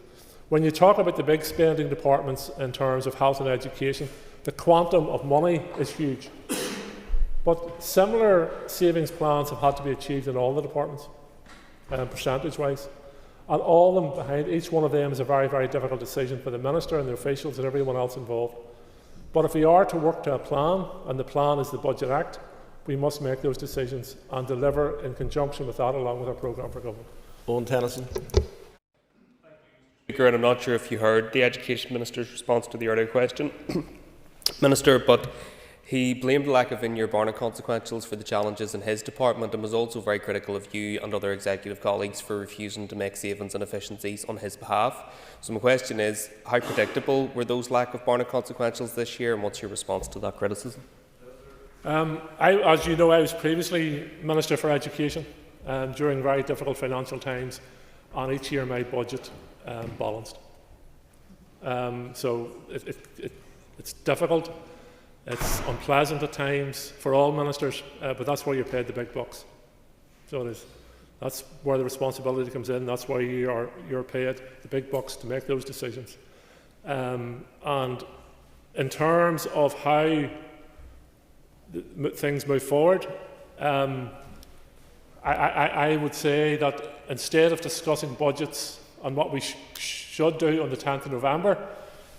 When you talk about the big spending departments in terms of health and education, the quantum of money is huge. But similar savings plans have had to be achieved in all the departments, percentage-wise. And all of them, behind each one of them, is a very, very difficult decision for the minister and the officials and everyone else involved. But if we are to work to a plan, and the plan is the Budget Act, we must make those decisions and deliver in conjunction with that, along with our programme for government. Owen Tennyson. Speaker, and I'm not sure if you heard the Education Minister's response to the earlier question, Minister, but he blamed the lack of in-year Barna consequentials for the challenges in his department and was also very critical of you and other executive colleagues for refusing to make savings and efficiencies on his behalf. So my question is, how predictable were those lack of Barna consequentials this year, and what's your response to that criticism? As you know, I was previously Minister for Education during very difficult financial times, and each year my budget balanced. So it's difficult. It's unpleasant at times for all ministers, but that's why you're paid the big bucks. So it is. That's where the responsibility comes in. That's why you're paid the big bucks to make those decisions. And in terms of how things move forward, I would say that instead of discussing budgets and what we should do on the 10th of November,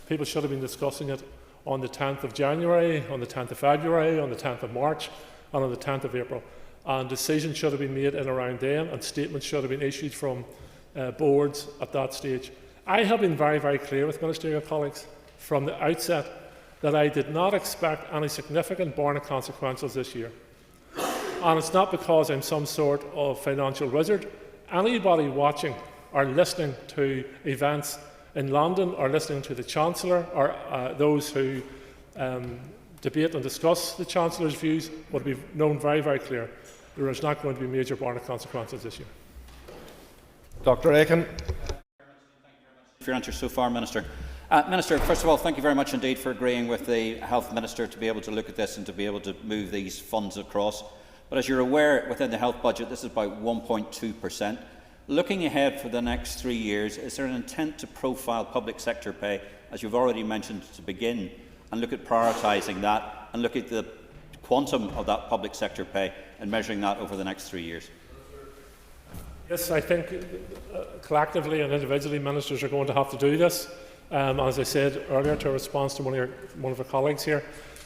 people should have been discussing it on the 10th of January, on the 10th of February, on the 10th of March, and on the 10th of April. And decisions should have been made in around then, and statements should have been issued from boards at that stage. I have been very, very clear with ministerial colleagues from the outset that I did not expect any significant borne consequences this year. And it's not because I'm some sort of financial wizard. Anybody watching or listening to events in London or listening to the Chancellor or those who debate and discuss the Chancellor's views would be known very, very clear. There is not going to be major borne consequences this year. Dr. Aiken. For your answer so far, Minister. Minister, first of all, thank you very much indeed for agreeing with the Health Minister to be able to look at this and to be able to move these funds across. But as you're aware, within the health budget, this is about 1.2%. Looking ahead for the next 3 years, is there an intent to profile public sector pay, as you've already mentioned, to begin, and look at prioritising that and look at the quantum of that public sector pay and measuring that over the next 3 years? Yes, I think collectively and individually ministers are going to have to do this. As I said earlier, to a response to one of our colleagues here,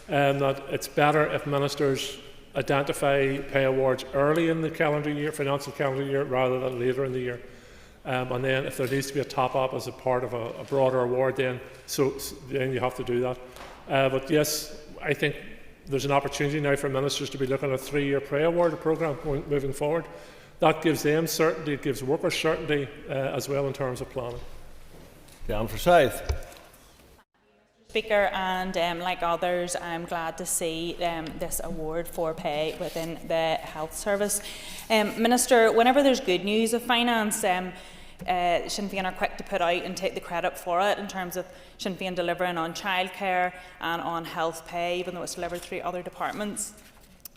that it's better if ministers identify pay awards early in the calendar year, financial calendar year, rather than later in the year. And then if there needs to be a top-up as a part of a broader award, then you have to do that. But yes, I think there's an opportunity now for ministers to be looking at a 3-year pay award programme moving forward. That gives them certainty, it gives workers certainty as well in terms of planning. Down for South. Speaker, and like others, I'm glad to see this award for pay within the health service. Minister, whenever there's good news of finance, Sinn Féin are quick to put out and take the credit for it in terms of Sinn Féin delivering on childcare and on health pay, even though it's delivered through other departments.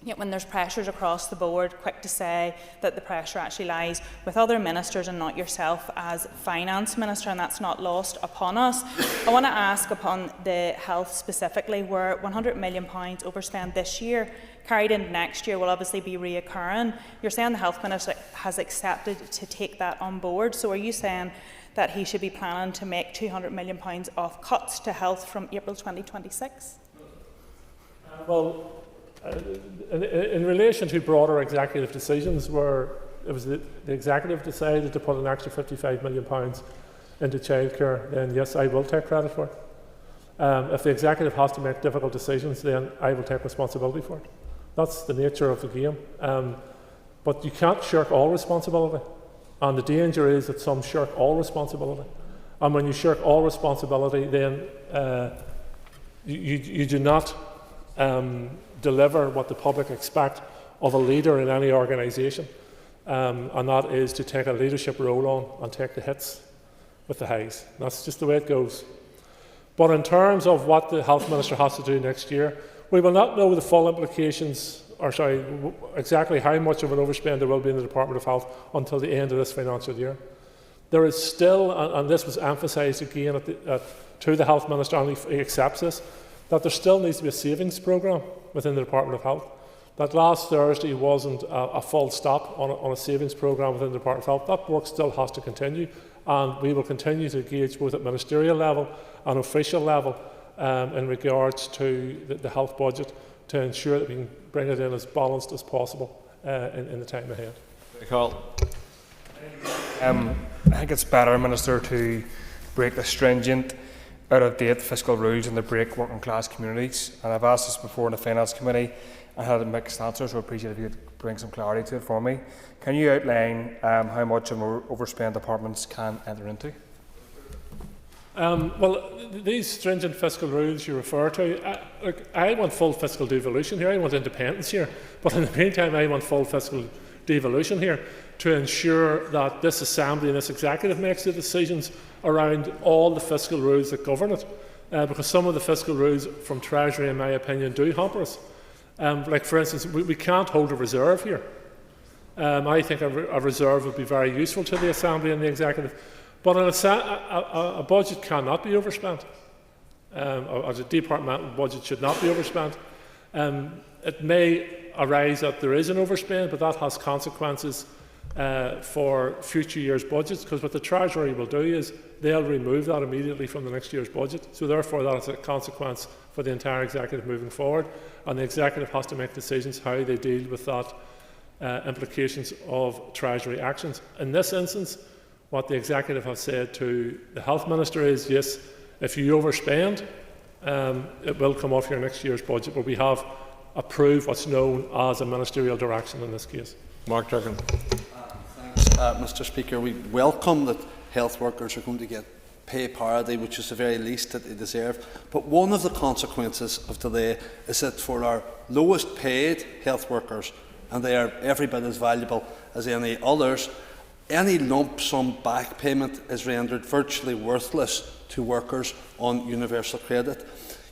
Yet when there's pressures across the board, quick to say that the pressure actually lies with other ministers and not yourself as Finance Minister, and that's not lost upon us. I want to ask upon the health specifically, where £100 million overspent this year, carried into next year, will obviously be reoccurring. You're saying the Health Minister has accepted to take that on board, so are you saying that he should be planning to make £200 million of cuts to health from April 2026? Well, in relation to broader executive decisions, where it was the executive decided to put an extra £55 million into childcare, then yes, I will take credit for it. If the executive has to make difficult decisions, then I will take responsibility for it. That's the nature of the game. But you can't shirk all responsibility, and the danger is that some shirk all responsibility. And when you shirk all responsibility, then you do not deliver what the public expect of a leader in any organisation, and that is to take a leadership role on and take the hits with the highs. That's just the way it goes. But in terms of what the Health Minister has to do next year, we will not know the full implications, exactly how much of an overspend there will be in the Department of Health until the end of this financial year. There is still, and this was emphasised again to the Health Minister, and he accepts this, that there still needs to be a savings programme within the Department of Health. That last Thursday wasn't a full stop on a savings programme within the Department of Health. That work still has to continue, and we will continue to engage both at ministerial level and official level in regards to the health budget to ensure that we can bring it in as balanced as possible in the time ahead. Carl. I think it's better, Minister, to break the stringent, out-of-date fiscal rules and to break working class communities. And I've asked this before in the Finance Committee and had a mixed answer, so I appreciate if you could bring some clarity to it for me. Can you outline how much of an overspend departments can enter into? Well, these stringent fiscal rules you refer to, I want full fiscal devolution here, I want independence here, but in the meantime I want full fiscal devolution here to ensure that this Assembly and this Executive makes the decisions around all the fiscal rules that govern it, because some of the fiscal rules from Treasury, in my opinion, do hamper us. Like, for instance, we can't hold a reserve here. I think a reserve would be very useful to the Assembly and the Executive. But a budget cannot be overspent. As a departmental budget should not be overspent. It may arise that there is an overspend, but that has consequences for future years' budgets, because what the Treasury will do is they'll remove that immediately from the next year's budget. So therefore that is a consequence for the entire Executive moving forward, and the Executive has to make decisions how they deal with that implications of Treasury actions. In this instance, what the Executive has said to the Health Minister is, yes, if you overspend, it will come off your next year's budget, but we have approved what's known as a ministerial direction in this case. Mark Durkin. Mr. Speaker, we welcome that health workers are going to get pay parity, which is the very least that they deserve. But one of the consequences of delay is that for our lowest paid health workers, and they are every bit as valuable as any others, any lump sum back payment is rendered virtually worthless to workers on universal credit.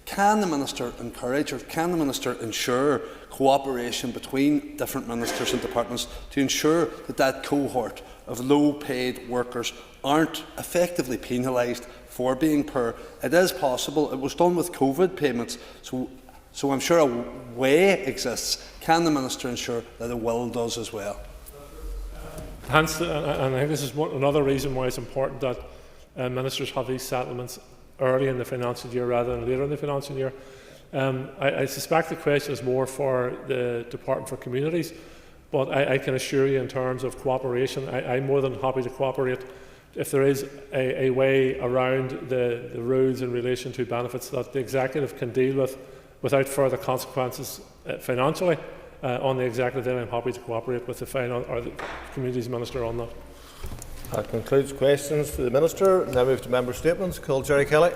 Can the Minister encourage, or can the Minister ensure cooperation between different ministers and departments to ensure that that cohort of low-paid workers aren't effectively penalised for being poor? It is possible. It was done with COVID payments, so I'm sure a way exists. Can the Minister ensure that a will does as well? Hence, and I think this is another reason why it's important that ministers have these settlements early in the financial year rather than later in the financial year. I suspect the question is more for the Department for Communities, but I can assure you in terms of cooperation, I'm more than happy to cooperate if there is a way around the rules in relation to benefits that the Executive can deal with without further consequences financially on the Executive. Then I'm happy to cooperate with the Communities Minister on that. That concludes questions to the Minister. Now move to member statements. Call Jerry Kelly.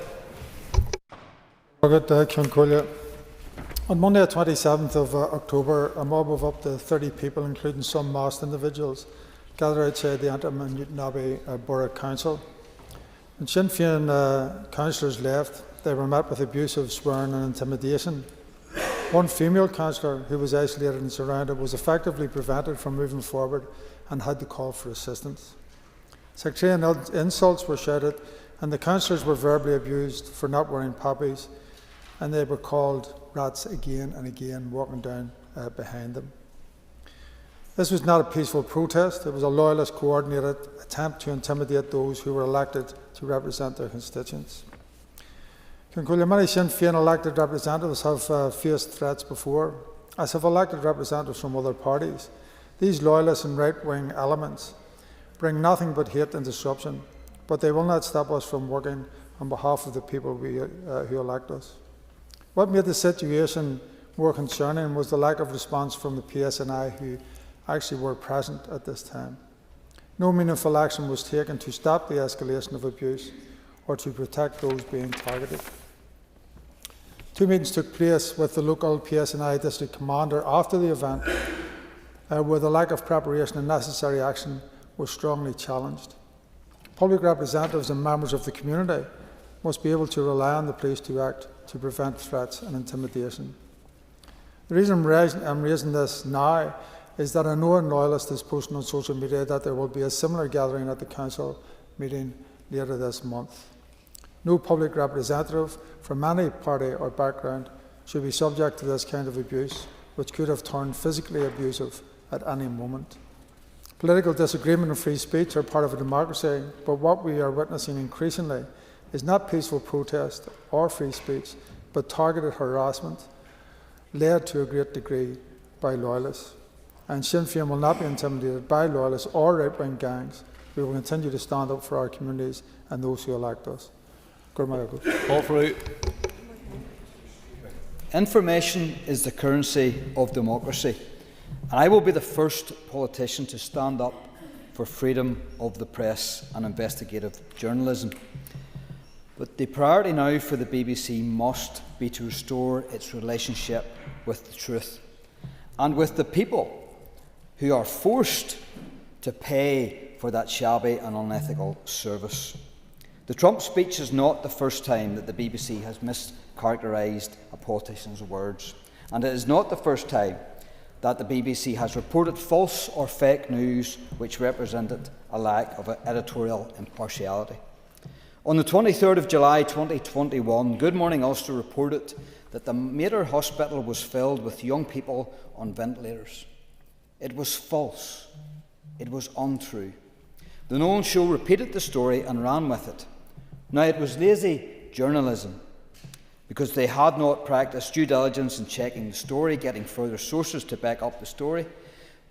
On Monday, the 27th of October, a mob of up to 30 people, including some masked individuals, gathered outside the Antrim and Newtonabbey Borough Council. When Sinn Féin councillors left, they were met with abusive swearing and intimidation. One female councillor, who was isolated and surrounded, was effectively prevented from moving forward and had to call for assistance. Sectarian insults were shouted, and the councillors were verbally abused for not wearing poppies, and they were called rats again and again, walking down behind them. This was not a peaceful protest. It was a loyalist coordinated attempt to intimidate those who were elected to represent their constituents. Many Sinn Féin elected representatives have faced threats before, as have elected representatives from other parties. These loyalist and right-wing elements bring nothing but hate and disruption, but they will not stop us from working on behalf of the people who elect us. What made the situation more concerning was the lack of response from the PSNI, who actually were present at this time. No meaningful action was taken to stop the escalation of abuse or to protect those being targeted. 2 meetings took place with the local PSNI district commander after the event, where the lack of preparation and necessary action was strongly challenged. Public representatives and members of the community must be able to rely on the police to act to prevent threats and intimidation. The reason I'm raising this now is that I know a loyalist is posting on social media that there will be a similar gathering at the council meeting later this month. No public representative from any party or background should be subject to this kind of abuse, which could have turned physically abusive at any moment. Political disagreement and free speech are part of a democracy, but what we are witnessing increasingly is not peaceful protest or free speech, but targeted harassment led to a great degree by loyalists. And Sinn Féin will not be intimidated by loyalists or right-wing gangs. We will continue to stand up for our communities and those who elect us. Information is the currency of democracy, and I will be the first politician to stand up for freedom of the press and investigative journalism. But the priority now for the BBC must be to restore its relationship with the truth and with the people who are forced to pay for that shabby and unethical service. The Trump speech is not the first time that the BBC has mischaracterised a politician's words, and it is not the first time that the BBC has reported false or fake news which represented a lack of editorial impartiality. On the 23rd of July 2021, Good Morning Ulster reported that the Mater Hospital was filled with young people on ventilators. It was false. It was untrue. The Nolan Show repeated the story and ran with it. Now, it was lazy journalism, because they had not practiced due diligence in checking the story, getting further sources to back up the story,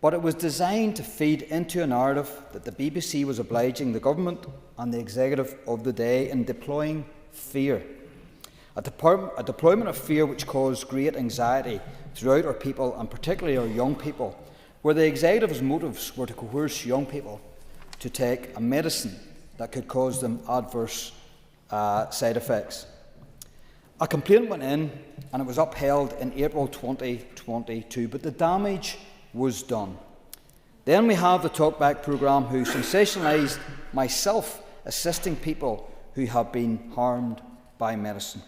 but it was designed to feed into a narrative that the BBC was obliging the government and the executive of the day in deploying fear. A deployment of fear which caused great anxiety throughout our people, and particularly our young people, where the executive's motives were to coerce young people to take a medicine that could cause them adverse side effects. A complaint went in and it was upheld in April 2022, but the damage was done. Then we have the Talkback programme, who sensationalised myself assisting people who have been harmed by medicine.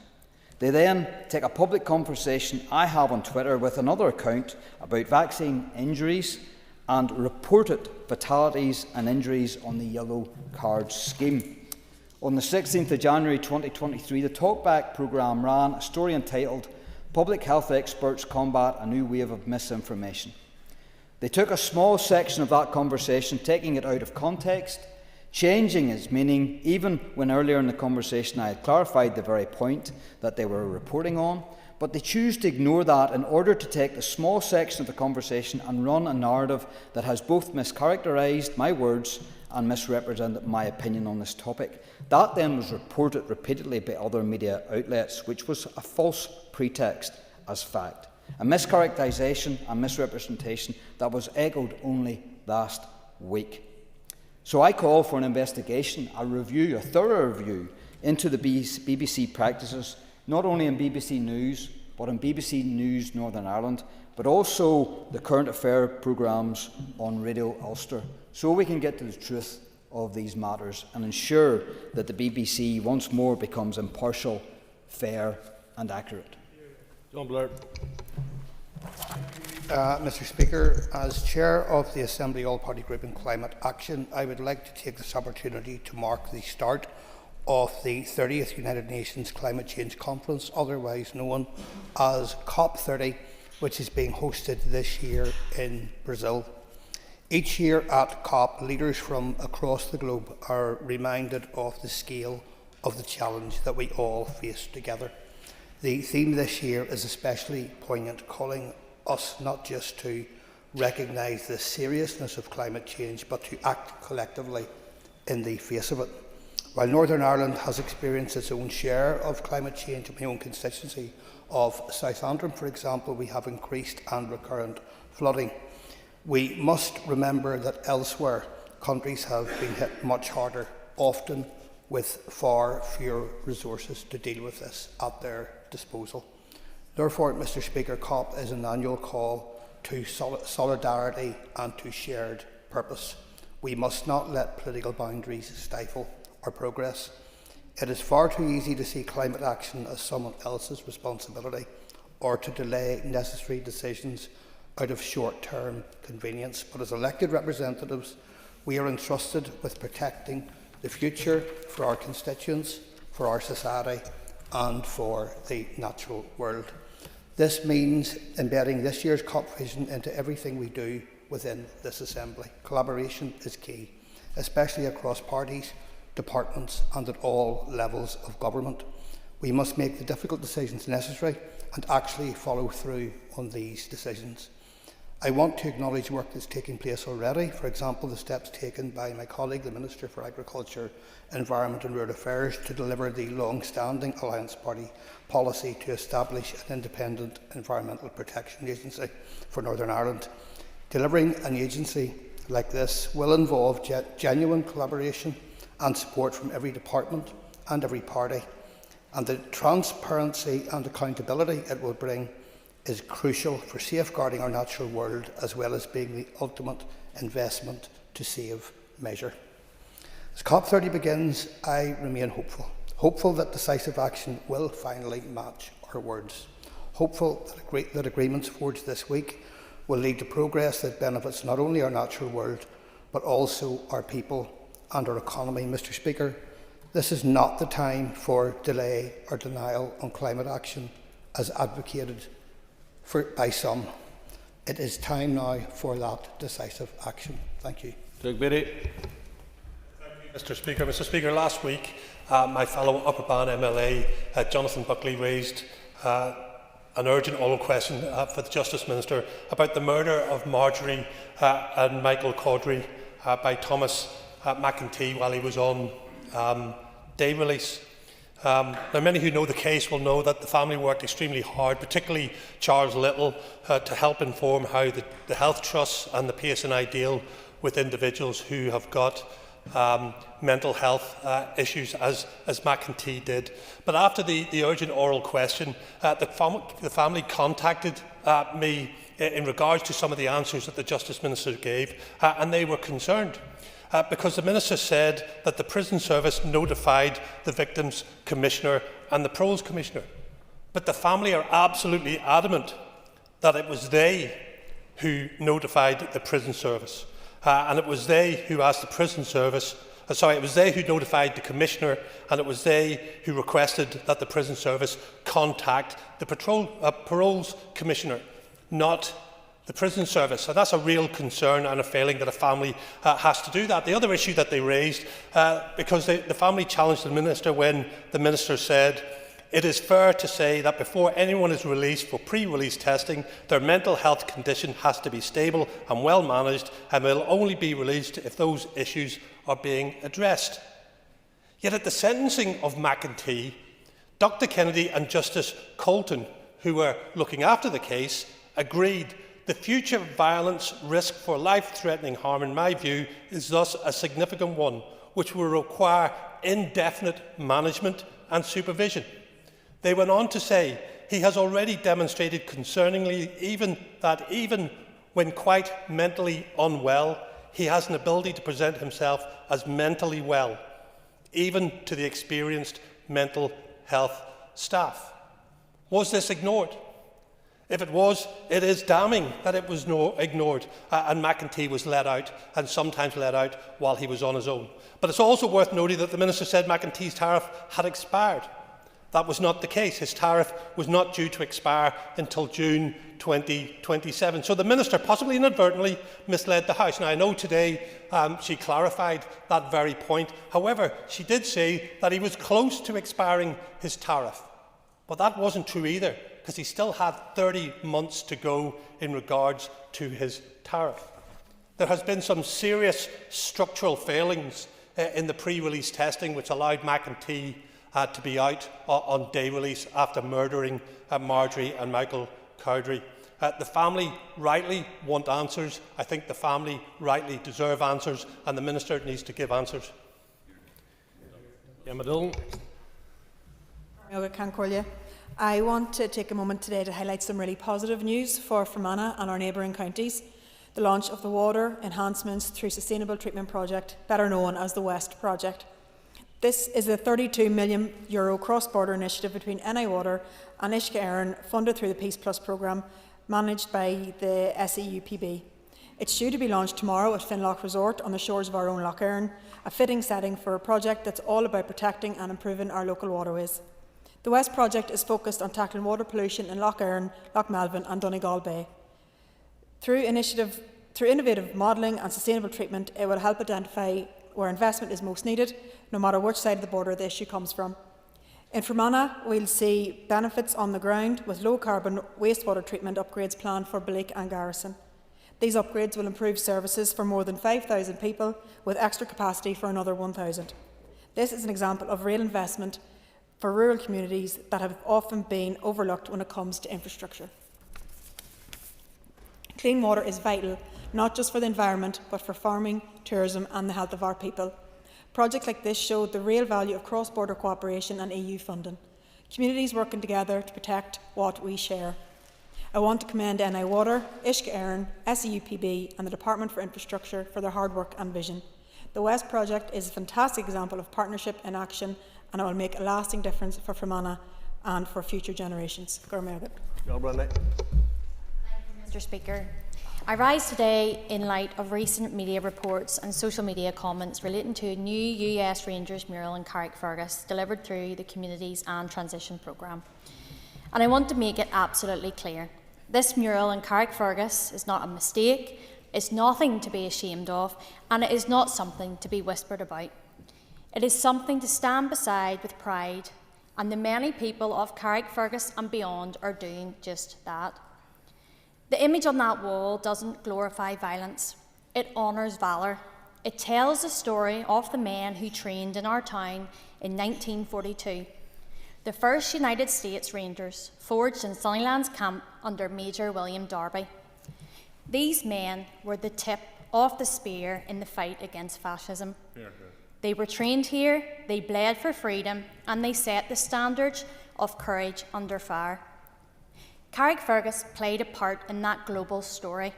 They then take a public conversation I have on Twitter with another account about vaccine injuries and reported fatalities and injuries on the yellow card scheme. On the 16th of January 2023, the Talkback programme ran a story entitled "Public Health Experts Combat a New Wave of Misinformation." They took a small section of that conversation, taking it out of context, changing its meaning, even when earlier in the conversation I had clarified the very point that they were reporting on, but they choose to ignore that in order to take the small section of the conversation and run a narrative that has both mischaracterised my words and misrepresented my opinion on this topic. That then was reported repeatedly by other media outlets, which was a false pretext as fact. A mischaracterisation and misrepresentation that was echoed only last week. So I call for an investigation, a review, a thorough review into the BBC practices, not only in BBC News, but in BBC News Northern Ireland, but also the current affair programmes on Radio Ulster, so we can get to the truth of these matters and ensure that the BBC once more becomes impartial, fair and accurate. John Blair. Mr Speaker, as Chair of the Assembly All-Party Group in Climate Action, I would like to take this opportunity to mark the start of the 30th United Nations Climate Change Conference, otherwise known as COP30, which is being hosted this year in Brazil. Each year at COP, leaders from across the globe are reminded of the scale of the challenge that we all face together. The theme this year is especially poignant, calling us not just to recognise the seriousness of climate change, but to act collectively in the face of it. While Northern Ireland has experienced its own share of climate change, in my own constituency of South Antrim, for example, we have increased and recurrent flooding. We must remember that elsewhere, countries have been hit much harder, often with far fewer resources to deal with this at their disposal. Therefore, Mr Speaker, COP is an annual call to solidarity and to shared purpose. We must not let political boundaries stifle our progress. It is far too easy to see climate action as someone else's responsibility, or to delay necessary decisions out of short-term convenience. But as elected representatives, we are entrusted with protecting the future for our constituents, for our society and for the natural world. This means embedding this year's COP vision into everything we do within this Assembly. Collaboration is key, especially across parties, departments and at all levels of government. We must make the difficult decisions necessary and actually follow through on these decisions. I want to acknowledge work that's taking place already, for example the steps taken by my colleague, the Minister for Agriculture, Environment and Rural Affairs, to deliver the long-standing Alliance Party policy to establish an independent environmental protection agency for Northern Ireland. Delivering an agency like this will involve genuine collaboration and support from every department and every party, and the transparency and accountability it will bring is crucial for safeguarding our natural world, as well as being the ultimate investment to save measure. As COP30 begins, I remain hopeful that decisive action will finally match our words, hopeful that agreements forged this week will lead to progress that benefits not only our natural world, but also our people and our economy. Mr. Speaker, this is not the time for delay or denial on climate action as advocated by some. It is time now for that decisive action. Thank you. Mr. Speaker, last week my fellow Upper Bann MLA Jonathan Buckley raised an urgent oral question for the Justice Minister about the murder of Marjorie and Michael Caudry by Thomas McEntee while he was on day release. Now, many who know the case will know that the family worked extremely hard, particularly Charles Little, to help inform how the health trusts and the PSNI deal with individuals who have got mental health issues, as McEntee did. But after the urgent oral question, the family contacted me in regards to some of the answers that the Justice Minister gave, and they were concerned. Because the Minister said that the Prison Service notified the Victims Commissioner and the Paroles Commissioner. But the family are absolutely adamant that it was they who notified the Prison Service. And it was they who asked the Prison Service, it was they who notified the Commissioner, and it was they who requested that the Prison Service contact the Paroles Commissioner, not the Prison Service. And that's a real concern and a failing that a family has to do that. The other issue that they raised, because the family challenged the Minister when the Minister said, "It is fair to say that before anyone is released for pre-release testing, their mental health condition has to be stable and well managed, and will only be released if those issues are being addressed." Yet at the sentencing of McEntee, Dr. Kennedy and Justice Colton, who were looking after the case, agreed the future violence risk for life-threatening harm, in my view, is thus a significant one, which will require indefinite management and supervision. They went on to say he has already demonstrated concerningly that even when quite mentally unwell, he has an ability to present himself as mentally well, even to the experienced mental health staff. Was this ignored? If it was, it is damning that it was ignored and McEntee was let out, and sometimes let out while he was on his own. But it's also worth noting that the Minister said McEntee's tariff had expired. That was not the case. His tariff was not due to expire until June 2027. So the Minister, possibly inadvertently, misled the House. Now, I know today she clarified that very point. However, she did say that he was close to expiring his tariff. But that wasn't true either, because he still had 30 months to go in regards to his tariff. There has been some serious structural failings in the pre-release testing, which allowed McEntee to be out on day release after murdering Marjorie and Michael Caudry. The family rightly want answers. I think the family rightly deserve answers, and the Minister needs to give answers. I want to take a moment today to highlight some really positive news for Fermanagh and our neighbouring counties. The launch of the water enhancements through Sustainable Treatment Project, better known as the West Project. This is a €32 million cross-border initiative between NI Water and Uisce Éireann, funded through the Peace Plus programme, managed by the SEUPB. It's due to be launched tomorrow at Finloch Resort on the shores of our own Lough Éireann, a fitting setting for a project that's all about protecting and improving our local waterways. The West Project is focused on tackling water pollution in Lough Éireann, Lough Melvin and Donegal Bay. Through innovative modelling and sustainable treatment, it will help identify where investment is most needed, no matter which side of the border the issue comes from. In Fermanagh, we'll see benefits on the ground with low-carbon wastewater treatment upgrades planned for Bleak and Garrison. These upgrades will improve services for more than 5,000 people, with extra capacity for another 1,000. This is an example of real investment for rural communities that have often been overlooked when it comes to infrastructure. Clean water is vital, not just for the environment, but for farming, tourism and the health of our people. Projects like this show the real value of cross-border cooperation and EU funding. Communities working together to protect what we share. I want to commend NI Water, Uisce Éireann, SEUPB and the Department for Infrastructure for their hard work and vision. The West Project is a fantastic example of partnership in action, and it will make a lasting difference for Fermanagh and for future generations. Mr. Speaker, I rise today in light of recent media reports and social media comments relating to a new US Rangers mural in Carrickfergus delivered through the Communities and Transition programme. And I want to make it absolutely clear. This mural in Carrickfergus is not a mistake, it's nothing to be ashamed of, and it is not something to be whispered about. It is something to stand beside with pride, and the many people of Carrickfergus and beyond are doing just that. The image on that wall doesn't glorify violence, it honours valour. It tells the story of the men who trained in our town in 1942. The first United States Rangers, forged in Sunnylands Camp under Major William Darby. These men were the tip of the spear in the fight against fascism. They were trained here, they bled for freedom, and they set the standards of courage under fire. Carrickfergus played a part in that global story,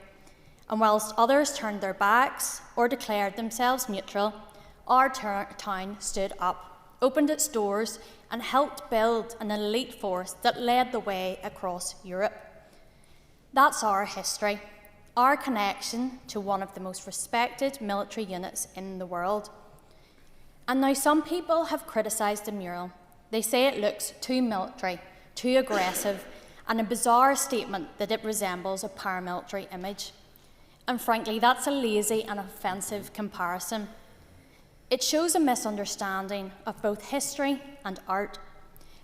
and whilst others turned their backs or declared themselves neutral, our town stood up, opened its doors, and helped build an elite force that led the way across Europe. That's our history, our connection to one of the most respected military units in the world. And now some people have criticised the mural. They say it looks too military, too aggressive, and a bizarre statement that it resembles a paramilitary image. And frankly, that's a lazy and offensive comparison. It shows a misunderstanding of both history and art.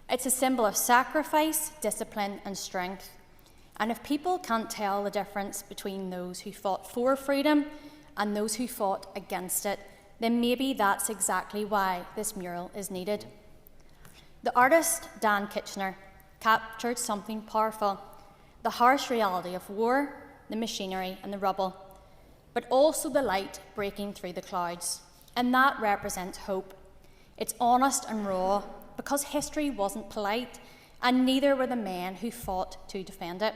It's a symbol of sacrifice, discipline, and strength. And if people can't tell the difference between those who fought for freedom and those who fought against it, then maybe that's exactly why this mural is needed. The artist Dan Kitchener captured something powerful, the harsh reality of war, the machinery and the rubble, but also the light breaking through the clouds. And that represents hope. It's honest and raw because history wasn't polite, and neither were the men who fought to defend it.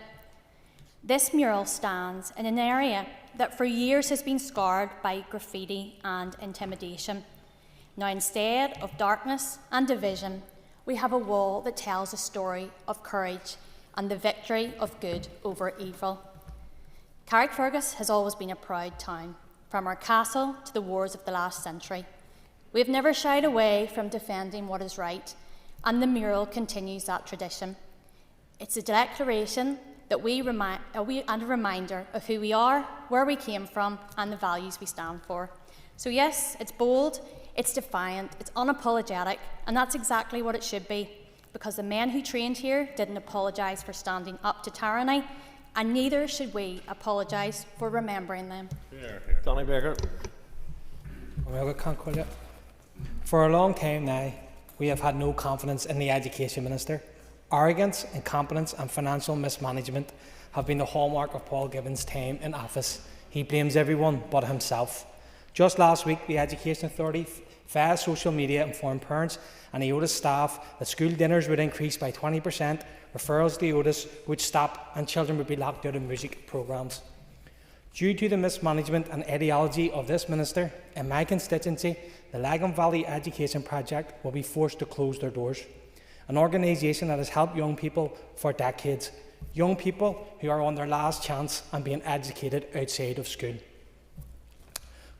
This mural stands in an area that for years has been scarred by graffiti and intimidation. Now, instead of darkness and division, we have a wall that tells a story of courage and the victory of good over evil. Carrickfergus has always been a proud town, from our castle to the wars of the last century. We have never shied away from defending what is right, and the mural continues that tradition. It's a declaration that and a reminder of who we are, where we came from, and the values we stand for. So yes, it's bold, it's defiant, it's unapologetic, and that's exactly what it should be, because the men who trained here didn't apologise for standing up to tyranny, and neither should we apologise for remembering them. Donny Baker. For a long time now, we have had no confidence in the Education Minister. Arrogance, incompetence and financial mismanagement have been the hallmark of Paul Gibbons' time in office. He blames everyone but himself. Just last week, the Education Authority via social media informed parents and EOTAS staff that school dinners would increase by 20%, referrals to EOTAS would stop, and children would be locked out of music programmes. Due to the mismanagement and ideology of this minister, in my constituency, the Lagan Valley Education Project will be forced to close their doors. An organisation that has helped young people for decades, young people who are on their last chance and being educated outside of school.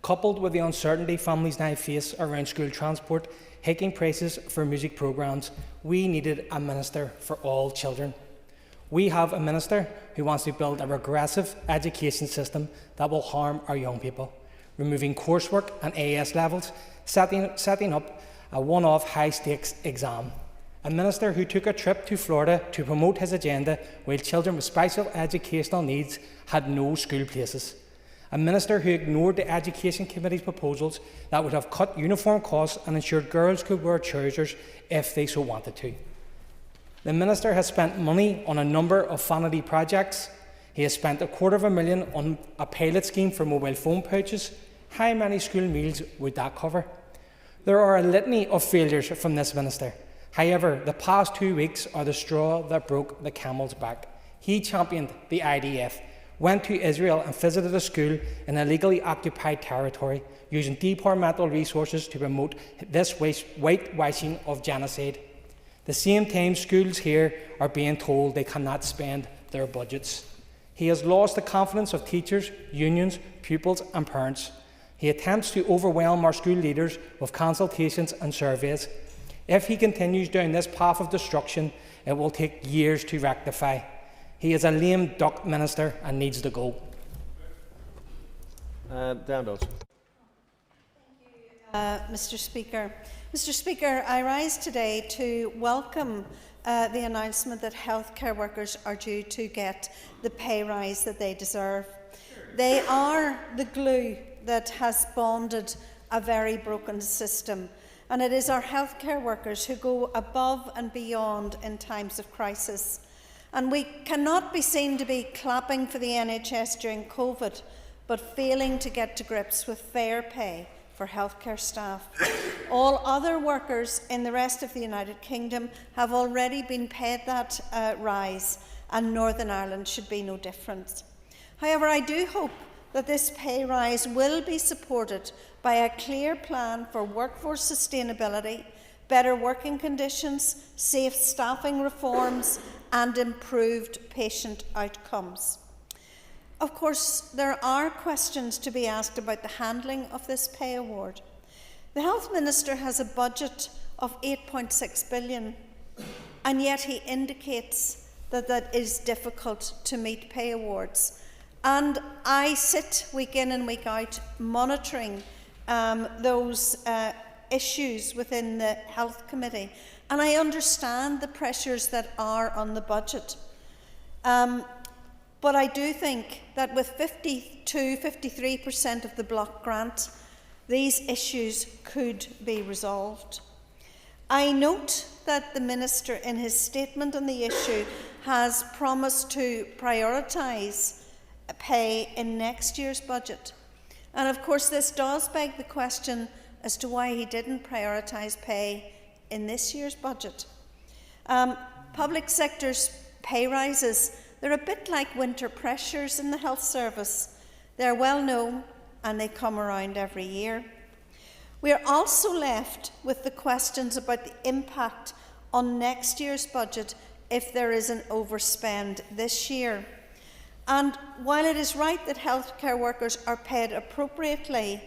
Coupled with the uncertainty families now face around school transport, hiking prices for music programmes, we needed a minister for all children. We have a minister who wants to build a regressive education system that will harm our young people, removing coursework and AS levels, setting up a one-off high-stakes exam. A minister who took a trip to Florida to promote his agenda while children with special educational needs had no school places. A minister who ignored the Education Committee's proposals that would have cut uniform costs and ensured girls could wear trousers if they so wanted to. The minister has spent money on a number of vanity projects. He has spent $250,000 on a pilot scheme for mobile phone pouches. How many school meals would that cover? There are a litany of failures from this minister. However, the past 2 weeks are the straw that broke the camel's back. He championed the IDF, went to Israel and visited a school in illegally occupied territory, using departmental resources to promote this whitewashing of genocide. The same time schools here are being told they cannot spend their budgets. He has lost the confidence of teachers, unions, pupils and parents. He attempts to overwhelm our school leaders with consultations and surveys. If he continues down this path of destruction, it will take years to rectify. He is a lame duck minister and needs to go. Dan Dodds. Mr. Speaker. Mr. Speaker, I rise today to welcome the announcement that healthcare workers are due to get the pay rise that they deserve. They are the glue that has bonded a very broken system, and it is our healthcare workers who go above and beyond in times of crisis. And we cannot be seen to be clapping for the NHS during COVID, but failing to get to grips with fair pay for healthcare staff. All other workers in the rest of the United Kingdom have already been paid that rise, and Northern Ireland should be no different. However, I do hope that this pay rise will be supported by a clear plan for workforce sustainability, better working conditions, safe staffing reforms and improved patient outcomes. Of course, there are questions to be asked about the handling of this pay award. The Health Minister has a budget of £8.6 billion, and yet he indicates that that is difficult to meet pay awards. And I sit week in and week out monitoring those issues within the Health Committee, and I understand the pressures that are on the budget. But I do think that with 53% of the block grant, these issues could be resolved. I note that the Minister in his statement on the issue has promised to prioritise pay in next year's budget. And of course this does beg the question as to why he didn't prioritise pay in this year's budget. Public sector's pay rises, they're a bit like winter pressures in the health service. They're well known and they come around every year. We are also left with the questions about the impact on next year's budget if there is an overspend this year. And while it is right that healthcare workers are paid appropriately,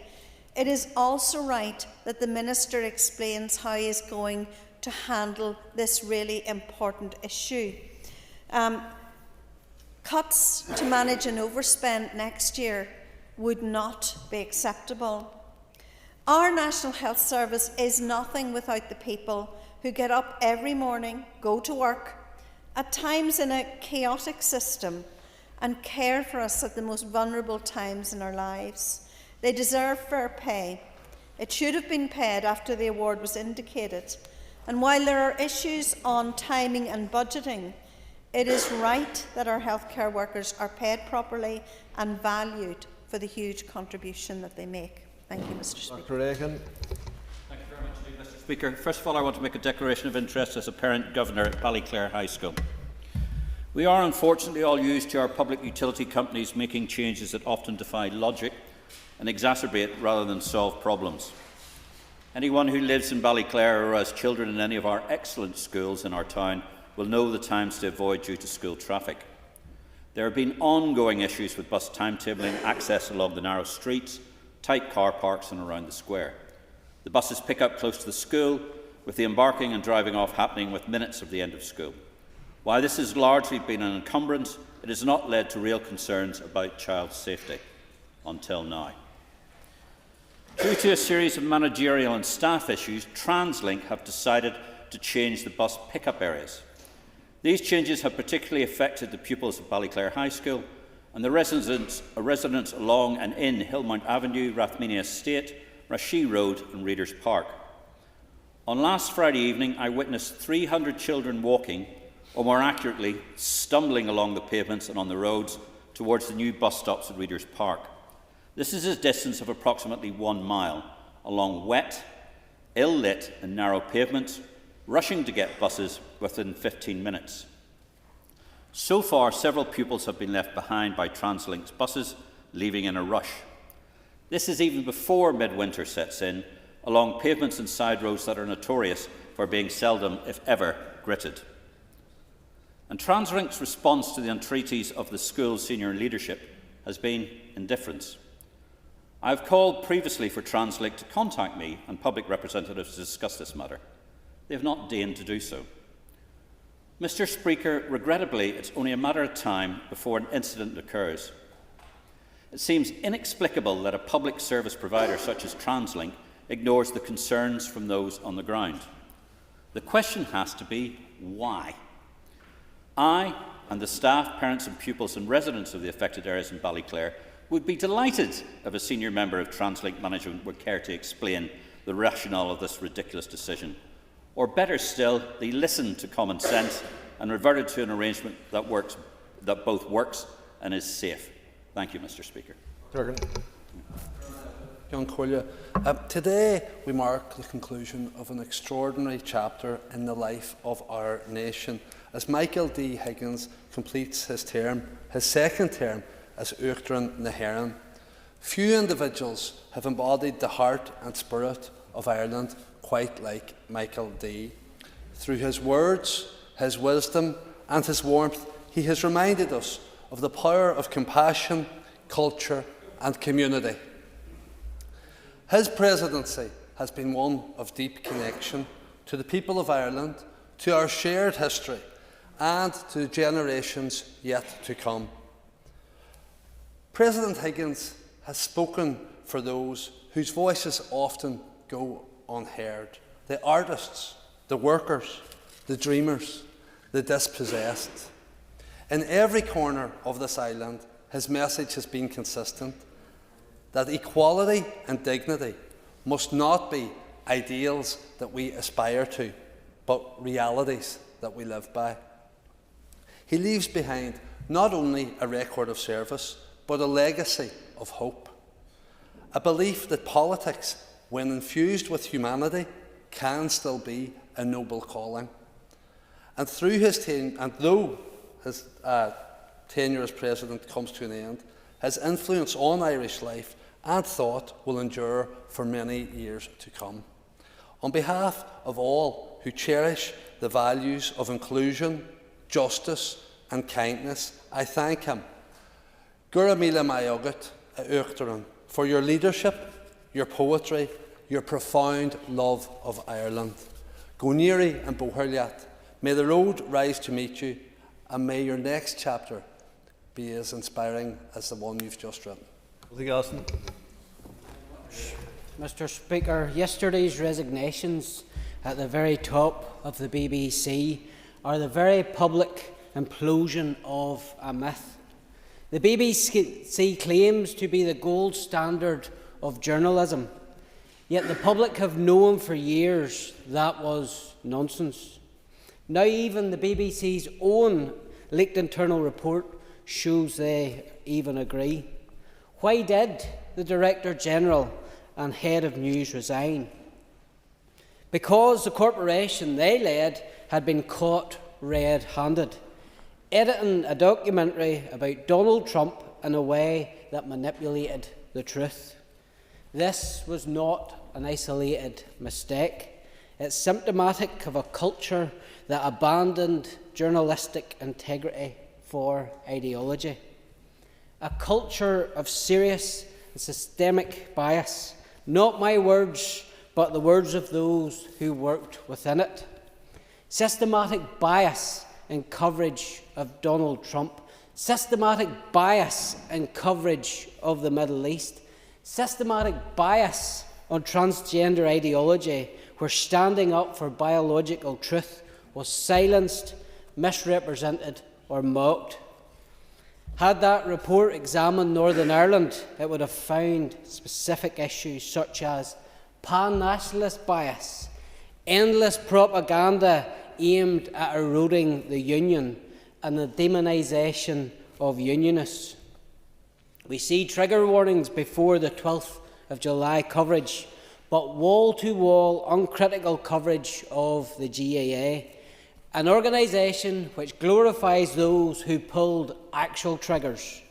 it is also right that the Minister explains how he is going to handle this really important issue. Cuts to manage an overspend next year would not be acceptable. Our National Health Service is nothing without the people who get up every morning, go to work, at times in a chaotic system, and care for us at the most vulnerable times in our lives. They deserve fair pay. It should have been paid after the award was indicated. And while there are issues on timing and budgeting, it is right that our healthcare workers are paid properly and valued for the huge contribution that they make. Thank you, Mr. Speaker. Thank you very much indeed, Mr. Speaker. First of all, I want to make a declaration of interest as a parent governor at Ballyclare High School. We are unfortunately all used to our public utility companies making changes that often defy logic and exacerbate rather than solve problems. Anyone who lives in Ballyclare or has children in any of our excellent schools in our town will know the times to avoid due to school traffic. There have been ongoing issues with bus timetabling, access along the narrow streets, tight car parks and around the square. The buses pick up close to the school, with the embarking and driving off happening with minutes of the end of school. While this has largely been an encumbrance, it has not led to real concerns about child safety until now. Due to a series of managerial and staff issues, TransLink have decided to change the bus pickup areas. These changes have particularly affected the pupils of Ballyclare High School and the residents along and in Hillmount Avenue, Rathmenia Estate, Rashee Road and Readers Park. On last Friday evening, I witnessed 300 children walking, or more accurately, stumbling along the pavements and on the roads towards the new bus stops at Readers Park. This is a distance of approximately 1 mile along wet, ill-lit and narrow pavements, rushing to get buses within 15 minutes. So far, several pupils have been left behind by TransLink's buses, leaving in a rush. This is even before midwinter sets in, along pavements and side roads that are notorious for being seldom, if ever, gritted. And TransLink's response to the entreaties of the school's senior leadership has been indifference. I have called previously for TransLink to contact me and public representatives to discuss this matter. They have not deigned to do so. Mr. Speaker, regrettably, it's only a matter of time before an incident occurs. It seems inexplicable that a public service provider such as TransLink ignores the concerns from those on the ground. The question has to be, why? I and the staff, parents and pupils and residents of the affected areas in Ballyclare would be delighted if a senior member of TransLink management would care to explain the rationale of this ridiculous decision. Or better still, they listened to common sense and reverted to an arrangement that both works and is safe. Thank you, Mr. Speaker. John Collier. Today we mark the conclusion of an extraordinary chapter in the life of our nation as Michael D. Higgins completes his second term as Uachtaráin na hÉireann. Few individuals have embodied the heart and spirit of Ireland quite like Michael D. Through his words, his wisdom and his warmth, he has reminded us of the power of compassion, culture and community. His presidency has been one of deep connection to the people of Ireland, to our shared history and to the generations yet to come. President Higgins has spoken for those whose voices often go unheard: the artists, the workers, the dreamers, the dispossessed. In every corner of this island, his message has been consistent: that equality and dignity must not be ideals that we aspire to, but realities that we live by. He leaves behind not only a record of service, but a legacy of hope. A belief that politics, when infused with humanity, can still be a noble calling. And though his tenure as president comes to an end, his influence on Irish life and thought will endure for many years to come. On behalf of all who cherish the values of inclusion, justice and kindness, I thank him, Gura Míle Maith Uachtaráin, for your leadership, your poetry, your profound love of Ireland. Goniri and Bohirliat, may the road rise to meet you, and may your next chapter be as inspiring as the one you've just written. Mr. Speaker, yesterday's resignations at the very top of the BBC are the very public implosion of a myth. The BBC claims to be the gold standard of journalism, yet the public have known for years that was nonsense. Now even the BBC's own leaked internal report shows they even agree. Why did the Director General and Head of News resign? Because the corporation they led had been caught red-handed, editing a documentary about Donald Trump in a way that manipulated the truth. This was not an isolated mistake. It's symptomatic of a culture that abandoned journalistic integrity for ideology. A culture of serious and systemic bias. Not my words, but the words of those who worked within it. Systematic bias in coverage of Donald Trump. Systematic bias in coverage of the Middle East. Systematic bias on transgender ideology, where standing up for biological truth was silenced, misrepresented or mocked. Had that report examined Northern Ireland, it would have found specific issues such as pan-nationalist bias, endless propaganda aimed at eroding the union, and the demonisation of unionists. We see trigger warnings before the 12th of July coverage, but wall-to-wall uncritical coverage of the GAA, an organisation which glorifies those who pulled actual triggers.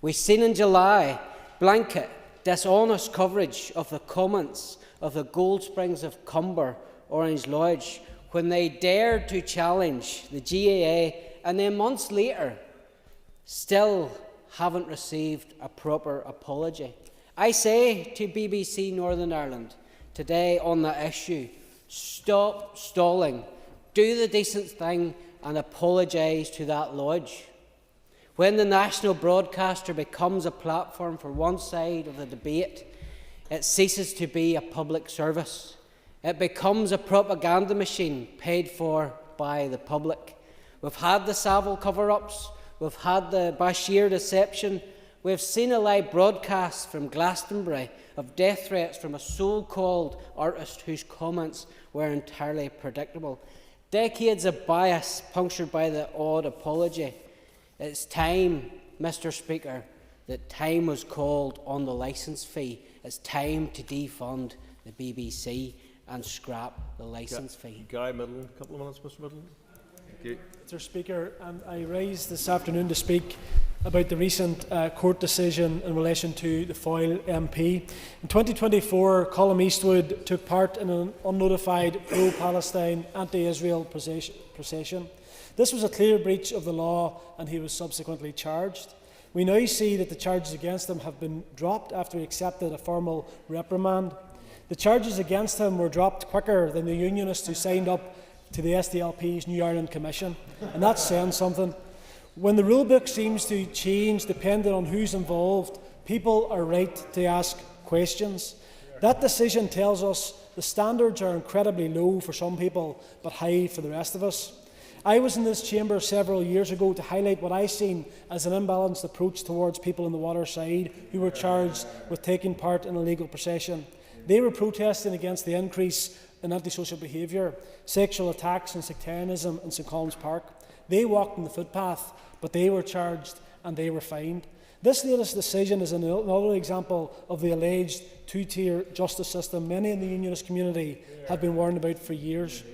We've seen in July blanket, dishonest coverage of the comments of the Gold Springs of Cumber Orange Lodge when they dared to challenge the GAA and then months later still haven't received a proper apology. I say to BBC Northern Ireland today on that issue, stop stalling, do the decent thing and apologise to that lodge. When the national broadcaster becomes a platform for one side of the debate, it ceases to be a public service. It becomes a propaganda machine paid for by the public. We've had the Savile cover-ups, we've had the Bashir deception, we've seen a live broadcast from Glastonbury of death threats from a so-called artist whose comments were entirely predictable. Decades of bias punctured by the odd apology. It's time, Mr. Speaker, that time was called on the licence fee. It's time to defund the BBC and scrap the licence fee. Guy Middleton, a couple of minutes, Mr. Middleton. Thank you. Mr. Speaker, I rise this afternoon to speak about the recent court decision in relation to the Foyle MP. In 2024, Colm Eastwood took part in an unnotified pro-Palestine, anti-Israel procession. This was a clear breach of the law and he was subsequently charged. We now see that the charges against him have been dropped after he accepted a formal reprimand. The charges against him were dropped quicker than the unionists who signed up to the SDLP's New Ireland Commission, and that's saying something. When the rulebook seems to change depending on who's involved, people are right to ask questions. That decision tells us the standards are incredibly low for some people, but high for the rest of us. I was in this chamber several years ago to highlight what I seen as an imbalanced approach towards people on the water side who were charged with taking part in a illegal procession. They were protesting against the increase in antisocial behaviour, sexual attacks and sectarianism in St Colm's Park. They walked on the footpath, but they were charged and they were fined. This latest decision is another example of the alleged two-tier justice system many in the unionist community have been warned about for years.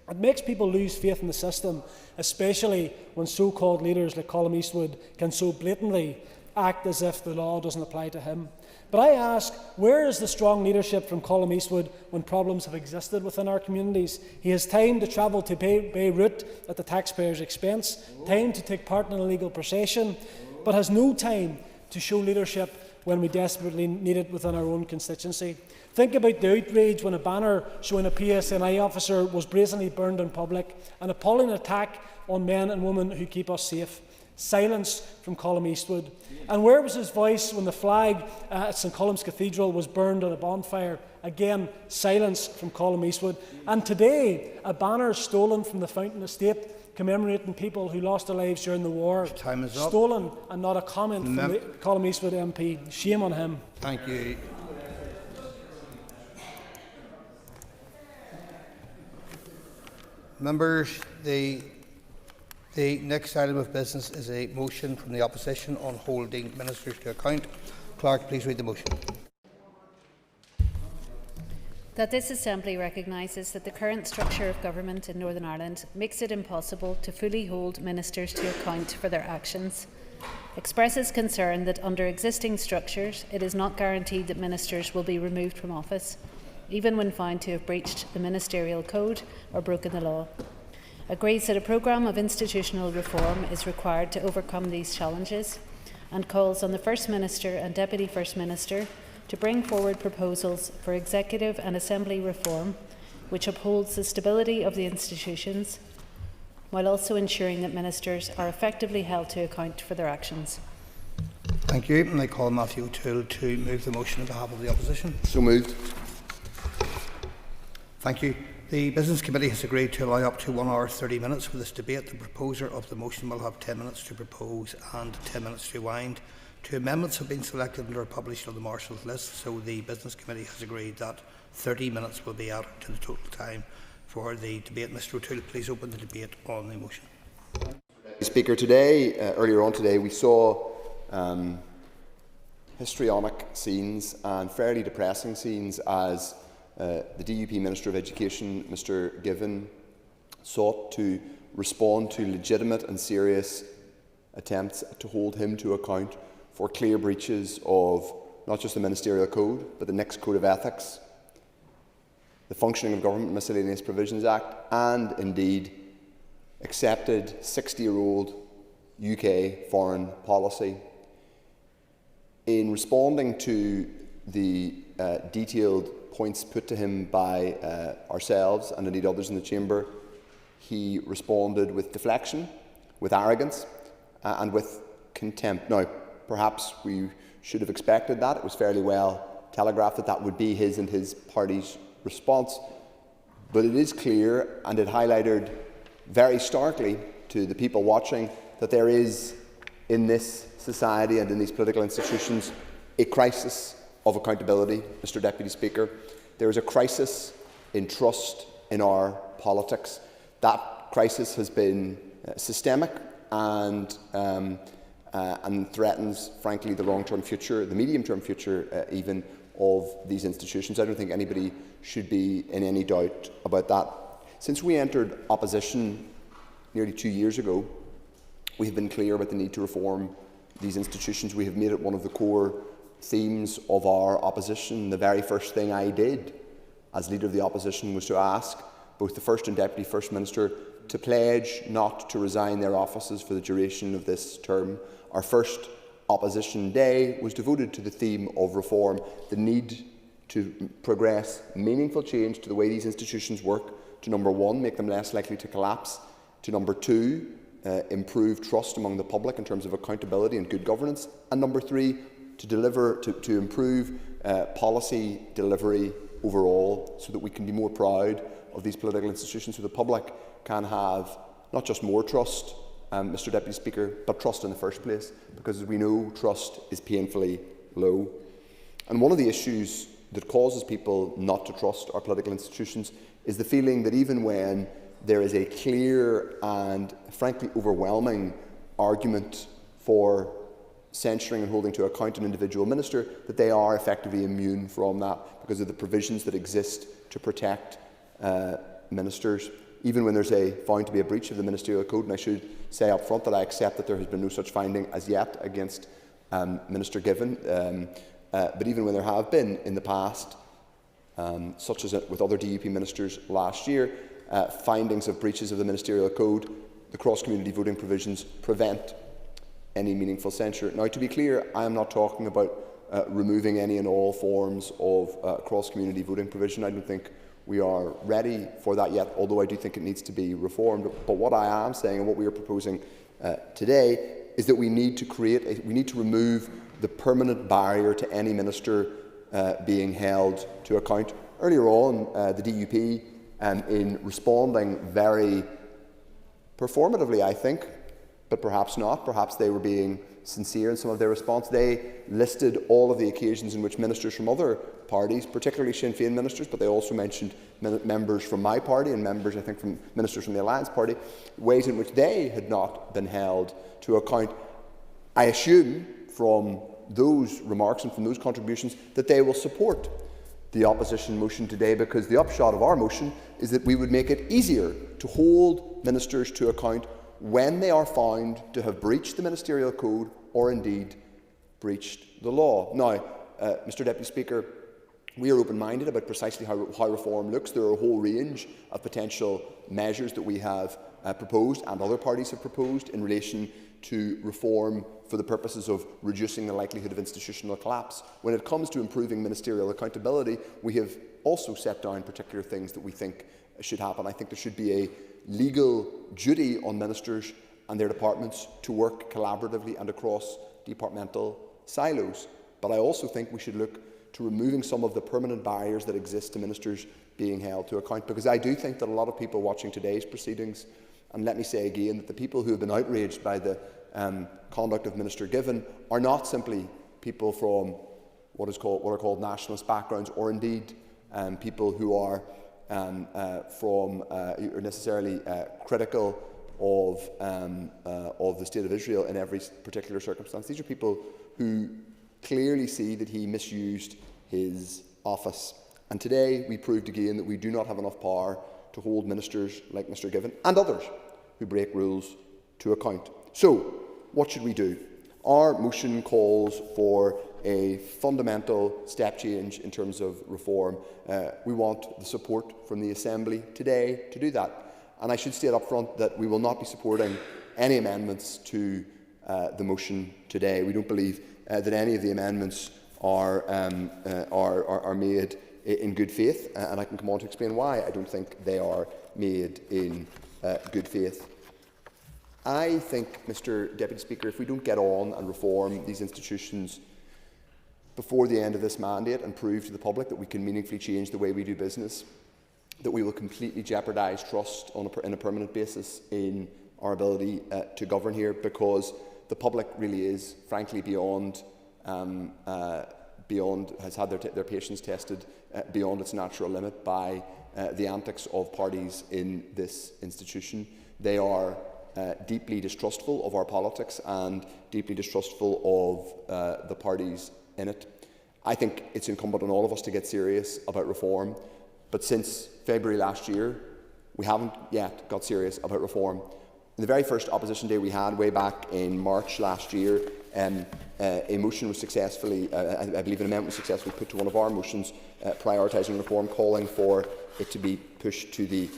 It makes people lose faith in the system, especially when so-called leaders like Colm Eastwood can so blatantly act as if the law doesn't apply to him. But I ask, where is the strong leadership from Colm Eastwood when problems have existed within our communities? He has time to travel to Beirut at the taxpayer's expense, time to take part in an illegal procession, but has no time to show leadership when we desperately need it within our own constituency. Think about the outrage when a banner showing a PSNI officer was brazenly burned in public, an appalling attack on men and women who keep us safe. Silence from Colm Eastwood. And where was his voice when the flag at St Colm's Cathedral was burned at a bonfire? Again, silence from Colm Eastwood. And today, a banner stolen from the Fountain Estate commemorating people who lost their lives during the war. Time is up. Stolen and not a comment from the Colm Eastwood MP. Shame on him. Thank you. Members, the next item of business is a motion from the opposition on holding ministers to account. Clerk, please read the motion. That this Assembly recognises that the current structure of government in Northern Ireland makes it impossible to fully hold ministers to account for their actions. Expresses concern that under existing structures it is not guaranteed that ministers will be removed from office, even when found to have breached the ministerial code or broken the law. Agrees that a programme of institutional reform is required to overcome these challenges, and calls on the First Minister and Deputy First Minister to bring forward proposals for executive and assembly reform which upholds the stability of the institutions while also ensuring that ministers are effectively held to account for their actions. Thank you. And I call Matthew O'Toole to move the motion on behalf of the opposition. So moved. Thank you. The Business Committee has agreed to allow up to 1 hour 30 minutes for this debate. The proposer of the motion will have 10 minutes to propose and 10 minutes to wind. 2 amendments have been selected and are published on the Marshal's list, so the Business Committee has agreed that 30 minutes will be added to the total time for the debate. Mr O'Toole, please open the debate on the motion. Speaker, today, earlier on today, we saw histrionic scenes and fairly depressing scenes as the DUP Minister of Education, Mr Given, sought to respond to legitimate and serious attempts to hold him to account for clear breaches of not just the Ministerial Code, but the next Code of Ethics, the Functioning of Government Miscellaneous Provisions Act, and indeed accepted 60-year-old UK foreign policy. In responding to the detailed points put to him by ourselves and indeed others in the Chamber, he responded with deflection, with arrogance and with contempt. Now, perhaps we should have expected that. It was fairly well telegraphed that that would be his and his party's response. But it is clear, and it highlighted very starkly to the people watching, that there is in this society and in these political institutions a crisis of accountability, Mr. Deputy Speaker. There is a crisis in trust in our politics. That crisis has been systemic and threatens, frankly, the long-term future, the medium-term future even, of these institutions. I don't think anybody should be in any doubt about that. Since we entered opposition nearly 2 years ago, we have been clear about the need to reform these institutions. We have made it one of the core themes of our opposition. The very first thing I did as Leader of the Opposition was to ask both the First and Deputy First Minister to pledge not to resign their offices for the duration of this term. Our first Opposition Day was devoted to the theme of reform, the need to progress meaningful change to the way these institutions work, to number one, make them less likely to collapse, to number two, improve trust among the public in terms of accountability and good governance, and number three, to improve policy delivery overall, so that we can be more proud of these political institutions, so the public can have not just more trust, Mr. Deputy Speaker, but trust in the first place, because as we know, trust is painfully low. And one of the issues that causes people not to trust our political institutions is the feeling that even when there is a clear and frankly overwhelming argument for censuring and holding to account an individual minister, that they are effectively immune from that because of the provisions that exist to protect ministers, even when there's found to be a breach of the ministerial code. And I should say up front that I accept that there has been no such finding as yet against Minister Given, but even when there have been in the past, such as with other DUP ministers last year, findings of breaches of the ministerial code, the cross-community voting provisions prevent any meaningful censure. Now, to be clear, I am not talking about removing any and all forms of cross-community voting provision. I don't think we are ready for that yet, although I do think it needs to be reformed. But what I am saying and what we are proposing today is that we need to remove the permanent barrier to any minister being held to account. Earlier on, the DUP, in responding very performatively, I think, but perhaps not, perhaps they were being sincere in some of their response, they listed all of the occasions in which ministers from other parties, particularly Sinn Féin ministers, but they also mentioned members from my party and members, I think, from ministers from the Alliance Party, ways in which they had not been held to account. I assume from those remarks and from those contributions that they will support the opposition motion today, because the upshot of our motion is that we would make it easier to hold ministers to account when they are found to have breached the ministerial code or indeed breached the law. Now, Mr. Deputy Speaker, we are open-minded about precisely how reform looks. There are a whole range of potential measures that we have proposed and other parties have proposed in relation to reform for the purposes of reducing the likelihood of institutional collapse. When it comes to improving ministerial accountability, we have also set down particular things that we think should happen. I think there should be a legal duty on ministers and their departments to work collaboratively and across departmental silos. But I also think we should look to removing some of the permanent barriers that exist to ministers being held to account, because I do think that a lot of people watching today's proceedings, and let me say again that the people who have been outraged by the conduct of Minister Given are not simply people from what are called nationalist backgrounds, or indeed people who are necessarily critical of the State of Israel in every particular circumstance. These are people who clearly see that he misused his office. And today we proved again that we do not have enough power to hold ministers like Mr. Given and others who break rules to account. So, what should we do? Our motion calls for a fundamental step change in terms of reform. We want the support from the Assembly today to do that. And I should state up front that we will not be supporting any amendments to the motion today. We don't believe that any of the amendments are made in good faith, and I can come on to explain why I don't think they are made in good faith. I think, Mr. Deputy Speaker, if we don't get on and reform these institutions before the end of this mandate and prove to the public that we can meaningfully change the way we do business, that we will completely jeopardise trust on a permanent basis in our ability to govern here, because the public really is, frankly, beyond has had their patience tested beyond its natural limit by the antics of parties in this institution. They are deeply distrustful of our politics and deeply distrustful of the parties in it. I think it's incumbent on all of us to get serious about reform, but since February last year, we haven't yet got serious about reform. In the very first opposition day we had, way back in March last year, a motion was successfully, I believe an amendment was successfully put to one of our motions prioritising reform, calling for it to be pushed to the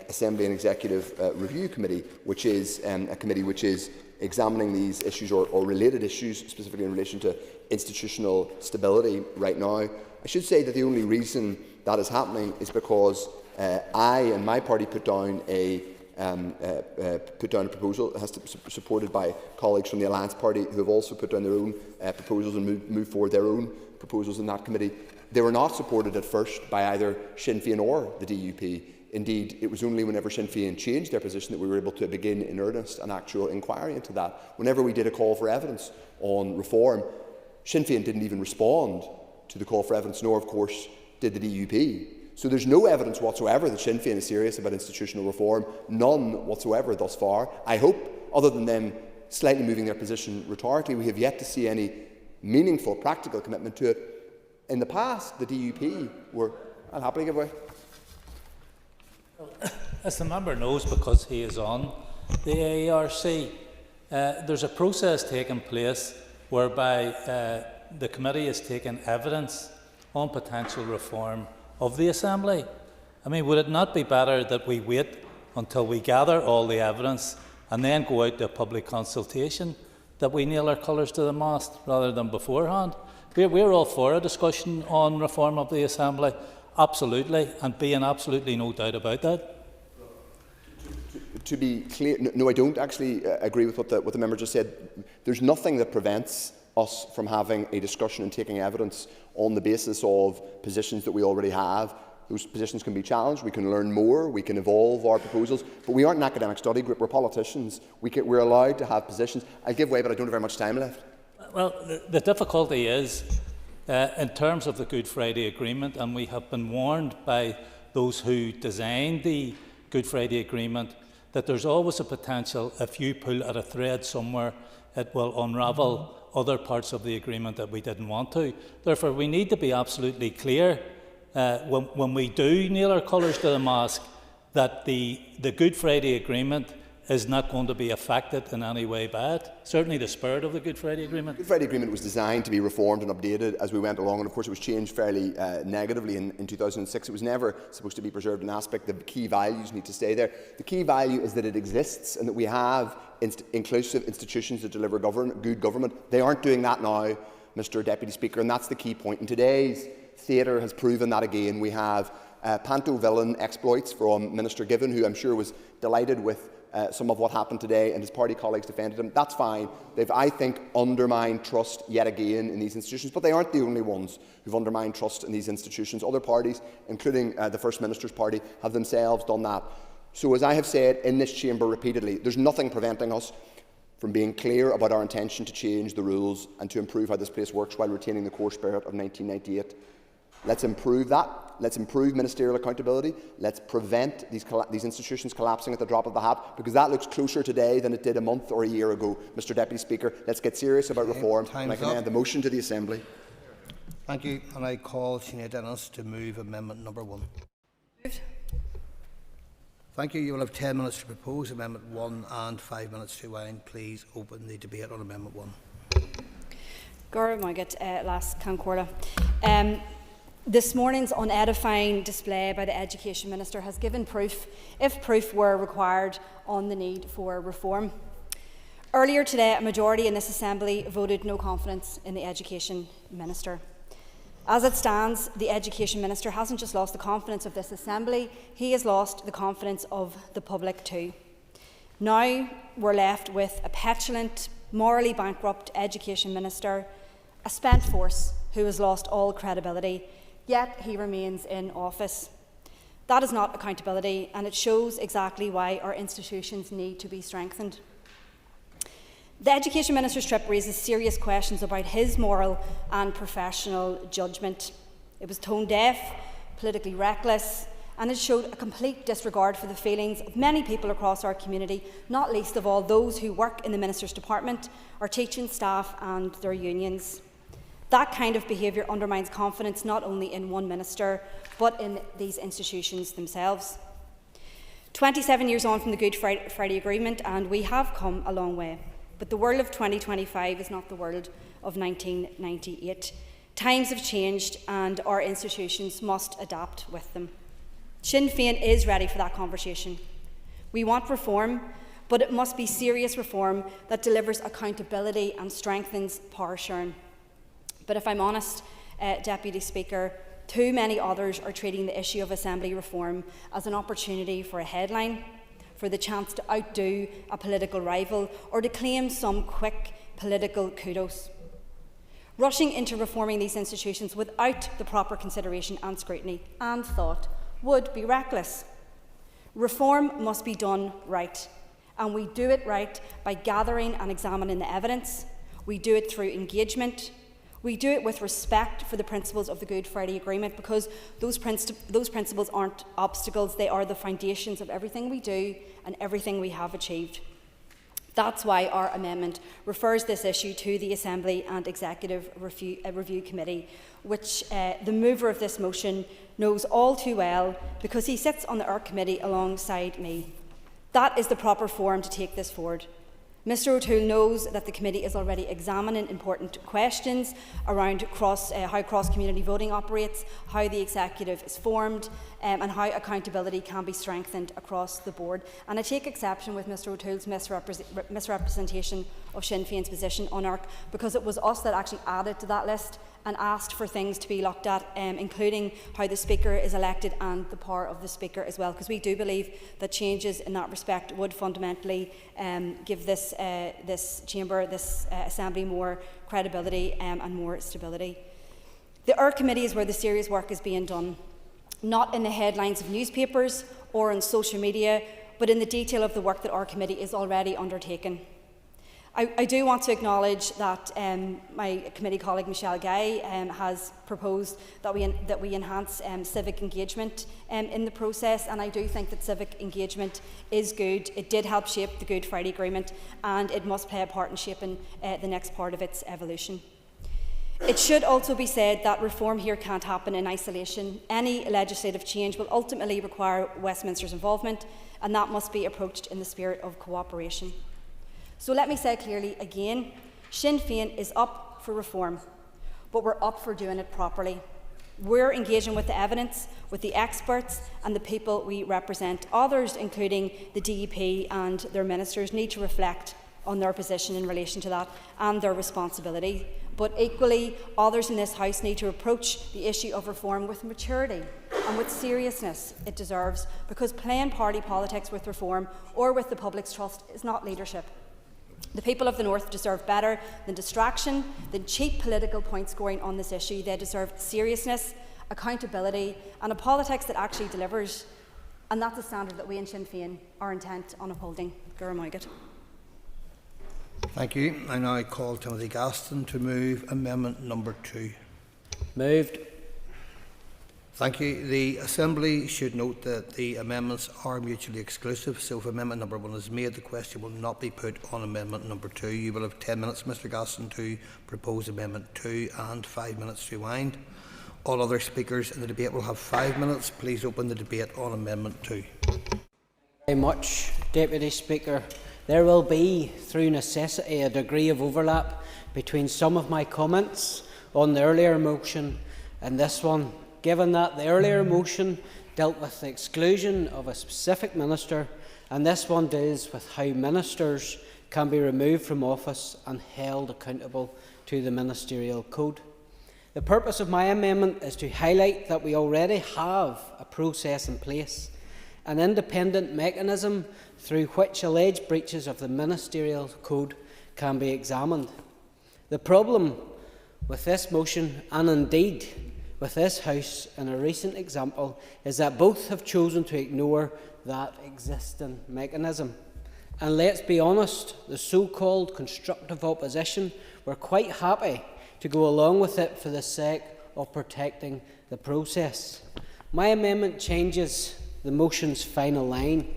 Assembly and Executive Review Committee, which is a committee which is examining these issues or related issues, specifically in relation to institutional stability right now. I should say that the only reason that is happening is because I and my party put down a proposal that has to be supported by colleagues from the Alliance Party who have also put down their own proposals and moved forward their own proposals in that committee. They were not supported at first by either Sinn Féin or the DUP. Indeed, it was only whenever Sinn Féin changed their position that we were able to begin in earnest an actual inquiry into that. Whenever we did a call for evidence on reform, Sinn Féin didn't even respond to the call for evidence, nor, of course, did the DUP. So there's no evidence whatsoever that Sinn Féin is serious about institutional reform, none whatsoever thus far. I hope, other than them slightly moving their position rhetorically, we have yet to see any meaningful, practical commitment to it. In the past, the DUP were... I'll happily give way. As the member knows, because he is on the AERC, there's a process taking place whereby the committee is taking evidence on potential reform of the Assembly. I mean, would it not be better that we wait until we gather all the evidence and then go out to a public consultation, that we nail our colours to the mast rather than beforehand? We're all for a discussion on reform of the Assembly, absolutely, and being absolutely no doubt about that. To be clear, no, I don't actually agree with what the member just said. There's nothing that prevents us from having a discussion and taking evidence on the basis of positions that we already have. Those positions can be challenged, we can learn more, we can evolve our proposals, but we aren't an academic study group, we're politicians. We're allowed to have positions. I'll give way, but I don't have very much time left. Well, the difficulty is, in terms of the Good Friday Agreement, and we have been warned by those who designed the Good Friday Agreement, that there's always a potential, if you pull at a thread somewhere, it will unravel other parts of the agreement that we didn't want to. Therefore, we need to be absolutely clear when we do nail our colours to the mast that the Good Friday Agreement is not going to be affected in any way by it. Certainly the spirit of the Good Friday Agreement. The Good Friday Agreement was designed to be reformed and updated as we went along, and of course it was changed fairly negatively in 2006. It was never supposed to be preserved in aspect. The key values need to stay there. The key value is that it exists and that we have inclusive institutions that deliver good government. They aren't doing that now, Mr. Deputy Speaker, and that's the key point. And today's theatre has proven that again. We have panto villain exploits from Minister Given, who I'm sure was delighted with some of what happened today, and his party colleagues defended him. That's fine. They've, I think, undermined trust yet again in these institutions, but they aren't the only ones who've undermined trust in these institutions. Other parties, including the First Minister's party, have themselves done that. So, as I have said in this chamber repeatedly, there's nothing preventing us from being clear about our intention to change the rules and to improve how this place works while retaining the core spirit of 1998. Let's improve that. Let's improve ministerial accountability. Let's prevent these institutions collapsing at the drop of the hat, because that looks closer today than it did a month or a year ago. Mr. Deputy Speaker, let's get serious about reform. And I commend the motion to the Assembly. Thank you. And I call Sinead Dennis to move amendment number 1. Moved. Thank you. You will have 10 minutes to propose amendment 1 and 5 minutes to wind. Please open the debate on amendment 1. Gora Magat, last Concorda. This morning's unedifying display by the Education Minister has given proof, if proof were required, on the need for reform. Earlier today, a majority in this Assembly voted no confidence in the Education Minister. As it stands, the Education Minister hasn't just lost the confidence of this Assembly, he has lost the confidence of the public too. Now we're left with a petulant, morally bankrupt Education Minister, a spent force who has lost all credibility, yet he remains in office. That is not accountability, and it shows exactly why our institutions need to be strengthened. The Education Minister's trip raises serious questions about his moral and professional judgment. It was tone deaf, politically reckless, and it showed a complete disregard for the feelings of many people across our community, not least of all those who work in the Minister's department, our teaching staff and their unions. That kind of behaviour undermines confidence not only in one minister, but in these institutions themselves. 27 years on from the Good Friday Agreement, and we have come a long way. But the world of 2025 is not the world of 1998. Times have changed, and our institutions must adapt with them. Sinn Féin is ready for that conversation. We want reform, but it must be serious reform that delivers accountability and strengthens power sharing. But if I'm honest, Deputy Speaker, too many others are treating the issue of Assembly reform as an opportunity for a headline, for the chance to outdo a political rival or to claim some quick political kudos. Rushing into reforming these institutions without the proper consideration and scrutiny and thought would be reckless. Reform must be done right, and we do it right by gathering and examining the evidence. We do it through engagement. We do it with respect for the principles of the Good Friday Agreement, because those principles aren't obstacles, they are the foundations of everything we do and everything we have achieved. That's why our amendment refers this issue to the Assembly and Executive Review Committee, which the mover of this motion knows all too well because he sits on the IRC Committee alongside me. That is the proper forum to take this forward. Mr O'Toole knows that the committee is already examining important questions around how cross-community voting operates, how the executive is formed, and how accountability can be strengthened across the board. And I take exception with Mr O'Toole's misrepresentation of Sinn Féin's position on ARC, because it was us that actually added to that list and asked for things to be looked at, including how the Speaker is elected and the power of the Speaker as well, because we do believe that changes in that respect would fundamentally give this chamber, this Assembly, more credibility and more stability. The IRC Committee is where the serious work is being done, not in the headlines of newspapers or on social media, but in the detail of the work that our committee is already undertaking. I do want to acknowledge that my committee colleague Michelle Guy has proposed that we enhance civic engagement in the process, and I do think that civic engagement is good. It did help shape the Good Friday Agreement, and it must play a part in shaping the next part of its evolution. It should also be said that reform here can't happen in isolation. Any legislative change will ultimately require Westminster's involvement, and that must be approached in the spirit of cooperation. So let me say clearly again, Sinn Féin is up for reform, but we're up for doing it properly. We're engaging with the evidence, with the experts and the people we represent. Others, including the DUP and their ministers, need to reflect on their position in relation to that and their responsibility. But equally, others in this House need to approach the issue of reform with maturity and with seriousness it deserves, because playing party politics with reform or with the public's trust is not leadership. The people of the North deserve better than distraction, than cheap political point scoring on this issue. They deserve seriousness, accountability and a politics that actually delivers. And that's a standard that we in Sinn Féin are intent on upholding. Thank you. I now call Timothy Gaston to move amendment number 2. Moved. Thank you. The Assembly should note that the amendments are mutually exclusive, so if amendment number 1 is made, the question will not be put on amendment number 2. You will have 10 minutes, Mr Gaston, to propose amendment 2 and 5 minutes to wind. All other speakers in the debate will have 5 minutes. Please open the debate on amendment 2. Very much, Deputy Speaker. There will be, through necessity, a degree of overlap between some of my comments on the earlier motion and this one. given that the earlier motion dealt with the exclusion of a specific minister, and this one deals with how ministers can be removed from office and held accountable to the ministerial code. The purpose of my amendment is to highlight that we already have a process in place, an independent mechanism through which alleged breaches of the ministerial code can be examined. The problem with this motion, and indeed with this House in a recent example, is that both have chosen to ignore that existing mechanism. And let's be honest, the so-called constructive opposition were quite happy to go along with it for the sake of protecting the process. My amendment changes the motion's final line.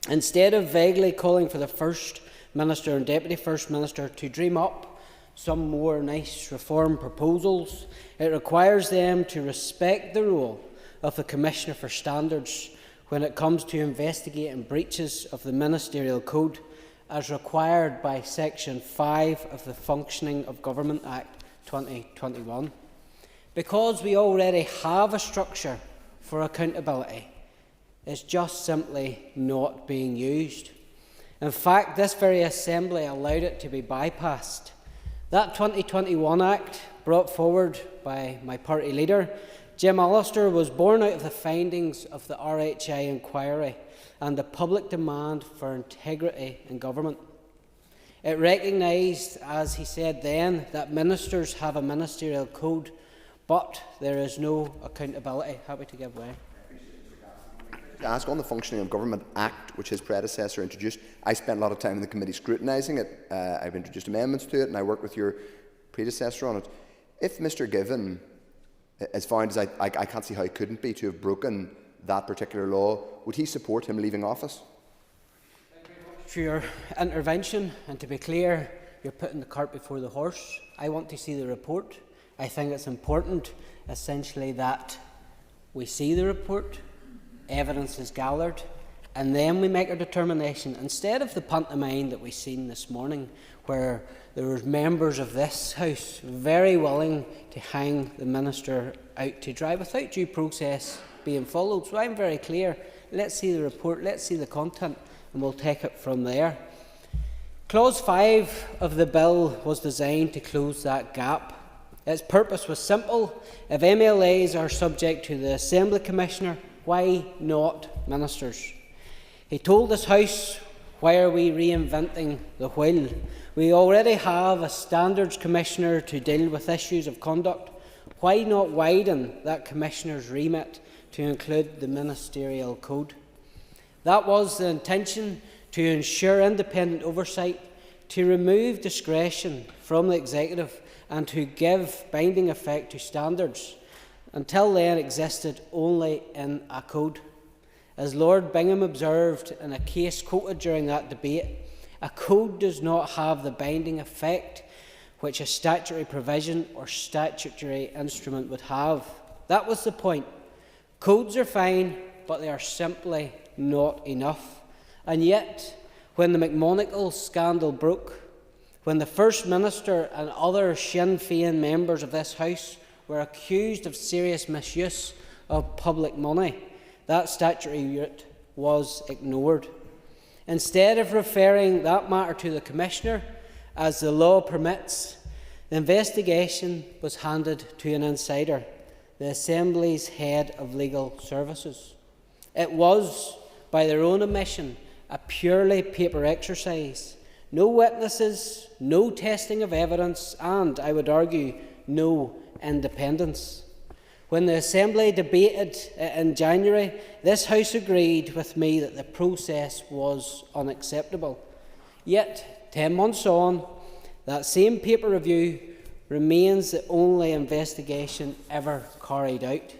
Instead of vaguely calling for the First Minister and Deputy First Minister to dream up some more nice reform proposals, it requires them to respect the role of the Commissioner for Standards when it comes to investigating breaches of the Ministerial Code as required by Section 5 of the Functioning of Government Act 2021. Because we already have a structure for accountability, it's just simply not being used. In fact, this very Assembly allowed it to be bypassed. That 2021 Act, brought forward by my party leader, Jim Allister, was born out of the findings of the RHI inquiry and the public demand for integrity in government. It recognised, as he said then, that ministers have a ministerial code, but there is no accountability. Happy to give way. To ask on the Functioning of Government Act, which his predecessor introduced, I spent a lot of time in the committee scrutinising it. I've introduced amendments to it, and I worked with your predecessor on it. If Mr Given is found, as I can't see how he couldn't be, to have broken that particular law, would he support him leaving office? Thank you very much for your intervention, and to be clear, you're putting the cart before the horse. I want to see the report. I think it's important, essentially, that we see the report, evidence is gathered, and then we make our determination, instead of the pantomime that we've seen this morning, where there were members of this House very willing to hang the minister out to dry without due process being followed. So I'm very clear. Let's see the report, let's see the content, and we'll take it from there. Clause 5 of the bill was designed to close that gap. Its purpose was simple. If MLAs are subject to the Assembly Commissioner, why not ministers? He told this House, why are we reinventing the wheel? We already have a Standards Commissioner to deal with issues of conduct. Why not widen that Commissioner's remit to include the Ministerial Code? That was the intention, to ensure independent oversight, to remove discretion from the Executive and to give binding effect to standards. Until then existed only in a code. As Lord Bingham observed in a case quoted during that debate, a code does not have the binding effect which a statutory provision or statutory instrument would have. That was the point. Codes are fine, but they are simply not enough. And yet, when the McMonigle scandal broke, when the First Minister and other Sinn Féin members of this House were accused of serious misuse of public money, that statutory route was ignored. Instead of referring that matter to the Commissioner, as the law permits, the investigation was handed to an insider, the Assembly's Head of Legal Services. It was, by their own admission, a purely paper exercise. No witnesses, no testing of evidence, and, I would argue, no independence. When the Assembly debated in January, this House agreed with me that the process was unacceptable. Yet, 10 months on, that same paper review remains the only investigation ever carried out.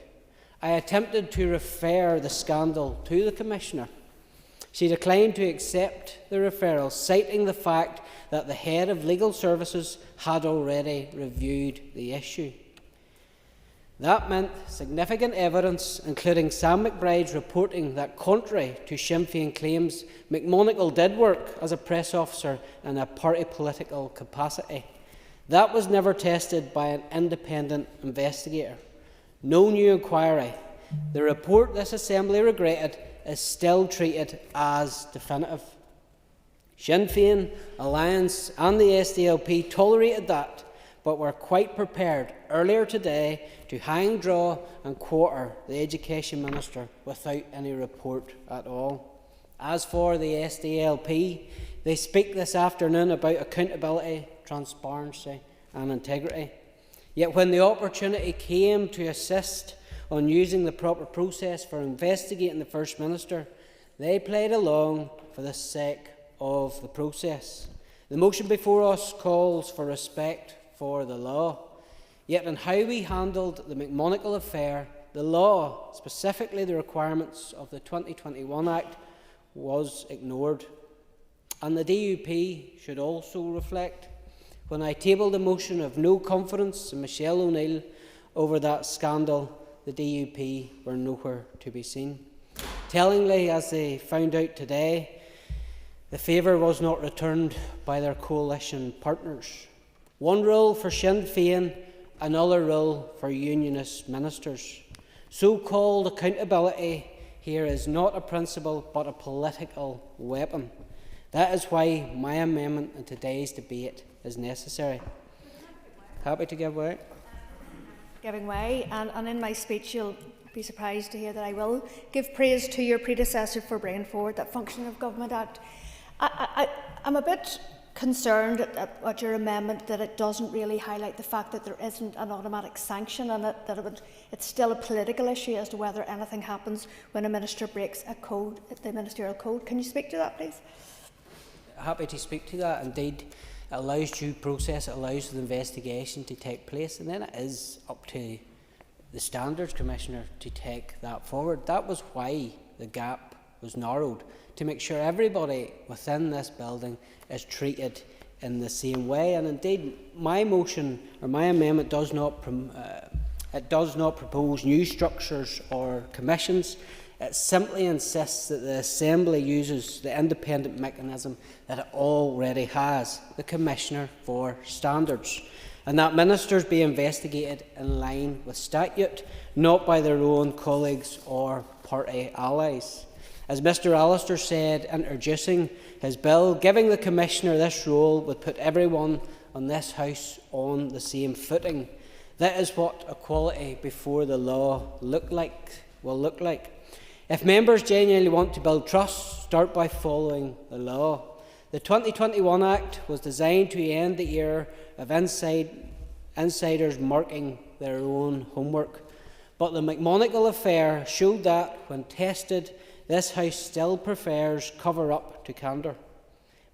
I attempted to refer the scandal to the Commissioner. She declined to accept the referral, citing the fact that the Head of Legal Services had already reviewed the issue. That meant significant evidence, including Sam McBride's reporting that, contrary to Sinn Féin claims, McMonigle did work as a press officer in a party political capacity. That was never tested by an independent investigator. no new inquiry. The report this Assembly regretted is still treated as definitive. Sinn Féin, Alliance and the SDLP tolerated that, but were quite prepared earlier today to hang, draw and quarter the Education Minister without any report at all. As for the SDLP, they speak this afternoon about accountability, transparency and integrity. Yet when the opportunity came to assist on using the proper process for investigating the First Minister, they played along for the sake of the process. The motion before us calls for respect for the law. Yet in how we handled the McMonagle affair, the law, specifically the requirements of the 2021 Act, was ignored. And the DUP should also reflect. When I tabled a motion of no confidence in Michelle O'Neill over that scandal, the DUP were nowhere to be seen. Tellingly, as they found out today, the favour was not returned by their coalition partners. One rule for Sinn Féin, another rule for unionist ministers. So-called accountability here is not a principle but a political weapon. That is why my amendment in today's debate is necessary. Happy to give way. Giving way, and in my speech you'll be surprised to hear that I will give praise to your predecessor for bringing forward that Functioning of Government Act. I'm a bit concerned at your amendment that it doesn't really highlight the fact that there isn't an automatic sanction and that it's still a political issue as to whether anything happens when a minister breaks a code, the ministerial code. Can you speak to that, please? Happy to speak to that. Indeed, it allows due process, it allows the investigation to take place, and then it is up to the Standards Commissioner to take that forward. That was why the gap was narrowed, to make sure everybody within this building is treated in the same way. And indeed, my motion or my amendment does not propose new structures or commissions. It simply insists that the Assembly uses the independent mechanism that it already has, the Commissioner for Standards, and that ministers be investigated in line with statute, not by their own colleagues or party allies. As Mr Allister said, introducing his bill, giving the Commissioner this role would put everyone on this House on the same footing. That is what equality before the law will look like. If members genuinely want to build trust, start by following the law. The 2021 Act was designed to end the era of insiders marking their own homework. But the McMonagle affair showed that, when tested, this House still prefers cover-up to candour.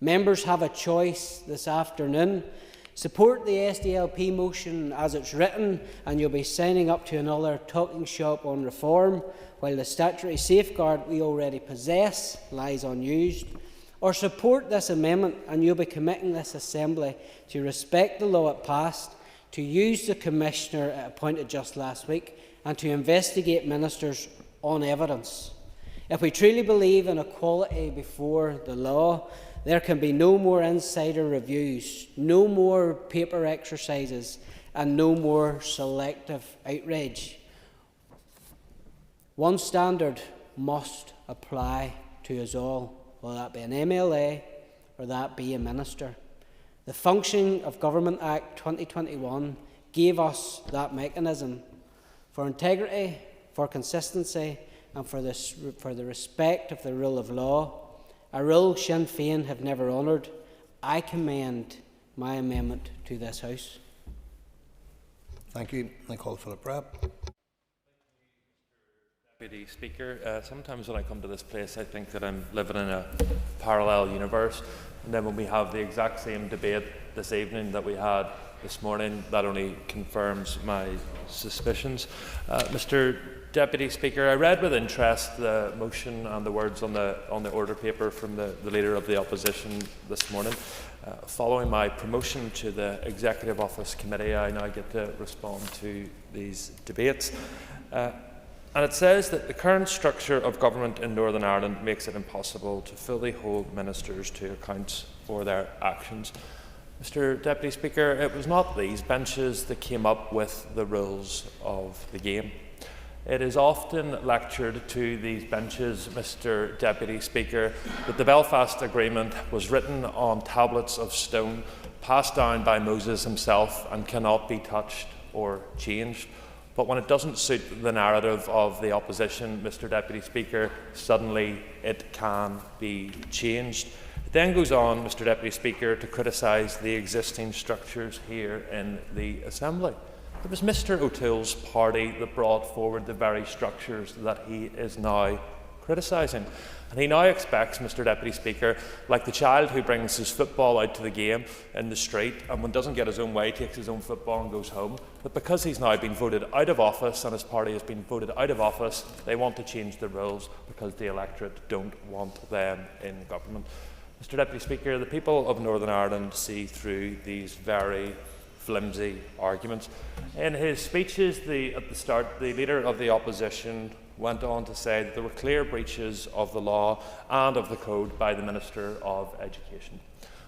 Members have a choice this afternoon. Support the SDLP motion as it's written, and you'll be signing up to another talking shop on reform, while the statutory safeguard we already possess lies unused. Or support this amendment, and you'll be committing this Assembly to respect the law it passed, to use the Commissioner it appointed just last week, and to investigate ministers on evidence. If we truly believe in equality before the law, there can be no more insider reviews, no more paper exercises, and no more selective outrage. One standard must apply to us all, whether that be an MLA or that be a minister. The Functioning of Government Act 2021 gave us that mechanism for integrity, for consistency, and for the respect of the rule of law, a rule Sinn Féin have never honoured. I commend my amendment to this House. Thank you. I call Philip Rapp. Deputy Speaker, sometimes when I come to this place I think that I'm living in a parallel universe, and then when we have the exact same debate this evening that we had this morning, that only confirms my suspicions. Mr Deputy Speaker, I read with interest the motion and the words on the order paper from the Leader of the Opposition this morning. Following my promotion to the Executive Office Committee, I now get to respond to these debates. And it says that the current structure of government in Northern Ireland makes it impossible to fully hold ministers to account for their actions. Mr Deputy Speaker, it was not these benches that came up with the rules of the game. It is often lectured to these benches, Mr Deputy Speaker, that the Belfast Agreement was written on tablets of stone, passed down by Moses himself, and cannot be touched or changed. But when it doesn't suit the narrative of the opposition, Mr Deputy Speaker, suddenly it can be changed. It then goes on, Mr Deputy Speaker, to criticise the existing structures here in the Assembly. It was Mr O'Toole's party that brought forward the very structures that he is now criticising. And he now expects, Mr Deputy Speaker, like the child who brings his football out to the game in the street and when doesn't get his own way, takes his own football and goes home, that because he's now been voted out of office and his party has been voted out of office, they want to change the rules because the electorate don't want them in government. Mr Deputy Speaker, the people of Northern Ireland see through these very flimsy arguments. In his speeches at the start, the Leader of the Opposition went on to say that there were clear breaches of the law and of the code by the Minister of Education.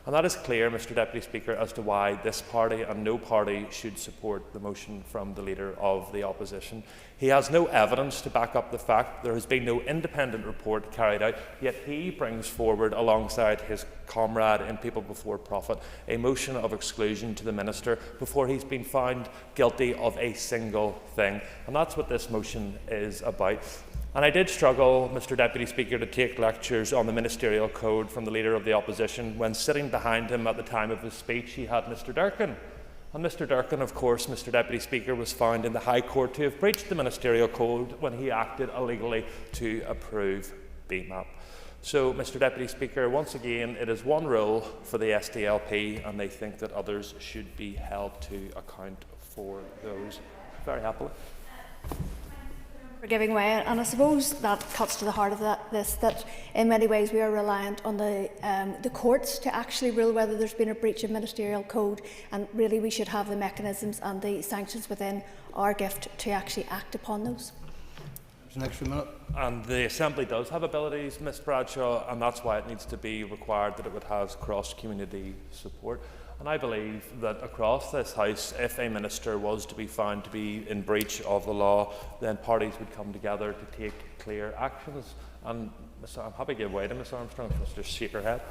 And that is clear, Mr Deputy Speaker, as to why this party and no party should support the motion from the Leader of the Opposition. He has no evidence to back up the fact there has been no independent report carried out, yet he brings forward, alongside his comrade in People Before Profit, a motion of exclusion to the Minister before he's been found guilty of a single thing. And that's what this motion is about. And I did struggle, Mr Deputy Speaker, to take lectures on the ministerial code from the Leader of the Opposition when sitting behind him at the time of his speech he had Mr Durkin. And Mr Durkin, of course, Mr Deputy Speaker, was found in the High Court to have breached the ministerial code when he acted illegally to approve BMAP. So, Mr Deputy Speaker, once again, it is one rule for the SDLP and they think that others should be held to account for those. Very happily. For giving way, and I suppose that cuts to the heart of that in many ways we are reliant on the courts to actually rule whether there's been a breach of ministerial code, and really we should have the mechanisms and the sanctions within our gift to actually act upon those. There's an extra minute. And the Assembly does have abilities, Ms Bradshaw, and that's why it needs to be required that it would have cross-community support. And I believe that across this House, if a minister was to be found to be in breach of the law, then parties would come together to take clear actions. And I'm happy to give way to Ms Armstrong. Just shake her head.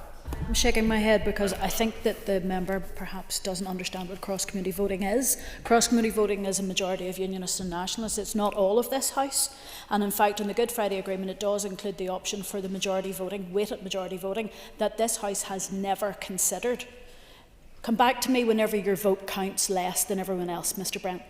I'm shaking my head because I think that the member perhaps doesn't understand what cross-community voting is. Cross-community voting is a majority of Unionists and Nationalists. It's not all of this House. And in fact, in the Good Friday Agreement, it does include the option for the majority voting, weighted majority voting, that this House has never considered. Come back to me whenever your vote counts less than everyone else, Mr Brent.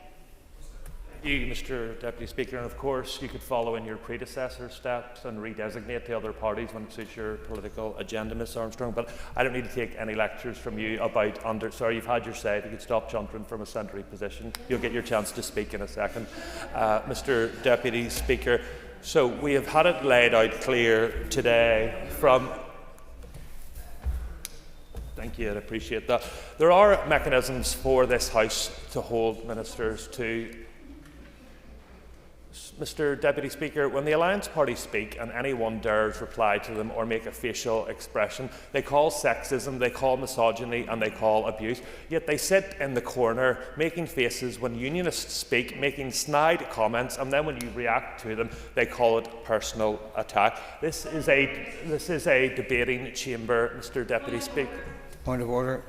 Thank you, Mr Deputy Speaker, and of course you could follow in your predecessor's steps and redesignate the other parties when it suits your political agenda, Ms Armstrong, but I don't need to take any lectures from you about sorry, you've had your say. If you could stop chuntering from a century position, you'll get your chance to speak in a second. Mr Deputy Speaker, so we have had it laid out clear today from... Thank you, I appreciate that. There are mechanisms for this House to hold ministers to. Mr Deputy Speaker, when the Alliance Party speak and anyone dares reply to them or make a facial expression, they call sexism, they call misogyny and they call abuse, yet they sit in the corner making faces when Unionists speak, making snide comments, and then when you react to them, they call it personal attack. This is a debating chamber, Mr Deputy Speaker. Point of order.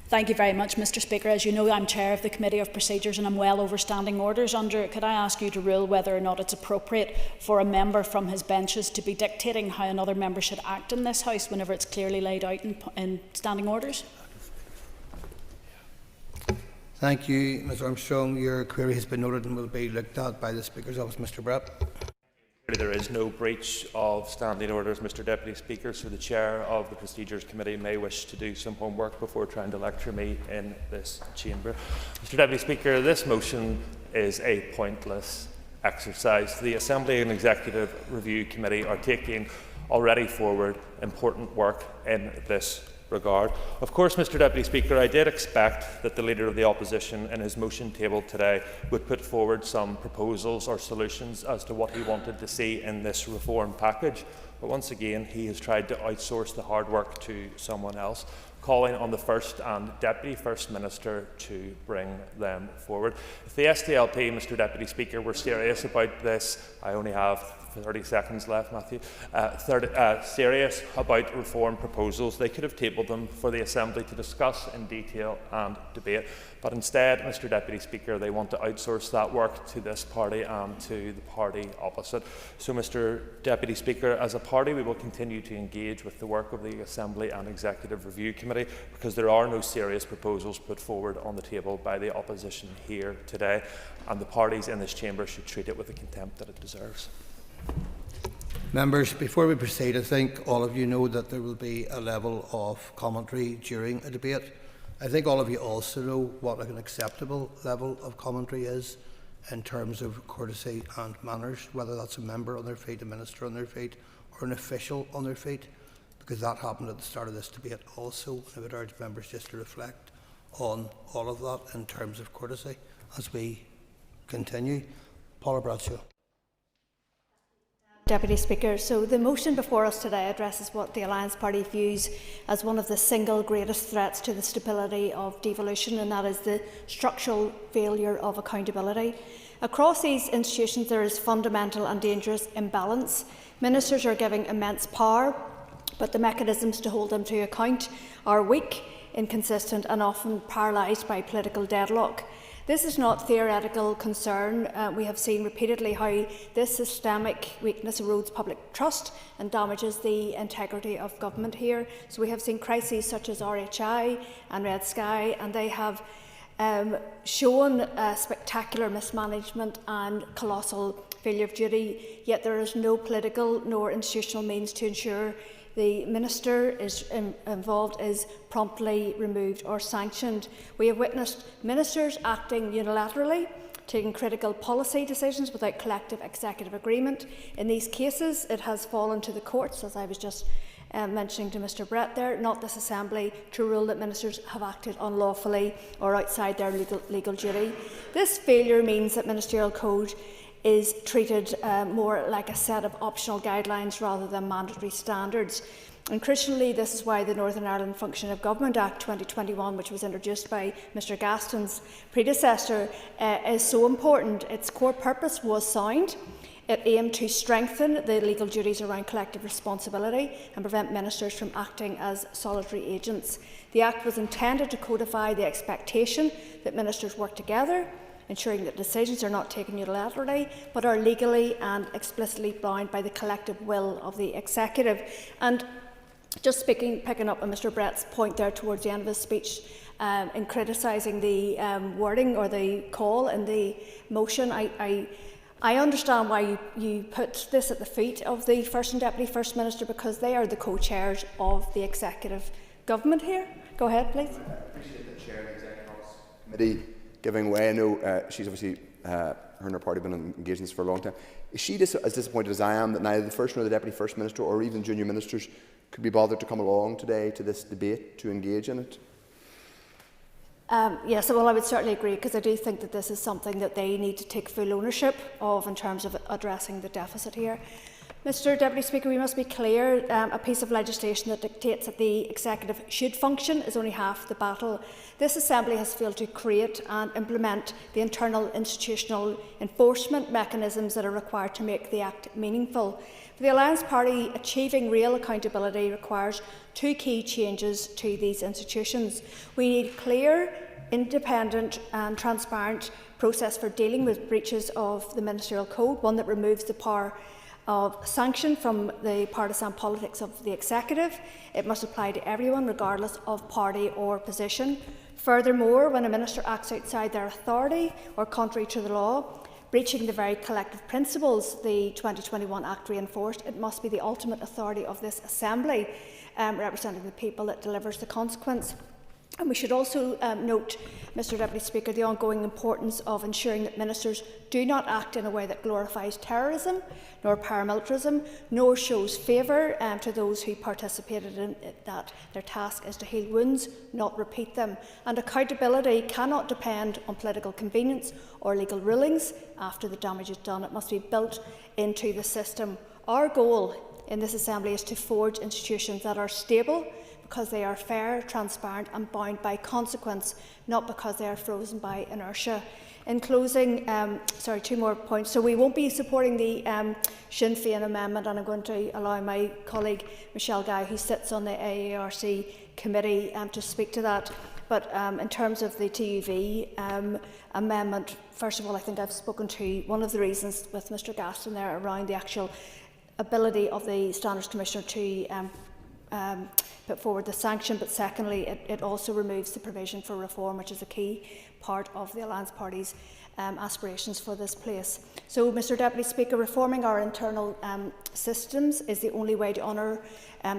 Thank you very much, Mr Speaker. As you know, I'm Chair of the Committee of Procedures and I'm well over standing orders. Under it, could I ask you to rule whether or not it's appropriate for a member from his benches to be dictating how another member should act in this House whenever it's clearly laid out in standing orders? Thank you, Ms Armstrong. Your query has been noted and will be looked at by the Speaker's Office. Mr Brett. There is no breach of standing orders, Mr Deputy Speaker, so the Chair of the Procedures Committee may wish to do some homework before trying to lecture me in this chamber. Mr Deputy Speaker, this motion is a pointless exercise. The Assembly and Executive Review Committee are taking already forward important work in this regard. Of course, Mr Deputy Speaker, I did expect that the Leader of the Opposition in his motion table today would put forward some proposals or solutions as to what he wanted to see in this reform package. But once again, he has tried to outsource the hard work to someone else. calling on the First and Deputy First Minister to bring them forward. If the SDLP, Mr Deputy Speaker, were serious about this, I only have 30 seconds left, Matthew, serious about reform proposals, they could have tabled them for the Assembly to discuss in detail and debate. But instead, Mr Deputy Speaker, they want to outsource that work to this party and to the party opposite. So, Mr Deputy Speaker, as a party, we will continue to engage with the work of the Assembly and Executive Review Committee, because there are no serious proposals put forward on the table by the opposition here today, and the parties in this chamber should treat it with the contempt that it deserves. Members, before we proceed, I think all of you know that there will be a level of commentary during a debate. I think all of you also know what an acceptable level of commentary is in terms of courtesy and manners, whether that's a member on their feet, a minister on their feet, or an official on their feet, because that happened at the start of this debate also. I would urge members just to reflect on all of that in terms of courtesy as we continue. Paula Bradshaw. Deputy Speaker, so the motion before us today addresses what the Alliance Party views as one of the single greatest threats to the stability of devolution, and that is the structural failure of accountability. Across these institutions there is fundamental and dangerous imbalance. Ministers are given immense power, but the mechanisms to hold them to account are weak, inconsistent and often paralysed by political deadlock. This is not theoretical concern. We have seen repeatedly how this systemic weakness erodes public trust and damages the integrity of government here. So we have seen crises such as RHI and Red Sky, and they have shown spectacular mismanagement and colossal failure of duty, yet there is no political nor institutional means to ensure the minister involved is promptly removed or sanctioned. We have witnessed ministers acting unilaterally, taking critical policy decisions without collective executive agreement. In these cases, it has fallen to the courts, as I was just mentioning to Mr Brett there, not this Assembly, to rule that ministers have acted unlawfully or outside their legal duty. This failure means that ministerial code is treated more like a set of optional guidelines rather than mandatory standards. And crucially, this is why the Northern Ireland Function of Government Act 2021, which was introduced by Mr Gaston's predecessor, is so important. Its core purpose was sound. It aimed to strengthen the legal duties around collective responsibility and prevent ministers from acting as solitary agents. The Act was intended to codify the expectation that ministers work together, ensuring that decisions are not taken unilaterally but are legally and explicitly bound by the collective will of the executive. And just picking up on Mr Brett's point there towards the end of his speech in criticising the wording or the call in the motion, I understand why you put this at the feet of the First and Deputy First Minister, because they are the co-chairs of the executive government here. Go ahead, please. I appreciate the chair of the Executive Committee giving way. I know she's obviously, her and her party have been engaged in this for a long time. Is she as disappointed as I am that neither the First nor the Deputy First Minister or even junior ministers could be bothered to come along today to this debate to engage in it? Yes, well, I would certainly agree, because I do think that this is something that they need to take full ownership of in terms of addressing the deficit here. Mr Deputy Speaker, we must be clear, a piece of legislation that dictates that the executive should function is only half the battle. This Assembly has failed to create and implement the internal institutional enforcement mechanisms that are required to make the Act meaningful. For the Alliance Party, achieving real accountability requires two key changes to these institutions. We need clear, independent and transparent process for dealing with breaches of the ministerial code, one that removes the power of sanction from the partisan politics of the executive. It must apply to everyone, regardless of party or position. Furthermore, when a minister acts outside their authority or contrary to the law, breaching the very collective principles the 2021 Act reinforced, it must be the ultimate authority of this Assembly, representing the people, that delivers the consequence. And we should also note, Mr Deputy Speaker, the ongoing importance of ensuring that ministers do not act in a way that glorifies terrorism nor paramilitarism, nor shows favour to those who participated in it, that their task is to heal wounds, not repeat them. And accountability cannot depend on political convenience or legal rulings after the damage is done. It must be built into the system. Our goal in this Assembly is to forge institutions that are stable, because they are fair, transparent and bound by consequence, not because they are frozen by inertia. In closing, two more points. So we won't be supporting the Sinn Féin amendment, and I'm going to allow my colleague Michelle Guy, who sits on the AARC committee, to speak to that. But in terms of the TUV amendment, first of all, I think I've spoken to one of the reasons with Mr Gaston there around the actual ability of the Standards Commissioner to put forward the sanction, but secondly, it also removes the provision for reform, which is a key part of the Alliance Party's aspirations for this place. So, Mr Deputy Speaker, reforming our internal systems is the only way to honour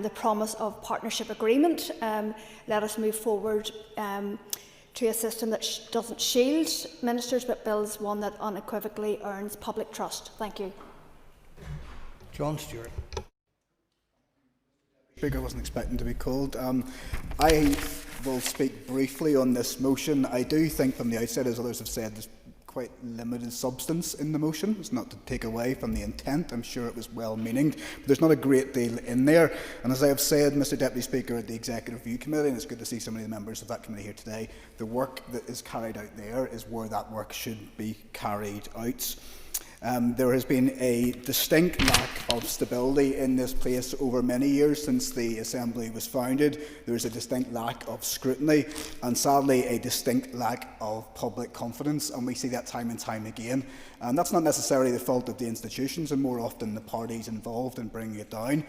the promise of partnership agreement. Let us move forward to a system that doesn't shield ministers but builds one that unequivocally earns public trust. Thank you. John Stewart. Speaker, wasn't expecting to be called. I will speak briefly on this motion. I do think from the outset, as others have said, there's quite limited substance in the motion. It's not to take away from the intent. I'm sure it was well-meaning, but there's not a great deal in there. And as I have said, Mr Deputy Speaker, at the Executive Review Committee, and it's good to see so many of the members of that committee here today, the work that is carried out there is where that work should be carried out. There has been a distinct lack of stability in this place over many years since the Assembly was founded. There is a distinct lack of scrutiny and, sadly, a distinct lack of public confidence, and we see that time and time again. And that's not necessarily the fault of the institutions, and more often the parties involved in bringing it down.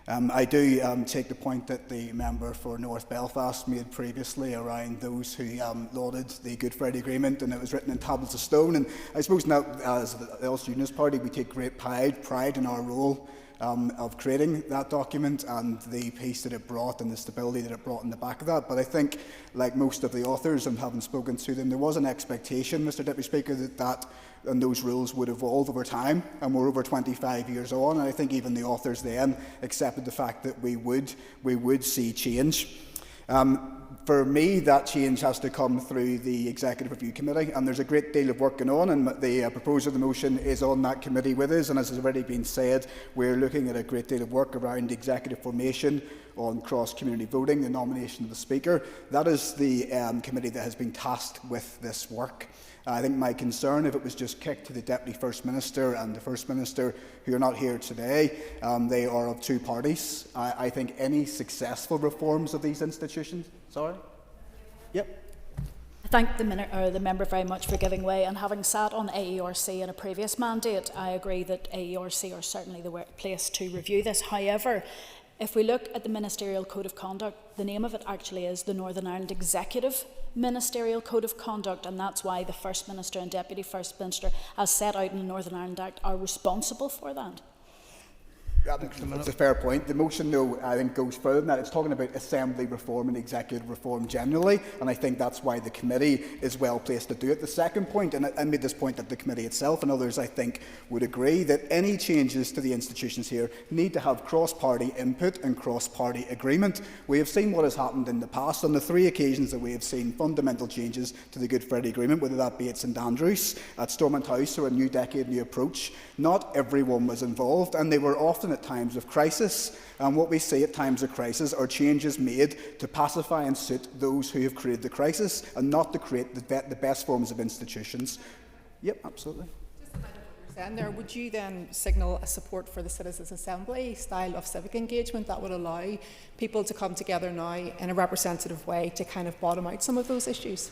I do take the point that the member for North Belfast made previously around those who lauded the Good Friday Agreement, and it was written in tablets of stone. And I suppose now, as the Ulster Unionist Party, we take great pride in our role of creating that document and the peace that it brought and the stability that it brought in the back of that. But I think, like most of the authors, and having spoken to them, there was an expectation, Mr Deputy Speaker, that and those rules would evolve over time, and we're over 25 years on, and I think even the authors then accepted the fact that we would see change. For me, that change has to come through the Executive Review Committee, and there's a great deal of work going on, and the proposer of the motion is on that committee with us, and as has already been said, we're looking at a great deal of work around executive formation, on cross-community voting, the nomination of the Speaker. That is the committee that has been tasked with this work. I think my concern, if it was just kicked to the Deputy First Minister and the First Minister, who are not here today, they are of two parties. I think any successful reforms of these institutions... Sorry? Yep. I thank the member very much for giving way, and having sat on AERC in a previous mandate, I agree that AERC are certainly the place to review this. However, if we look at the Ministerial Code of Conduct, the name of it actually is the Northern Ireland Executive Ministerial Code of Conduct, and that's why the First Minister and Deputy First Minister, as set out in the Northern Ireland Act, are responsible for that. That's a fair point. The motion, though, I think goes further than that. It's talking about assembly reform and executive reform generally, and I think that's why the committee is well placed to do it. The second point, and I made this point that the committee itself and others, I think, would agree that any changes to the institutions here need to have cross-party input and cross-party agreement. We have seen what has happened in the past on the three occasions that we have seen fundamental changes to the Good Friday Agreement, whether that be at St Andrews, at Stormont House, or a New Decade, New Approach. Not everyone was involved, and they were often at times of crisis, and what we see at times of crisis are changes made to pacify and suit those who have created the crisis, and not to create the best forms of institutions. Yep, absolutely. There, would you then signal a support for the Citizens' Assembly style of civic engagement that would allow people to come together now in a representative way to kind of bottom out some of those issues?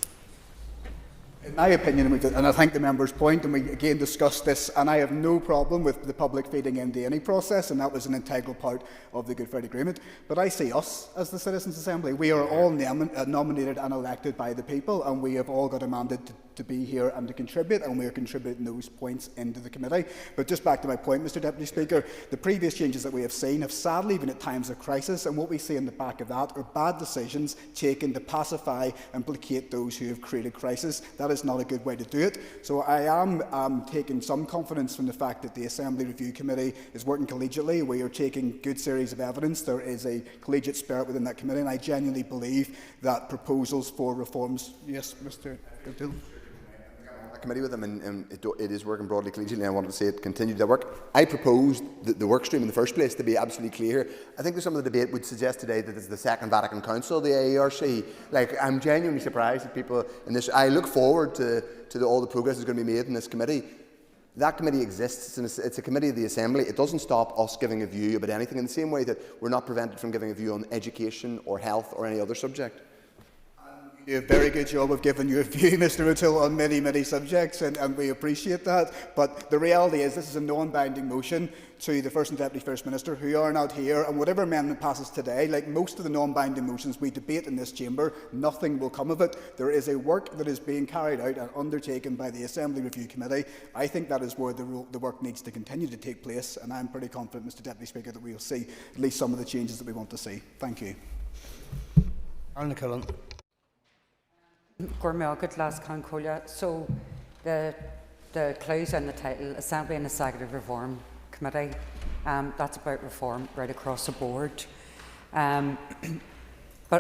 In my opinion, and I thank the member's point, and we again discussed this, and I have no problem with the public feeding into any process, and that was an integral part of the Good Friday Agreement. But I see us as the Citizens' Assembly. We are all nominated and elected by the people, and we have all got a mandate to be here and to contribute, and we are contributing those points into the committee. But just back to my point, Mr Deputy Speaker, the previous changes that we have seen have sadly been at times of crisis, and what we see in the back of that are bad decisions taken to pacify and placate those who have created crisis. That is not a good way to do it. So I am taking some confidence from the fact that the Assembly Review Committee is working collegiately. We are taking good series of evidence. There is a collegiate spirit within that committee, and I genuinely believe that proposals for reforms... Yes, Mr. Goodall. committee with them, and it is working broadly collegially. I wanted to see it continue to work. I proposed the work stream in the first place to be absolutely clear. I think that some of the debate would suggest today that it's the Second Vatican Council, the AERC. Like, I'm genuinely surprised that people in this. I look forward to all the progress that's going to be made in this committee. That committee exists. It's a committee of the Assembly. It doesn't stop us giving a view about anything, in the same way that we're not prevented from giving a view on education or health or any other subject. You do a very good job of giving your view, Mr O'Toole, on many, many subjects, and we appreciate that. But the reality is this is a non-binding motion to the First and Deputy First Minister, who are not here, and whatever amendment passes today, like most of the non-binding motions we debate in this chamber, nothing will come of it. There is a work that is being carried out and undertaken by the Assembly Review Committee. I think that is where the work needs to continue to take place, and I'm pretty confident, Mr Deputy Speaker, that we will see at least some of the changes that we want to see. Thank you. Alan Cullen. So the clause in the title, Assembly and Executive Reform Committee, that's about reform right across the board. But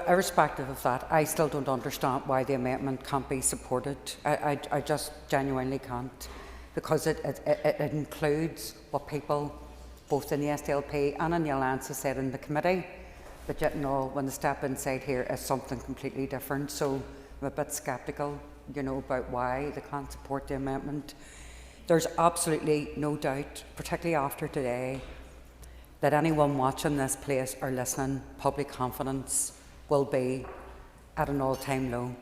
irrespective of that, I still don't understand why the amendment can't be supported. I just genuinely can't, because it includes what people both in the SDLP and in the Alliance have said in the committee, but yet when they step inside here is something completely different. So I'm a bit sceptical, about why they can't support the amendment. There's absolutely no doubt, particularly after today, that anyone watching this place or listening, public confidence will be at an all-time low.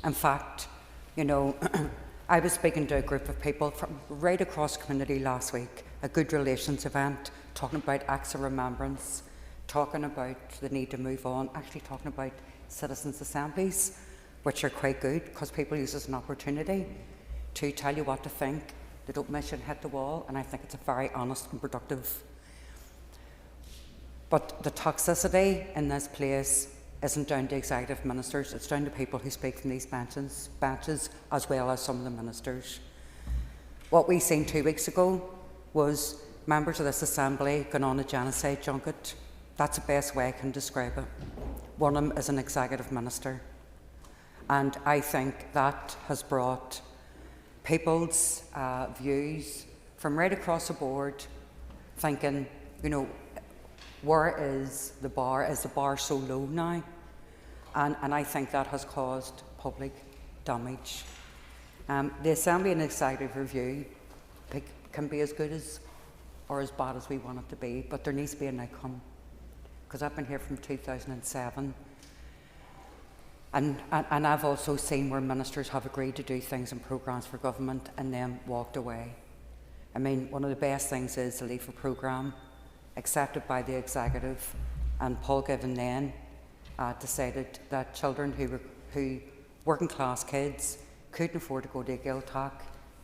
In fact, I was speaking to a group of people from right across the community last week, a good relations event, talking about acts of remembrance, talking about the need to move on, actually talking about citizens' assemblies, which are quite good because people use it as an opportunity to tell you what to think. They don't miss you and hit the wall, and I think it's a very honest and productive. But the toxicity in this place isn't down to executive ministers, it's down to people who speak from these benches as well as some of the ministers. What we seen 2 weeks ago was members of this Assembly going on a genocide junket. That's the best way I can describe it. One of them is an executive minister. And I think that has brought people's views from right across the board, thinking, where is the bar? Is the bar so low now? And I think that has caused public damage. The Assembly and Executive Review can be as good as or as bad as we want it to be, but there needs to be an outcome. Because I've been here from 2007. And I've also seen where ministers have agreed to do things and programmes for government and then walked away. I mean, one of the best things is the LEAFA programme, accepted by the executive, and Paul Given then decided that children who working class kids couldn't afford to go to a Gaeltacht,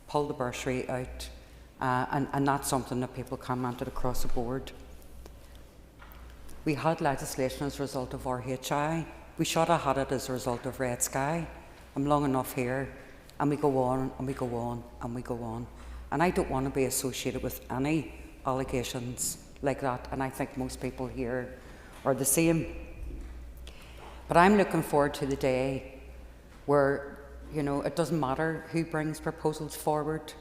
pulled the bursary out, and that's something that people commented across the board. We had legislation as a result of RHI. We should have had it as a result of Red Sky. I'm long enough here, and we go on, and we go on, and we go on. And I don't want to be associated with any allegations like that, and I think most people here are the same. But I'm looking forward to the day where, it doesn't matter who brings proposals forward.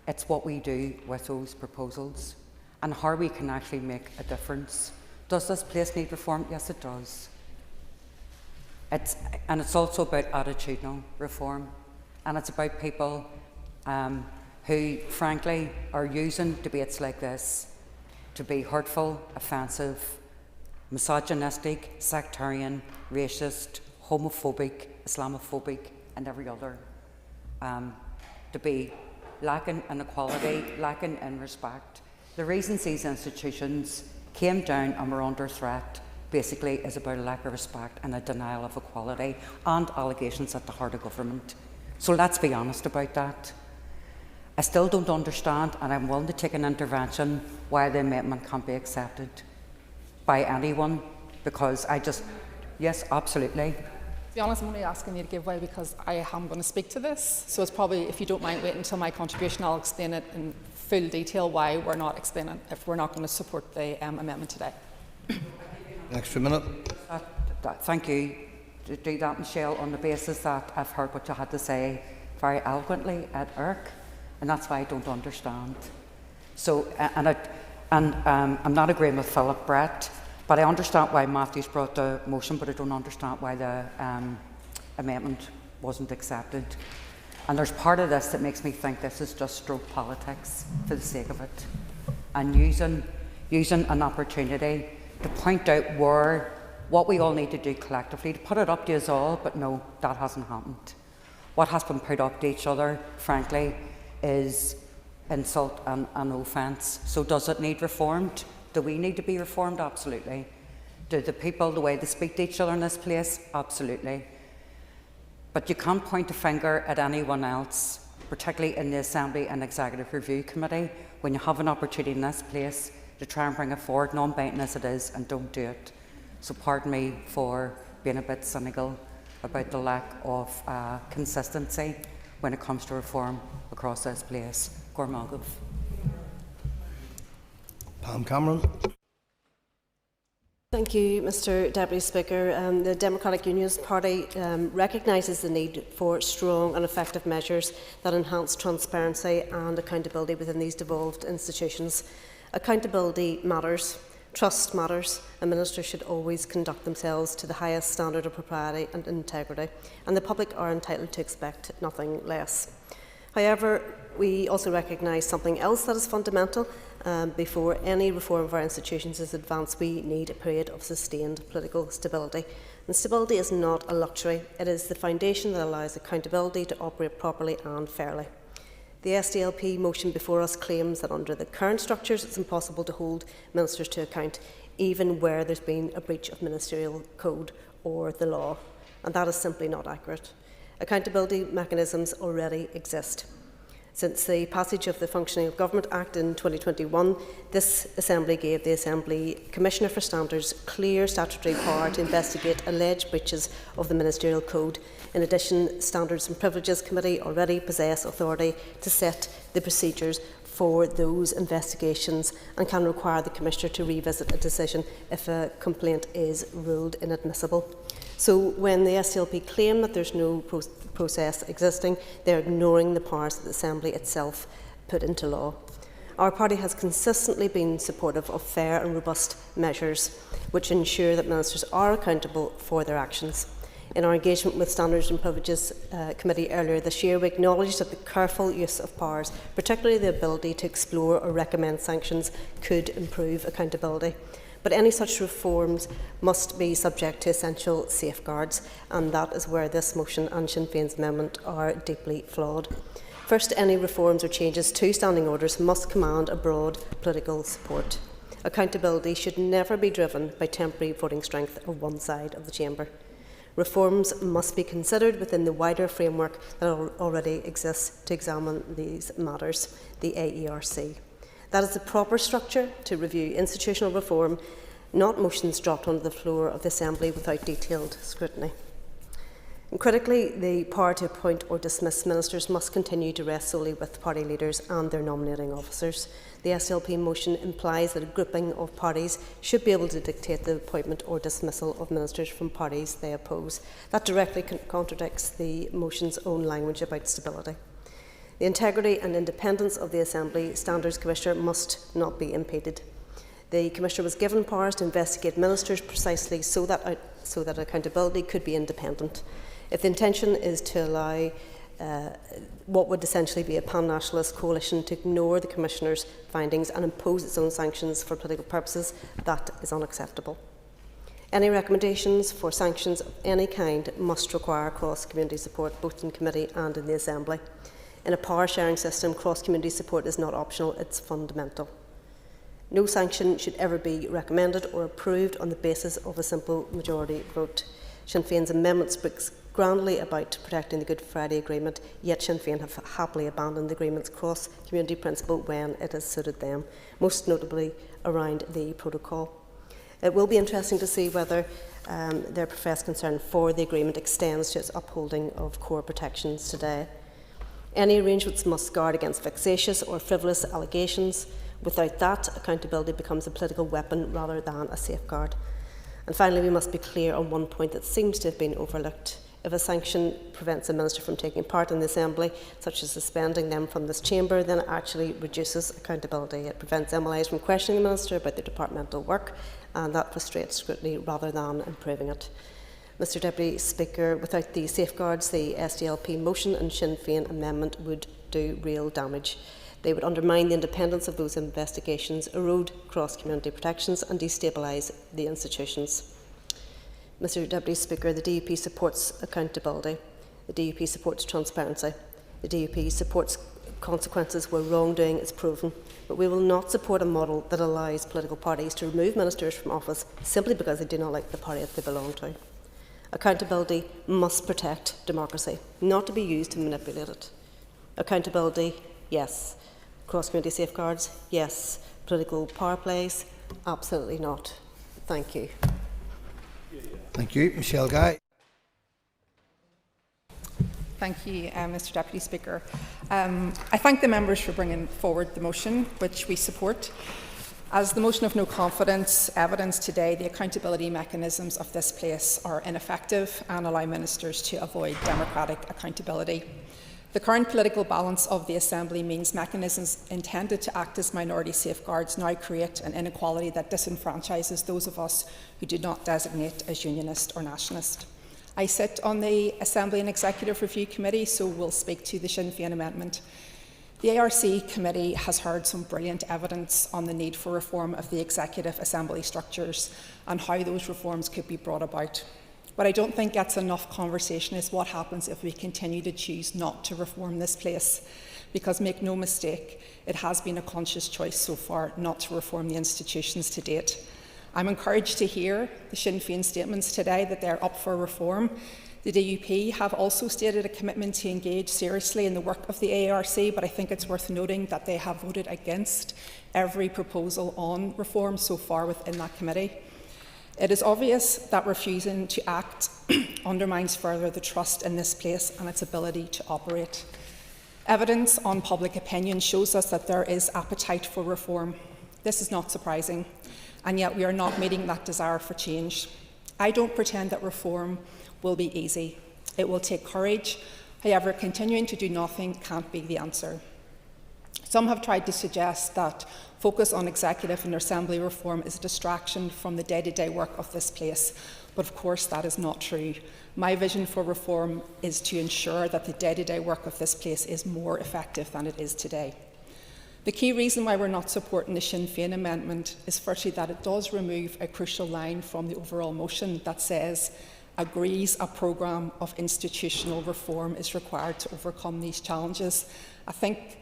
It's what we do with those proposals and how we can actually make a difference. Does this place need reform? Yes, it does. It's also about attitudinal reform, and it's about people who, frankly, are using debates like this to be hurtful, offensive, misogynistic, sectarian, racist, homophobic, Islamophobic, and every other, to be lacking in equality, lacking in respect. The reasons these institutions came down and were under threat basically is about a lack of respect and a denial of equality and allegations at the heart of government. So let's be honest about that. I still don't understand, and I'm willing to take an intervention, why the amendment can't be accepted by anyone, because yes, absolutely. To be honest, I'm only asking you to give way because I am going to speak to this. So it's probably, if you don't mind waiting until my contribution, I'll explain it in full detail why we're not explaining, if we're not going to support the amendment today. Extra minute. Thank you to do that, Michelle, on the basis that I've heard what you had to say very eloquently at IRC, and that's why I don't understand. So, I'm not agreeing with Philip Brett, but I understand why Matthew's brought the motion, but I don't understand why the amendment wasn't accepted. And there's part of this that makes me think this is just stroke politics for the sake of it, and using an opportunity to point out what we all need to do collectively, to put it up to us all, but no, that hasn't happened. What has been put up to each other, frankly, is insult and offence. So does it need reformed? Do we need to be reformed? Absolutely. Do the people, the way they speak to each other in this place? Absolutely. But you can't point a finger at anyone else, particularly in the Assembly and Executive Review Committee, when you have an opportunity in this place to try and bring it forward, non-binding as it is, and don't do it. So pardon me for being a bit cynical about the lack of consistency when it comes to reform across this place. Gormalgov. Pam Cameron. Thank you, Mr Deputy Speaker. The Democratic Unionist Party recognises the need for strong and effective measures that enhance transparency and accountability within these devolved institutions. Accountability matters, trust matters, and ministers should always conduct themselves to the highest standard of propriety and integrity, and the public are entitled to expect nothing less. However, we also recognise something else that is fundamental. Before any reform of our institutions is advanced, we need a period of sustained political stability. And stability is not a luxury, it is the foundation that allows accountability to operate properly and fairly. The SDLP motion before us claims that under the current structures it's impossible to hold ministers to account, even where there's been a breach of ministerial code or the law, and that is simply not accurate. Accountability mechanisms already exist. Since the passage of the Functioning of Government Act in 2021, this Assembly gave the Assembly Commissioner for Standards clear statutory power to investigate alleged breaches of the Ministerial Code. In addition, Standards and Privileges Committee already possess authority to set the procedures for those investigations and can require the Commissioner to revisit a decision if a complaint is ruled inadmissible. So when the SDLP claim that there's no process existing, they're ignoring the powers that the Assembly itself put into law. Our party has consistently been supportive of fair and robust measures which ensure that ministers are accountable for their actions. In our engagement with Standards and Privileges Committee earlier this year, we acknowledged that the careful use of powers, particularly the ability to explore or recommend sanctions, could improve accountability. But any such reforms must be subject to essential safeguards, and that is where this motion and Sinn Féin's amendment are deeply flawed. First, any reforms or changes to standing orders must command a broad political support. Accountability should never be driven by temporary voting strength of one side of the chamber. Reforms must be considered within the wider framework that already exists to examine these matters, the AERC. That is the proper structure to review institutional reform, not motions dropped onto the floor of the Assembly without detailed scrutiny. And critically, the power to appoint or dismiss ministers must continue to rest solely with party leaders and their nominating officers. The SDLP motion implies that a grouping of parties should be able to dictate the appointment or dismissal of ministers from parties they oppose. That directly contradicts the motion's own language about stability. The integrity and independence of the Assembly Standards Commissioner must not be impeded. The Commissioner was given powers to investigate ministers precisely so that accountability could be independent. If the intention is to allow what would essentially be a pan-nationalist coalition to ignore the Commissioner's findings and impose its own sanctions for political purposes, that is unacceptable. Any recommendations for sanctions of any kind must require cross-community support, both in committee and in the Assembly. In a power-sharing system, cross-community support is not optional, it's fundamental. No sanction should ever be recommended or approved on the basis of a simple majority vote. Sinn Féin's amendment speaks grandly about protecting the Good Friday Agreement, yet Sinn Féin have happily abandoned the agreement's cross-community principle when it has suited them, most notably around the protocol. It will be interesting to see whether their professed concern for the agreement extends to its upholding of core protections today. Any arrangements must guard against vexatious or frivolous allegations. Without that, accountability becomes a political weapon rather than a safeguard. And finally, we must be clear on one point that seems to have been overlooked If a sanction prevents a minister from taking part in the Assembly, such as suspending them from this chamber, then it actually reduces accountability. It prevents MLAs from questioning the minister about their departmental work, and that frustrates scrutiny rather than improving it. Mr Deputy Speaker, without the safeguards, the SDLP motion and Sinn Féin amendment would do real damage. They would undermine the independence of those investigations, erode cross-community protections and destabilise the institutions. Mr Deputy Speaker, the DUP supports accountability. The DUP supports transparency. The DUP supports consequences where wrongdoing is proven. But we will not support a model that allows political parties to remove ministers from office simply because they do not like the party that they belong to. Accountability must protect democracy, not to be used to manipulate it. Accountability, yes. Cross-community safeguards, yes. Political power plays, absolutely not. Thank you. Thank you. Michelle Guy. Thank you, Mr Deputy Speaker. I thank the members for bringing forward the motion, which we support. As the motion of no confidence evidenced today, the accountability mechanisms of this place are ineffective and allow ministers to avoid democratic accountability. The current political balance of the Assembly means mechanisms intended to act as minority safeguards now create an inequality that disenfranchises those of us who do not designate as unionist or nationalist. I sit on the Assembly and Executive Review Committee, so will speak to the Sinn Féin amendment. The ARC Committee has heard some brilliant evidence on the need for reform of the Executive Assembly structures and how those reforms could be brought about. But I don't think that's enough conversation is what happens if we continue to choose not to reform this place. Because make no mistake, it has been a conscious choice so far not to reform the institutions to date. I'm encouraged to hear the Sinn Féin statements today that they're up for reform. The DUP have also stated a commitment to engage seriously in the work of the ARC, but I think it's worth noting that they have voted against every proposal on reform so far within that committee. It is obvious that refusing to act undermines further the trust in this place and its ability to operate. Evidence on public opinion shows us that there is appetite for reform. This is not surprising, and yet we are not meeting that desire for change. I don't pretend that reform will be easy. It will take courage. However, continuing to do nothing can't be the answer. Some have tried to suggest that focus on executive and assembly reform is a distraction from the day-to-day work of this place, but of course that is not true. My vision for reform is to ensure that the day-to-day work of this place is more effective than it is today. The key reason why we're not supporting the Sinn Féin amendment is firstly that it does remove a crucial line from the overall motion that says agrees a programme of institutional reform is required to overcome these challenges.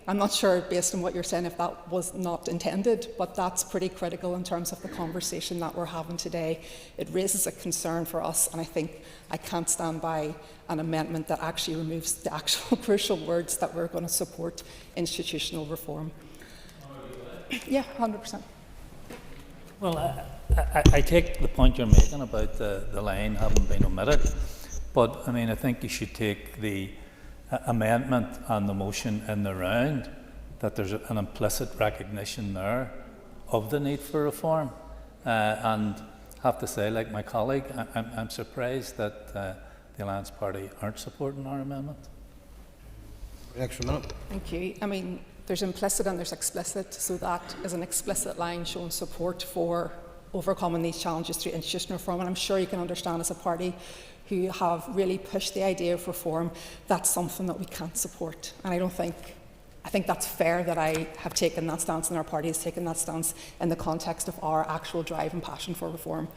I'm not sure based on what you're saying if that was not intended, but that's pretty critical in terms of the conversation that we're having today. It raises a concern for us, and I think I can't stand by an amendment that actually removes the actual crucial words that we're going to support institutional reform. Yeah, 100%. Well, I take the point you're making about the line having been omitted, but I mean, I think you should take the amendment and the motion in the round that there's an implicit recognition there of the need for reform. And have to say, like my colleague, I'm surprised that the Alliance Party aren't supporting our amendment. Extra minute. Thank you. I mean, there's implicit and there's explicit, so that is an explicit line showing support for overcoming these challenges through institutional reform. And I'm sure you can understand as a party who have really pushed the idea of reform, that's something that we can't support. And I think that's fair that I have taken that stance and our party has taken that stance in the context of our actual drive and passion for reform.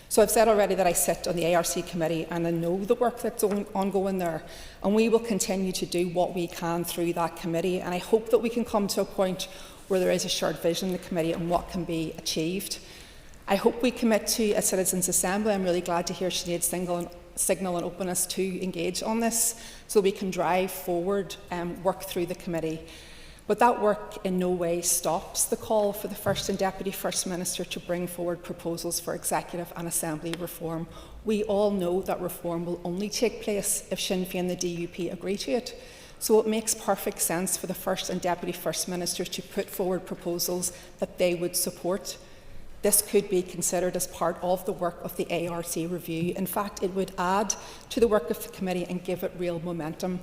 So I've said already that I sit on the ARC committee and I know the work that's ongoing there, and we will continue to do what we can through that committee, and I hope that we can come to a point where there is a shared vision in the committee on what can be achieved. I hope we commit to a citizens' assembly. I'm really glad to hear Sinead's signal and openness to engage on this so we can drive forward and work through the committee. But that work in no way stops the call for the First and Deputy First Minister to bring forward proposals for executive and assembly reform. We all know that reform will only take place if Sinn Féin and the DUP agree to it. So it makes perfect sense for the First and Deputy First Minister to put forward proposals that they would support. this could be considered as part of the work of the ARC review. In fact, it would add to the work of the committee and give it real momentum.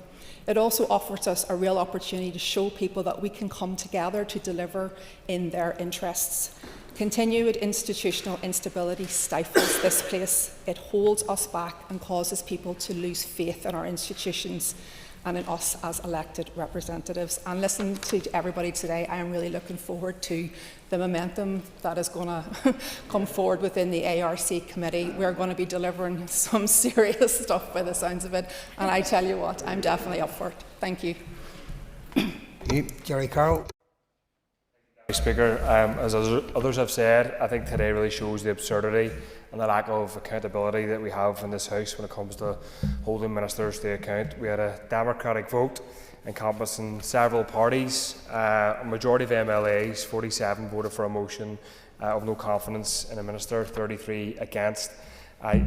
It also offers us a real opportunity to show people that we can come together to deliver in their interests. Continued institutional instability stifles this place. It holds us back and causes people to lose faith in our institutions and in us as elected representatives. And listening to everybody today, I am really looking forward to the momentum that is going to come forward within the ARC committee. We're going to be delivering some serious stuff by the sounds of it. And I tell you what, I'm definitely up for it. Thank you. Jerry Carroll. Speaker, as others have said, I think today really shows the absurdity and the lack of accountability that we have in this House when it comes to holding ministers to account. We had a democratic vote encompassing several parties. A majority of MLAs, 47, voted for a motion of no confidence in a minister, 33 against.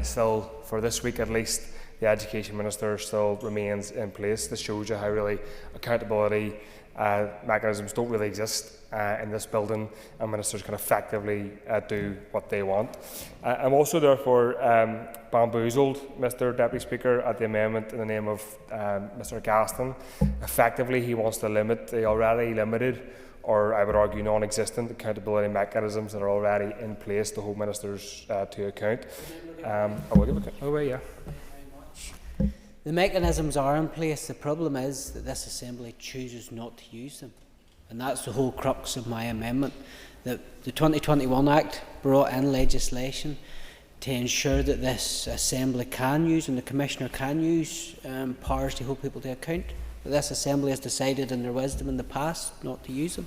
Still, for this week at least, the Education Minister still remains in place. This shows you how really accountability mechanisms don't really exist in this building, and ministers can effectively do what they want. I'm also therefore bamboozled, Mr Deputy Speaker, at the amendment in the name of Mr Gaston. Effectively, he wants to limit the already limited, or I would argue non-existent, accountability mechanisms that are already in place to hold ministers to account. I will give a away, yeah. The mechanisms are in place. The problem is that this Assembly chooses not to use them. And that's the whole crux of my amendment. The 2021 Act brought in legislation to ensure that this Assembly can use and the Commissioner can use powers to hold people to account. But this Assembly has decided in their wisdom in the past not to use them.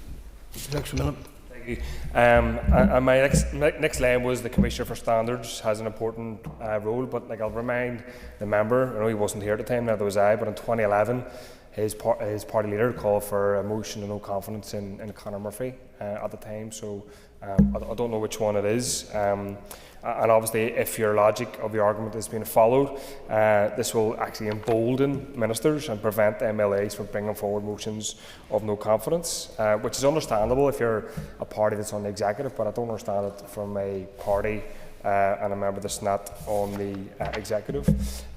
Thank you. And my next line was the Commissioner for Standards has an important role, but I'll remind the member, I know he wasn't here at the time, neither was I, but in 2011 his party leader called for a motion of no confidence in Conor Murphy at the time, so I don't know which one it is. And obviously, if your logic of the argument is being followed, this will actually embolden ministers and prevent MLAs from bringing forward motions of no confidence, which is understandable if you're a party that's on the executive, but I don't understand it from a party and a member that's not on the executive.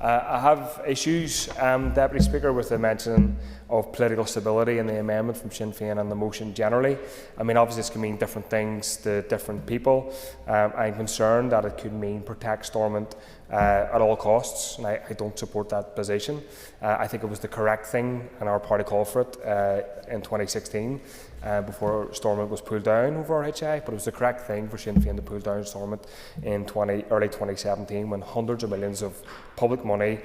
I have issues, Deputy Speaker, with the mention of political stability in the amendment from Sinn Féin and the motion generally. I mean, obviously this can mean different things to different people. I'm concerned that it could mean protect Stormont at all costs, and I don't support that position. I think it was the correct thing, and our party called for it in 2016 before Stormont was pulled down over RHI, but it was the correct thing for Sinn Féin to pull down Stormont in early 2017 when hundreds of millions of public money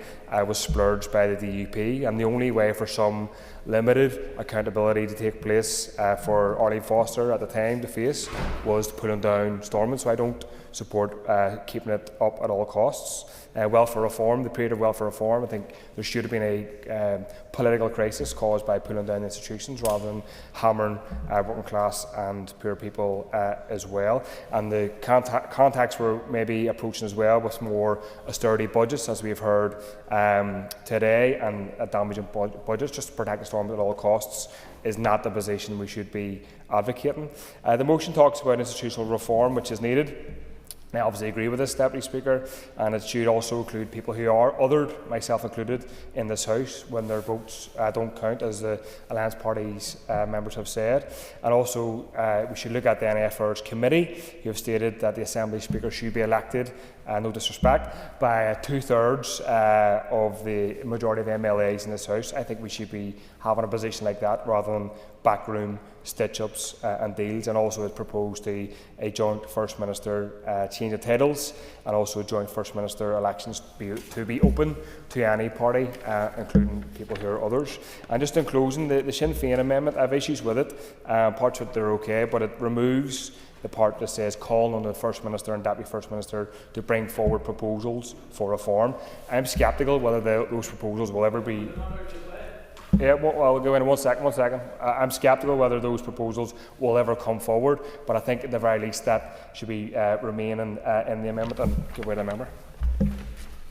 was splurged by the DUP, and the only way for some limited accountability to take place for Arlene Foster at the time to face was pulling down Stormont. So I don't support keeping it up at all costs. Welfare reform, the period of welfare reform, I think there should have been a political crisis caused by pulling down institutions rather than hammering working class and poor people as well. And the contacts were maybe approaching as well with more austerity budgets, as we've heard today, and damaging budgets just to protect the storm at all costs is not the position we should be advocating. The motion talks about institutional reform, which is needed. I obviously agree with this, Deputy Speaker, and it should also include people who are othered, myself included, in this House when their votes don't count, as the Alliance Party's members have said. And also, we should look at the NFR's committee, who have stated that the Assembly Speaker should be elected, no disrespect, by 2/3 of the majority of MLAs in this House. I think we should be having a position like that rather than backroom stitch-ups and deals, and also has proposed a joint First Minister change of titles, and also joint First Minister elections to be open to any party, including people who are others. And just in closing, the Sinn Féin amendment, I have issues with it. Parts of it are okay, but it removes the part that says calling on the First Minister and Deputy First Minister to bring forward proposals for reform. I'm sceptical whether those proposals will ever be... Yeah, well, I'll go in one second. I'm sceptical whether those proposals will ever come forward, but I think at the very least that should be remain in the amendment, and give way to the member.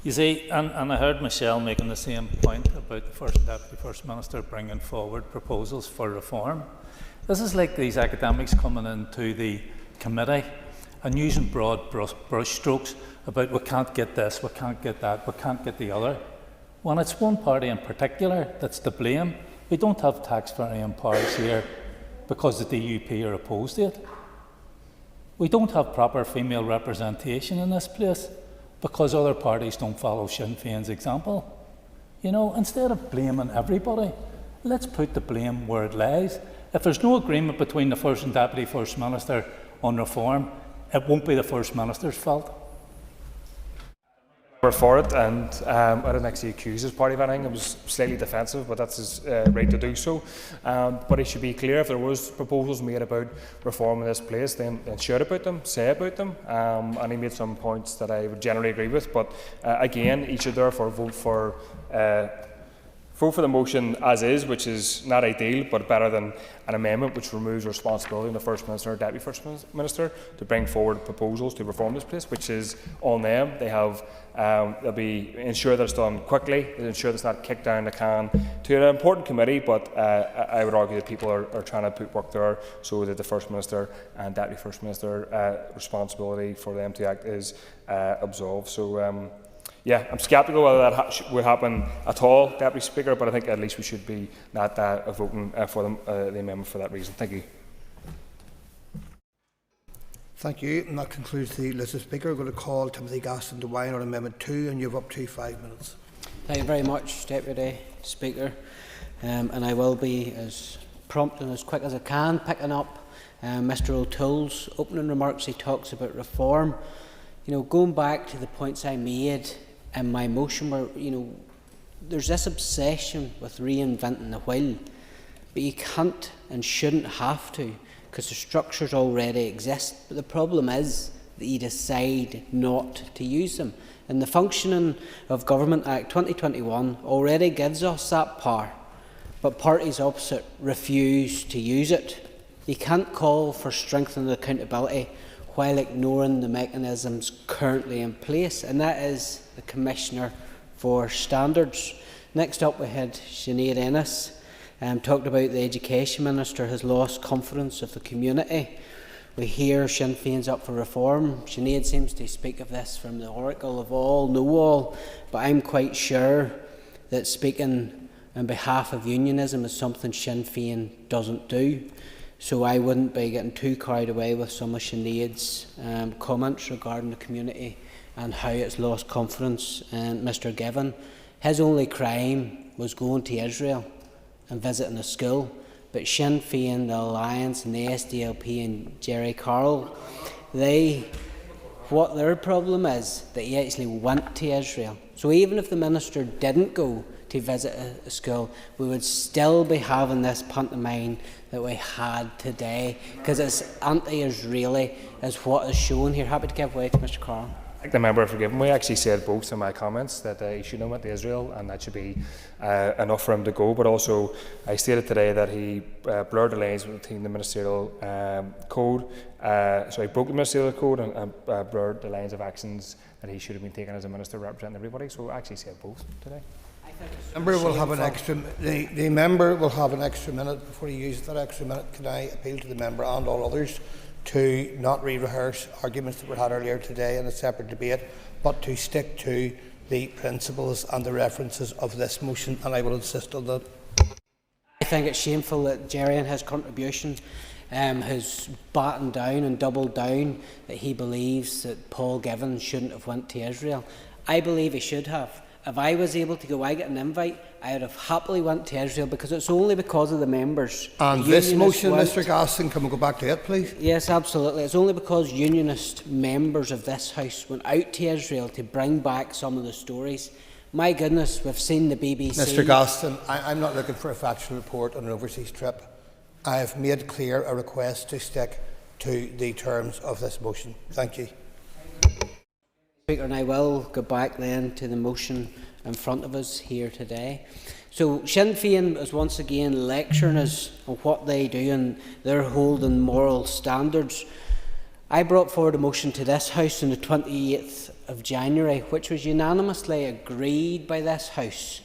You see, and I heard Michelle making the same point about the Deputy First Minister bringing forward proposals for reform. This is like these academics coming into the committee and using broad brush strokes about we can't get this, we can't get that, we can't get the other. When it's one party in particular that's to blame, we don't have tax-varying powers here because the DUP are opposed to it. We don't have proper female representation in this place because other parties don't follow Sinn Féin's example. You know, instead of blaming everybody, let's put the blame where it lies. If there's no agreement between the First and Deputy First Minister on reform, it won't be the First Minister's fault. We're for it, and I didn't actually accuse his party of anything. It was slightly defensive, but that's his right to do so. But it should be clear, if there was proposals made about reform in this place, then shout about them, say about them. And he made some points that I would generally agree with. But again, he should therefore vote for the motion as is, which is not ideal, but better than an amendment which removes responsibility on the First Minister or Deputy First Minister to bring forward proposals to reform this place, which is on them. They have, they'll be ensure that it's done quickly, they'll ensure that it's not kicked down the can to an important committee, but I would argue that people are trying to put work there so that the First Minister and Deputy First Minister responsibility for them to act is absolved. So yeah, I'm sceptical whether that would happen at all, Deputy Speaker, but I think at least we should be not voting for the amendment for that reason. Thank you. Thank you. And that concludes the list of speakers. We're going to call Timothy Gaston to whine on Amendment 2, and you have up to 5 minutes. Thank you very much, Deputy Speaker. And I will be as prompt and as quick as I can, picking up Mr O'Toole's opening remarks. He talks about reform. You know, going back to the points I made in my motion, where, you know, there's this obsession with reinventing the wheel, but you can't and shouldn't have to, because the structures already exist. But the problem is that you decide not to use them. And the Functioning of Government Act 2021 already gives us that power, but parties opposite refuse to use it. You can't call for strengthened accountability while ignoring the mechanisms currently in place, and that is the Commissioner for Standards. Next up we had Sinead Ennis, talked about the Education Minister has lost confidence of the community. We hear Sinn Féin's up for reform. Sinead seems to speak of this from the oracle of all, know all, but I'm quite sure that speaking on behalf of unionism is something Sinn Féin doesn't do. So I wouldn't be getting too carried away with some of Sinead's comments regarding the community and how it's lost confidence. And Mr Given, his only crime was going to Israel and visiting a school. But Sinn Féin, the Alliance and the SDLP and Jerry Carroll, what their problem is that he actually went to Israel. So even if the minister didn't go to visit a school, we would still be having this pantomime that we had today, because it's anti-Israeli as what is shown here. Happy to give way to Mr Carroll. I think the member has forgiven me. I actually said both in my comments that he should have went to Israel, and that should be enough for him to go. But also, I stated today that he blurred the lines between the ministerial code. So he broke the ministerial code and blurred the lines of actions that he should have been taking as a minister representing everybody. So I actually said both today. The member will have the member will have an extra minute. Before he uses that extra minute, can I appeal to the member and all others to not re-rehearse arguments that were had earlier today in a separate debate, but to stick to the principles and the references of this motion, and I will insist on that. I think it's shameful that Jerry and his contribution has battened down and doubled down that he believes that Paul Given shouldn't have went to Israel. I believe he should have. If I was able to go, I get an invite, I would have happily went to Israel, because it's only because of the members. And this motion, Mr Gaston, can we go back to it, please? Yes, absolutely. It's only because unionist members of this House went out to Israel to bring back some of the stories. My goodness, we've seen the BBC. Mr Gaston, I'm not looking for a factual report on an overseas trip. I have made clear a request to stick to the terms of this motion. Thank you. Speaker, and I will go back then to the motion in front of us here today. So Sinn Féin is once again lecturing us on what they do and their holding moral standards. I brought forward a motion to this House on the 28th of January, which was unanimously agreed by this House.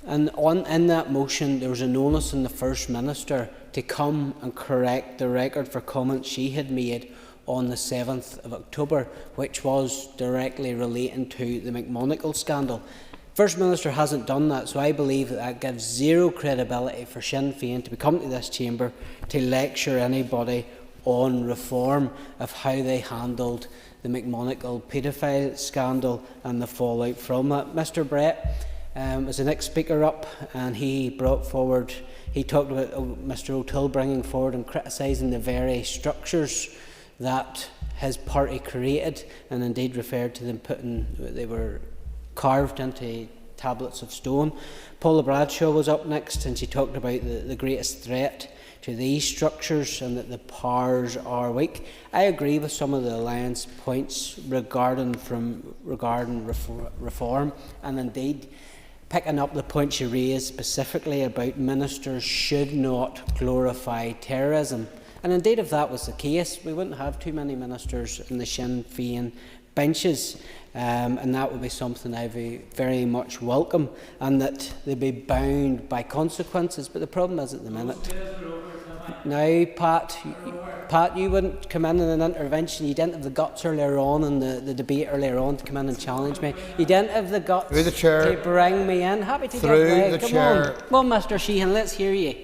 And in that motion, there was an onus on the First Minister to come and correct the record for comments she had made on the 7th of October, which was directly relating to the McMonagle scandal. First Minister hasn't done that, so I believe that gives zero credibility for Sinn Féin to come to this chamber to lecture anybody on reform of how they handled the McMonagle paedophile scandal and the fallout from that. Mr Brett was the next speaker up, and he talked about Mr O'Toole bringing forward and criticising the very structures that his party created, and indeed referred to them they were carved into tablets of stone. Paula Bradshaw was up next, and she talked about the greatest threat to these structures and that the powers are weak. I agree with some of the Alliance points regarding reform, and indeed picking up the point you raised specifically about ministers should not glorify terrorism. And indeed, if that was the case, we wouldn't have too many ministers in the Sinn Féin benches, and that would be something I would very much welcome, and that they'd be bound by consequences. But the problem is, at the minute, now, Pat, you wouldn't come in an intervention. You didn't have the guts earlier on in the debate earlier on to come in and challenge me. You didn't have the guts to bring me in. Happy to get away. Come on, Mr Sheehan, let's hear you.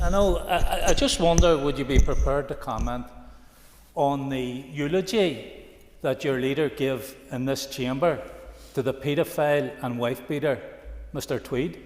I know. I just wonder, would you be prepared to comment on the eulogy that your leader gave in this chamber to the paedophile and wife-beater, Mr Tweed?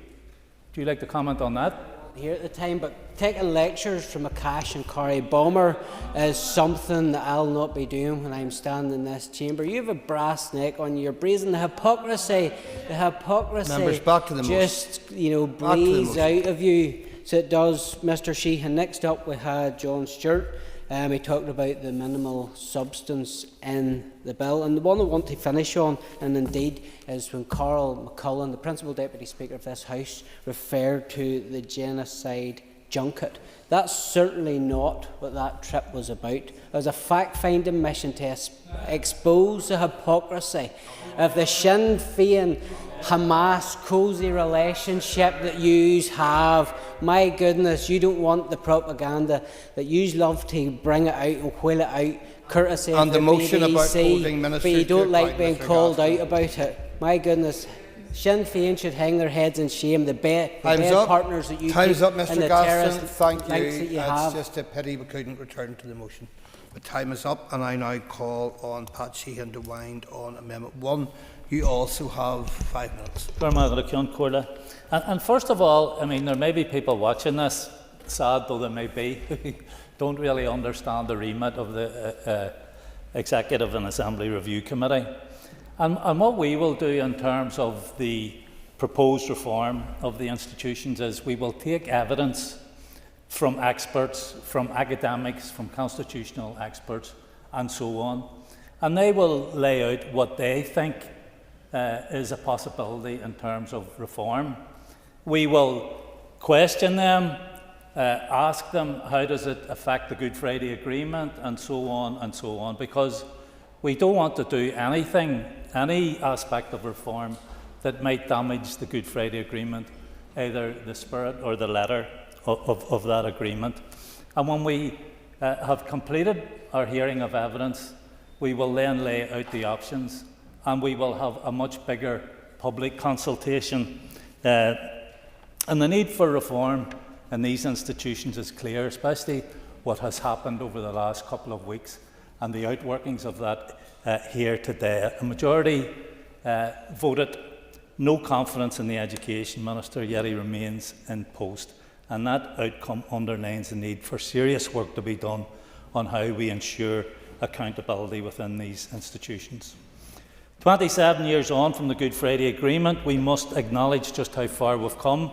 Do you like to comment on that? Here at the time, but taking lectures from a Cash and Carry bomber is something that I'll not be doing when I'm standing in this chamber. You have a brass neck on your brazen. The hypocrisy Members, back to the just breathes out of you. So it does, Mr Sheehan. Next up, we had John Stewart. He talked about the minimal substance in the bill. And the one I want to finish on, and indeed, is when Carl McCullen, the Principal Deputy Speaker of this House, referred to the genocide junket. That's certainly not what that trip was about. It was a fact-finding mission to expose the hypocrisy of the Sinn Féin Hamas cosy relationship that yous have. My goodness, you don't want the propaganda that yous love to bring it out and wheel it out, courtesy of the motion BBC, about holding ministers, but you don't like being called out about it. My goodness, Sinn Féin should hang their heads in shame. The bed partners that you Time's up, keep Mr. and the Gaston. Thank you. It's just a pity we couldn't return to the motion. But time is up, and I now call on Pat Sheehan to wind on Amendment 1. You also have 5 minutes. And first of all, I mean, there may be people watching this, sad though they may be, who don't really understand the remit of the Executive and Assembly Review Committee. And what we will do in terms of the proposed reform of the institutions is we will take evidence from experts, from academics, from constitutional experts, and so on, and they will lay out what they think is a possibility in terms of reform. We will question them, ask them how does it affect the Good Friday Agreement, and so on, because we don't want to do anything, any aspect of reform that might damage the Good Friday Agreement, either the spirit or the letter of that agreement. And when we have completed our hearing of evidence, we will then lay out the options, and we will have a much bigger public consultation. And the need for reform in these institutions is clear, especially what has happened over the last couple of weeks and the outworkings of that here today. A majority voted no confidence in the Education Minister, yet he remains in post. And that outcome underlines the need for serious work to be done on how we ensure accountability within these institutions. 27 years on from the Good Friday Agreement, we must acknowledge just how far we've come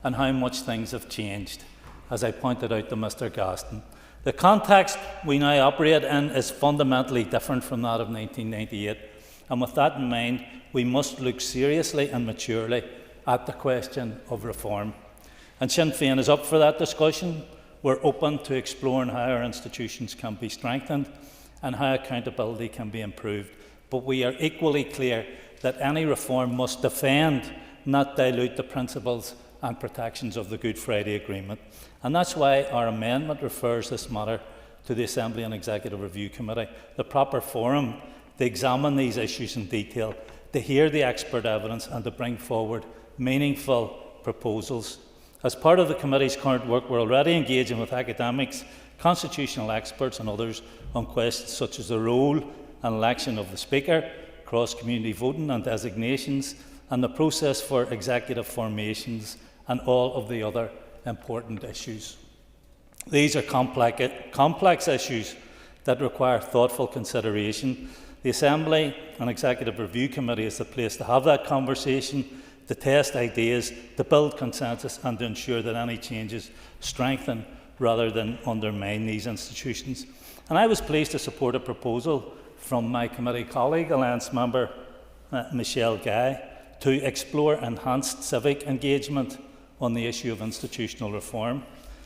and how much things have changed, as I pointed out to Mr Gaston. The context we now operate in is fundamentally different from that of 1998, and with that in mind, we must look seriously and maturely at the question of reform. And Sinn Féin is up for that discussion. We're open to exploring how our institutions can be strengthened and how accountability can be improved. But we are equally clear that any reform must defend, not dilute, the principles and protections of the Good Friday Agreement. And that's why our amendment refers this matter to the Assembly and Executive Review Committee, the proper forum to examine these issues in detail, to hear the expert evidence and to bring forward meaningful proposals. As part of the committee's current work, we're already engaging with academics, constitutional experts and others on questions such as the role and election of the Speaker, cross-community voting and designations, and the process for executive formations and all of the other important issues. These are complex issues that require thoughtful consideration. The Assembly and Executive Review Committee is the place to have that conversation, to test ideas, to build consensus and to ensure that any changes strengthen rather than undermine these institutions. And I was pleased to support a proposal from my committee colleague, Alliance member Michelle Guy, to explore enhanced civic engagement on the issue of institutional reform.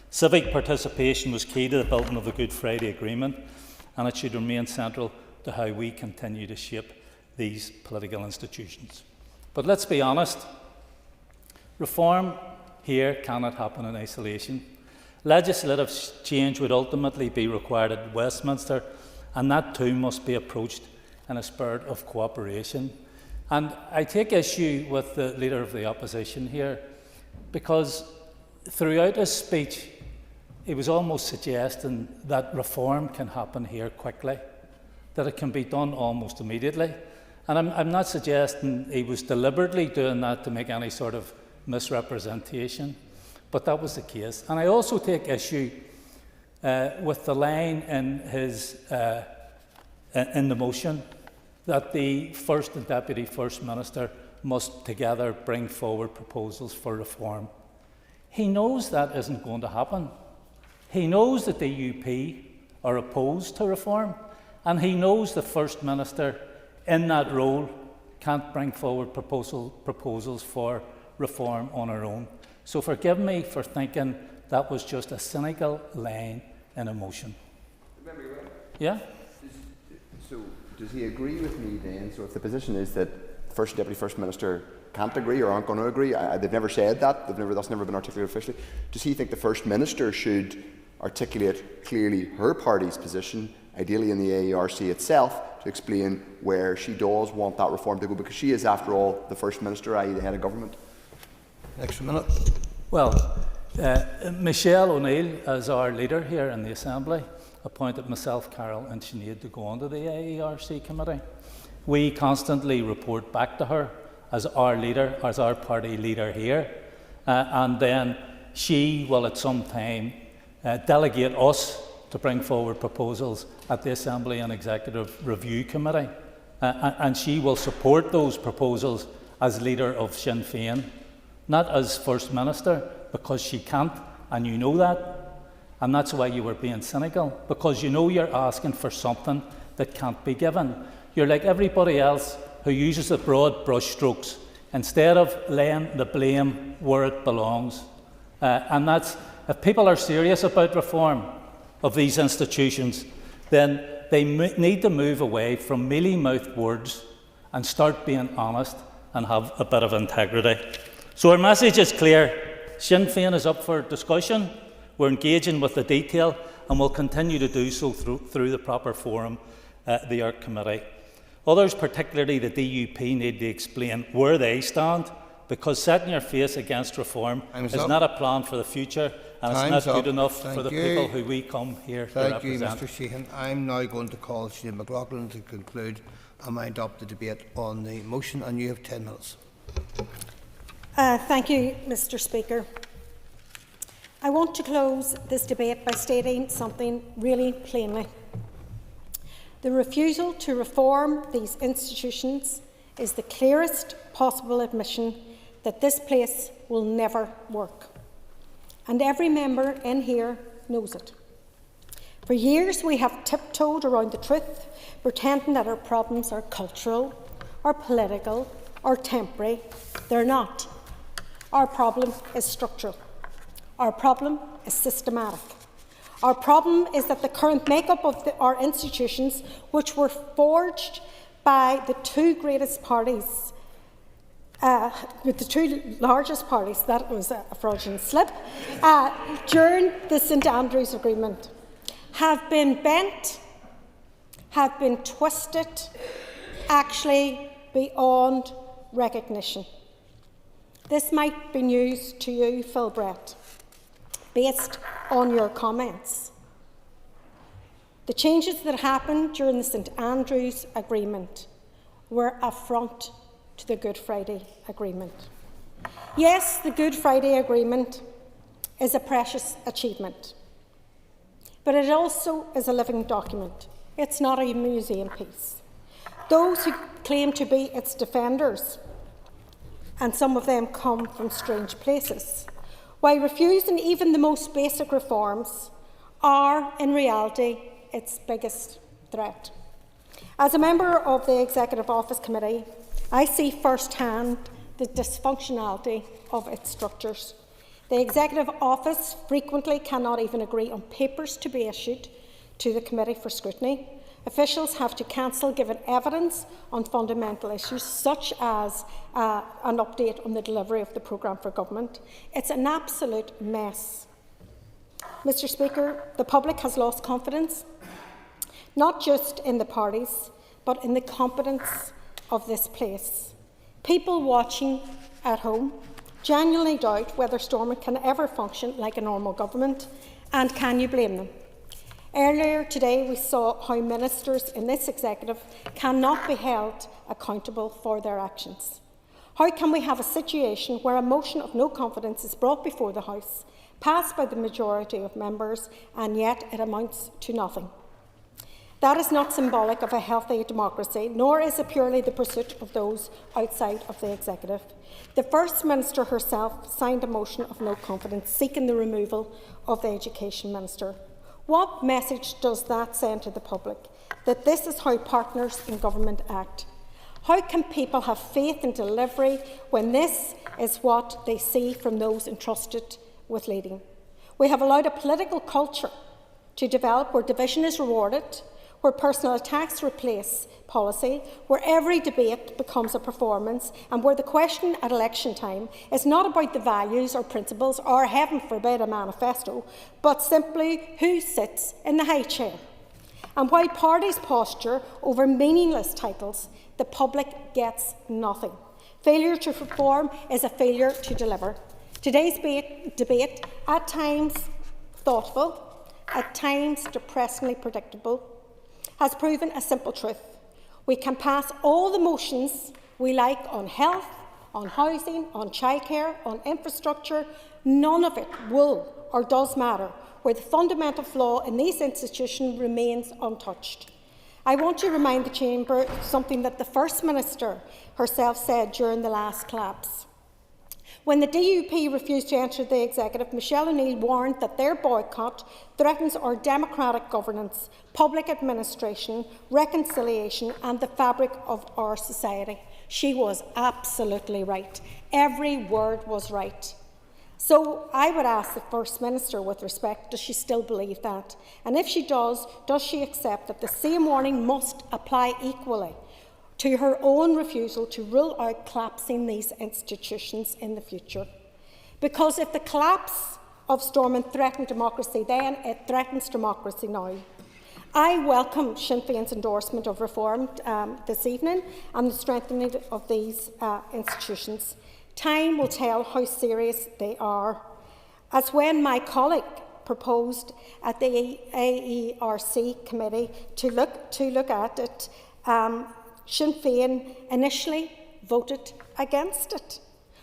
Civic participation was key to the building of the Good Friday Agreement, and it should remain central to how we continue to shape these political institutions. But let's be honest, reform here cannot happen in isolation. Legislative change would ultimately be required at Westminster, and that too must be approached in a spirit of cooperation. And I take issue with the Leader of the Opposition here, because throughout his speech he was almost suggesting that reform can happen here quickly, that it can be done almost immediately. And I'm not suggesting he was deliberately doing that to make any sort of misrepresentation, but that was the case. And I also take issue with the line in the motion that the First and Deputy First Minister must together bring forward proposals for reform. He knows that isn't going to happen. He knows that the UP are opposed to reform, and he knows the First Minister in that role can't bring forward proposals for reform on her own. So forgive me for thinking that was just a cynical line in a motion. Yeah? So does he agree with me then? So if the position is that First Deputy First Minister can't agree or aren't going to agree, they've never said that, that's never been articulated officially, does he think the First Minister should articulate clearly her party's position, ideally in the AERC itself, to explain where she does want that reform to go, because she is, after all, the First Minister, i.e. the head of government? Next minute. Well, Michelle O'Neill, as our leader here in the Assembly, appointed myself, Carol and Sinead to go onto the AERC committee. We constantly report back to her as our leader, as our party leader here, and then she will at some time delegate us to bring forward proposals at the Assembly and Executive Review Committee, and she will support those proposals as leader of Sinn Féin, not as First Minister, because she can't, and you know that. And that's why you were being cynical, because you know you're asking for something that can't be given. You're like everybody else who uses the broad brushstrokes instead of laying the blame where it belongs. And that's, if people are serious about reform of these institutions, then they need to move away from mealy-mouthed words and start being honest and have a bit of integrity. So our message is clear. Sinn Féin is up for discussion. We're engaging with the detail, and we'll continue to do so through the proper forum, the ARC Committee. Others, particularly the DUP, need to explain where they stand, because setting your face against reform is not a plan for the future, and it's not good enough for the people who we come here to represent. Thank you, Mr Sheehan. I'm now going to call Sinead McLaughlin to conclude and wind up the debate on the motion, and you have 10 minutes. Thank you, Mr Speaker. I want to close this debate by stating something really plainly. The refusal to reform these institutions is the clearest possible admission that this place will never work. And every member in here knows it. For years we have tiptoed around the truth, pretending that our problems are cultural, or political, or temporary. They're not. Our problem is structural. Our problem is systematic. Our problem is that the current makeup of our institutions, which were forged by the two greatest parties, with the two largest parties, that was a fraudulent slip, during the St Andrews Agreement, have been bent, have been twisted, actually beyond recognition. This might be news to you, Phil Brett, based on your comments. The changes that happened during the St Andrews Agreement were affront to the Good Friday Agreement. Yes, the Good Friday Agreement is a precious achievement, but it also is a living document. It's not a museum piece. Those who claim to be its defenders, and some of them come from strange places, while refusing even the most basic reforms, are in reality its biggest threat. As a member of the Executive Office Committee, I see first-hand the dysfunctionality of its structures. The Executive Office frequently cannot even agree on papers to be issued to the Committee for Scrutiny. Officials have to cancel given evidence on fundamental issues, such as an update on the delivery of the programme for government. It's an absolute mess. Mr. Speaker, the public has lost confidence, not just in the parties, but in the competence of this place. People watching at home genuinely doubt whether Stormont can ever function like a normal government, and can you blame them? Earlier today we saw how ministers in this executive cannot be held accountable for their actions. How can we have a situation where a motion of no confidence is brought before the House, passed by the majority of members, and yet it amounts to nothing? That is not symbolic of a healthy democracy, nor is it purely the pursuit of those outside of the executive. The First Minister herself signed a motion of no confidence seeking the removal of the Education Minister. What message does that send to the public? That this is how partners in government act? How can people have faith in delivery when this is what they see from those entrusted with leading? We have allowed a political culture to develop where division is rewarded, where personal attacks replace policy, where every debate becomes a performance, and where the question at election time is not about the values or principles or, heaven forbid, a manifesto, but simply who sits in the high chair. And while parties posture over meaningless titles, the public gets nothing. Failure to reform is a failure to deliver. Today's debate, at times thoughtful, at times depressingly predictable, has proven a simple truth. We can pass all the motions we like on health, on housing, on childcare, on infrastructure. None of it will or does matter where the fundamental flaw in these institutions remains untouched. I want to remind the Chamber of something that the First Minister herself said during the last collapse. When the DUP refused to enter the executive, Michelle O'Neill warned that their boycott threatens our democratic governance, public administration, reconciliation and the fabric of our society. She was absolutely right. Every word was right. So I would ask the First Minister with respect, does she still believe that? And if she does she accept that the same warning must apply equally to her own refusal to rule out collapsing these institutions in the future? Because if the collapse of Stormont threatened democracy then, it threatens democracy now. I welcome Sinn Féin's endorsement of reform this evening and the strengthening of these institutions. Time will tell how serious they are. As when my colleague proposed at the AERC committee to look at it, Sinn Féin initially voted against it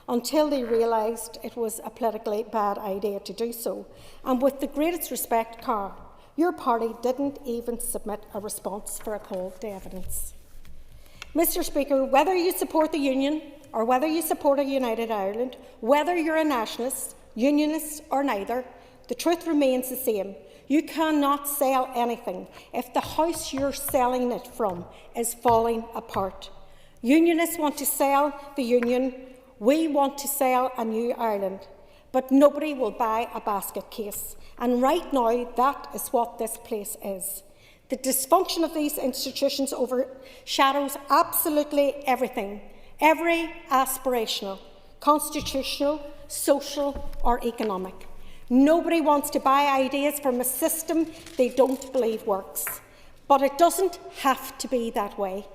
until they realised it was a politically bad idea to do so. And with the greatest respect, Carr, your party didn't even submit a response for a call to evidence. Mr. Speaker, whether you support the Union or whether you support a united Ireland, whether you're a nationalist, unionist or neither, the truth remains the same. You cannot sell anything if the house you're selling it from is falling apart. Unionists want to sell the Union. We want to sell a new Ireland. But nobody will buy a basket case. And right now, that is what this place is. The dysfunction of these institutions overshadows absolutely everything. Every aspirational, constitutional, social or economic. Nobody wants to buy ideas from a system they don't believe works. But it doesn't have to be that way.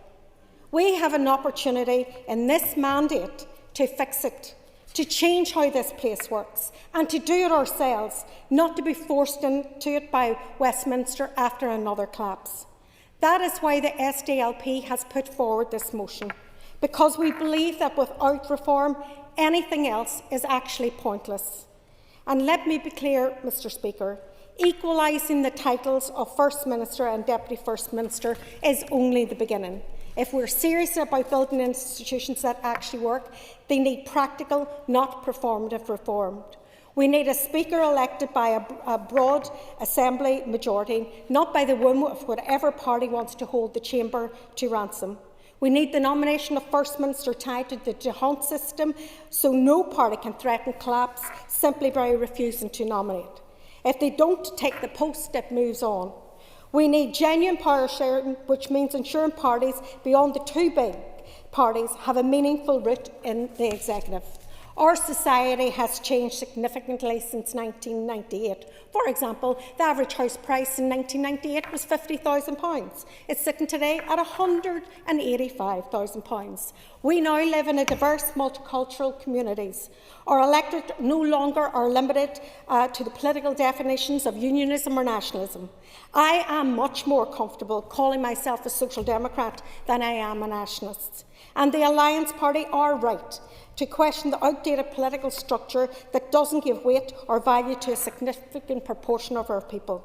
We have an opportunity in this mandate to fix it, to change how this place works, and to do it ourselves, not to be forced into it by Westminster after another collapse. That is why the SDLP has put forward this motion, because we believe that without reform, anything else is actually pointless. And let me be clear, Mr. Speaker, equalising the titles of First Minister and Deputy First Minister is only the beginning. If we're serious about building institutions that actually work, they need practical, not performative reform. We need a Speaker elected by a broad Assembly majority, not by the whim of whatever party wants to hold the Chamber to ransom. We need the nomination of First Minister tied to the D'Hondt system, so no party can threaten collapse simply by refusing to nominate. If they don't take the post, it moves on. We need genuine power sharing, which means ensuring parties beyond the two big parties have a meaningful root in the executive. Our society has changed significantly since 1998. For example, the average house price in 1998 was £50,000. It's sitting today at £185,000. We now live in a diverse, multicultural communities. Our electorate no longer are limited to the political definitions of unionism or nationalism. I am much more comfortable calling myself a social democrat than I am a nationalist. And the Alliance Party are right to question the outdated political structure that doesn't give weight or value to a significant proportion of our people.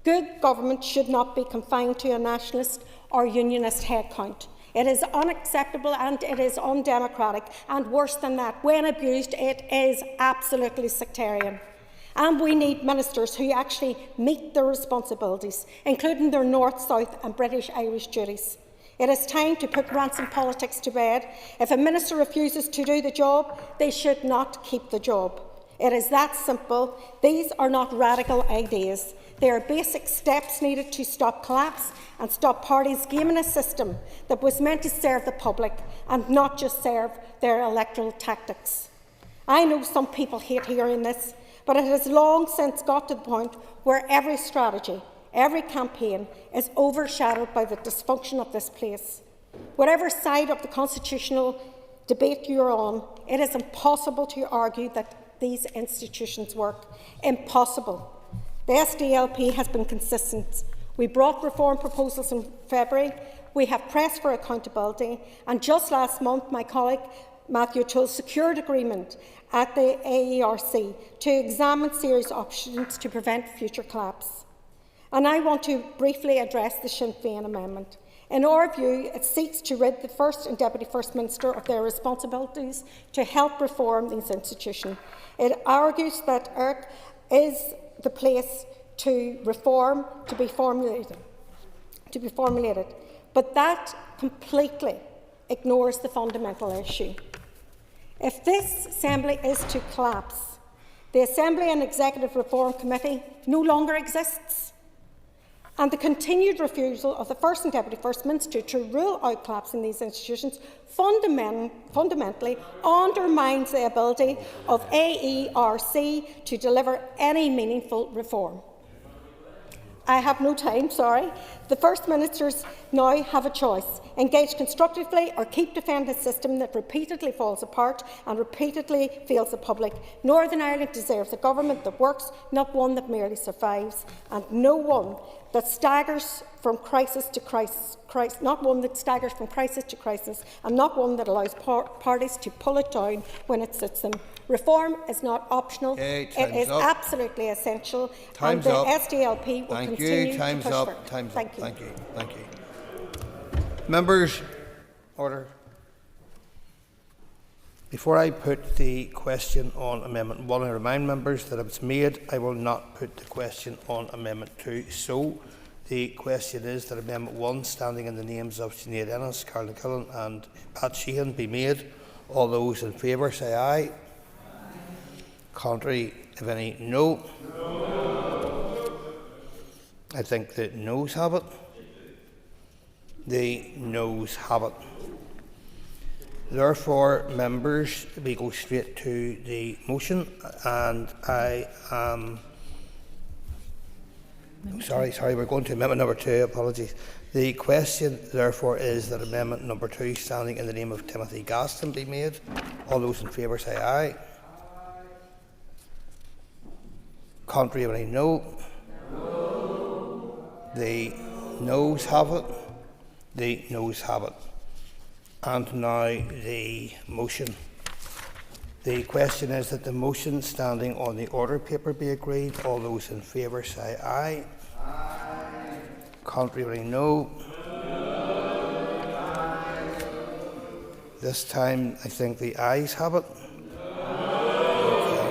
Good government should not be confined to a nationalist or unionist headcount. It is unacceptable and it is undemocratic, and worse than that, when abused, it is absolutely sectarian. And we need ministers who actually meet their responsibilities, including their North, South and British-Irish duties. It is time to put ransom politics to bed. If a minister refuses to do the job, they should not keep the job. It is that simple. These are not radical ideas. They are basic steps needed to stop collapse and stop parties gaming a system that was meant to serve the public and not just serve their electoral tactics. I know some people hate hearing this, but it has long since got to the point where every strategy, every campaign is overshadowed by the dysfunction of this place. Whatever side of the constitutional debate you're on, it is impossible to argue that these institutions work. Impossible. The SDLP has been consistent. We brought reform proposals in February. We have pressed for accountability. And just last month, my colleague Matthew Toole secured agreement at the AERC to examine serious options to prevent future collapse. And I want to briefly address the Sinn Féin amendment. In our view, it seeks to rid the First and Deputy First Minister of their responsibilities to help reform these institutions. It argues that ERC is the place to reform, to be formulated. But that completely ignores the fundamental issue. If this Assembly is to collapse, the Assembly and Executive Reform Committee no longer exists. And the continued refusal of the First and Deputy First Minister to rule out collapse in these institutions fundamentally undermines the ability of AERC to deliver any meaningful reform. I have no time, sorry. The First Ministers now have a choice: engage constructively or keep defending a system that repeatedly falls apart and repeatedly fails the public. Northern Ireland deserves a government that works, not one that merely survives, and no one that staggers from crisis to crisis, not one that staggers from crisis to crisis, and not one that allows parties to pull it down when it suits them. Reform is not optional. It is absolutely essential. Time's and up. the SDLP will continue to push for it. Thank you. Members, order. Before I put the question on Amendment 1, I remind members that if it's made, I will not put the question on Amendment 2. So, the question is that Amendment 1, standing in the names of Sinead Ennis, Carla Cullen and Pat Sheehan, be made. All those in favour say aye. Contrary, if any, no. I think the noes have it. The noes have it. Therefore, members, we go straight to the motion, and I am sorry, we're going to amendment number 2. Apologies. The question, therefore, is that amendment number 2, standing in the name of Timothy Gaston, be made. All those in favour say aye. Aye. Contrary, any no? No. The noes have it. The noes have it. And now the motion. The question is that the motion standing on the order paper be agreed. All those in favour say aye. Aye. Contrary, no. No. This time, I think the ayes have it. Okay.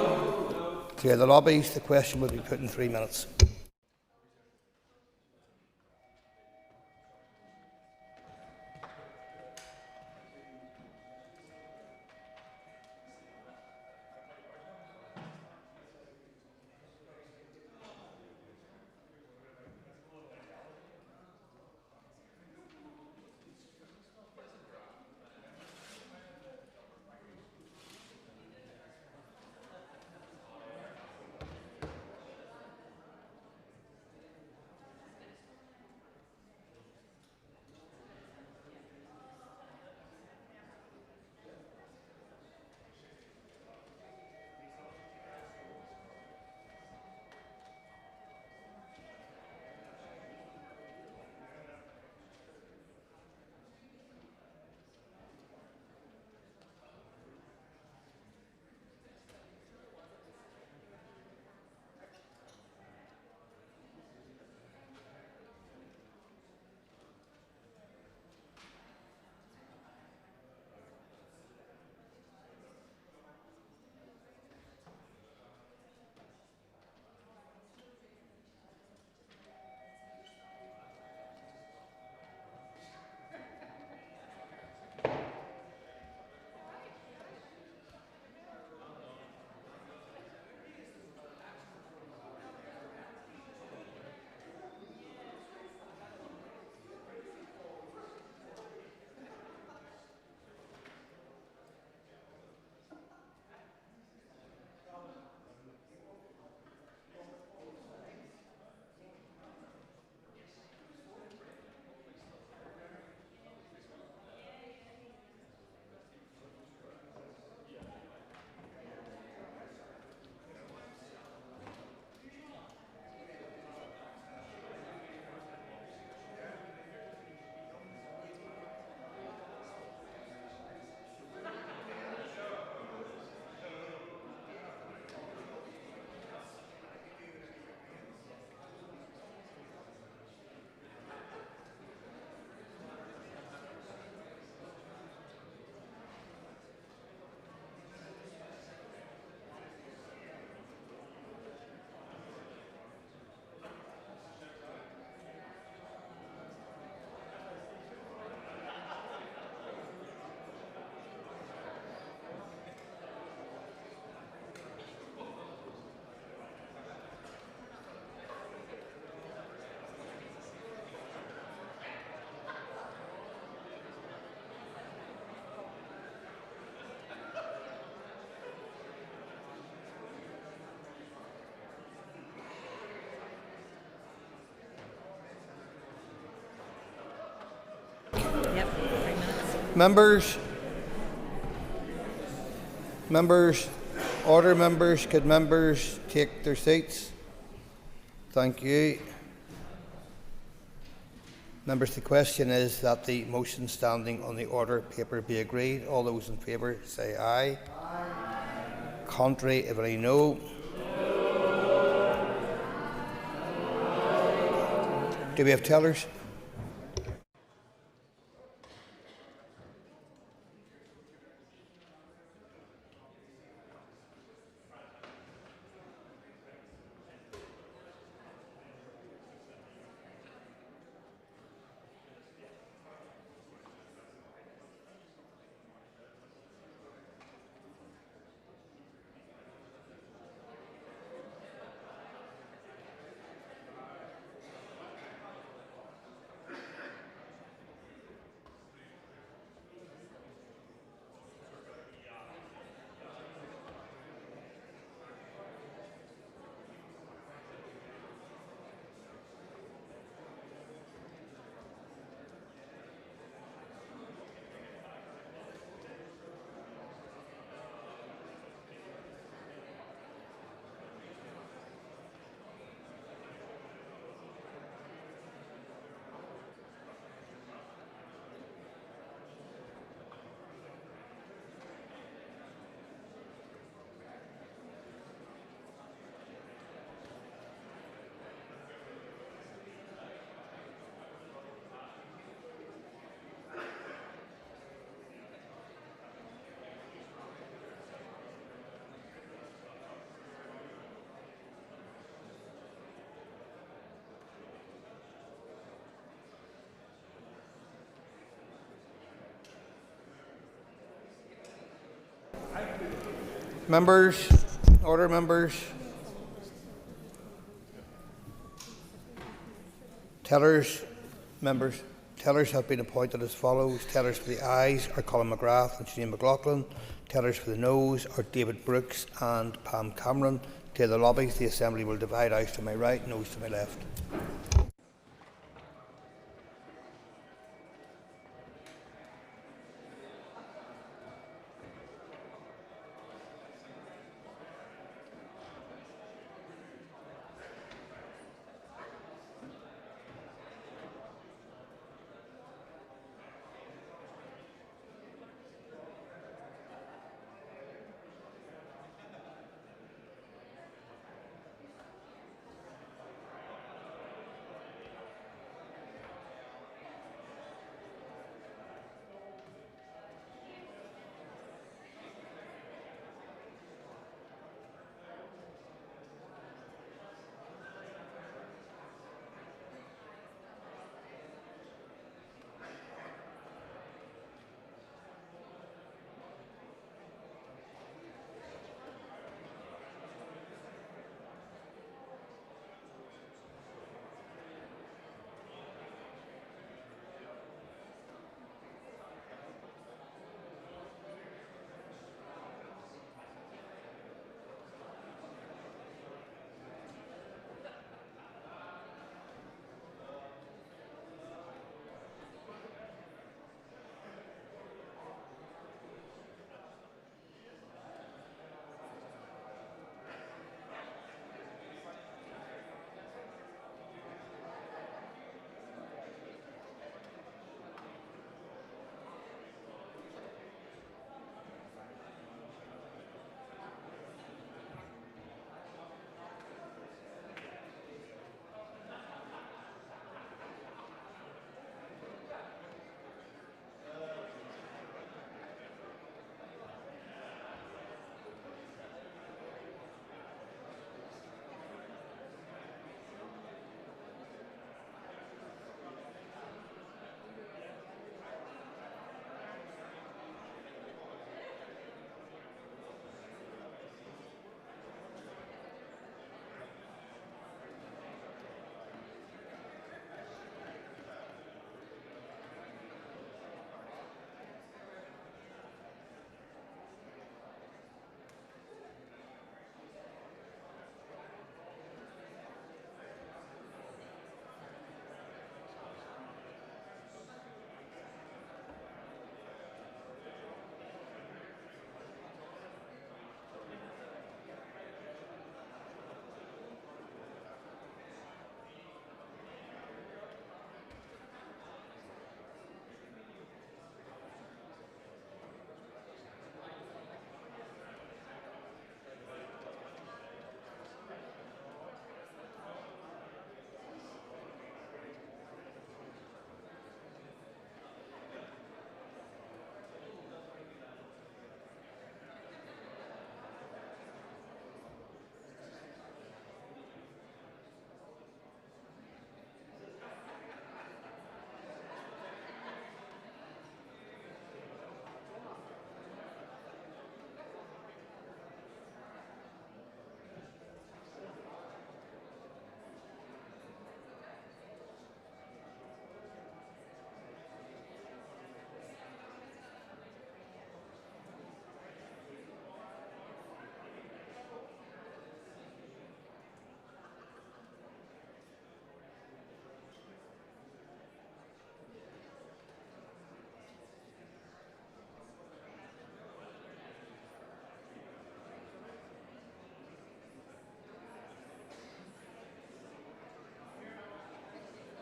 Clear the lobbies. The question will be put in 3 minutes. Members, order members, could members take their seats? Thank you. Members, the question is that the motion standing on the order paper be agreed. All those in favour say aye. Aye. Contrary, if any no. Do we have tellers? Members, order members. Tellers, members. Tellers have been appointed as follows. Tellers for the ayes are Colin McGrath and Sinead McLaughlin. Tellers for the noes are David Brooks and Pam Cameron. To the lobbies, the Assembly will divide ayes to my right, noes to my left.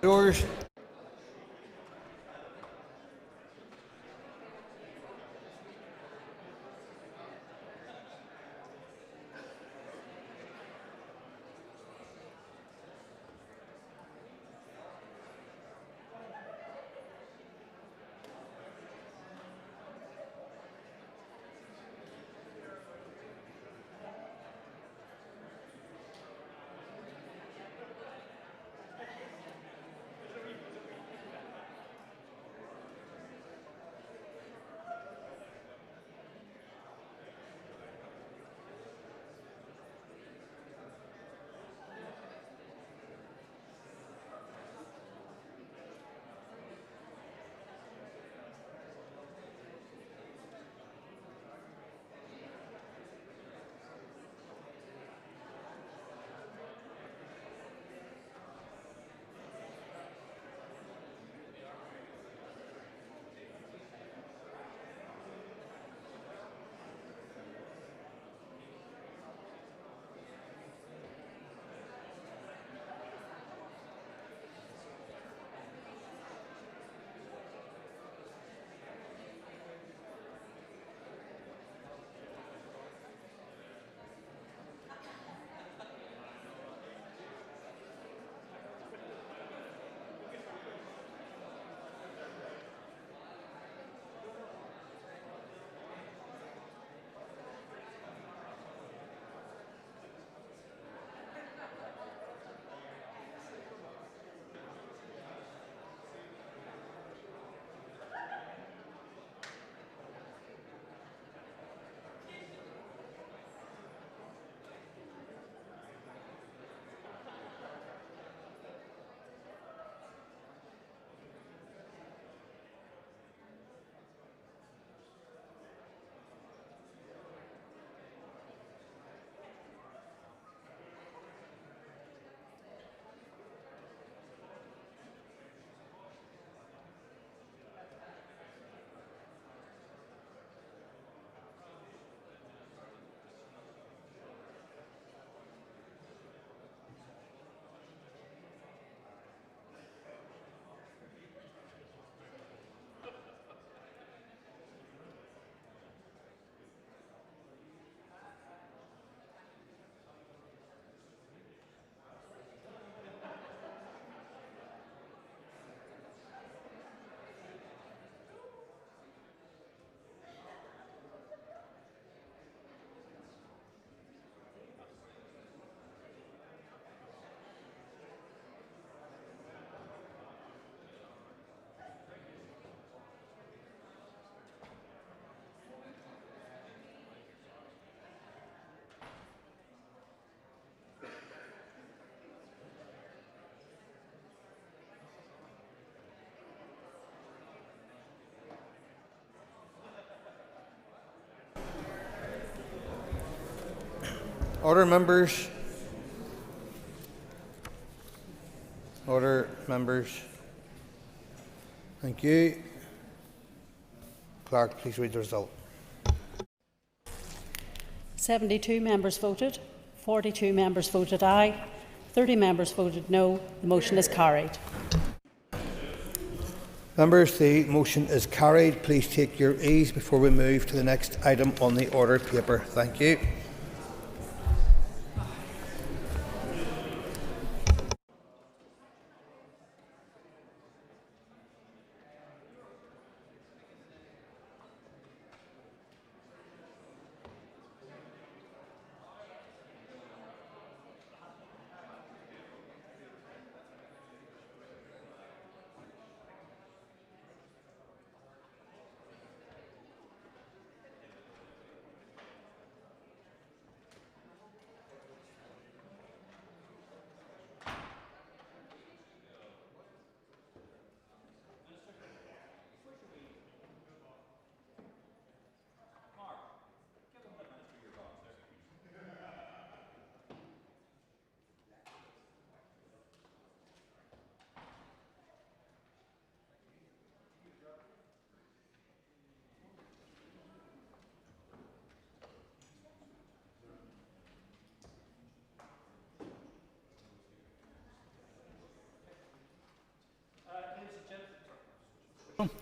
Yours. Order, members. Order, members. Thank you. Clerk, please read the result. 72 members voted, 42 members voted aye, 30 members voted no. The motion is carried. Members, the motion is carried. Please take your ease before we move to the next item on the order paper. Thank you.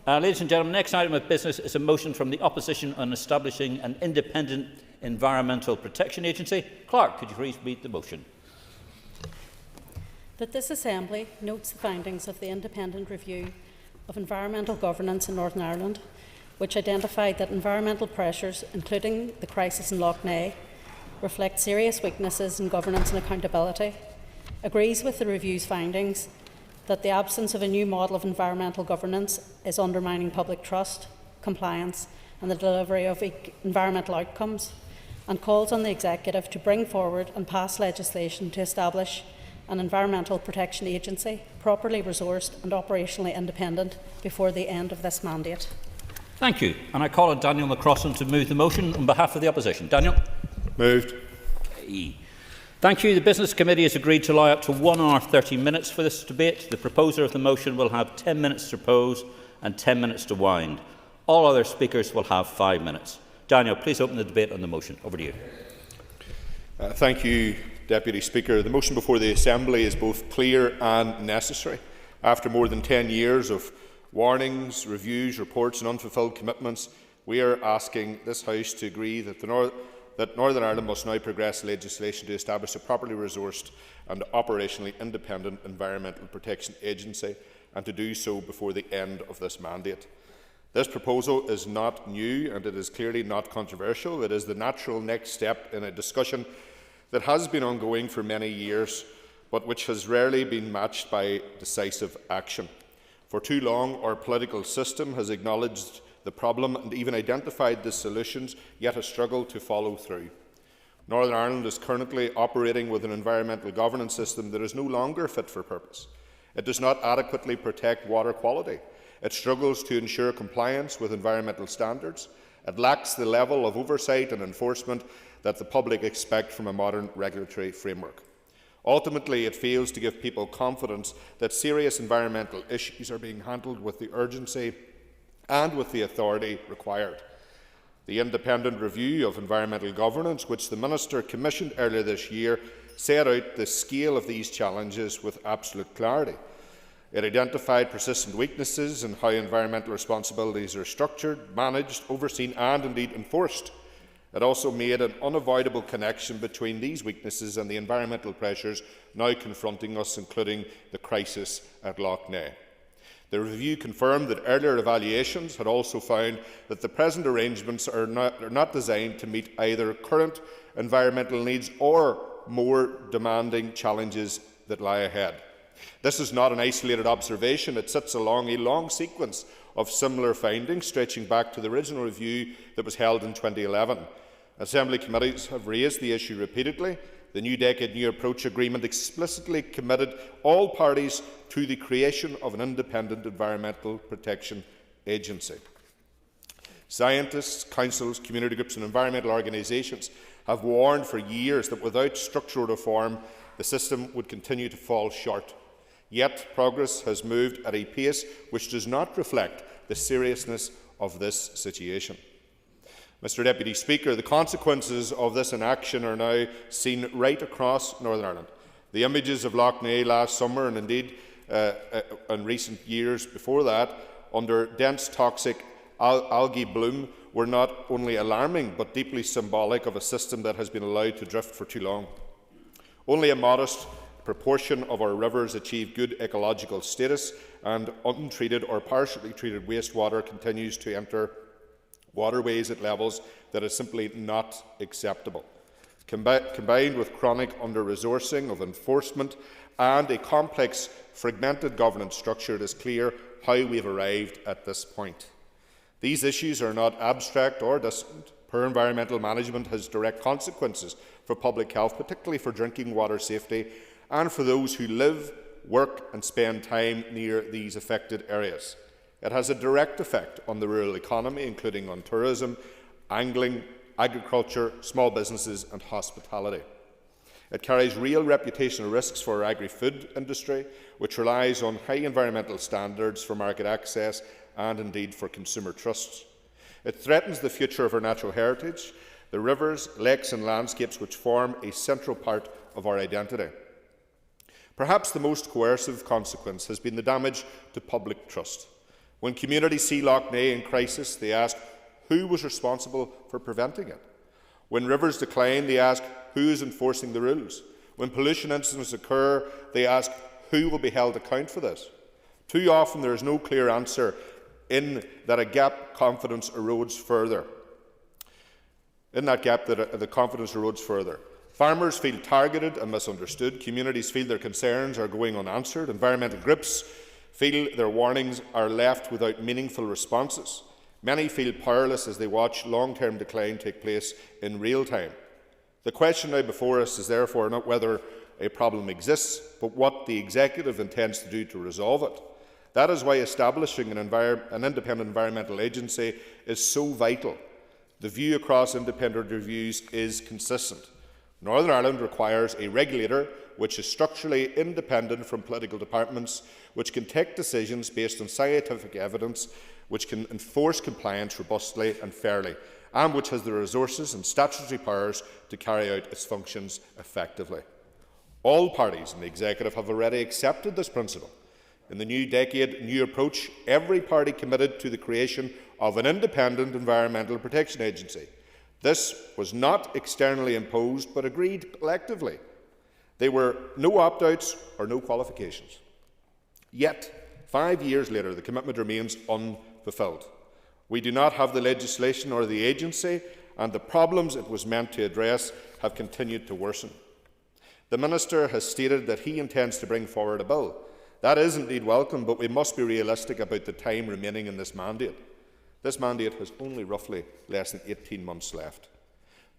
Ladies and gentlemen, the next item of business is a motion from the opposition on establishing an independent environmental protection agency. Clerk, could you please read the motion? That this Assembly notes the findings of the independent review of environmental governance in Northern Ireland, which identified that environmental pressures, including the crisis in Lough Neagh, reflect serious weaknesses in governance and accountability, agrees with the review's findings that the absence of a new model of environmental governance is undermining public trust, compliance and the delivery of environmental outcomes, and calls on the Executive to bring forward and pass legislation to establish an environmental protection agency, properly resourced and operationally independent, before the end of this mandate. Thank you. And I call on Daniel McCrossan to move the motion on behalf of the opposition. Daniel? Moved. Thank you. The Business Committee has agreed to allow up to 1 hour 30 minutes for this debate. The proposer of the motion will have 10 minutes to propose and 10 minutes to wind. All other speakers will have 5 minutes. Daniel, please open the debate on the motion. Over to you. Thank you, Deputy Speaker. The motion before the Assembly is both clear and necessary. After more than 10 years of warnings, reviews, reports and unfulfilled commitments, we are asking this House to agree that Northern Ireland must now progress legislation to establish a properly resourced and operationally independent environmental protection agency, and to do so before the end of this mandate. This proposal is not new and it is clearly not controversial. It is the natural next step in a discussion that has been ongoing for many years, but which has rarely been matched by decisive action. For too long, our political system has acknowledged the problem and even identified the solutions, yet has struggled to follow through. Northern Ireland is currently operating with an environmental governance system that is no longer fit for purpose. It does not adequately protect water quality. It struggles to ensure compliance with environmental standards. It lacks the level of oversight and enforcement that the public expect from a modern regulatory framework. Ultimately, it fails to give people confidence that serious environmental issues are being handled with the urgency and with the authority required. The independent review of environmental governance, which the Minister commissioned earlier this year, set out the scale of these challenges with absolute clarity. It identified persistent weaknesses in how environmental responsibilities are structured, managed, overseen and indeed enforced. It also made an unavoidable connection between these weaknesses and the environmental pressures now confronting us, including the crisis at Lough Neagh. The review confirmed that earlier evaluations had also found that the present arrangements are not designed to meet either current environmental needs or more demanding challenges that lie ahead. This is not an isolated observation. It sits along a long sequence of similar findings stretching back to the original review that was held in 2011. Assembly committees have raised the issue repeatedly. The New Decade New Approach Agreement explicitly committed all parties to the creation of an independent environmental protection agency. Scientists, councils, community groups and environmental organisations have warned for years that without structural reform, the system would continue to fall short. Yet progress has moved at a pace which does not reflect the seriousness of this situation. Mr Deputy Speaker, the consequences of this inaction are now seen right across Northern Ireland. The images of Lough Neagh last summer, and indeed in recent years before that, under dense toxic algae bloom, were not only alarming but deeply symbolic of a system that has been allowed to drift for too long. Only a modest proportion of our rivers achieve good ecological status, and untreated or partially treated wastewater continues to enter waterways at levels that is simply not acceptable. Combined with chronic under-resourcing of enforcement and a complex, fragmented governance structure, it is clear how we have arrived at this point. These issues are not abstract or distant. Poor environmental management has direct consequences for public health, particularly for drinking water safety and for those who live, work and spend time near these affected areas. It has a direct effect on the rural economy, including on tourism, angling, agriculture, small businesses and hospitality. It carries real reputational risks for our agri-food industry, which relies on high environmental standards for market access and indeed for consumer trust. It threatens the future of our natural heritage, the rivers, lakes and landscapes which form a central part of our identity. Perhaps the most coercive consequence has been the damage to public trust. When communities see Lough Neagh in crisis, they ask who was responsible for preventing it. When rivers decline, they ask who is enforcing the rules. When pollution incidents occur, they ask who will be held to account for this. Too often there is no clear answer, in that gap confidence erodes further. Farmers feel targeted and misunderstood. Communities feel their concerns are going unanswered. Environmental groups feel their warnings are left without meaningful responses. Many feel powerless as they watch long-term decline take place in real time. The question now before us is therefore not whether a problem exists, but what the Executive intends to do to resolve it. That is why establishing an independent environmental agency is so vital. The view across independent reviews is consistent. Northern Ireland requires a regulator which is structurally independent from political departments, which can take decisions based on scientific evidence, which can enforce compliance robustly and fairly, and which has the resources and statutory powers to carry out its functions effectively. All parties in the Executive have already accepted this principle. In the new decade, new approach, every party committed to the creation of an independent environmental protection agency. This was not externally imposed, but agreed collectively. There were no opt-outs or no qualifications. Yet, 5 years later, the commitment remains unfulfilled. We do not have the legislation or the agency, and the problems it was meant to address have continued to worsen. The Minister has stated that he intends to bring forward a bill. That is indeed welcome, but we must be realistic about the time remaining in this mandate. This mandate has only roughly less than 18 months left.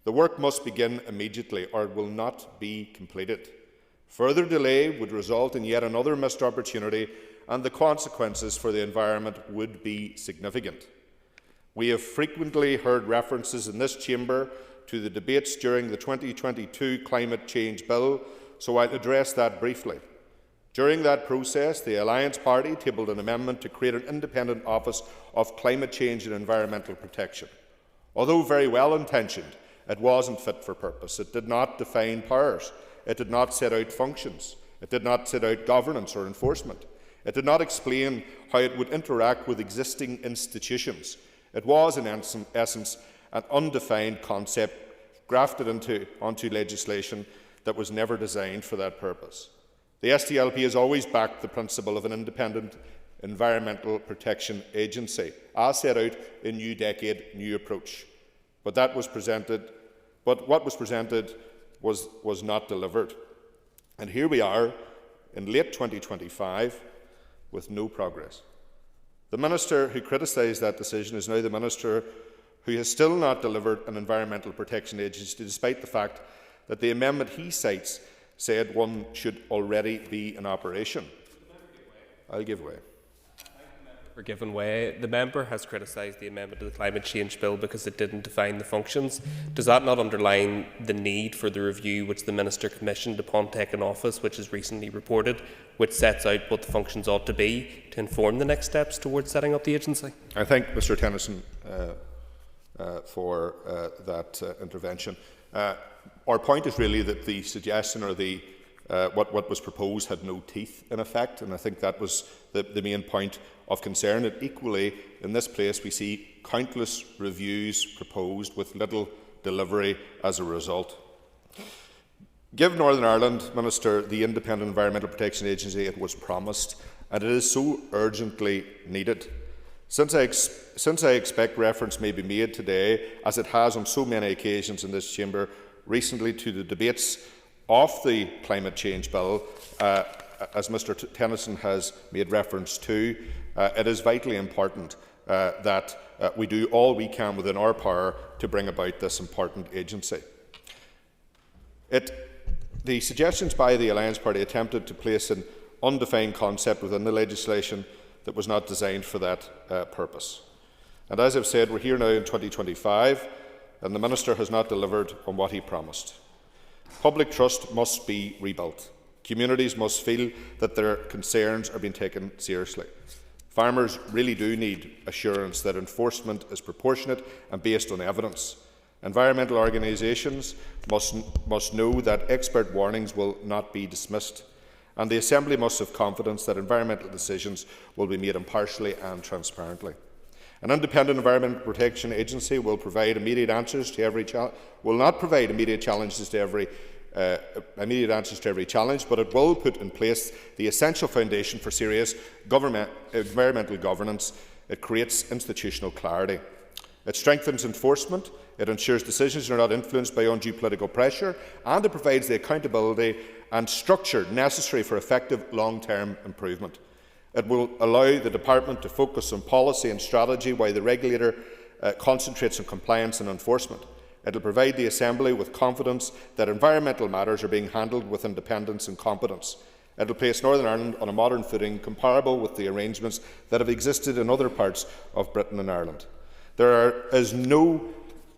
The work must begin immediately, or it will not be completed. Further delay would result in yet another missed opportunity, and the consequences for the environment would be significant. We have frequently heard references in this chamber to the debates during the 2022 Climate Change Bill, so I'll address that briefly. During that process, the Alliance Party tabled an amendment to create an independent Office of Climate Change and Environmental Protection. Although very well intentioned, it wasn't fit for purpose. It did not define powers. It did not set out functions. It did not set out governance or enforcement. It did not explain how it would interact with existing institutions. It was, in essence, an undefined concept grafted onto legislation that was never designed for that purpose. The SDLP has always backed the principle of an independent environmental protection agency, as set out in New Decade, New Approach. But what was presented was not delivered. And here we are in late 2025 with no progress. The Minister who criticised that decision is now the Minister who has still not delivered an environmental protection agency, despite the fact that the amendment he cites said one should already be in operation. I'll give way. given way. The member has criticised the amendment to the Climate Change Bill because it didn't define the functions. Does that not underline the need for the review which the Minister commissioned upon taking office, which is recently reported, which sets out what the functions ought to be to inform the next steps towards setting up the agency? I thank Mr Tennyson for that intervention. Our point is really that the suggestion or the what was proposed had no teeth in effect, and I think that was the main point of concern. And equally, in this place, we see countless reviews proposed with little delivery as a result. Give Northern Ireland, Minister, the Independent Environmental Protection Agency it was promised, and it is so urgently needed. Since I expect reference may be made today, as it has on so many occasions in this chamber recently, to the debates of the Climate Change Bill, as Mr Tennyson has made reference to, it is vitally important that we do all we can within our power to bring about this important agency. The suggestions by the Alliance Party attempted to place an undefined concept within the legislation that was not designed for that purpose. And as I've said, we're here now in 2025, and the Minister has not delivered on what he promised. Public trust must be rebuilt. Communities must feel that their concerns are being taken seriously. Farmers really do need assurance that enforcement is proportionate and based on evidence. Environmental organisations must know that expert warnings will not be dismissed, and the Assembly must have confidence that environmental decisions will be made impartially and transparently. An independent environmental protection agency will provide immediate answers to every will not provide immediate answers to every challenge, but it will put in place the essential foundation for serious environmental governance. It creates institutional clarity. It strengthens enforcement. It ensures decisions are not influenced by undue political pressure, and it provides the accountability and structure necessary for effective long-term improvement. It will allow the Department to focus on policy and strategy while the regulator concentrates on compliance and enforcement. It will provide the Assembly with confidence that environmental matters are being handled with independence and competence. It will place Northern Ireland on a modern footing comparable with the arrangements that have existed in other parts of Britain and Ireland. There is now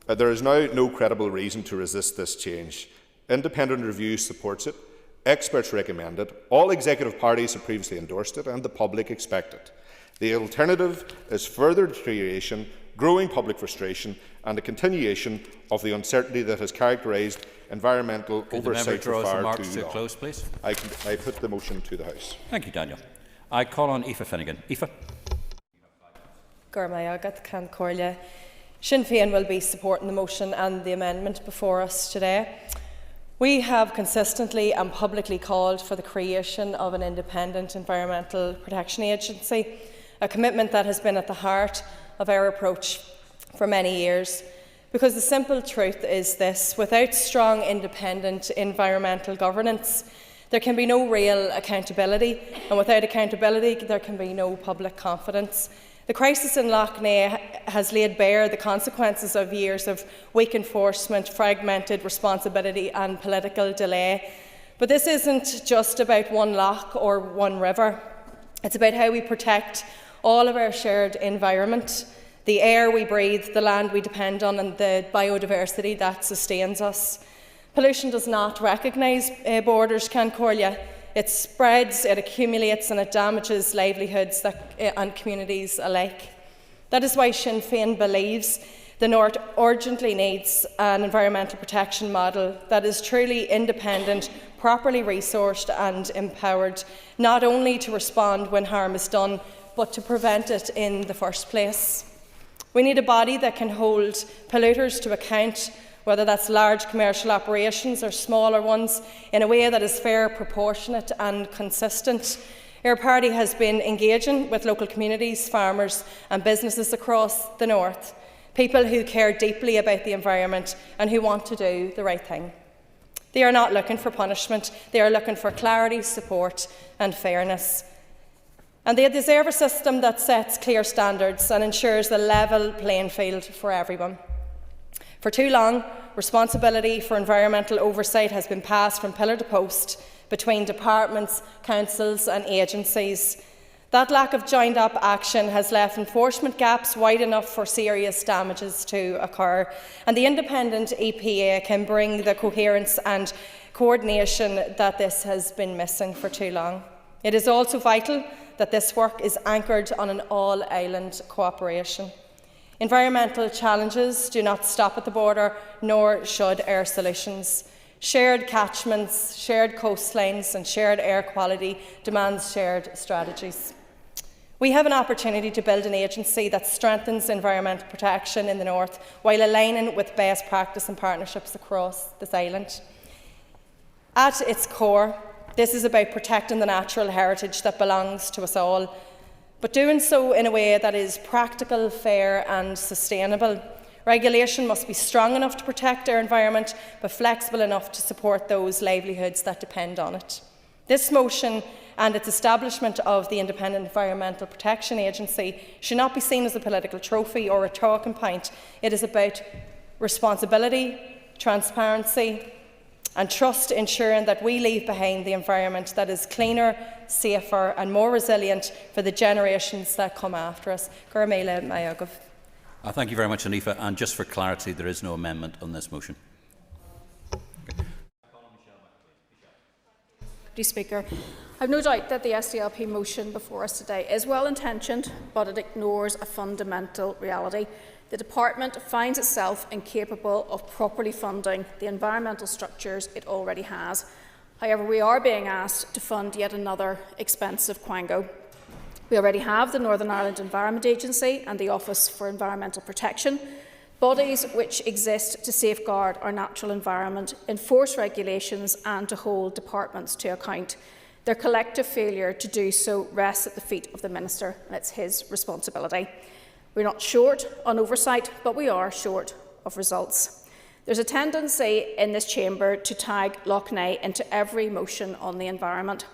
no credible reason to resist this change. Independent review supports it. Experts recommend it, all executive parties have previously endorsed it, and the public expect it. The alternative is further deterioration, growing public frustration, and a continuation of the uncertainty that has characterised environmental oversight for far too long. Close, please. I put the motion to the House. Thank you, Daniel. I call on Aoife Finnegan. Aoife. Sinn Féin will be supporting the motion and the amendment before us today. We have consistently and publicly called for the creation of an independent environmental protection agency, a commitment that has been at the heart of our approach for many years. Because the simple truth is this: without strong independent environmental governance, there can be no real accountability, and without accountability there can be no public confidence. The crisis in Lough Neagh has laid bare the consequences of years of weak enforcement, fragmented responsibility and political delay. But this isn't just about one loch or one river. It's about how we protect all of our shared environment, the air we breathe, the land we depend on, and the biodiversity that sustains us. Pollution does not recognise borders, Cancorlia. It spreads, it accumulates, and it damages livelihoods and communities alike. That is why Sinn Féin believes the North urgently needs an environmental protection model that is truly independent, properly resourced and empowered, not only to respond when harm is done, but to prevent it in the first place. We need a body that can hold polluters to account, whether that's large commercial operations or smaller ones, in a way that is fair, proportionate and consistent. Our party has been engaging with local communities, farmers and businesses across the North, people who care deeply about the environment and who want to do the right thing. They are not looking for punishment, they are looking for clarity, support and fairness. And they deserve a system that sets clear standards and ensures a level playing field for everyone. For too long, responsibility for environmental oversight has been passed from pillar to post between departments, councils and agencies. That lack of joined-up action has left enforcement gaps wide enough for serious damages to occur, and the independent EPA can bring the coherence and coordination that this has been missing for too long. It is also vital that this work is anchored on an all-island cooperation. Environmental challenges do not stop at the border, nor should air solutions. Shared catchments, shared coastlines and shared air quality demands shared strategies. We have an opportunity to build an agency that strengthens environmental protection in the north while aligning with best practice and partnerships across this island. At its core, this is about protecting the natural heritage that belongs to us all, but doing so in a way that is practical, fair and sustainable. Regulation must be strong enough to protect our environment, but flexible enough to support those livelihoods that depend on it. This motion and its establishment of the Independent Environmental Protection Agency should not be seen as a political trophy or a talking point. It is about responsibility, transparency and trust, ensuring that we leave behind the environment that is cleaner, safer and more resilient for the generations that come after us. Thank you very much, Anifa. And just for clarity, there is no amendment on this motion. Deputy Speaker, I have no doubt that the SDLP motion before us today is well-intentioned, but it ignores a fundamental reality. The Department finds itself incapable of properly funding the environmental structures it already has. However, we are being asked to fund yet another expensive quango. We already have the Northern Ireland Environment Agency and the Office for Environmental Protection, bodies which exist to safeguard our natural environment, enforce regulations and to hold departments to account. Their collective failure to do so rests at the feet of the Minister, and it's his responsibility. We're not short on oversight, but we are short of results. There's a tendency in this chamber to tag Lough Neagh into every motion on the environment.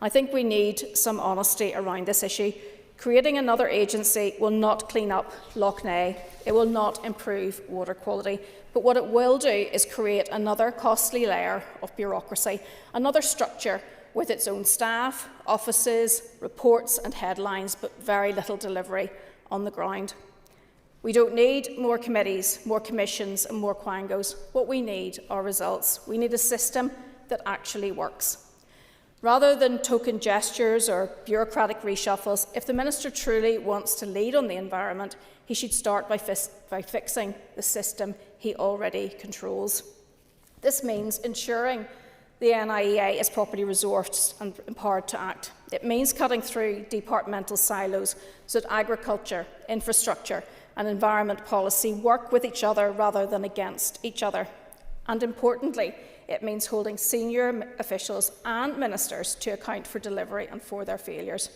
I think we need some honesty around this issue. Creating another agency will not clean up Lough Neagh. It will not improve water quality. But what it will do is create another costly layer of bureaucracy, another structure with its own staff, offices, reports and headlines, but very little delivery on the ground. We don't need more committees, more commissions and more quangos. What we need are results. We need a system that actually works. Rather than token gestures or bureaucratic reshuffles, if the Minister truly wants to lead on the environment, he should start by fixing the system he already controls. This means ensuring the NIEA is properly resourced and empowered to act. It means cutting through departmental silos so that agriculture, infrastructure and environment policy work with each other rather than against each other. And importantly, it means holding senior officials and ministers to account for delivery and for their failures.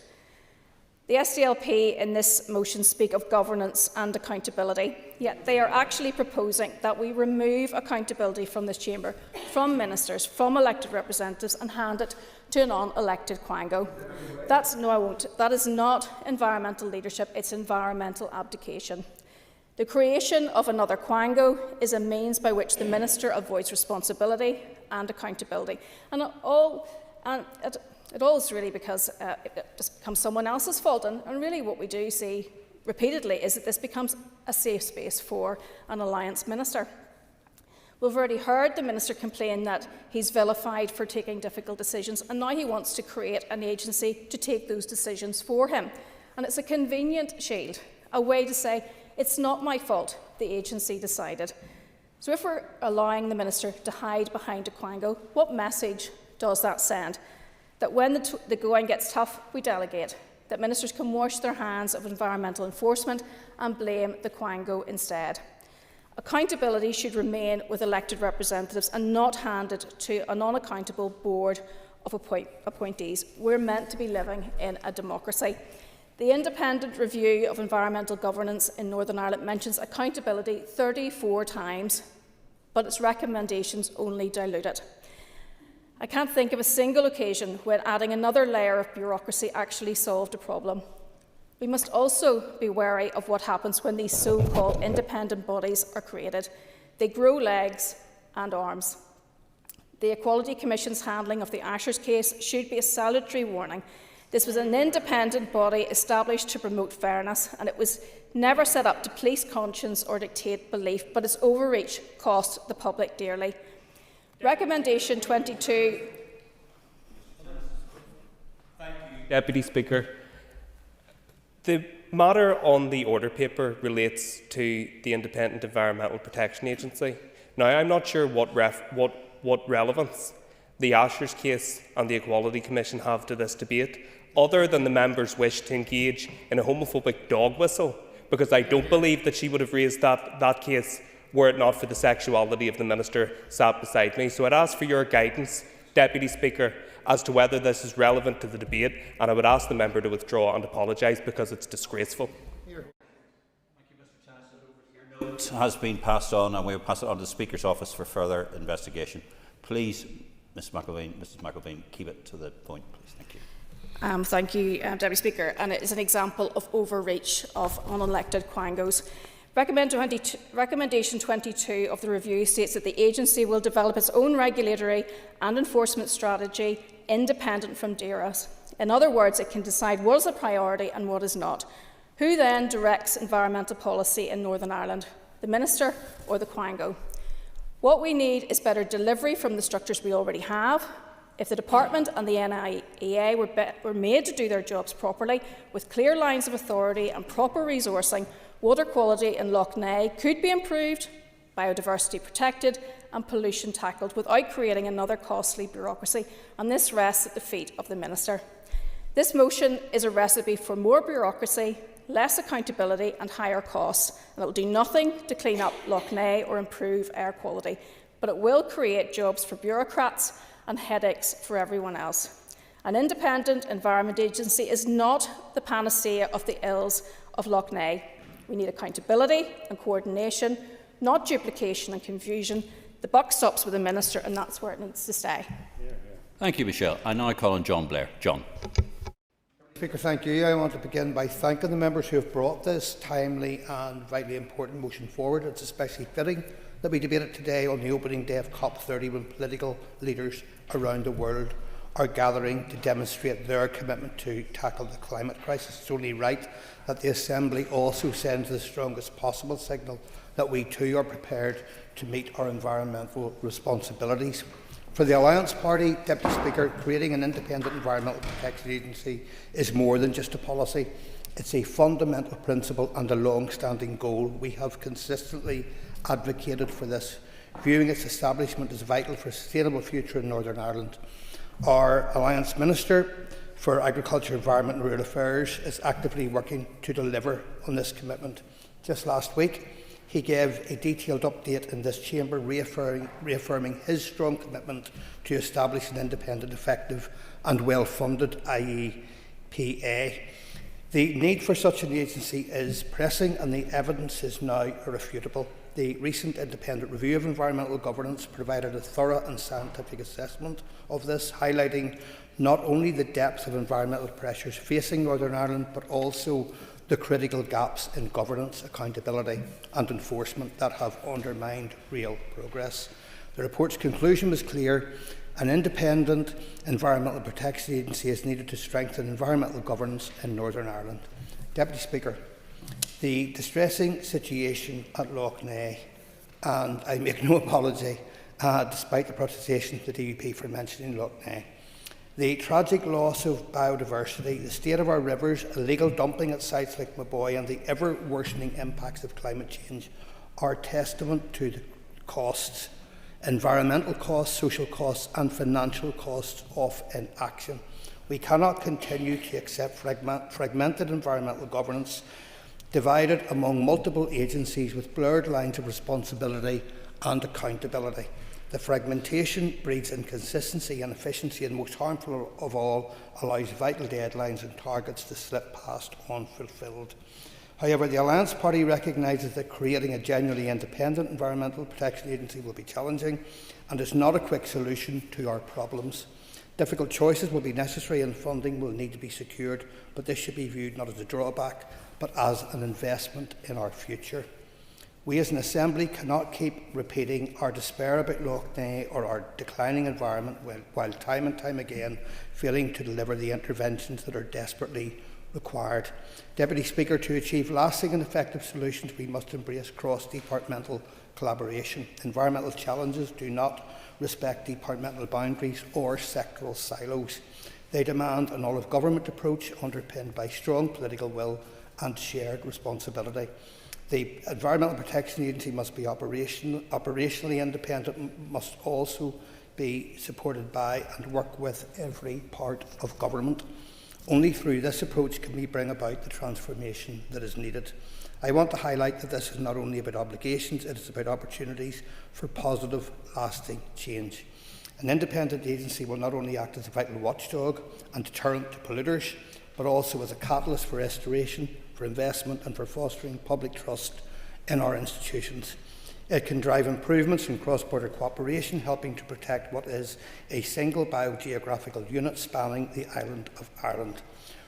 The SDLP in this motion speak of governance and accountability, yet they are actually proposing that we remove accountability from this chamber, from ministers, from elected representatives and hand it to a non-elected quango. No, I won't. That is not environmental leadership, it's environmental abdication. The creation of another quango is a means by which the Minister avoids responsibility and accountability. And it all is really because it just becomes someone else's fault. And really what we do see repeatedly is that this becomes a safe space for an alliance minister. We've already heard the Minister complain that he's vilified for taking difficult decisions, and now he wants to create an agency to take those decisions for him. And it's a convenient shield, a way to say, it's not my fault, the agency decided. So if we're allowing the Minister to hide behind a quango, what message does that send? That when the going gets tough, we delegate. That ministers can wash their hands of environmental enforcement and blame the quango instead. Accountability should remain with elected representatives and not handed to a non-accountable board of appointees. We're meant to be living in a democracy. The independent review of environmental governance in Northern Ireland mentions accountability 34 times, but its recommendations only dilute it. I can't think of a single occasion when adding another layer of bureaucracy actually solved a problem. We must also be wary of what happens when these so-called independent bodies are created. They grow legs and arms. The Equality Commission's handling of the Ashers case should be a salutary warning. This was an independent body established to promote fairness, and it was never set up to police conscience or dictate belief, but its overreach cost the public dearly. Recommendation 22. Deputy Speaker, the matter on the order paper relates to the Independent Environmental Protection Agency. Now, I'm not sure what relevance the Ashers case and the Equality Commission have to this debate, other than the member's wish to engage in a homophobic dog whistle, because I don't believe that she would have raised that case were it not for the sexuality of the minister sat beside me. So I'd ask for your guidance, Deputy Speaker, as to whether this is relevant to the debate, and I would ask the member to withdraw and apologise because it's disgraceful. Note has been passed on, and we will pass it on to the Speaker's office for further investigation. Please, Mrs McIlveen, keep it to the point, please. Thank you. Thank you, Deputy Speaker. And it is an example of overreach of unelected quangos. Recommendation 22 of the review states that the agency will develop its own regulatory and enforcement strategy independent from DERA's. In other words, it can decide what is a priority and what is not. Who then directs environmental policy in Northern Ireland? The Minister or the Quango? What we need is better delivery from the structures we already have. If the Department and the NIEA were made to do their jobs properly, with clear lines of authority and proper resourcing, water quality in Lough Neagh could be improved, biodiversity protected and pollution tackled without creating another costly bureaucracy, and this rests at the feet of the Minister. This motion is a recipe for more bureaucracy, less accountability and higher costs, and it will do nothing to clean up Lough Neagh or improve air quality, but it will create jobs for bureaucrats and headaches for everyone else. An independent environment agency is not the panacea of the ills of Lough Neagh. We need accountability and coordination, not duplication and confusion. The buck stops with the Minister, and that's where it needs to stay. Thank you, Michelle. I now call on John Blair. John. Speaker, thank you. I want to begin by thanking the members who have brought this timely and vitally important motion forward. It's especially fitting that we debate it today on the opening day of COP30, when political leaders around the world are gathering to demonstrate their commitment to tackle the climate crisis. It's only right that the Assembly also sends the strongest possible signal that we too are prepared to meet our environmental responsibilities. For the Alliance Party, Deputy Speaker, creating an independent environmental protection agency is more than just a policy. It's a fundamental principle and a long-standing goal. We have consistently advocated for this, viewing its establishment as vital for a sustainable future in Northern Ireland. Our Alliance Minister for Agriculture, Environment and Rural Affairs is actively working to deliver on this commitment. Just last week, he gave a detailed update in this chamber, reaffirming his strong commitment to establish an independent, effective and well-funded IEPA. The need for such an agency is pressing, and the evidence is now irrefutable. The recent independent review of environmental governance provided a thorough and scientific assessment of this, highlighting not only the depth of environmental pressures facing Northern Ireland, but also the critical gaps in governance, accountability and enforcement that have undermined real progress. The report's conclusion was clear: an independent environmental protection agency is needed to strengthen environmental governance in Northern Ireland. Deputy Speaker, the distressing situation at Lough Neagh, and I make no apology, despite the protestation of the DUP for mentioning Lough Neagh, the tragic loss of biodiversity, the state of our rivers, illegal dumping at sites like Maboy, and the ever-worsening impacts of climate change are testament to the costs, environmental costs, social costs and financial costs of inaction. We cannot continue to accept fragmented environmental governance, divided among multiple agencies with blurred lines of responsibility and accountability. The fragmentation breeds inconsistency and efficiency, and most harmful of all, allows vital deadlines and targets to slip past unfulfilled. However, the Alliance Party recognises that creating a genuinely independent environmental protection agency will be challenging and is not a quick solution to our problems. Difficult choices will be necessary and funding will need to be secured, but this should be viewed not as a drawback, but as an investment in our future. We as an Assembly cannot keep repeating our despair about Lough Neagh or our declining environment while time and time again failing to deliver the interventions that are desperately required. Deputy Speaker, to achieve lasting and effective solutions, we must embrace cross-departmental collaboration. Environmental challenges do not respect departmental boundaries or sectoral silos. They demand an all-of-government approach underpinned by strong political will and shared responsibility. The Environmental Protection Agency must be operationally independent, must also be supported by and work with every part of government. Only through this approach can we bring about the transformation that is needed. I want to highlight that this is not only about obligations, it is about opportunities for positive, lasting change. An independent agency will not only act as a vital watchdog and deterrent to polluters, but also as a catalyst for restoration, for investment and for fostering public trust in our institutions. It can drive improvements in cross-border cooperation, helping to protect what is a single biogeographical unit spanning the island of Ireland.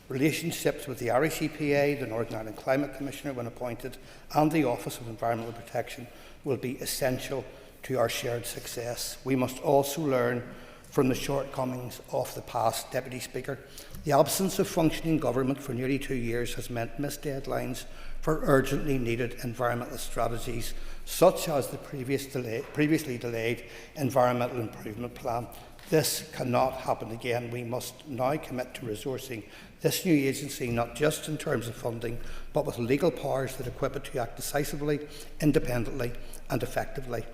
Relationships with the Irish EPA, the Northern Ireland Climate Commissioner when appointed, and the Office of Environmental Protection will be essential to our shared success. We must also learn from the shortcomings of the past. Deputy Speaker, the absence of functioning government for nearly 2 years has meant missed deadlines for urgently needed environmental strategies, such as the previously delayed Environmental Improvement Plan. This cannot happen again. We must now commit to resourcing this new agency, not just in terms of funding, but with legal powers that equip it to act decisively, independently and effectively.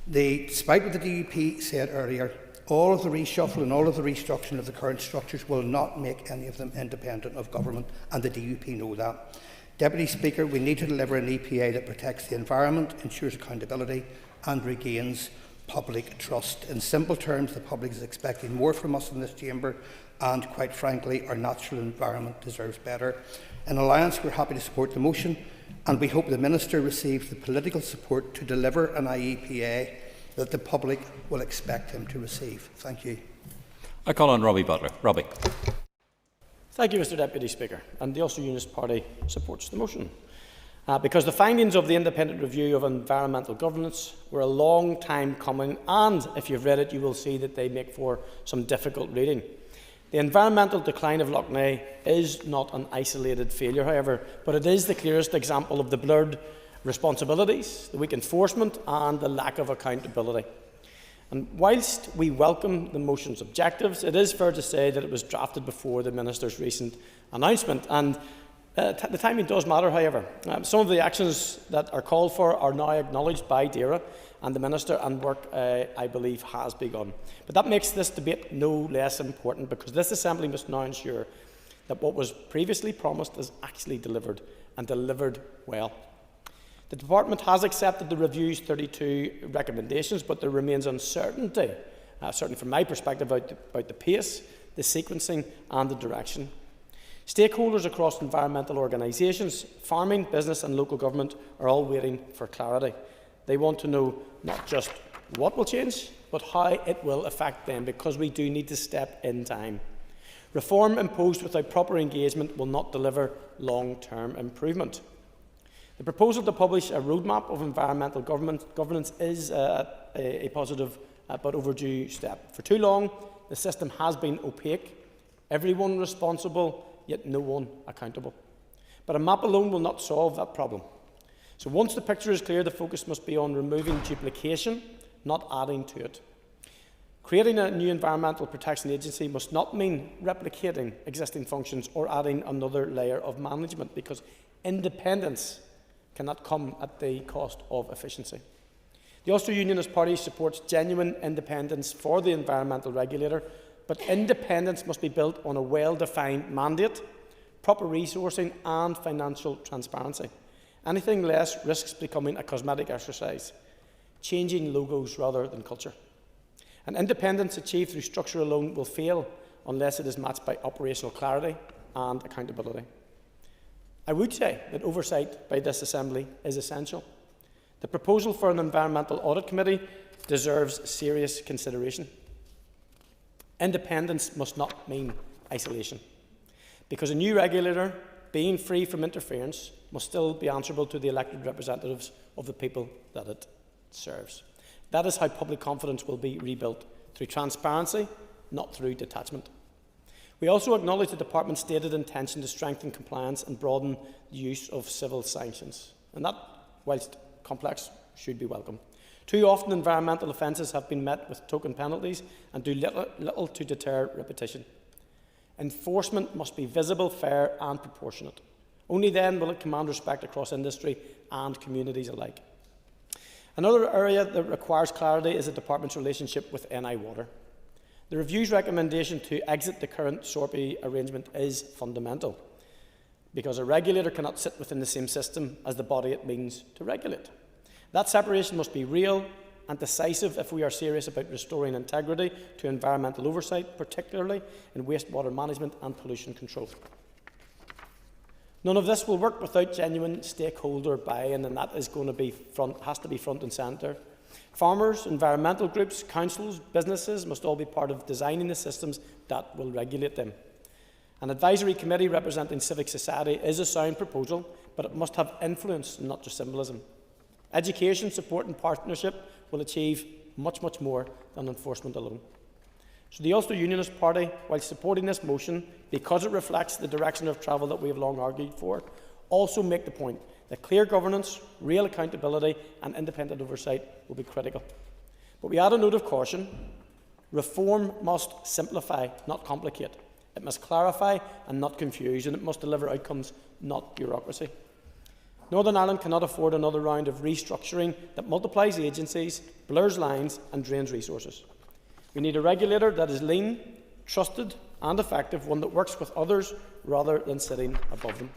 Despite what the DUP said earlier, all of the reshuffle and all of the restructuring of the current structures will not make any of them independent of government, and the DUP know that. Deputy Speaker, we need to deliver an EPA that protects the environment, ensures accountability and regains public trust. In simple terms, the public is expecting more from us in this chamber, and quite frankly, our natural environment deserves better. In Alliance, we're happy to support the motion, and we hope the Minister receives the political support to deliver an IEPA that the public will expect him to receive. Thank you. I call on Robbie Butler. Robbie. Thank you, Mr Deputy Speaker. And the Ulster Unionist Party supports the motion. Because the findings of the independent review of environmental governance were a long time coming, and if you've read it, you will see that they make for some difficult reading. The environmental decline of Lough Neagh is not an isolated failure, however, but it is the clearest example of the blurred responsibilities, the weak enforcement and the lack of accountability. And whilst we welcome the motion's objectives, it is fair to say that it was drafted before the Minister's recent announcement, and the timing does matter, however. Some of the actions that are called for are now acknowledged by DAERA and the Minister, and work, I believe, has begun. But that makes this debate no less important, because this Assembly must now ensure that what was previously promised is actually delivered, and delivered well. The Department has accepted the review's 32 recommendations, but there remains uncertainty, certainly from my perspective, about the pace, the sequencing and the direction. Stakeholders across environmental organisations, farming, business and local government are all waiting for clarity. They want to know not just what will change, but how it will affect them, because we do need to step in time. Reform imposed without proper engagement will not deliver long-term improvement. The proposal to publish a roadmap of environmental governance is a positive but overdue step. For too long, the system has been opaque, everyone responsible, yet no one accountable. But a map alone will not solve that problem. So once the picture is clear, the focus must be on removing duplication, not adding to it. Creating a new environmental protection agency must not mean replicating existing functions or adding another layer of management, because independence cannot come at the cost of efficiency. The Ulster Unionist Party supports genuine independence for the environmental regulator, but independence must be built on a well-defined mandate, proper resourcing and financial transparency. Anything less risks becoming a cosmetic exercise, changing logos rather than culture. And independence achieved through structure alone will fail unless it is matched by operational clarity and accountability. I would say that oversight by this Assembly is essential. The proposal for an Environmental Audit Committee deserves serious consideration. Independence must not mean isolation, because a new regulator, being free from interference, must still be answerable to the elected representatives of the people that it serves. That is how public confidence will be rebuilt, through transparency, not through detachment. We also acknowledge the Department's stated intention to strengthen compliance and broaden the use of civil sanctions, and that, whilst complex, should be welcome. Too often environmental offences have been met with token penalties and do little to deter repetition. Enforcement must be visible, fair and proportionate. Only then will it command respect across industry and communities alike. Another area that requires clarity is the Department's relationship with NI Water. The review's recommendation to exit the current SORPI arrangement is fundamental, because a regulator cannot sit within the same system as the body it means to regulate. That separation must be real and decisive if we are serious about restoring integrity to environmental oversight, particularly in wastewater management and pollution control. None of this will work without genuine stakeholder buy-in, and that is going to be has to be front and centre. Farmers, environmental groups, councils, businesses must all be part of designing the systems that will regulate them. An advisory committee representing civic society is a sound proposal, but it must have influence and not just symbolism. Education, support and partnership will achieve much, much more than enforcement alone. So the Ulster Unionist Party, while supporting this motion because it reflects the direction of travel that we have long argued for, also make the point that clear governance, real accountability and independent oversight will be critical. But we add a note of caution. Reform must simplify, not complicate. It must clarify and not confuse, and it must deliver outcomes, not bureaucracy. Northern Ireland cannot afford another round of restructuring that multiplies agencies, blurs lines and drains resources. We need a regulator that is lean, trusted and effective, one that works with others rather than sitting above them.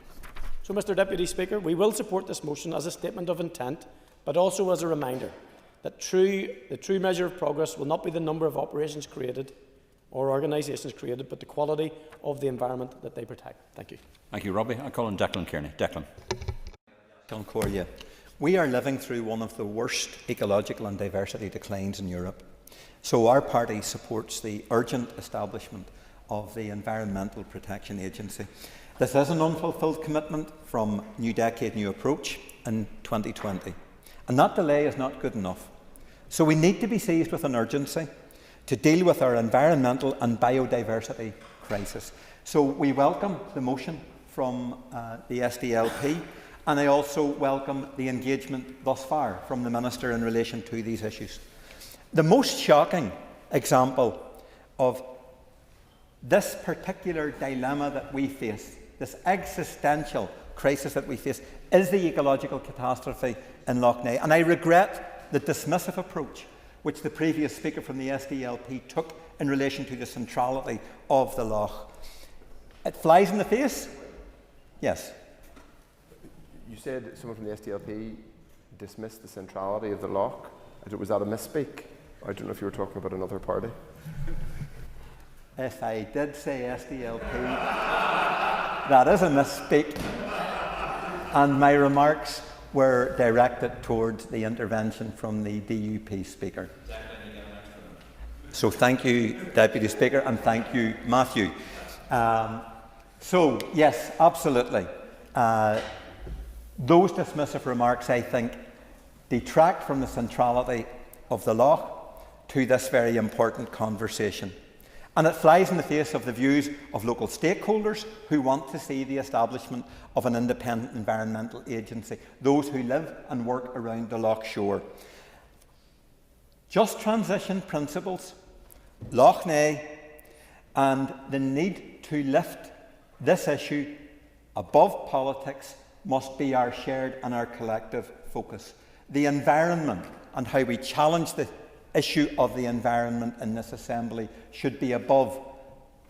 So, Mr Deputy Speaker, we will support this motion as a statement of intent, but also as a reminder that the true measure of progress will not be the number of operations created or organisations created, but the quality of the environment that they protect. Thank you. Thank you, Robbie. I call on Declan Kearney. Declan. We are living through one of the worst ecological and diversity declines in Europe. So our party supports the urgent establishment of the Environmental Protection Agency. This is an unfulfilled commitment from New Decade, New Approach in 2020. And that delay is not good enough. So we need to be seized with an urgency to deal with our environmental and biodiversity crisis. So we welcome the motion from the SDLP, and I also welcome the engagement thus far from the Minister in relation to these issues. The most shocking example of this particular dilemma that we face, this existential crisis that we face, is the ecological catastrophe in Lough Neagh. And I regret the dismissive approach which the previous speaker from the SDLP took in relation to the centrality of the loch. It flies in the face? Yes. You said someone from the SDLP dismissed the centrality of the loch. Was that a misspeak? I don't know if you were talking about another party. If I did say SDLP, that is a misspeak. And my remarks were directed towards the intervention from the DUP speaker. So thank you, Deputy Speaker, and thank you, Matthew. So, yes, absolutely. Those dismissive remarks, I think, detract from the centrality of the loch to this very important conversation. And it flies in the face of the views of local stakeholders who want to see the establishment of an independent environmental agency, those who live and work around the loch shore. Just transition principles, Lough Neagh, and the need to lift this issue above politics must be our shared and our collective focus. The environment and how we challenge the issue of the environment in this Assembly should be above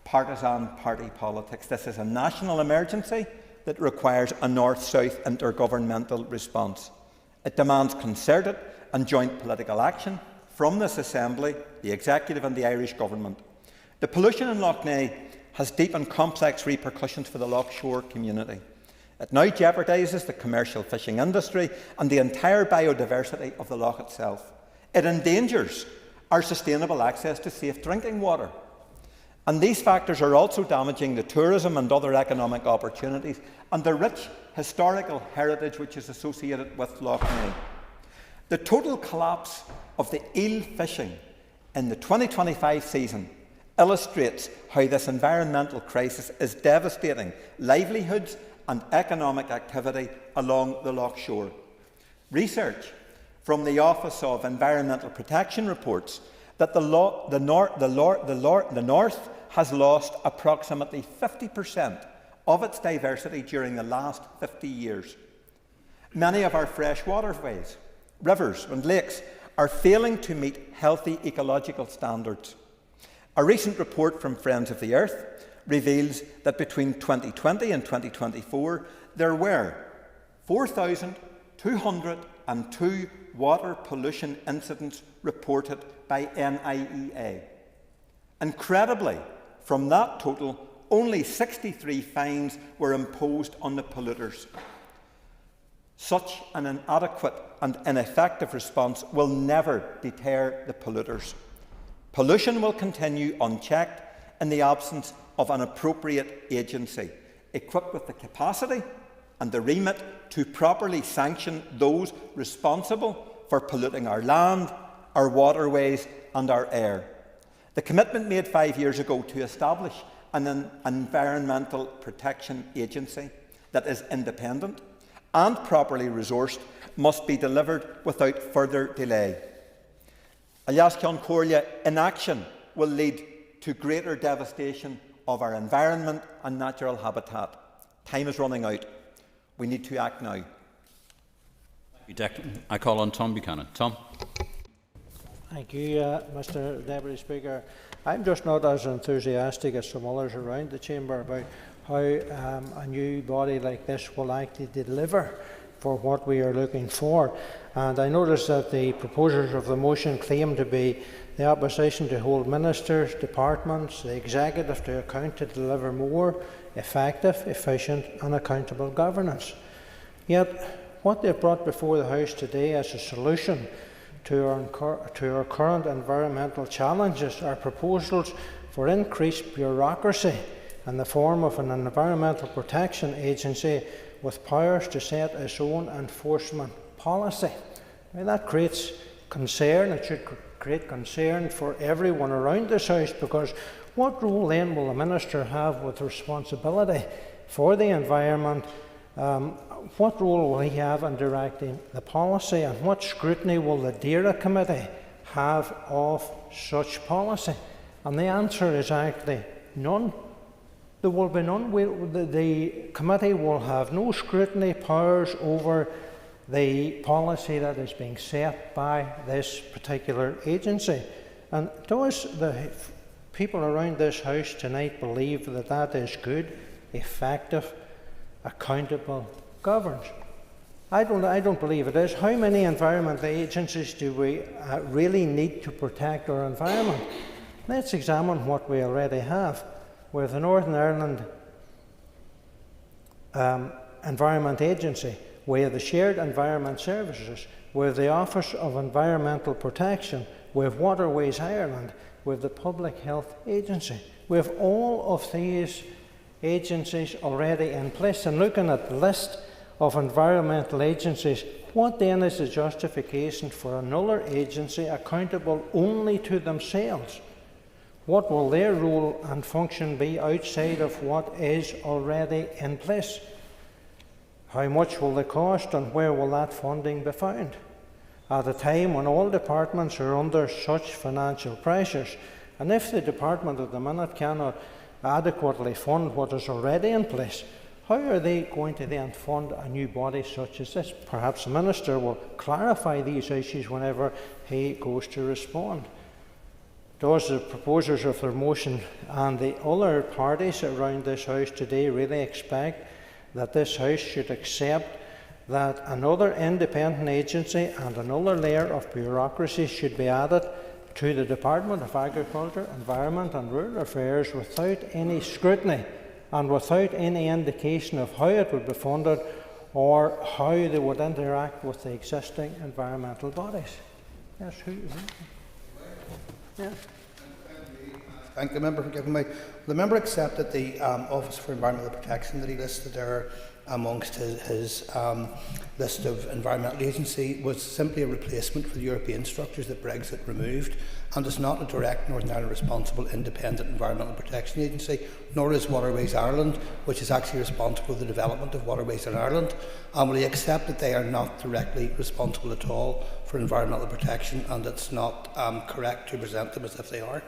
partisan party politics. This is a national emergency that requires a north-south intergovernmental response. It demands concerted and joint political action from this Assembly, the Executive and the Irish Government. The pollution in Lough Neagh has deep and complex repercussions for the Lough Shore community. It now jeopardises the commercial fishing industry and the entire biodiversity of the loch itself. It endangers our sustainable access to safe drinking water. And these factors are also damaging the tourism and other economic opportunities and the rich historical heritage which is associated with Loch Ness. The total collapse of the eel fishing in the 2025 season illustrates how this environmental crisis is devastating livelihoods and economic activity along the Loch shore. Research from the Office of Environmental Protection reports that the North has lost approximately 50% of its diversity during the last 50 years. Many of our fresh waterways, rivers and lakes are failing to meet healthy ecological standards. A recent report from Friends of the Earth reveals that between 2020 and 2024 there were 4,202 water pollution incidents reported by NIEA. Incredibly, from that total, only 63 fines were imposed on the polluters. Such an inadequate and ineffective response will never deter the polluters. Pollution will continue unchecked in the absence of an appropriate agency, equipped with the capacity and the remit to properly sanction those responsible for polluting our land, our waterways and our air. The commitment made 5 years ago to establish an environmental protection agency that is independent and properly resourced must be delivered without further delay. Aliascion Corlia inaction will lead to greater devastation of our environment and natural habitat. Time is running out. We need to act now. I call on Tom Buchanan. Tom. Thank you, Mr. Deputy Speaker. I'm just not as enthusiastic as some others around the chamber about how a new body like this will actually deliver for what we are looking for. And I notice that the proposers of the motion claim to be the opposition to hold ministers, departments, the executive to account to deliver more effective, efficient and accountable governance. Yet what they've brought before the House today as a solution to our current environmental challenges are proposals for increased bureaucracy in the form of an environmental protection agency with powers to set its own enforcement policy. Now, that creates concern. It should create concern for everyone around this House, because what role then will the Minister have with responsibility for the environment? What role will he have in directing the policy, and what scrutiny will the DAERA Committee have of such policy? And the answer is actually none. There will be none. The committee will have no scrutiny powers over the policy that is being set by this particular agency. And does the people around this House tonight believe that that is good, effective, accountable governance? I don't believe it is. How many environmental agencies do we really need to protect our environment? Let's examine what we already have. With the Northern Ireland Environment Agency, we have the Shared Environment Services, we have the Office of Environmental Protection, we have Waterways Ireland, we have the Public Health Agency. We have all of these agencies already in place. And looking at the list of environmental agencies, what then is the justification for another agency accountable only to themselves? What will their role and function be outside of what is already in place? How much will they cost, and where will that funding be found? At a time when all departments are under such financial pressures, and if the department at the minute cannot adequately fund what is already in place, how are they going to then fund a new body such as this? Perhaps the Minister will clarify these issues whenever he goes to respond. Does the proposers of their motion and the other parties around this House today really expect that this House should accept that another independent agency and another layer of bureaucracy should be added to the Department of Agriculture, Environment and Rural Affairs without any scrutiny and without any indication of how it would be funded or how they would interact with the existing environmental bodies? Yes, who? Yes. thank the member for giving me. The member accepted the Office for Environmental Protection that he listed there amongst his list of environmental agency was simply a replacement for the European structures that Brexit removed, and is not a direct Northern Ireland responsible independent environmental protection agency, nor is Waterways Ireland, which is actually responsible for the development of waterways in Ireland. And will he accept that they are not directly responsible at all for environmental protection, and it's not correct to present them as if they are?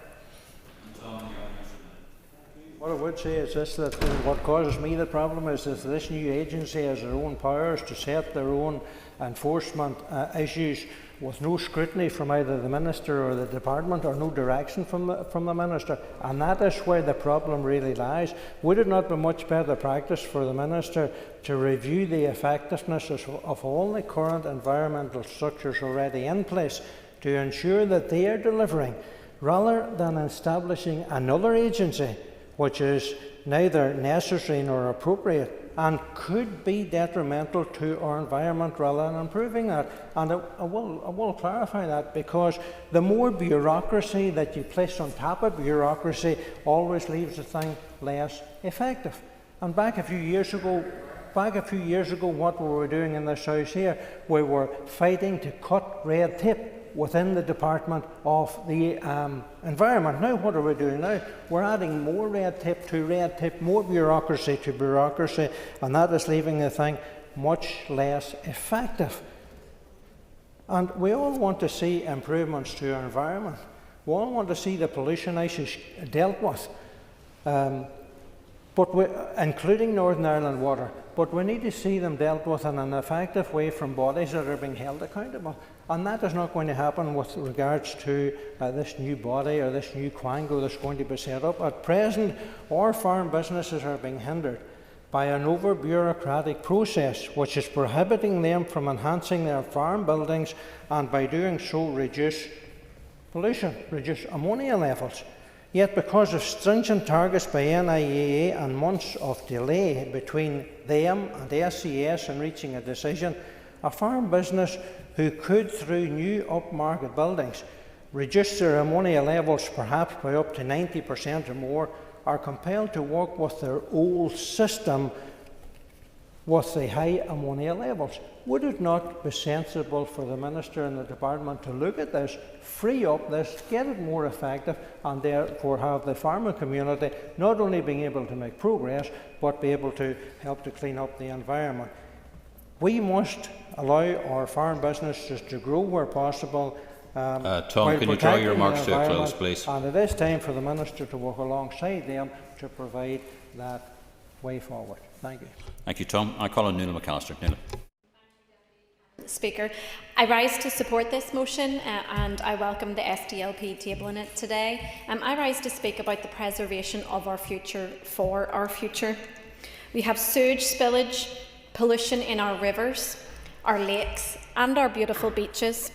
What I would say is this, that what causes me the problem is that this new agency has their own powers to set their own enforcement issues with no scrutiny from either the Minister or the Department, or no direction from the Minister, and that is where the problem really lies. Would it not be much better practice for the Minister to review the effectiveness of all the current environmental structures already in place to ensure that they are delivering, rather than establishing another agency which is neither necessary nor appropriate and could be detrimental to our environment rather than improving that? And I will clarify that, because the more bureaucracy that you place on top of bureaucracy always leaves the thing less effective. And back a few years ago, what were we doing in this house here? We were fighting to cut red tape within the Department of the Environment. Now what are we doing now? We're adding more red tape to red tape, more bureaucracy to bureaucracy, and that is leaving the thing much less effective. And we all want to see improvements to our environment. We all want to see the pollution issues dealt with, including Northern Ireland water, but we need to see them dealt with in an effective way from bodies that are being held accountable. And that is not going to happen with regards to this new body or this new quango that's going to be set up. At present, our farm businesses are being hindered by an over-bureaucratic process which is prohibiting them from enhancing their farm buildings, and by doing so reduce pollution, reduce ammonia levels. Yet because of stringent targets by NIEA and months of delay between them and SCS in reaching a decision, a farm business who could, through new upmarket buildings, reduce their ammonia levels perhaps by up to 90% or more, are compelled to work with their old system with the high ammonia levels. Would it not be sensible for the Minister and the Department to look at this, free up this, get it more effective, and therefore have the farming community not only being able to make progress, but be able to help to clean up the environment? We must allow our farm businesses to grow where possible. Tom, can you draw your remarks to a close, please? And it is time for the Minister to work alongside them to provide that way forward. Thank you. Thank you, Tom. I call on Nuala McAllister. Nuala. Speaker, I rise to support this motion and I welcome the SDLP tabling it today. I rise to speak about the preservation of our future for our future. We have sewage spillage, pollution in our rivers, our lakes and our beautiful beaches,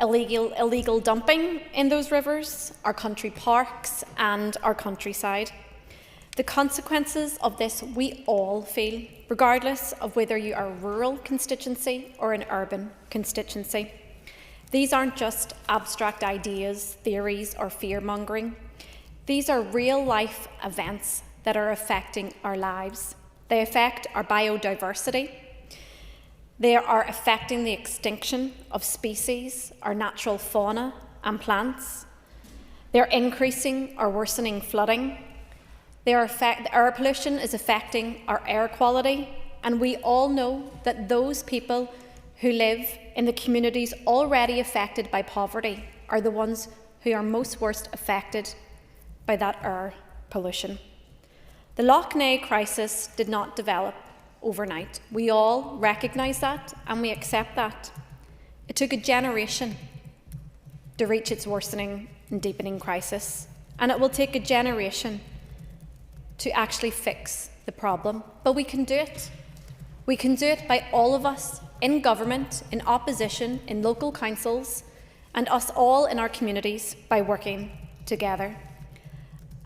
illegal dumping in those rivers, our country parks and our countryside. The consequences of this we all feel, regardless of whether you are a rural constituency or an urban constituency. These aren't just abstract ideas, theories or fear-mongering. These are real-life events that are affecting our lives. They affect our biodiversity. They are affecting the extinction of species, our natural fauna and plants. They're increasing or worsening flooding. Air pollution is affecting our air quality, and we all know that those people who live in the communities already affected by poverty are the ones who are most worst affected by that air pollution. The Lough Neagh crisis did not develop overnight. We all recognise that and we accept that. It took a generation to reach its worsening and deepening crisis, and it will take a generation to actually fix the problem. But we can do it. We can do it by all of us in government, in opposition, in local councils, and us all in our communities by working together.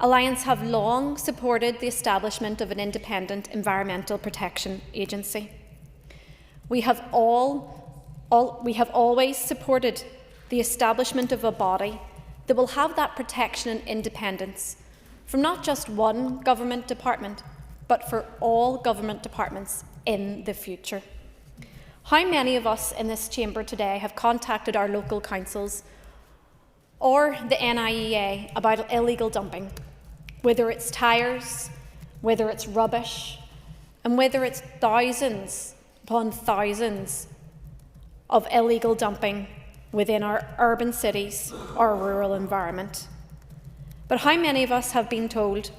Alliance have long supported the establishment of an independent environmental protection agency. We have always supported the establishment of a body that will have that protection and independence from not just one government department, but for all government departments in the future. How many of us in this chamber today have contacted our local councils or the NIEA about illegal dumping, whether it's tyres, whether it's rubbish, and whether it's thousands upon thousands of illegal dumping within our urban cities or rural environment? But how many of us have been told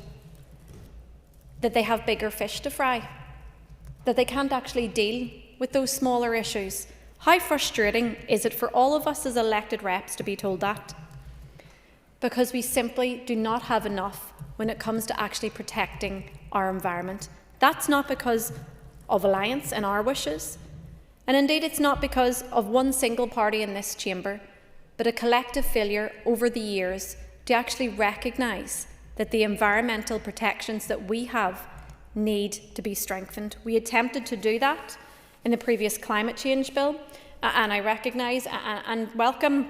that they have bigger fish to fry, that they can't actually deal with those smaller issues? How frustrating is it for all of us as elected reps to be told that? Because we simply do not have enough when it comes to actually protecting our environment. That's not because of alliance and our wishes, and indeed it's not because of one single party in this chamber, but a collective failure over the years to actually recognise that the environmental protections that we have need to be strengthened. We attempted to do that in the previous climate change bill, and I recognise and welcome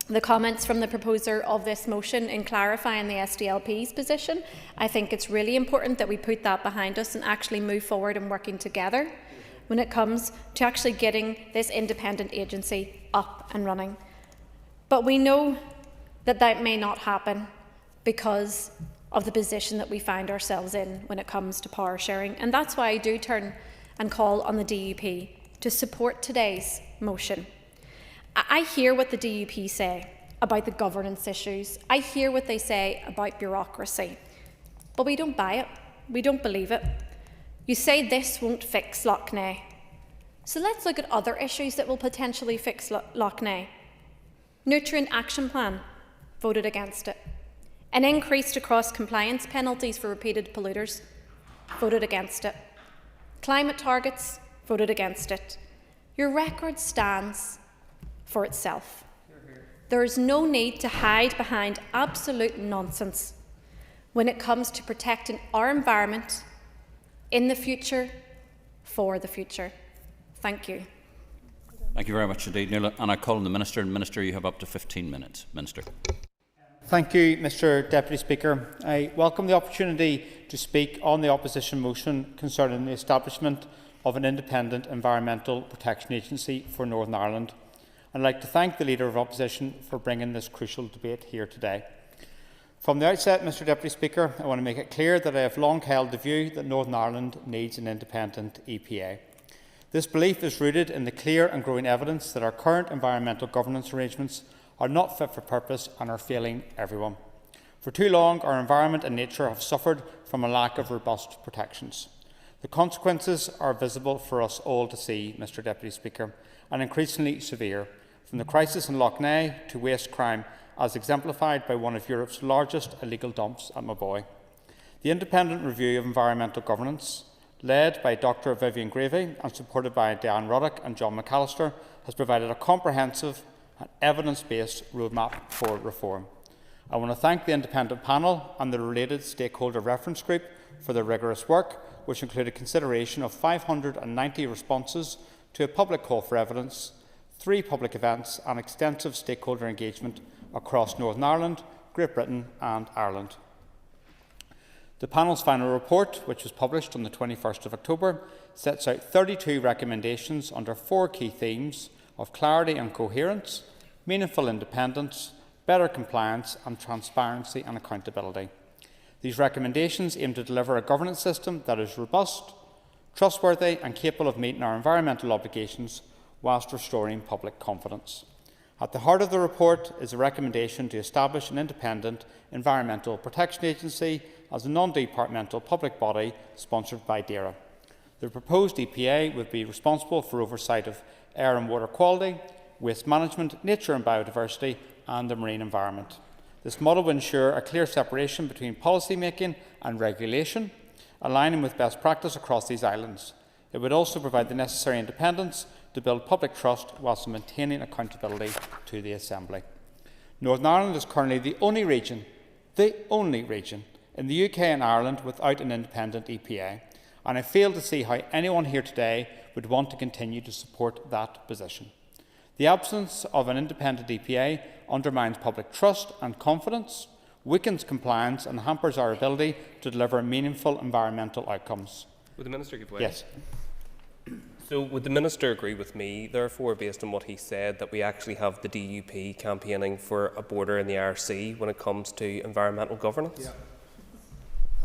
the comments from the proposer of this motion in clarifying the SDLP's position. I think it's really important that we put that behind us and actually move forward and working together when it comes to actually getting this independent agency up and running. But we know that that may not happen because of the position that we find ourselves in when it comes to power sharing. And that's why I do turn and call on the DUP to support today's motion. I hear what the DUP say about the governance issues. I hear what they say about bureaucracy. But we don't buy it. We don't believe it. You say this won't fix Lough Neagh. So let's look at other issues that will potentially fix Lough Neagh. Nutrient Action Plan, voted against it. An increase to cross-compliance penalties for repeated polluters, voted against it. Climate targets, voted against it. Your record stands for itself. There is no need to hide behind absolute nonsense when it comes to protecting our environment in the future, for the future. Thank you. Thank you very much indeed, Nuala. And I call on the Minister. And Minister, you have up to 15 minutes. Minister. Thank you, Mr Deputy Speaker. I welcome the opportunity to speak on the opposition motion concerning the establishment of an independent environmental protection agency for Northern Ireland. I'd like to thank the Leader of Opposition for bringing this crucial debate here today. From the outset, Mr Deputy Speaker, I want to make it clear that I have long held the view that Northern Ireland needs an independent EPA. This belief is rooted in the clear and growing evidence that our current environmental governance arrangements are not fit for purpose and are failing everyone. For too long, our environment and nature have suffered from a lack of robust protections. The consequences are visible for us all to see, Mr Deputy Speaker, and increasingly severe, from the crisis in Lough Neagh to waste crime, as exemplified by one of Europe's largest illegal dumps at Maboy. The independent review of environmental governance, led by Dr Vivian Gravey and supported by Diane Ruddock and John McAllister, has provided a comprehensive and evidence-based roadmap for reform. I want to thank the independent panel and the related stakeholder reference group for their rigorous work, which included consideration of 590 responses to a public call for evidence, 3 public events and extensive stakeholder engagement across Northern Ireland, Great Britain and Ireland. The panel's final report, which was published on the 21st of October, sets out 32 recommendations under 4 key themes of clarity and coherence, meaningful independence, better compliance and transparency and accountability. These recommendations aim to deliver a governance system that is robust, trustworthy and capable of meeting our environmental obligations whilst restoring public confidence. At the heart of the report is a recommendation to establish an independent environmental protection agency as a non-departmental public body sponsored by DAERA. The proposed EPA would be responsible for oversight of air and water quality, waste management, nature and biodiversity and the marine environment. This model will ensure a clear separation between policy making and regulation, aligning with best practice across these islands. It would also provide the necessary independence to build public trust whilst maintaining accountability to the Assembly. Northern Ireland is currently the only region in the UK and Ireland without an independent EPA, and I fail to see how anyone here today would want to continue to support that position. The absence of an independent EPA undermines public trust and confidence, weakens compliance and hampers our ability to deliver meaningful environmental outcomes. Would the Minister give way? Yes. So would the Minister agree with me, therefore, based on what he said, that we actually have the DUP campaigning for a border in the RC when it comes to environmental governance? Yeah.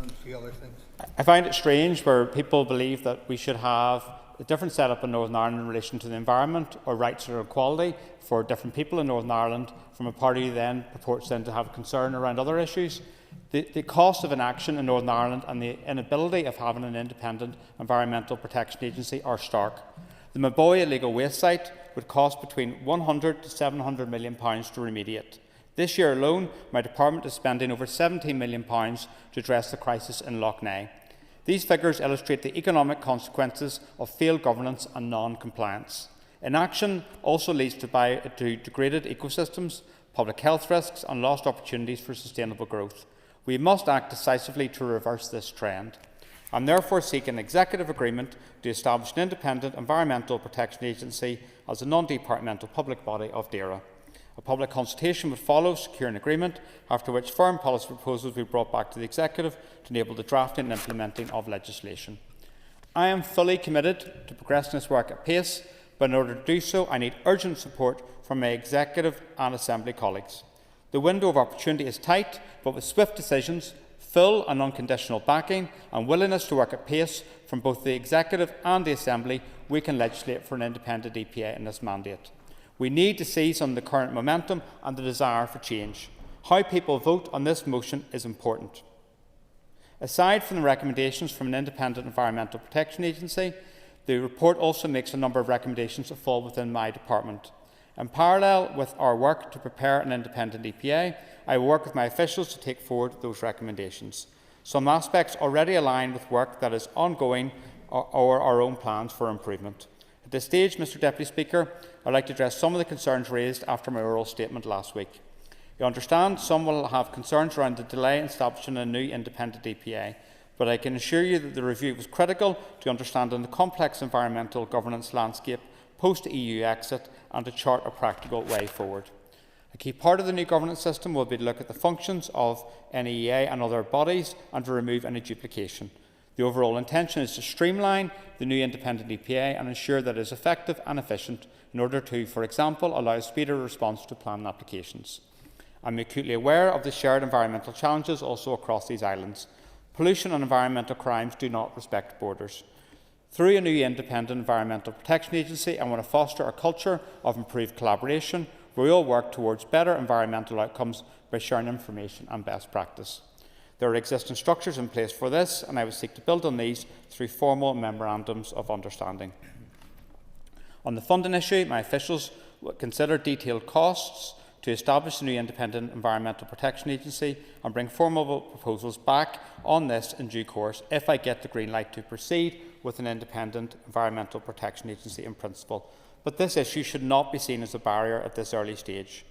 And a few other things. I find it strange where people believe that we should have a different setup in Northern Ireland in relation to the environment or rights or equality for different people in Northern Ireland from a party then purports then to have concern around other issues. The cost of inaction in Northern Ireland and the inability of having an independent environmental protection agency are stark. The Maboy illegal waste site would cost between £100 to £700 million to remediate. This year alone, my department is spending over £17 million to address the crisis in Lough Neagh. These figures illustrate the economic consequences of failed governance and non-compliance. Inaction also leads to degraded ecosystems, public health risks and lost opportunities for sustainable growth. We must act decisively to reverse this trend. I am therefore seeking executive agreement to establish an independent environmental protection agency as a non-departmental public body of DAERA. A public consultation would follow, securing agreement, after which firm policy proposals will be brought back to the Executive to enable the drafting and implementing of legislation. I am fully committed to progressing this work at pace, but in order to do so, I need urgent support from my Executive and Assembly colleagues. The window of opportunity is tight, but with swift decisions, full and unconditional backing and willingness to work at pace from both the Executive and the Assembly, we can legislate for an independent EPA in this mandate. We need to seize on the current momentum and the desire for change. How people vote on this motion is important. Aside from the recommendations from an independent environmental protection agency, the report also makes a number of recommendations that fall within my department. In parallel with our work to prepare an independent EPA, I will work with my officials to take forward those recommendations. Some aspects already align with work that is ongoing or our own plans for improvement. At this stage, Mr Deputy Speaker, I would like to address some of the concerns raised after my oral statement last week. You understand some will have concerns around the delay in establishing a new independent EPA, but I can assure you that the review was critical to understanding the complex environmental governance landscape post-EU exit and to chart a practical way forward. A key part of the new governance system will be to look at the functions of NEA and other bodies and to remove any duplication. The overall intention is to streamline the new independent EPA and ensure that it is effective and efficient in order to, for example, allow speedier response to planning applications. I am acutely aware of the shared environmental challenges also across these islands. Pollution and environmental crimes do not respect borders. Through a new independent environmental protection agency, I want to foster a culture of improved collaboration where we all work towards better environmental outcomes by sharing information and best practice. There are existing structures in place for this, and I will seek to build on these through formal memorandums of understanding. On the funding issue, my officials will consider detailed costs to establish a new independent environmental protection agency and bring formal proposals back on this in due course if I get the green light to proceed with an independent environmental protection agency in principle. But this issue should not be seen as a barrier at this early stage.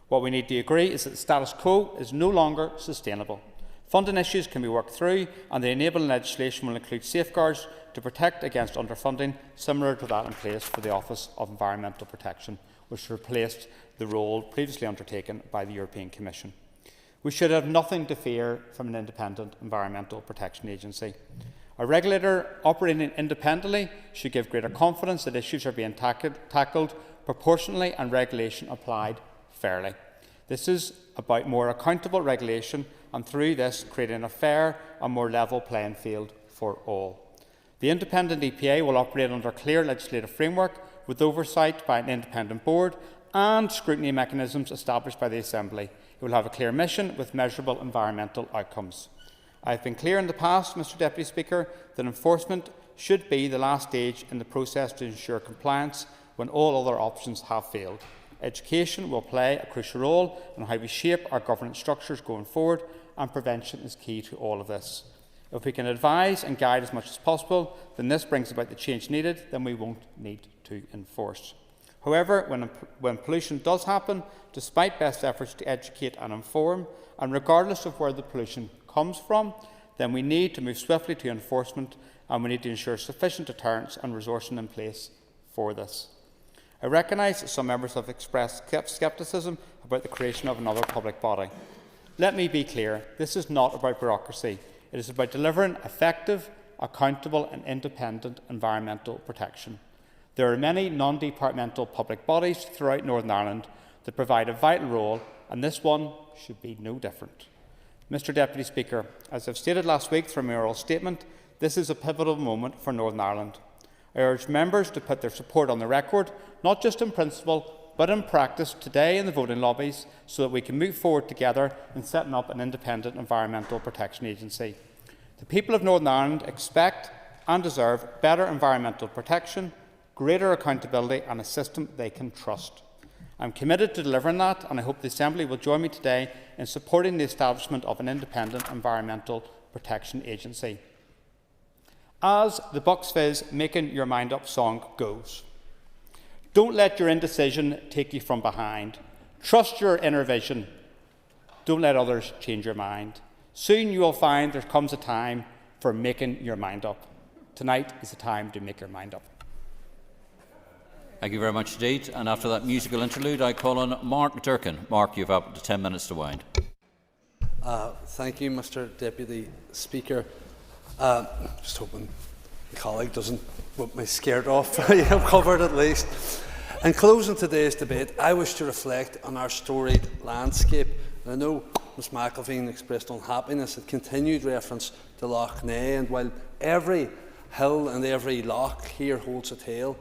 What we need to agree is that the status quo is no longer sustainable. Funding issues can be worked through, and the enabling legislation will include safeguards to protect against underfunding, similar to that in place for the Office of Environmental Protection, which replaced the role previously undertaken by the European Commission. We should have nothing to fear from an independent environmental protection agency. A regulator operating independently should give greater confidence that issues are being tackled proportionally and regulation applied fairly. This is about more accountable regulation and through this creating a fair and more level playing field for all. The independent EPA will operate under a clear legislative framework with oversight by an independent board and scrutiny mechanisms established by the Assembly. It will have a clear mission with measurable environmental outcomes. I have been clear in the past, Mr Deputy Speaker, that enforcement should be the last stage in the process to ensure compliance when all other options have failed. Education will play a crucial role in how we shape our governance structures going forward, and prevention is key to all of this. If we can advise and guide as much as possible, then this brings about the change needed, then we won't need to enforce. However, when pollution does happen, despite best efforts to educate and inform, and regardless of where the pollution comes from, then we need to move swiftly to enforcement, and we need to ensure sufficient deterrence and resourcing in place for this. I recognise that some members have expressed scepticism about the creation of another public body. Let me be clear, this is not about bureaucracy. It is about delivering effective, accountable and independent environmental protection. There are many non-departmental public bodies throughout Northern Ireland that provide a vital role, and this one should be no different. Mr Deputy Speaker, as I've stated last week through my oral statement, this is a pivotal moment for Northern Ireland. I urge members to put their support on the record, not just in principle, but in practice today in the voting lobbies, so that we can move forward together in setting up an independent environmental protection agency. The people of Northern Ireland expect and deserve better environmental protection, greater accountability and a system they can trust. I am committed to delivering that, and I hope the Assembly will join me today in supporting the establishment of an independent environmental protection agency. As the Bucks Fizz Making Your Mind Up song goes, don't let your indecision take you from behind. Trust your inner vision. Don't let others change your mind. Soon you will find there comes a time for making your mind up. Tonight is the time to make your mind up. Thank you very much indeed. And after that musical interlude, I call on Mark Durkin. Mark, you've up to 10 minutes to wind. Thank you, Mr Deputy Speaker. Just hoping the colleague doesn't want me scared off. I'm covered at least. In closing today's debate, I wish to reflect on our storied landscape. And I know Ms McElveen expressed unhappiness at continued reference to Loch Ness, and while every hill and every loch here holds a tale,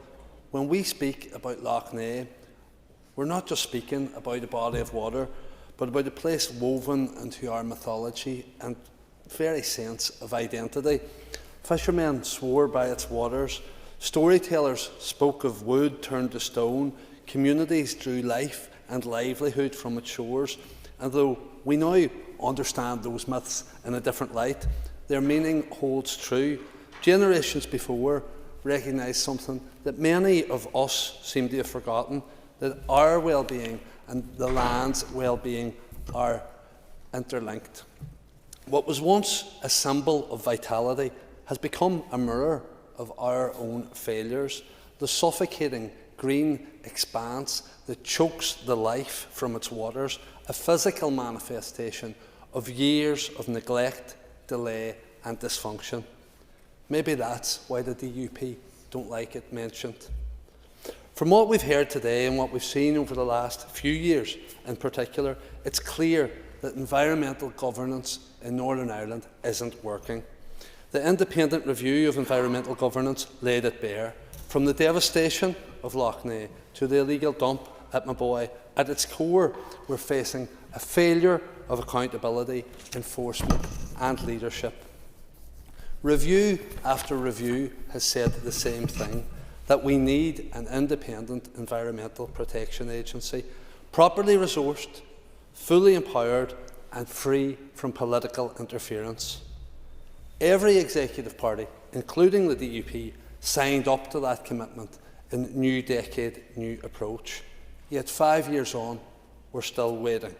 when we speak about Loch Ness, we're not just speaking about a body of water, but about a place woven into our mythology and very sense of identity. Fishermen swore by its waters, storytellers spoke of wood turned to stone, communities drew life and livelihood from its shores, and though we now understand those myths in a different light, their meaning holds true. Generations before recognised something that many of us seem to have forgotten, that our well-being and the land's well-being are interlinked. What was once a symbol of vitality has become a mirror of our own failures. The suffocating green expanse that chokes the life from its waters, a physical manifestation of years of neglect, delay and dysfunction. Maybe that's why the DUP don't like it mentioned. From what we've heard today and what we've seen over the last few years in particular, it's clear that environmental governance in Northern Ireland isn't working. The independent review of environmental governance laid it bare. From the devastation of Loch Ness to the illegal dump at Maboy, at its core we're facing a failure of accountability, enforcement and leadership. Review after review has said the same thing, that we need an independent environmental protection agency, properly resourced, fully empowered and free from political interference. Every executive party, including the DUP, signed up to that commitment in New Decade, New Approach. Yet 5 years on, we're still waiting.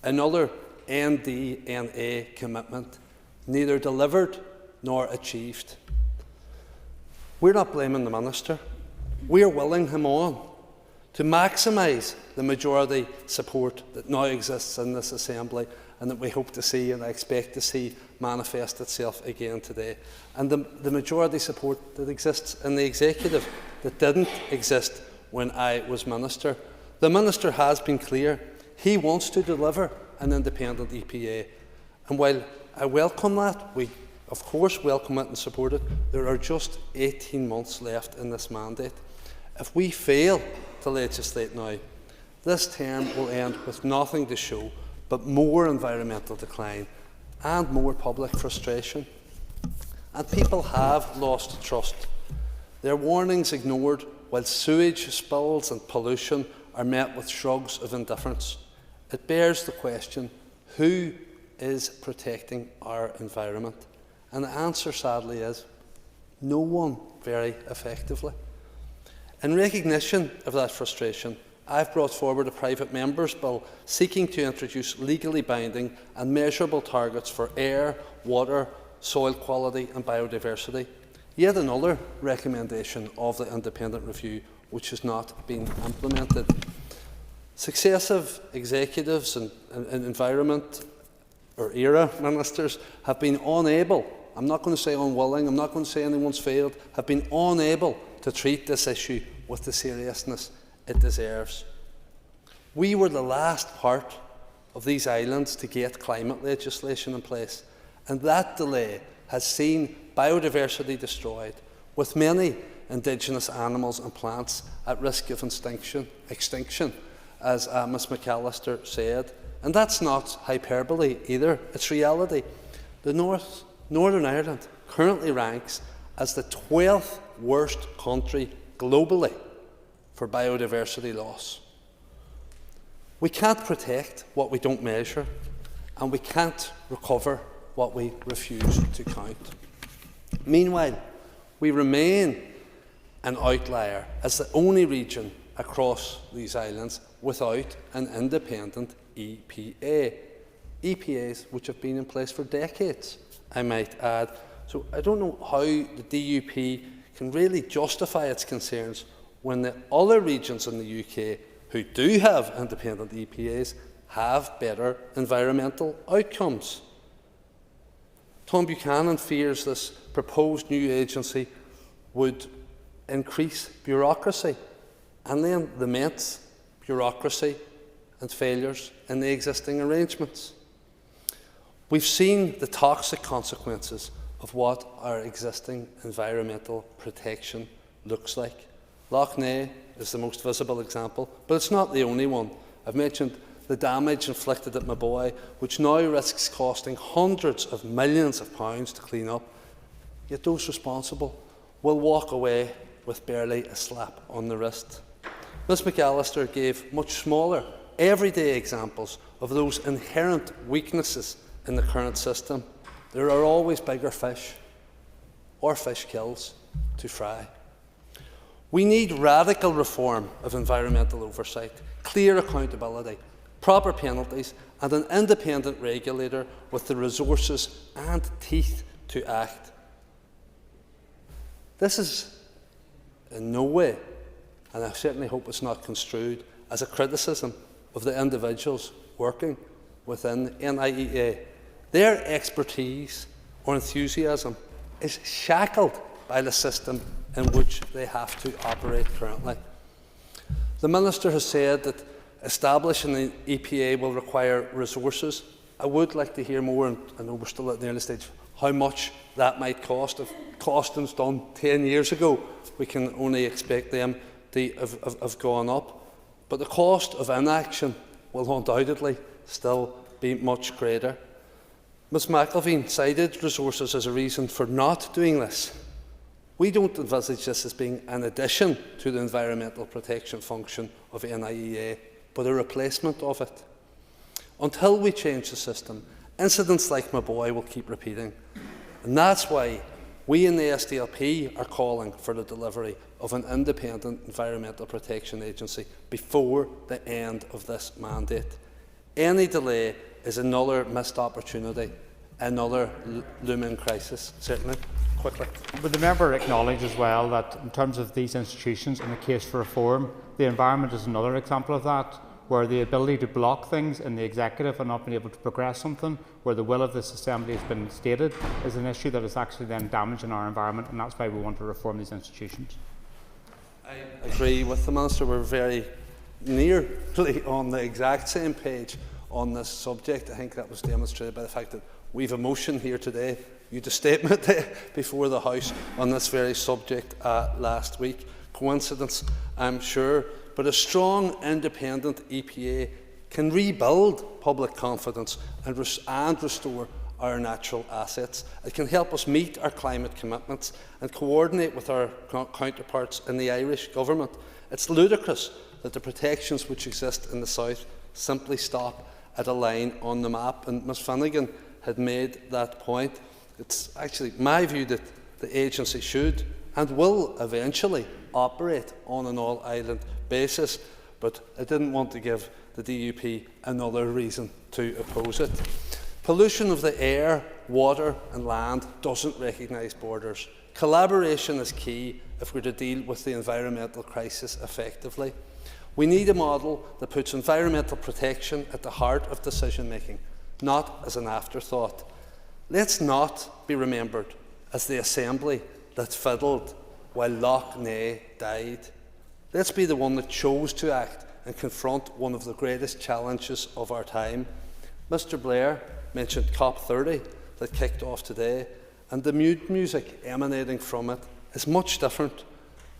Another NDNA commitment, neither delivered nor achieved. We're not blaming the Minister. We're willing him on to maximise the majority support that now exists in this Assembly and that we hope to see and I expect to see manifest itself again today. And the majority support that exists in the Executive that didn't exist when I was Minister. The Minister has been clear. He wants to deliver an independent EPA. And while I welcome that, we of course welcome it and support it, there are just 18 months left in this mandate. If we fail to legislate now, this term will end with nothing to show but more environmental decline and more public frustration. And people have lost trust. Their warnings ignored, while sewage spills and pollution are met with shrugs of indifference. It bears the question, who is protecting our environment? And the answer, sadly, is no one very effectively. In recognition of that frustration, I've brought forward a private member's bill seeking to introduce legally binding and measurable targets for air, water, soil quality and biodiversity. Yet another recommendation of the independent review which has not been implemented. Successive executives and environment or era ministers have been unable, I'm not going to say unwilling, I'm not going to say anyone's failed, have been unable to treat this issue with the seriousness it deserves. We were the last part of these islands to get climate legislation in place, and that delay has seen biodiversity destroyed, with many indigenous animals and plants at risk of extinction, as Ms McAllister said. And that's not hyperbole either, it's reality. Northern Ireland currently ranks as the 12th worst country globally for biodiversity loss. We can't protect what we don't measure, and we can't recover what we refuse to count. Meanwhile, we remain an outlier as the only region across these islands without an independent EPA. EPAs which have been in place for decades, I might add. So I don't know how the DUP can really justify its concerns when the other regions in the UK who do have independent EPAs have better environmental outcomes. Tom Buchanan fears this proposed new agency would increase bureaucracy and then laments bureaucracy and failures in the existing arrangements. We've seen the toxic consequences of what our existing environmental protection looks like. Lough Neagh is the most visible example, but it's not the only one. I've mentioned the damage inflicted at Maboy, which now risks costing hundreds of millions of pounds to clean up, yet those responsible will walk away with barely a slap on the wrist. Ms McAllister gave much smaller, everyday examples of those inherent weaknesses in the current system. There are always bigger fish or fish kills to fry. We need radical reform of environmental oversight, clear accountability, proper penalties, and an independent regulator with the resources and teeth to act. This is in no way, and I certainly hope it's not construed as a criticism of the individuals working within NIEA. Their expertise or enthusiasm is shackled by the system in which they have to operate currently. The Minister has said that establishing the EPA will require resources. I would like to hear more, and I know we're still at the early stage, how much that might cost. If costing's done 10 years ago, we can only expect them to have gone up. But the cost of inaction will undoubtedly still be much greater. Ms McElveen cited resources as a reason for not doing this. We don't envisage this as being an addition to the environmental protection function of NIEA, but a replacement of it. Until we change the system, incidents like Maboy will keep repeating. And that's why we in the SDLP are calling for the delivery of an independent environmental protection agency before the end of this mandate. Any delay is another missed opportunity, another looming crisis, certainly. Quickly. Would the member acknowledge as well that in terms of these institutions and the case for reform, the environment is another example of that, where the ability to block things in the executive and not being able to progress something, where the will of this assembly has been stated, is an issue that is actually then damaging our environment, and that's why we want to reform these institutions? I agree with the Minister. We're very nearly on the exact same page on this subject. I think that was demonstrated by the fact that we have a motion here today. You had a statement before the House on this very subject last week. Coincidence, I'm sure, but a strong, independent EPA can rebuild public confidence and restore our natural assets. It can help us meet our climate commitments and coordinate with our counterparts in the Irish Government. It's ludicrous that the protections which exist in the South simply stop at a line on the map, and Ms Finnegan had made that point. It's actually my view that the agency should and will eventually operate on an all-island basis, but I didn't want to give the DUP another reason to oppose it. Pollution of the air, water and land doesn't recognise borders. Collaboration is key if we're to deal with the environmental crisis effectively. We need a model that puts environmental protection at the heart of decision making, not as an afterthought. Let's not be remembered as the assembly that fiddled while Loch Ness died. Let's be the one that chose to act and confront one of the greatest challenges of our time. Mr. Blair mentioned COP30 that kicked off today, and the mood music emanating from it is much different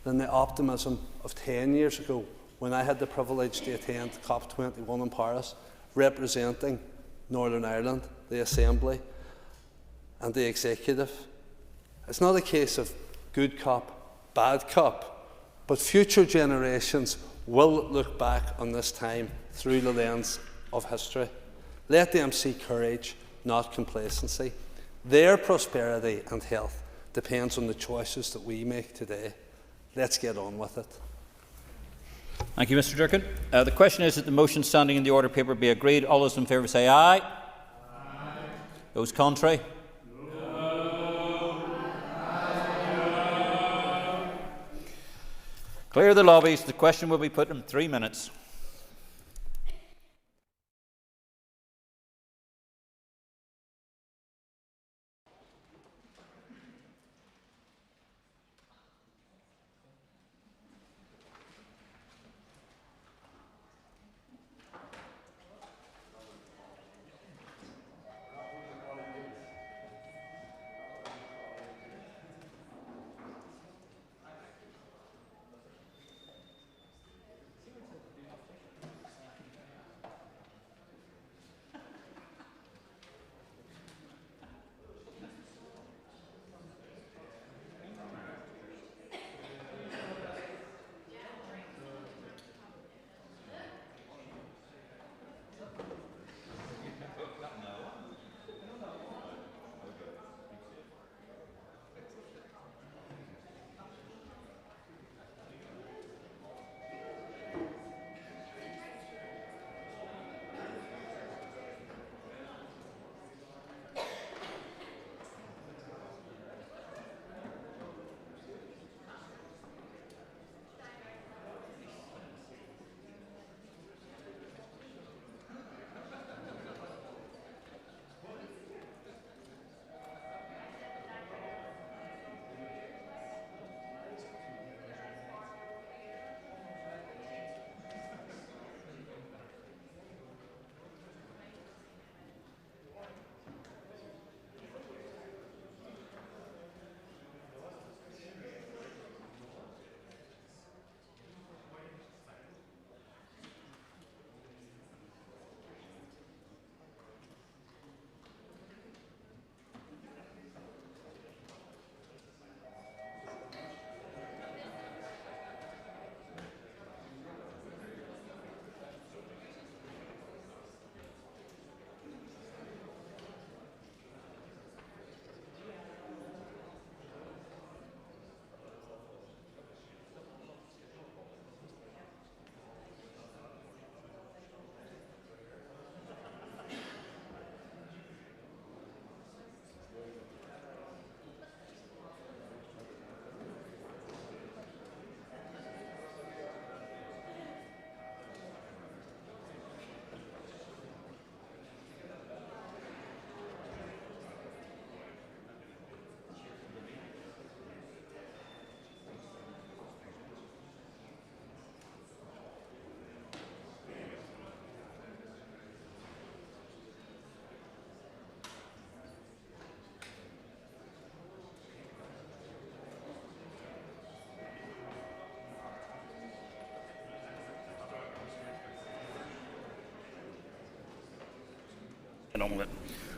than the optimism of 10 years ago when I had the privilege to attend COP21 in Paris, representing Northern Ireland, the Assembly and the Executive. It's not a case of good cop, bad cop, but future generations will look back on this time through the lens of history. Let them see courage, not complacency. Their prosperity and health depends on the choices that we make today. Let's get on with it. Thank you, Mr. Durkin. The question is that the motion standing in the order paper be agreed. All those in favour say aye. Aye. Those contrary? No. Clear the lobbies. The question will be put in 3 minutes.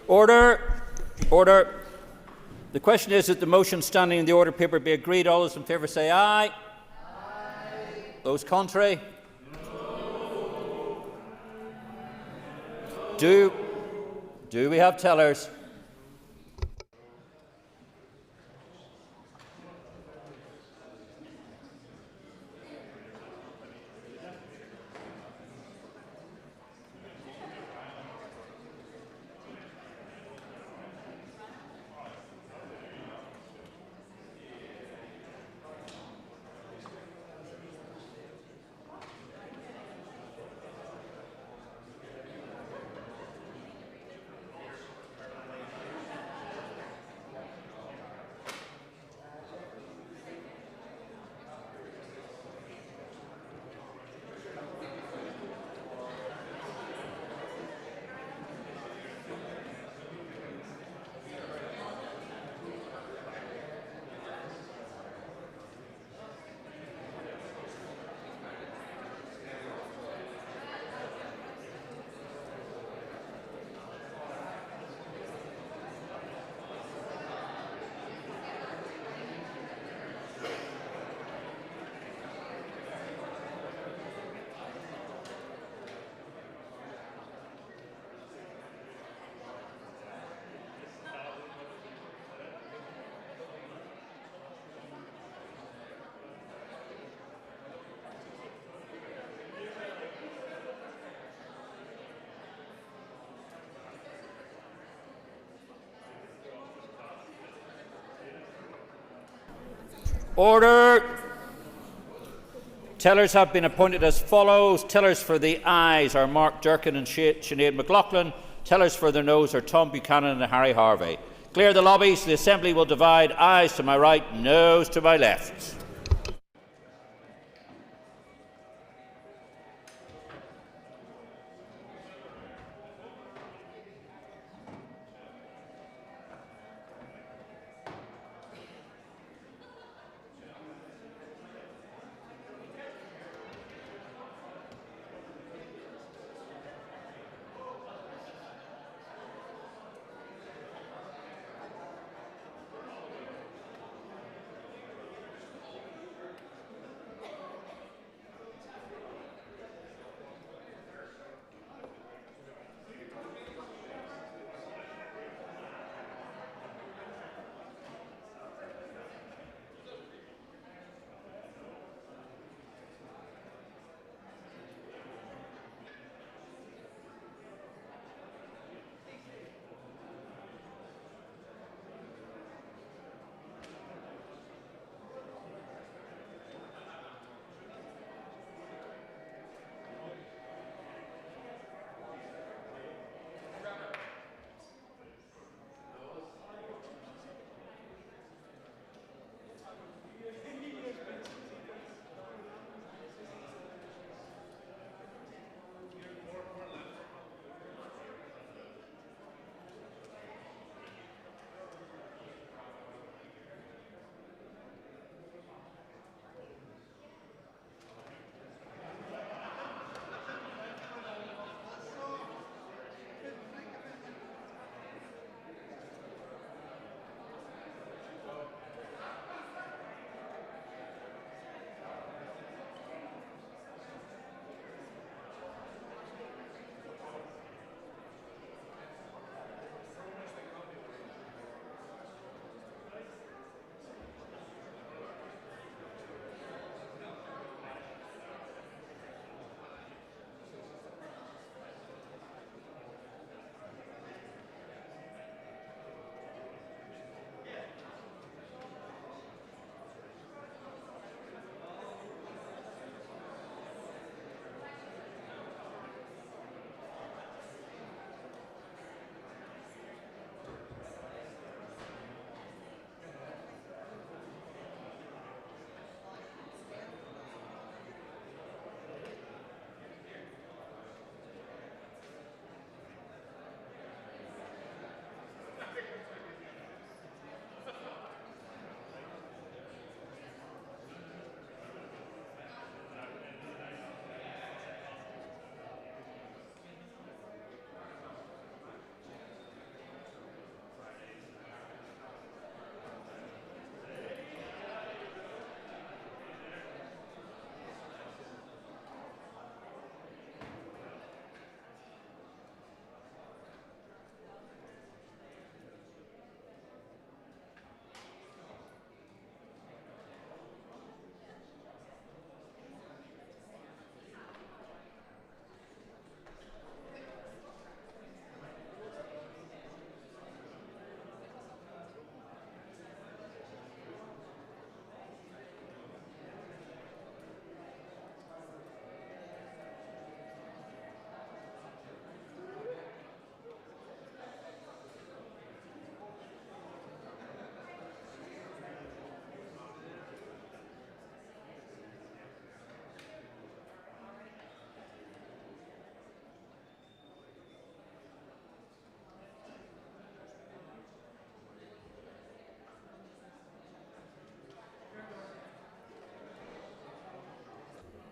Order. Order. The question is that the motion standing in the order paper be agreed. All those in favour say aye. Aye. Those contrary? No. Do we have tellers? Order. Tellers have been appointed as follows. Tellers for the ayes are Mark Durkin and Sinead McLaughlin. Tellers for the noes are Tom Buchanan and Harry Harvey. Clear the lobbies. The Assembly will divide ayes to my right, noes to my left.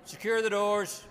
Secure the doors.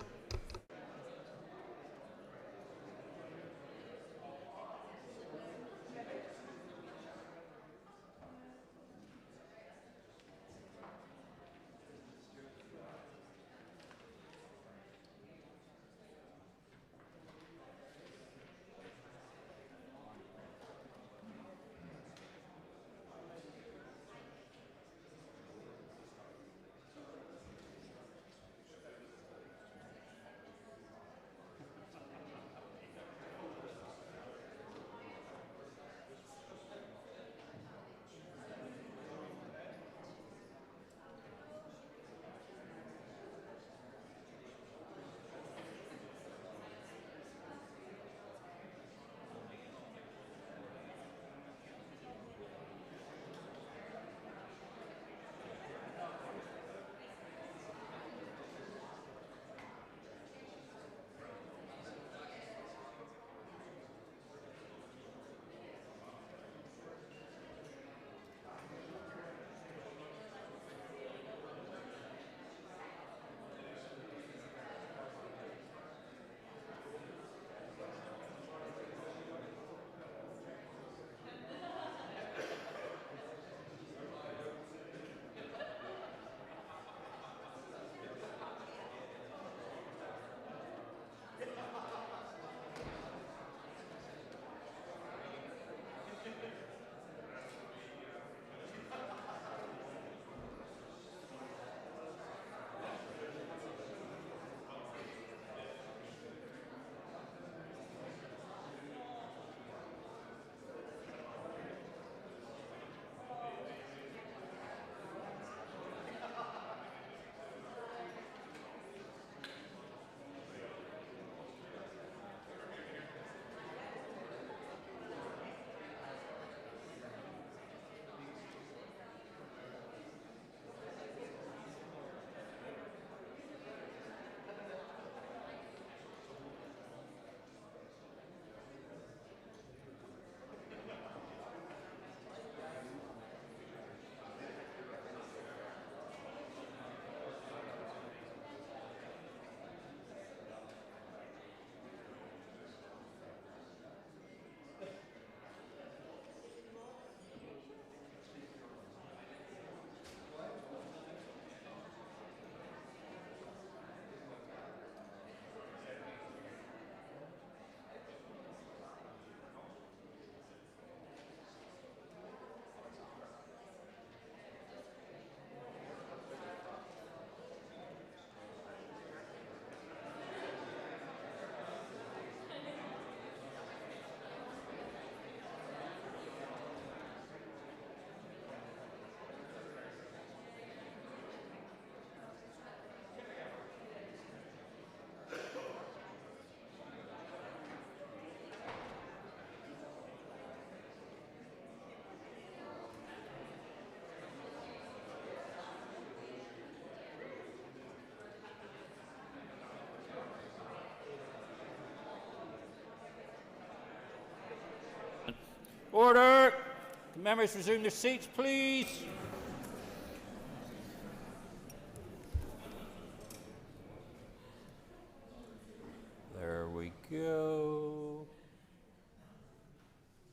Order! Can members resume their seats, please? There we go.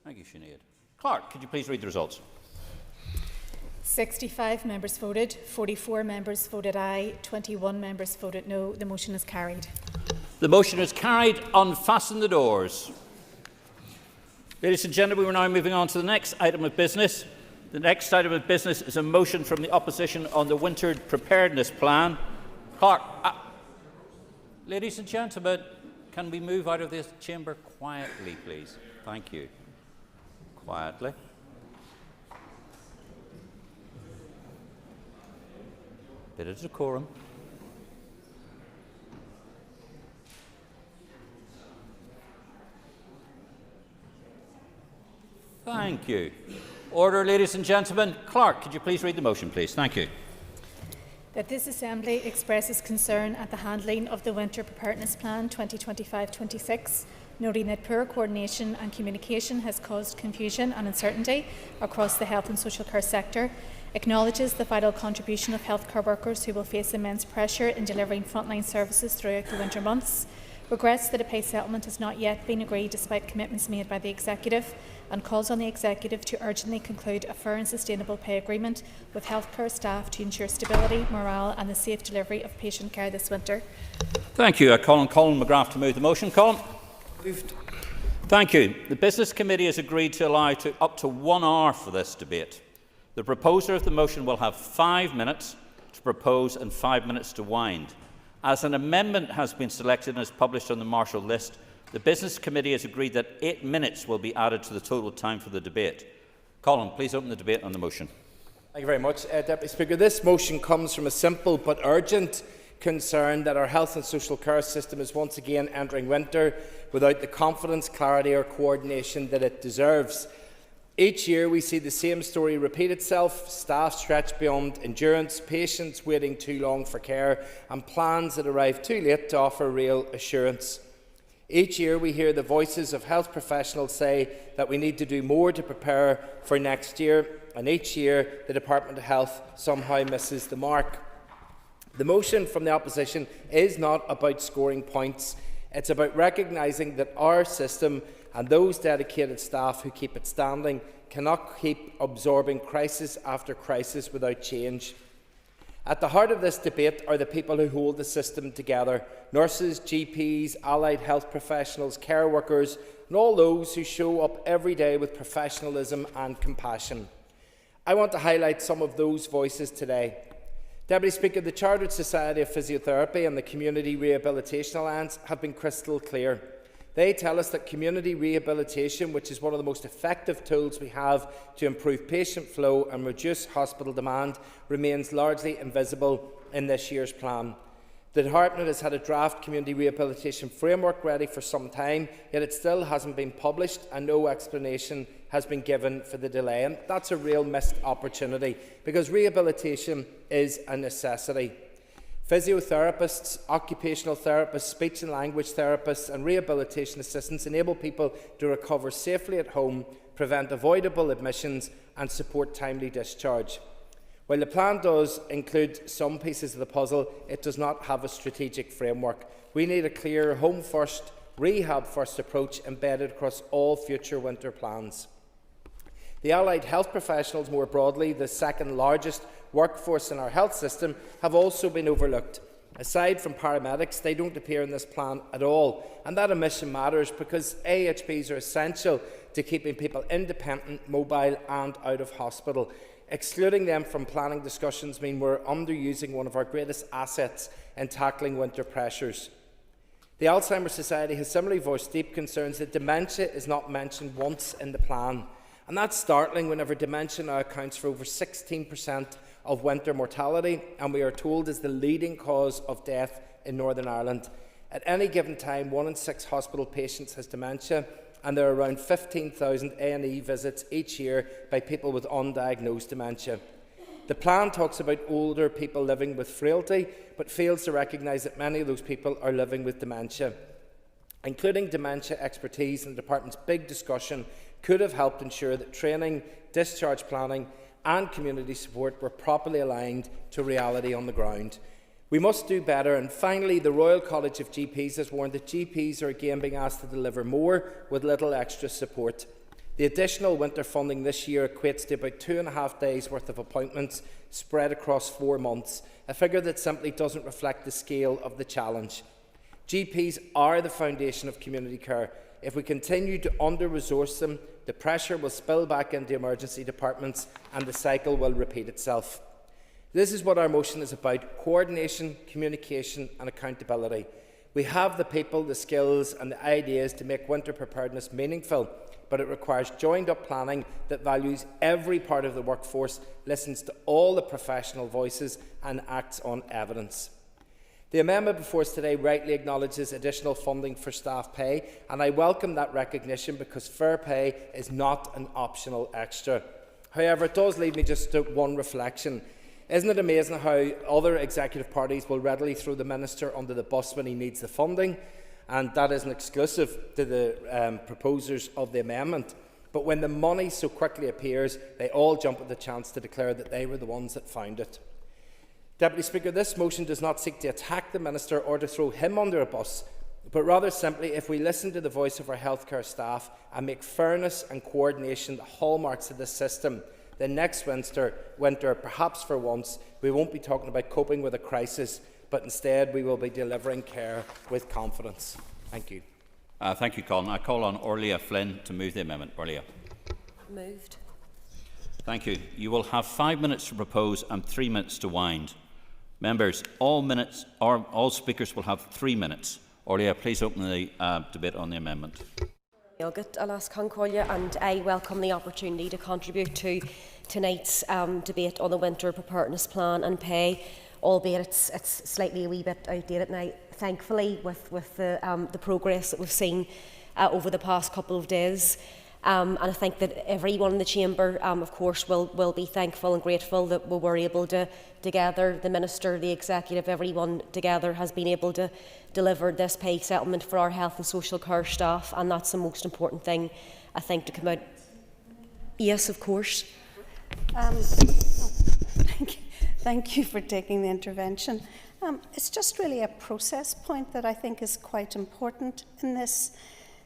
Thank you, Sinead. Clerk, could you please read the results? 65 members voted, 44 members voted aye, 21 members voted no. The motion is carried. The motion is carried. Unfasten the doors. Ladies and gentlemen, we are now moving on to the next item of business. The next item of business is a motion from the opposition on the winter preparedness plan. Clerk, ladies and gentlemen, can we move out of this chamber quietly, please? Thank you. Quietly. Bit of decorum. Thank you. Order, ladies and gentlemen. Clerk, could you please read the motion, please? Thank you. That this Assembly expresses concern at the handling of the Winter Preparedness Plan 2025-26, noting that poor coordination and communication has caused confusion and uncertainty across the health and social care sector, acknowledges the vital contribution of healthcare workers who will face immense pressure in delivering frontline services throughout the winter months, regrets that a pay settlement has not yet been agreed despite commitments made by the Executive, and calls on the Executive to urgently conclude a fair and sustainable pay agreement with healthcare staff to ensure stability, morale and the safe delivery of patient care this winter. Thank you. I call on Colin McGrath to move the motion. Colin. Moved. Thank you. The Business Committee has agreed to allow up to 1 hour for this debate. The proposer of the motion will have 5 minutes to propose and 5 minutes to wind. As an amendment has been selected and is published on the Marshall list, the Business Committee has agreed that 8 minutes will be added to the total time for the debate. Colin, please open the debate on the motion. Thank you very much, Deputy Speaker. This motion comes from a simple but urgent concern that our health and social care system is once again entering winter without the confidence, clarity or coordination that it deserves. Each year we see the same story repeat itself: staff stretched beyond endurance, patients waiting too long for care and plans that arrive too late to offer real assurance. Each year we hear the voices of health professionals say that we need to do more to prepare for next year, and each year the Department of Health somehow misses the mark. The motion from the opposition is not about scoring points. It's about recognising that our system and those dedicated staff who keep it standing cannot keep absorbing crisis after crisis without change. At the heart of this debate are the people who hold the system together: nurses, GPs, allied health professionals, care workers, and all those who show up every day with professionalism and compassion. I want to highlight some of those voices today. Deputy Speaker, the Chartered Society of Physiotherapy and the Community Rehabilitation Alliance have been crystal clear. They tell us that community rehabilitation, which is one of the most effective tools we have to improve patient flow and reduce hospital demand, remains largely invisible in this year's plan. The Department has had a draft community rehabilitation framework ready for some time, yet it still hasn't been published and no explanation has been given for the delay. And that's a real missed opportunity, because rehabilitation is a necessity. Physiotherapists, occupational therapists, speech and language therapists and rehabilitation assistants enable people to recover safely at home, prevent avoidable admissions and support timely discharge. While the plan does include some pieces of the puzzle, it does not have a strategic framework. We need a clear home-first, rehab-first approach embedded across all future winter plans. The allied health professionals, more broadly, the second largest workforce in our health system, have also been overlooked. Aside from paramedics, they don't appear in this plan at all, and that omission matters because AHPs are essential to keeping people independent, mobile and out of hospital. Excluding them from planning discussions mean we're underusing one of our greatest assets in tackling winter pressures. The Alzheimer's Society has similarly voiced deep concerns that dementia is not mentioned once in the plan. And that's startling whenever dementia now accounts for over 16% of winter mortality, and we are told is the leading cause of death in Northern Ireland. At any given time, 1 in 6 hospital patients has dementia, and there are around 15,000 A&E visits each year by people with undiagnosed dementia. The plan talks about older people living with frailty, but fails to recognise that many of those people are living with dementia. Including dementia expertise in the Department's big discussion could have helped ensure that training, discharge planning and community support were properly aligned to reality on the ground. We must do better, and finally the Royal College of GPs has warned that GPs are again being asked to deliver more with little extra support. The additional winter funding this year equates to about 2.5 days' worth of appointments spread across 4 months, a figure that simply doesn't reflect the scale of the challenge. GPs are the foundation of community care. If we continue to under-resource them, the pressure will spill back into emergency departments and the cycle will repeat itself. This is what our motion is about: coordination, communication and accountability. We have the people, the skills and the ideas to make winter preparedness meaningful, but it requires joined-up planning that values every part of the workforce, listens to all the professional voices and acts on evidence. The amendment before us today rightly acknowledges additional funding for staff pay, and I welcome that recognition because fair pay is not an optional extra. However, it does leave me just to one reflection. Isn't it amazing how other executive parties will readily throw the Minister under the bus when he needs the funding? And that isn't exclusive to the proposers of the amendment. But when the money so quickly appears, they all jump at the chance to declare that they were the ones that found it. Deputy Speaker, this motion does not seek to attack the Minister or to throw him under a bus, but rather simply, if we listen to the voice of our healthcare staff and make fairness and coordination the hallmarks of this system, then next winter, perhaps for once, we won't be talking about coping with a crisis, but instead we will be delivering care with confidence. Thank you. Thank you, Colin. I call on Orlia Flynn to move the amendment. Orlia. Moved. Thank you. You will have 5 minutes to propose and 3 minutes to wind. Members, all speakers will have 3 minutes. Orlia, please open the debate on the amendment. And I welcome the opportunity to contribute to tonight's debate on the winter preparedness plan and pay, albeit it's slightly a wee bit outdated now. Thankfully, with the progress that we've seen over the past couple of days, and I think that everyone in the chamber, of course, will be thankful and grateful that we were able to gather, the Minister, the Executive, everyone together has been able to deliver this pay settlement for our health and social care staff, and that's the most important thing, I think, to come out. Yes, of course. Thank you for taking the intervention. It's just really a process point that I think is quite important in this.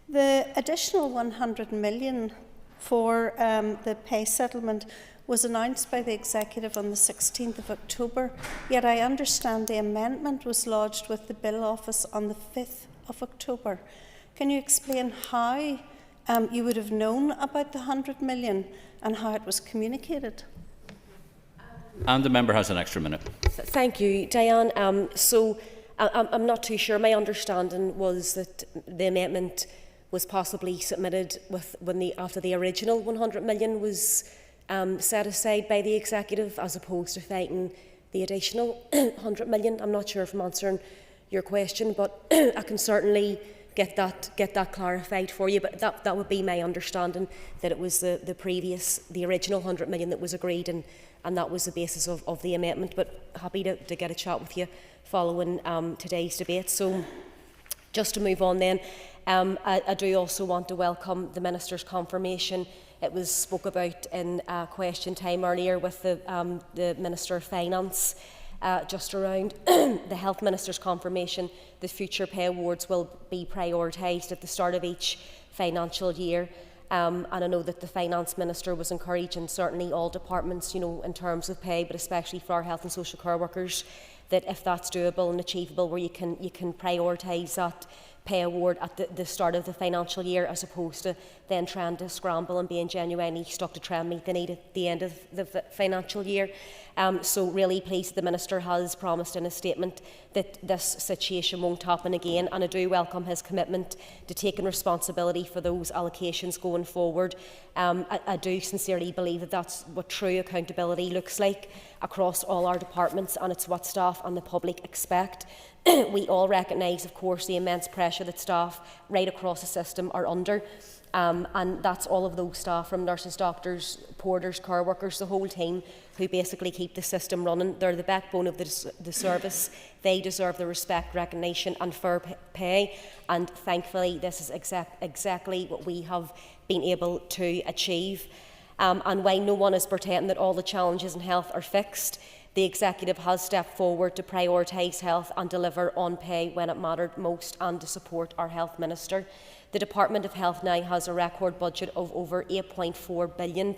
The additional 100 million for the pay settlement was announced by the Executive on the 16th of October, yet I understand the amendment was lodged with the Bill Office on the 5th of October. Can you explain how you would have known about the 100 million and how it was communicated? And the member has an extra minute. Thank you, Diane. I'm not too sure. My understanding was that the amendment was possibly submitted after the original 100 million was set aside by the Executive, as opposed to fighting the additional 100 million. I'm not sure if I'm answering your question, but I can certainly get that clarified for you. But that would be my understanding, that it was the original 100 million that was agreed, and that was the basis of the amendment. But happy to get a chat with you following today's debate. So just to move on then, I do also want to welcome the Minister's confirmation. It was spoke about in question time earlier with the Minister of Finance, just around the Health Minister's confirmation that future pay awards will be prioritised at the start of each financial year. And I know that the Finance Minister was encouraging certainly all departments, in terms of pay, but especially for our health and social care workers, that if that's doable and achievable, where you can prioritise that pay award at the start of the financial year, as opposed to then trying to scramble and being genuinely stuck to try and meet the need at the end of the financial year. So really pleased the Minister has promised in a statement that this situation won't happen again, and I do welcome his commitment to taking responsibility for those allocations going forward. I do sincerely believe that that's what true accountability looks like across all our departments, and it's what staff and the public expect. We all recognise, of course, the immense pressure that staff right across the system are under. And that's all of those staff, from nurses, doctors, porters, care workers, the whole team, who basically keep the system running. They're the backbone of the service. They deserve the respect, recognition and fair pay. And thankfully, this is exactly what we have been able to achieve. And while no one is pretending that all the challenges in health are fixed, the Executive has stepped forward to prioritise health and deliver on pay when it mattered most, and to support our Health Minister. The Department of Health now has a record budget of over £8.4 billion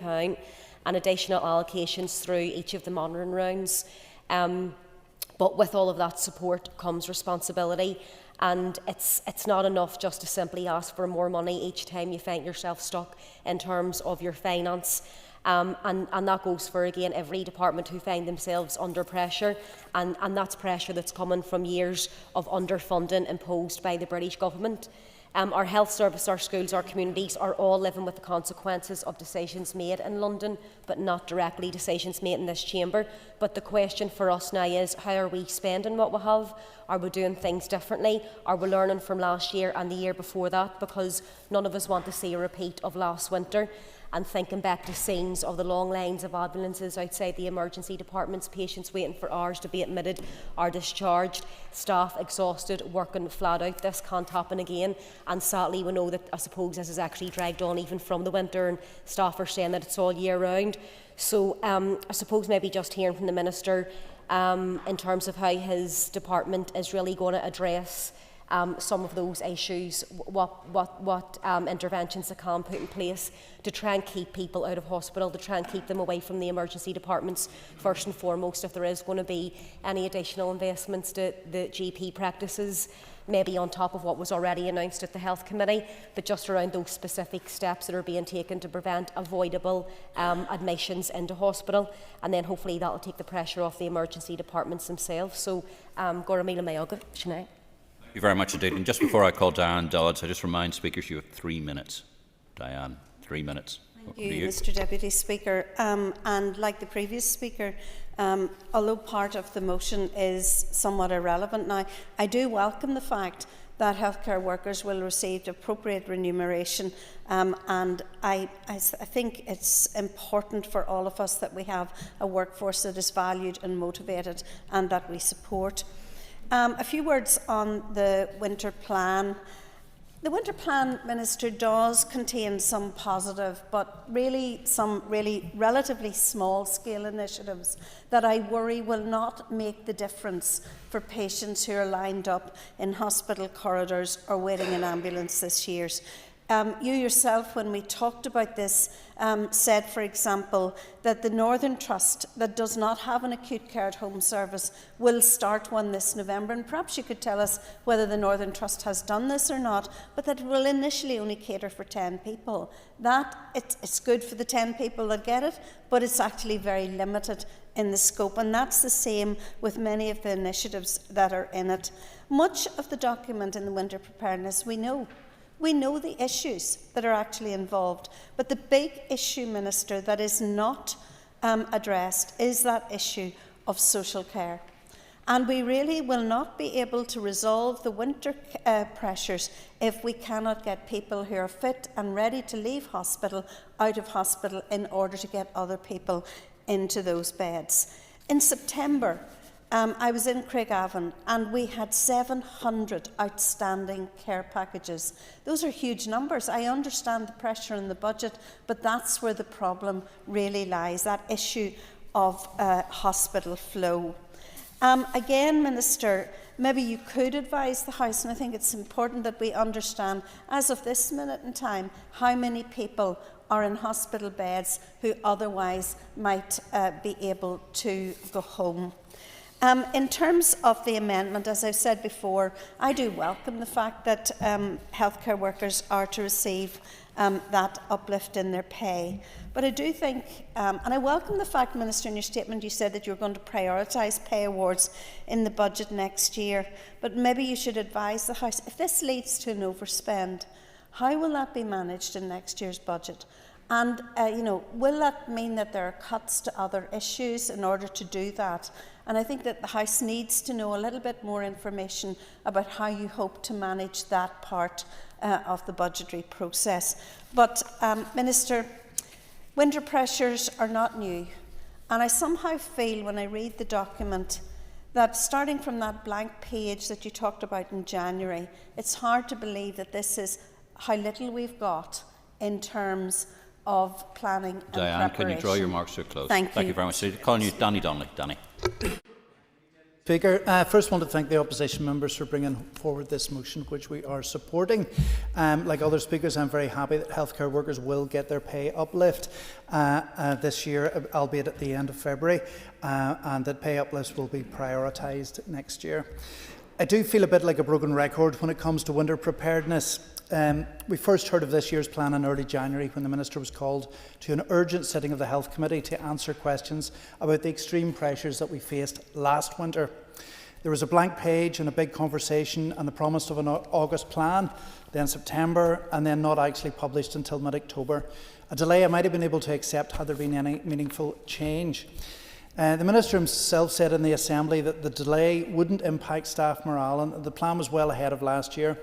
and additional allocations through each of the monitoring rounds. But with all of that support comes responsibility, and it's not enough just to simply ask for more money each time you find yourself stuck in terms of your finance. And that goes for, again, every department who find themselves under pressure, and that's pressure that's coming from years of underfunding imposed by the British government. Our health service, our schools, our communities are all living with the consequences of decisions made in London, but not directly decisions made in this chamber. But the question for us now is, how are we spending what we have? Are we doing things differently? Are we learning from last year and the year before that? Because none of us want to see a repeat of last winter. And thinking back to scenes of the long lines of ambulances outside the emergency departments, patients waiting for hours to be admitted or discharged, staff exhausted, working flat out. This can't happen again. And sadly, we know that, I suppose, this is actually dragged on even from the winter, and staff are saying that it's all year round. So I suppose maybe just hearing from the Minister in terms of how his department is really going to address some of those issues, what interventions they can put in place to try and keep people out of hospital, to try and keep them away from the emergency departments, first and foremost, if there is going to be any additional investments to the GP practices, maybe on top of what was already announced at the Health Committee, but just around those specific steps that are being taken to prevent avoidable admissions into hospital, and then hopefully that will take the pressure off the emergency departments themselves. So, Gora Mila Mayoga, Sinead. Thank you very much indeed. And just before I call Diane Dodds, I just remind speakers you have 3 minutes. Diane, 3 minutes. Thank you, Mr. Deputy Speaker. And like the previous speaker, although part of the motion is somewhat irrelevant now, I do welcome the fact that healthcare workers will receive appropriate remuneration, and I think it's important for all of us that we have a workforce that is valued and motivated and that we support. A few words on the winter plan. The winter plan, Minister, does contain some positive but some relatively small scale initiatives that I worry will not make the difference for patients who are lined up in hospital corridors or waiting in ambulance this year. You yourself, when we talked about this, said, for example, that the Northern Trust, that does not have an acute care at home service, will start one this November. And perhaps you could tell us whether the Northern Trust has done this or not, but that it will initially only cater for 10 people. It's good for the 10 people that get it, but it's actually very limited in the scope. And that's the same with many of the initiatives that are in it. Much of the document in the winter preparedness we know. We know the issues that are actually involved, but the big issue, Minister, that is not addressed is that issue of social care. And we really will not be able to resolve the winter pressures if we cannot get people who are fit and ready to leave hospital out of hospital in order to get other people into those beds. In September, I was in Craigavon and we had 700 outstanding care packages. Those are huge numbers. I understand the pressure in the budget, but that's where the problem really lies, that issue of hospital flow. Again, Minister, maybe you could advise the House, and I think it's important that we understand, as of this minute in time, how many people are in hospital beds who otherwise might be able to go home. In terms of the amendment, as I've said before, I do welcome the fact that healthcare workers are to receive that uplift in their pay. But I do think, and I welcome the fact, Minister, in your statement you said that you're going to prioritise pay awards in the budget next year. But maybe you should advise the House, if this leads to an overspend, how will that be managed in next year's budget? And, will that mean that there are cuts to other issues in order to do that? And I think that the House needs to know a little bit more information about how you hope to manage that part of the budgetary process. But, Minister, winter pressures are not new. And I somehow feel when I read the document that starting from that blank page that you talked about in January, it's hard to believe that this is how little we've got in terms of planning and Diane, preparation. can you draw your remarks to a close? Thank you very much. So, calling you Danny Donnelly. Danny. Speaker, first want to thank the opposition members for bringing forward this motion, which we are supporting. Like other speakers, I'm very happy that healthcare workers will get their pay uplift this year, albeit at the end of February, and that pay uplifts will be prioritised next year. I do feel a bit like a broken record when it comes to winter preparedness. We first heard of this year's plan in early January when the Minister was called to an urgent sitting of the Health Committee to answer questions about the extreme pressures that we faced last winter. There was a blank page and a big conversation and the promise of an August plan, then September, and then not actually published until mid-October. A delay I might have been able to accept had there been any meaningful change. The Minister himself said in the Assembly that the delay wouldn't impact staff morale and the plan was well ahead of last year.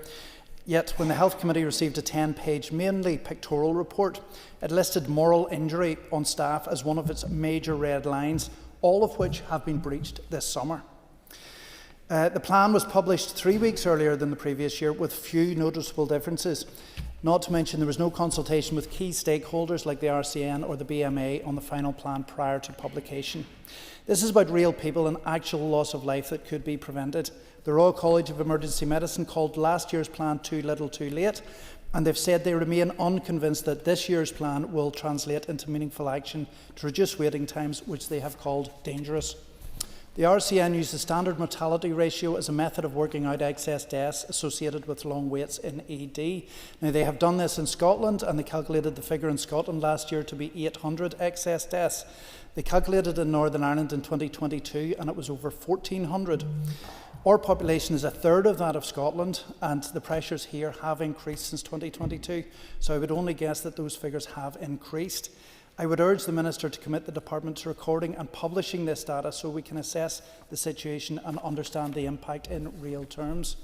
Yet, when the Health Committee received a 10-page, mainly pictorial report, it listed moral injury on staff as one of its major red lines, all of which have been breached this summer. The plan was published 3 weeks earlier than the previous year with few noticeable differences. Not to mention there was no consultation with key stakeholders like the RCN or the BMA on the final plan prior to publication. This is about real people and actual loss of life that could be prevented. The Royal College of Emergency Medicine called last year's plan too little too late, and they've said they remain unconvinced that this year's plan will translate into meaningful action to reduce waiting times, which they have called dangerous. The RCN used the standard mortality ratio as a method of working out excess deaths associated with long waits in ED. Now, they have done this in Scotland, and they calculated the figure in Scotland last year to be 800 excess deaths. They calculated in Northern Ireland in 2022, and it was over 1,400. Our population is a third of that of Scotland, and the pressures here have increased since 2022, so I would only guess that those figures have increased. I would urge the Minister to commit the Department to recording and publishing this data so we can assess the situation and understand the impact in real terms.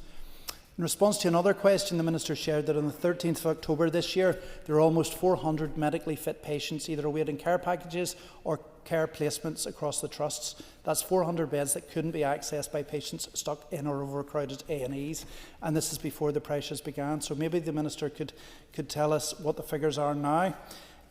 In response to another question, the Minister shared that on the 13th of October this year, there are almost 400 medically fit patients either awaiting care packages or care placements across the trusts. That's 400 beds that couldn't be accessed by patients stuck in or overcrowded A&Es, and this is before the pressures began. So maybe the Minister could tell us what the figures are now.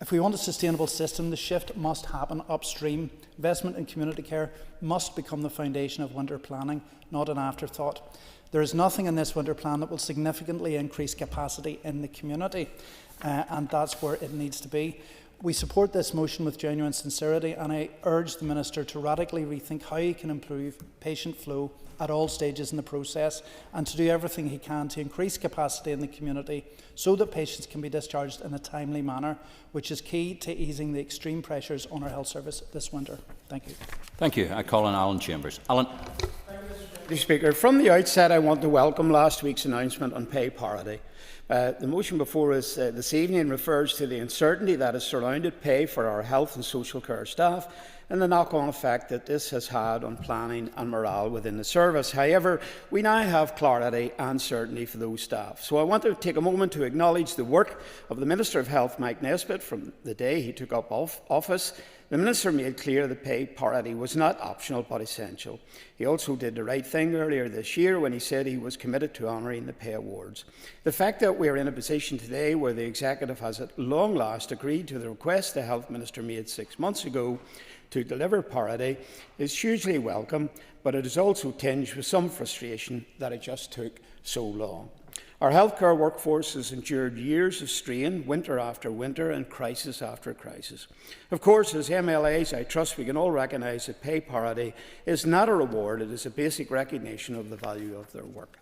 If we want a sustainable system, the shift must happen upstream. Investment in community care must become the foundation of winter planning, not an afterthought. There is nothing in this winter plan that will significantly increase capacity in the community, and that's where it needs to be. We support this motion with genuine sincerity, and I urge the Minister to radically rethink how he can improve patient flow at all stages in the process and to do everything he can to increase capacity in the community so that patients can be discharged in a timely manner, which is key to easing the extreme pressures on our health service this winter. Thank you. Thank you. I call on Alan Chambers. Alan. Mr. Speaker, from the outset I want to welcome last week's announcement on pay parity. The motion before us this evening refers to the uncertainty that has surrounded pay for our health and social care staff and the knock-on effect that this has had on planning and morale within the service. However, we now have clarity and certainty for those staff. So I want to take a moment to acknowledge the work of the Minister of Health, Mike Nesbitt, from the day he took up office. The Minister made clear that pay parity was not optional but essential. He also did the right thing earlier this year when he said he was committed to honouring the pay awards. The fact that we are in a position today where the Executive has at long last agreed to the request the Health Minister made 6 months ago to deliver parity is hugely welcome, but it is also tinged with some frustration that it just took so long. Our healthcare workforce has endured years of strain, winter after winter, and crisis after crisis. Of course, as MLAs, I trust we can all recognise that pay parity is not a reward, it is a basic recognition of the value of their work.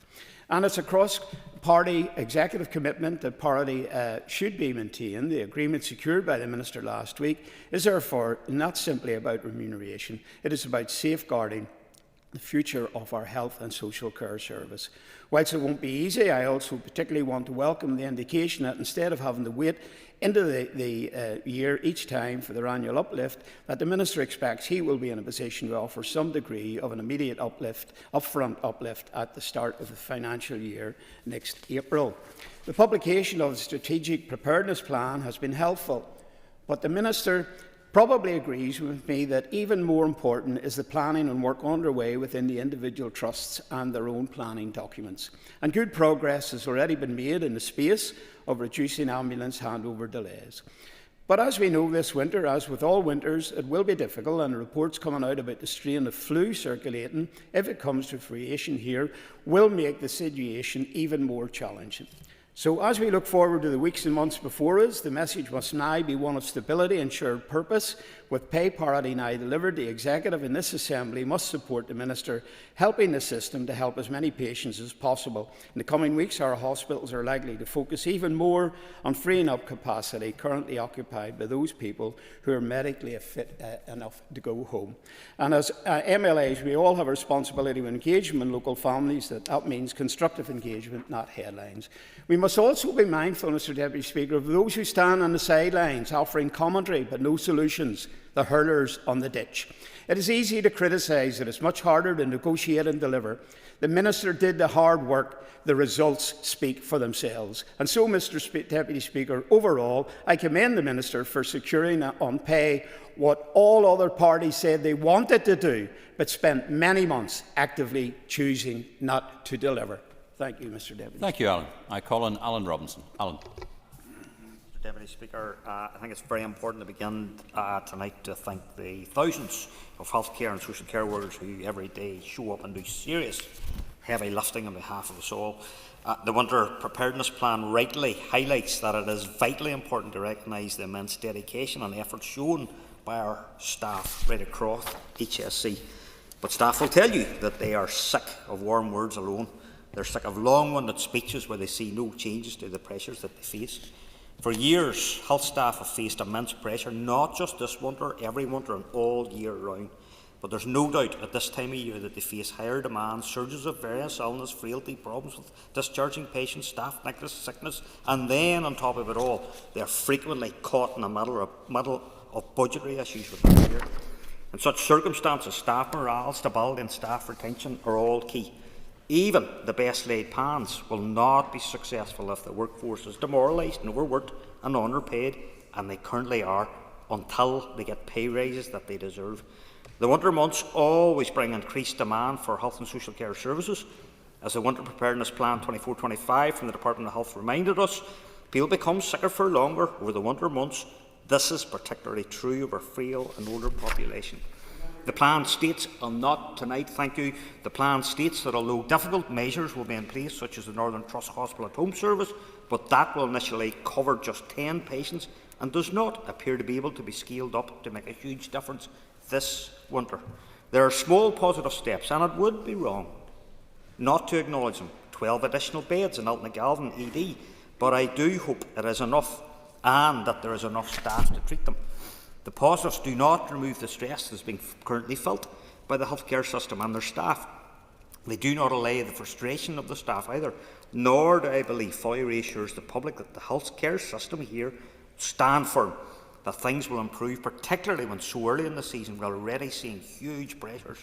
And it's a cross-party executive commitment that parity should be maintained. The agreement secured by the Minister last week is therefore not simply about remuneration, it is about safeguarding the future of our health and social care service. Whilst it won't be easy, I also particularly want to welcome the indication that instead of having to wait into the year each time for their annual uplift, that the Minister expects he will be in a position to offer some degree of an immediate upfront uplift at the start of the financial year next April. The publication of the Strategic Preparedness Plan has been helpful, but the Minister probably agrees with me that even more important is the planning and work underway within the individual trusts and their own planning documents. And good progress has already been made in the space of reducing ambulance handover delays. But as we know this winter, as with all winters, it will be difficult, and the reports coming out about the strain of flu circulating, if it comes to fruition here, will make the situation even more challenging. So as we look forward to the weeks and months before us, the message must now be one of stability and shared purpose. With pay parity now delivered, the Executive in this Assembly must support the Minister, helping the system to help as many patients as possible. In the coming weeks, our hospitals are likely to focus even more on freeing up capacity currently occupied by those people who are medically fit enough to go home. And as MLAs, we all have a responsibility to engage with local families. That means constructive engagement, not headlines. We must also be mindful, Mr Deputy Speaker, of those who stand on the sidelines offering commentary but no solutions, the hurlers on the ditch. It is easy to criticise it. It's much harder to negotiate and deliver. The Minister did the hard work. The results speak for themselves. And so, Mr Deputy Speaker, overall, I commend the Minister for securing on pay what all other parties said they wanted to do, but spent many months actively choosing not to deliver. Thank you, Mr Deputy. Thank you, Alan. I call on Alan Robinson. Alan. Mr Deputy Speaker, I think it's very important to begin tonight to thank the thousands of healthcare and social care workers who every day show up and do serious heavy lifting on behalf of us all. The Winter Preparedness Plan rightly highlights that it is vitally important to recognise the immense dedication and effort shown by our staff right across HSC. But staff will tell you that they are sick of warm words alone. They're sick of long-winded speeches where they see no changes to the pressures that they face. For years, health staff have faced immense pressure, not just this winter, every winter and all year round. But there's no doubt at this time of year that they face higher demand, surges of various illness, frailty, problems with discharging patients, staff neglect, sickness, and then on top of it all, they're frequently caught in the middle of budgetary issues with the year. In such circumstances, staff morale, stability and staff retention are all key. Even the best laid plans will not be successful if the workforce is demoralised and overworked and underpaid, and they currently are, until they get pay raises that they deserve. The winter months always bring increased demand for health and social care services. As the Winter Preparedness Plan 24-25 from the Department of Health reminded us, people become sicker for longer over the winter months. This is particularly true of our frail and older population. The plan states, and not tonight, thank you, the plan states that although difficult measures will be in place, such as the Northern Trust Hospital at Home service, but that will initially cover just 10 patients and does not appear to be able to be scaled up to make a huge difference this winter. There are small positive steps, and it would be wrong not to acknowledge them. 12 additional beds in Altnagalvin ED, but I do hope it is enough and that there is enough staff to treat them. The positives do not remove the stress that is being currently felt by the healthcare system and their staff. They do not allay the frustration of the staff either, nor do I believe fully reassures the public that the healthcare system here stand firm that things will improve, particularly when so early in the season we're already seeing huge pressures.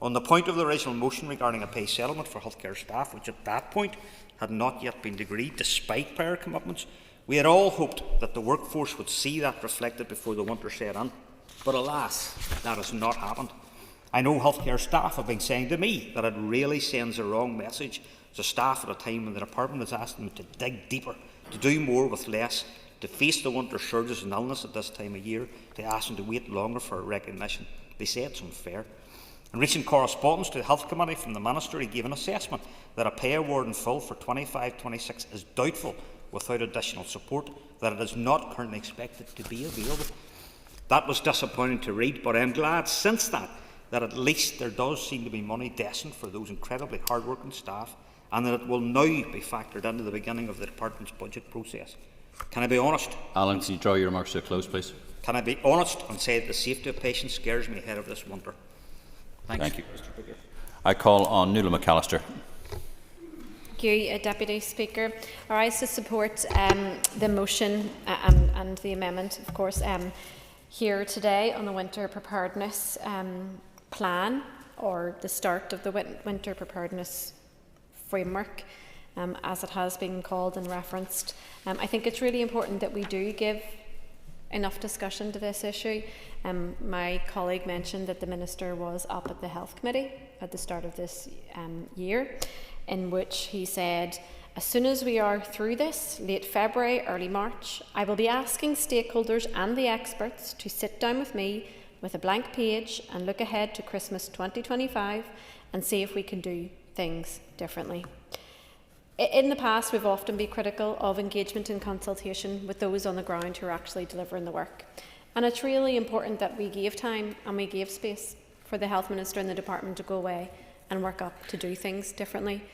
On the point of the original motion regarding a pay settlement for healthcare staff, which at that point had not yet been agreed despite prior commitments, we had all hoped that the workforce would see that reflected before the winter set in. But alas, that has not happened. I know healthcare staff have been saying to me that it really sends a wrong message to staff at a time when the department is asking them to dig deeper, to do more with less, to face the winter surges in illness at this time of year, to ask them to wait longer for recognition. They say it's unfair. In recent correspondence to the Health Committee from the Minister, he gave an assessment that a pay award in full for 25-26 is doubtful without additional support, that it is not currently expected to be available. That was disappointing to read, but I am glad since that at least there does seem to be money destined for those incredibly hard-working staff, and that it will now be factored into the beginning of the department's budget process. Can I be honest? Alan, can you draw your remarks to a close, please? Can I be honest and say that the safety of patients scares me ahead of this winter? Thank you. Mr. Speaker. I call on Nuala McAllister. Thank you, Deputy Speaker. I rise to support the motion and the amendment, of course, here today on the Winter Preparedness Plan, or the start of the Winter Preparedness Framework, as it has been called and referenced. I think it's really important that we do give enough discussion to this issue. My colleague mentioned that the Minister was up at the Health Committee at the start of this year, in which he said, as soon as we are through this, late February, early March, I will be asking stakeholders and the experts to sit down with me with a blank page and look ahead to Christmas 2025 and see if we can do things differently. In the past, we've often been critical of engagement and consultation with those on the ground who are actually delivering the work. And it's really important that we gave time and we gave space for the Health Minister and the Department to go away and work up to do things differently.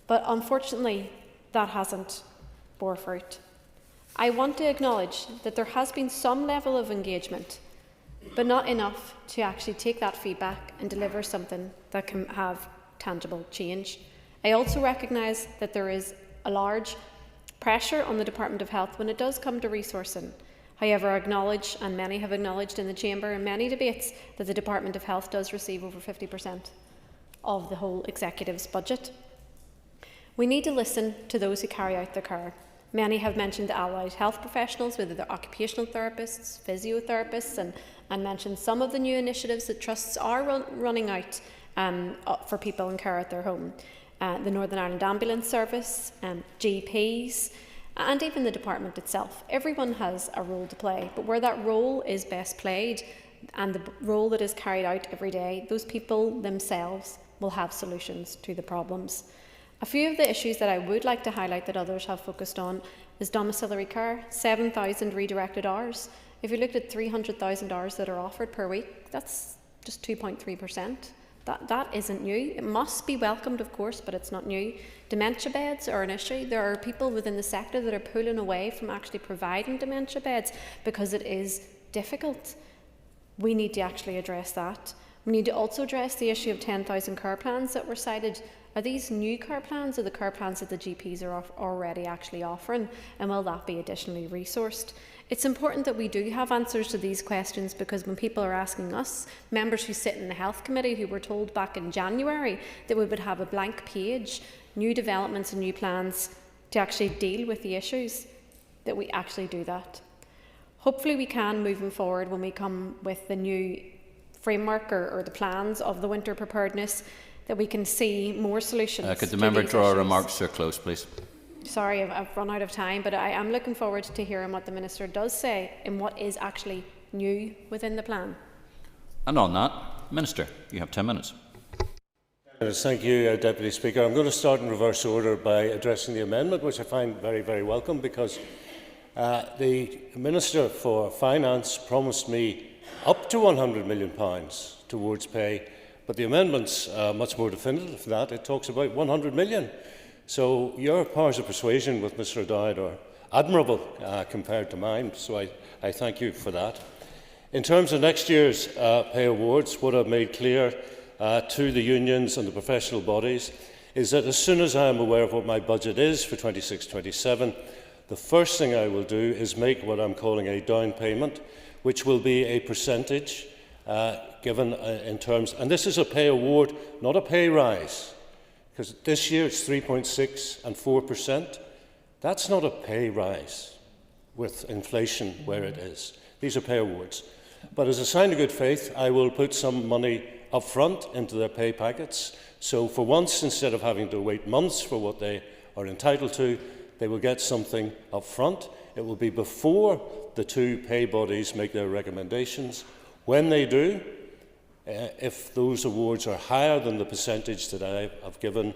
But unfortunately, that hasn't bore fruit. I want to acknowledge that there has been some level of engagement, but not enough to actually take that feedback and deliver something that can have tangible change. I also recognise that there is a large pressure on the Department of Health when it does come to resourcing. However, I acknowledge, and many have acknowledged in the Chamber in many debates, that the Department of Health does receive over 50% of the whole Executive's budget. We need to listen to those who carry out the care. Many have mentioned the allied health professionals, whether they're occupational therapists, physiotherapists, and mentioned some of the new initiatives that trusts are running out for people in care at their home. The Northern Ireland Ambulance Service, GPs, and even the department itself. Everyone has a role to play, but where that role is best played and the role that is carried out every day, those people themselves will have solutions to the problems. A few of the issues that I would like to highlight that others have focused on is domiciliary care, 7,000 redirected hours. If you looked at 300,000 hours that are offered per week, that's just 2.3%. That isn't new. It must be welcomed, of course, but it's not new. Dementia beds are an issue. There are people within the sector that are pulling away from actually providing dementia beds because it is difficult. We need to actually address that. We need to also address the issue of 10,000 care plans that were cited. Are these new care plans or the care plans that the GPs are already actually offering? And will that be additionally resourced? It's important that we do have answers to these questions, because when people are asking us, members who sit in the Health Committee who were told back in January that we would have a blank page, new developments and new plans to actually deal with the issues, that we actually do that. Hopefully we can, moving forward, when we come with the new framework or the plans of the winter preparedness, that we can see more solutions. Could the member draw remarks to a close, please? Sorry, I've run out of time, but I am looking forward to hearing what the Minister does say and what is actually new within the plan. And on that, Minister, you have 10 minutes. Thank you, Deputy Speaker. I'm going to start in reverse order by addressing the amendment, which I find very, very welcome, because the Minister for Finance promised me up to £100 million towards pay, but the amendment's much more definitive than that. It talks about £100 million. So your powers of persuasion with Mr O'Dowd are admirable compared to mine, so I thank you for that. In terms of next year's pay awards, what I've made clear to the unions and the professional bodies is that as soon as I am aware of what my budget is for 26-27, the first thing I will do is make what I'm calling a down payment, which will be a percentage given in terms, and this is a pay award, not a pay rise. Because this year it's 3.6 and 4%. That's not a pay rise with inflation where it is. These are pay awards. But as a sign of good faith, I will put some money up front into their pay packets. So for once, instead of having to wait months for what they are entitled to, they will get something up front. It will be before the two pay bodies make their recommendations. When they do, if those awards are higher than the percentage that I have given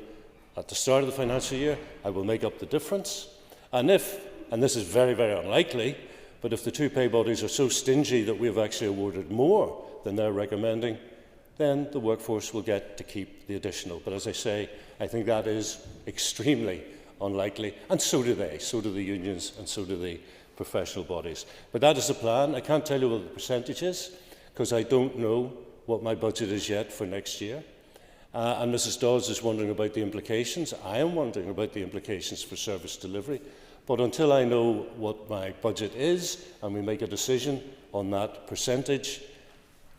at the start of the financial year, I will make up the difference. And this is very, very unlikely, but if the two pay bodies are so stingy that we have actually awarded more than they're recommending, then the workforce will get to keep the additional. But as I say, I think that is extremely unlikely, and so do they, so do the unions, and so do the professional bodies. But that is the plan. I can't tell you what the percentage is, because I don't know what my budget is yet for next year. and Mrs Dodds is wondering about the implications. I am wondering about the implications for service delivery. But until I know what my budget is and we make a decision on that percentage,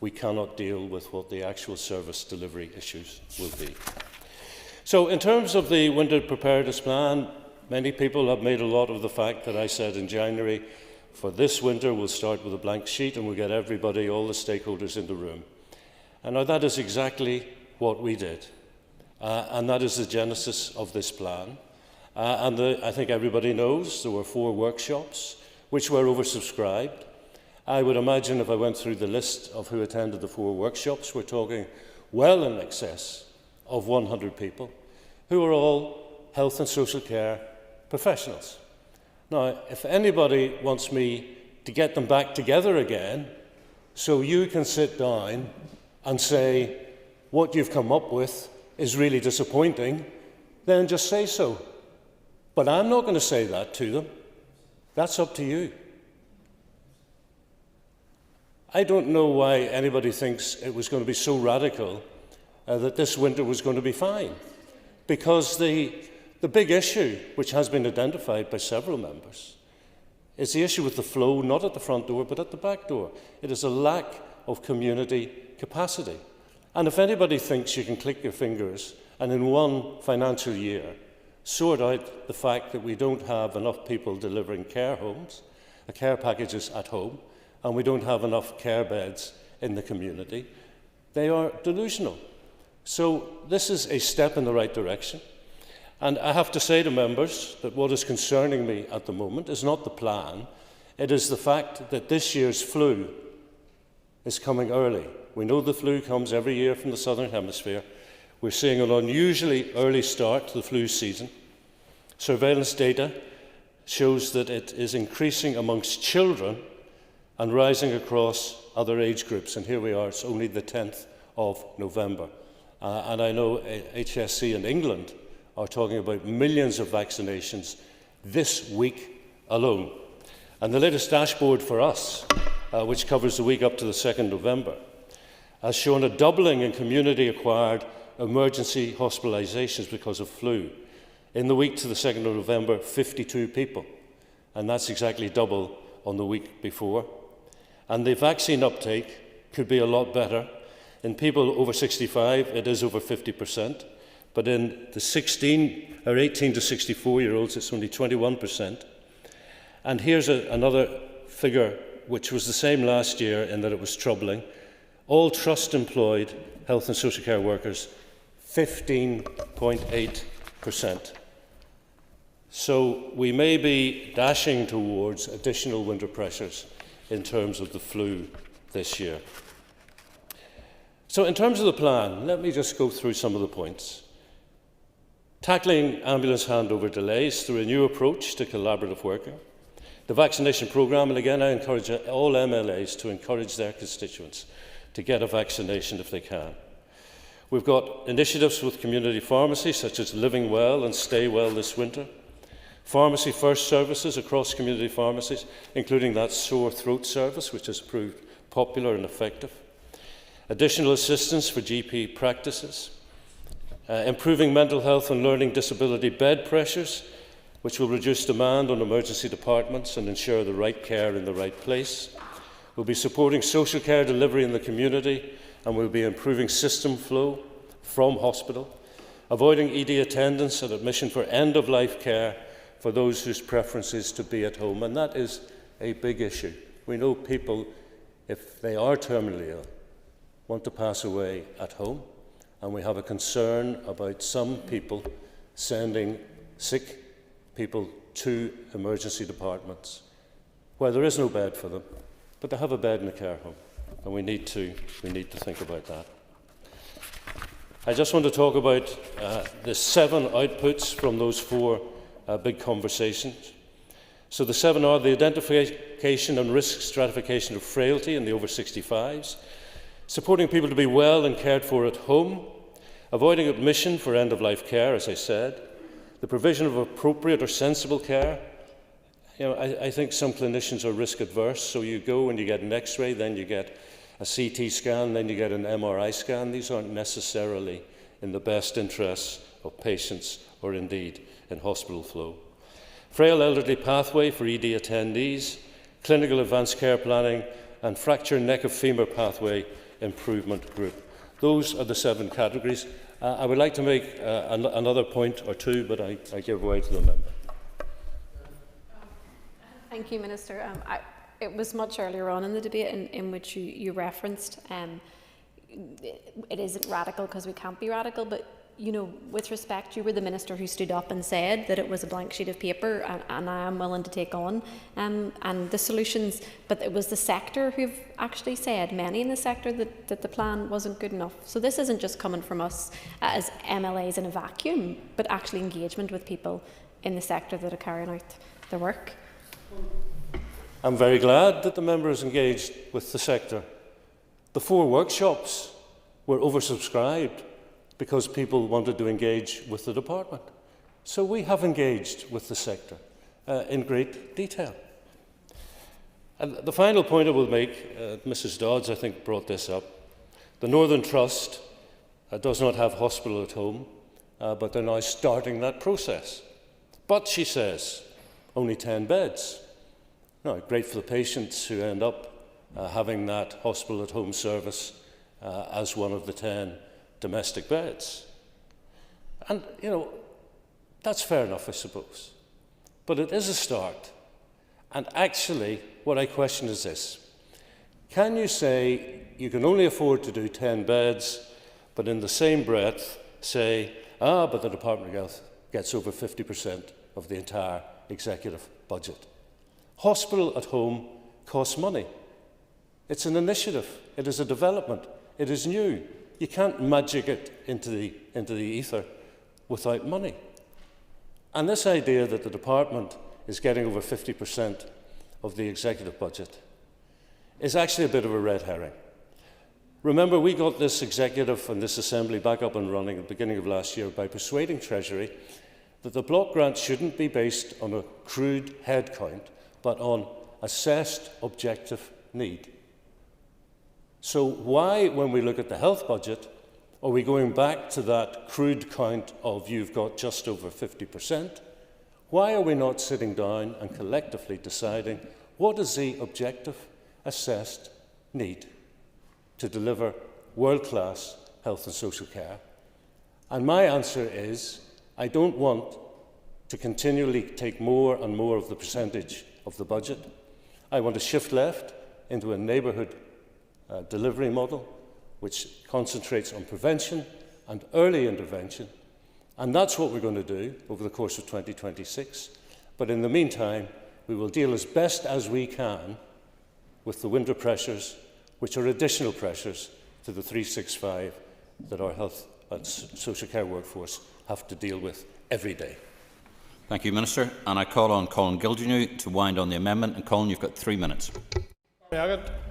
we cannot deal with what the actual service delivery issues will be. So in terms of the winter preparedness plan, many people have made a lot of the fact that I said in January, for this winter we'll start with a blank sheet and we'll get everybody, all the stakeholders in the room. And now that is exactly what we did. And that is the genesis of this plan. I think everybody knows there were 4 workshops which were oversubscribed. I would imagine if I went through the list of who attended the 4 workshops, we're talking well in excess of 100 people who are all health and social care professionals. Now, if anybody wants me to get them back together again so you can sit down and say what you've come up with is really disappointing, then just say so. But I'm not going to say that to them. That's up to you. I don't know why anybody thinks it was going to be so radical that this winter was going to be fine. Because the big issue, which has been identified by several members, is the issue with the flow, not at the front door, but at the back door. It is a lack of community capacity. And if anybody thinks you can click your fingers and in one financial year sort out the fact that we don't have enough people delivering care packages at home, and we don't have enough care beds in the community, they are delusional. So this is a step in the right direction. And I have to say to members that what is concerning me at the moment is not the plan, it is the fact that this year's flu is coming early. We know the flu comes every year from the Southern Hemisphere. We're seeing an unusually early start to the flu season. Surveillance data shows that it is increasing amongst children and rising across other age groups. And here we are, it's only the 10th of November. And I know HSC in England are talking about millions of vaccinations this week alone. And the latest dashboard for us, which covers the week up to the 2nd November, has shown a doubling in community-acquired emergency hospitalisations because of flu. In the week to the 2nd of November, 52 people, and that's exactly double on the week before. And the vaccine uptake could be a lot better. In people over 65, it is over 50%, but in the 18 to 64-year-olds, it's only 21%. And here's another figure, which was the same last year in that it was troubling. All trust-employed health and social care workers, 15.8%. So we may be dashing towards additional winter pressures in terms of the flu this year. So in terms of the plan, let me just go through some of the points. Tackling ambulance handover delays through a new approach to collaborative working. The vaccination programme, and again I encourage all MLAs to encourage their constituents to get a vaccination if they can. We've got initiatives with community pharmacies such as Living Well and Stay Well this winter. Pharmacy First services across community pharmacies, including that sore throat service, which has proved popular and effective. Additional assistance for GP practices. Improving mental health and learning disability bed pressures, which will reduce demand on emergency departments and ensure the right care in the right place. We'll be supporting social care delivery in the community, and we'll be improving system flow from hospital, avoiding ED attendance and admission for end-of-life care for those whose preference is to be at home. And that is a big issue. We know people, if they are terminally ill, want to pass away at home, and we have a concern about some people sending sick people to emergency departments where there is no bed for them, but they have a bed in a care home, and we need to think about that. I just want to talk about the 7 outputs from those 4 big conversations. So the 7 are the identification and risk stratification of frailty in the over 65s, supporting people to be well and cared for at home, avoiding admission for end-of-life care, as I said, the provision of appropriate or sensible care. You know, I think some clinicians are risk adverse, so you go and you get an X-ray, then you get a CT scan, then you get an MRI scan. These aren't necessarily in the best interests of patients or indeed in hospital flow. Frail elderly pathway for ED attendees, clinical advanced care planning and fracture neck of femur pathway improvement group. Those are the 7 categories. I would like to make another point or two, but I give way to the member. Thank you, Minister. It was much earlier on in the debate in which you referenced it isn't radical because we can't be radical, but you know, with respect, you were the minister who stood up and said that it was a blank sheet of paper, and I am willing to take on and the solutions. But it was the sector who've actually said, many in the sector, that the plan wasn't good enough. So this isn't just coming from us as MLAs in a vacuum, but actually engagement with people in the sector that are carrying out their work. I'm very glad that the member is engaged with the sector. The 4 workshops were oversubscribed because people wanted to engage with the department. So we have engaged with the sector in great detail. And the final point I will make, Mrs Dodds, I think, brought this up. The Northern Trust does not have hospital at home, but they're now starting that process. But, she says, only 10 beds. Now, great for the patients who end up having that hospital at home service as one of the 10 domestic beds. And, you know, that's fair enough, I suppose. But it is a start. And actually, what I question is this. Can you say you can only afford to do 10 beds, but in the same breath say, but the Department of Health gets over 50% of the entire executive budget? Hospital at home costs money. It's an initiative. It is a development. It is new. You can't magic it into the ether without money. And this idea that the department is getting over 50% of the executive budget is actually a bit of a red herring. Remember, we got this executive and this assembly back up and running at the beginning of last year by persuading Treasury that the block grant shouldn't be based on a crude head count, but on assessed objective need. So why, when we look at the health budget, are we going back to that crude count of you've got just over 50%? Why are we not sitting down and collectively deciding what is the objective assessed need to deliver world-class health and social care? And my answer is, I don't want to continually take more and more of the percentage of the budget. I want to shift left into a neighbourhood delivery model which concentrates on prevention and early intervention, and that's what we're going to do over the course of 2026. But in the meantime, we will deal as best as we can with the winter pressures, which are additional pressures to the 365 that our health and social care workforce have to deal with every day. Thank you, Minister. And I call on Colin Gildenew to wind on the amendment. And Colin, you've got 3 minutes.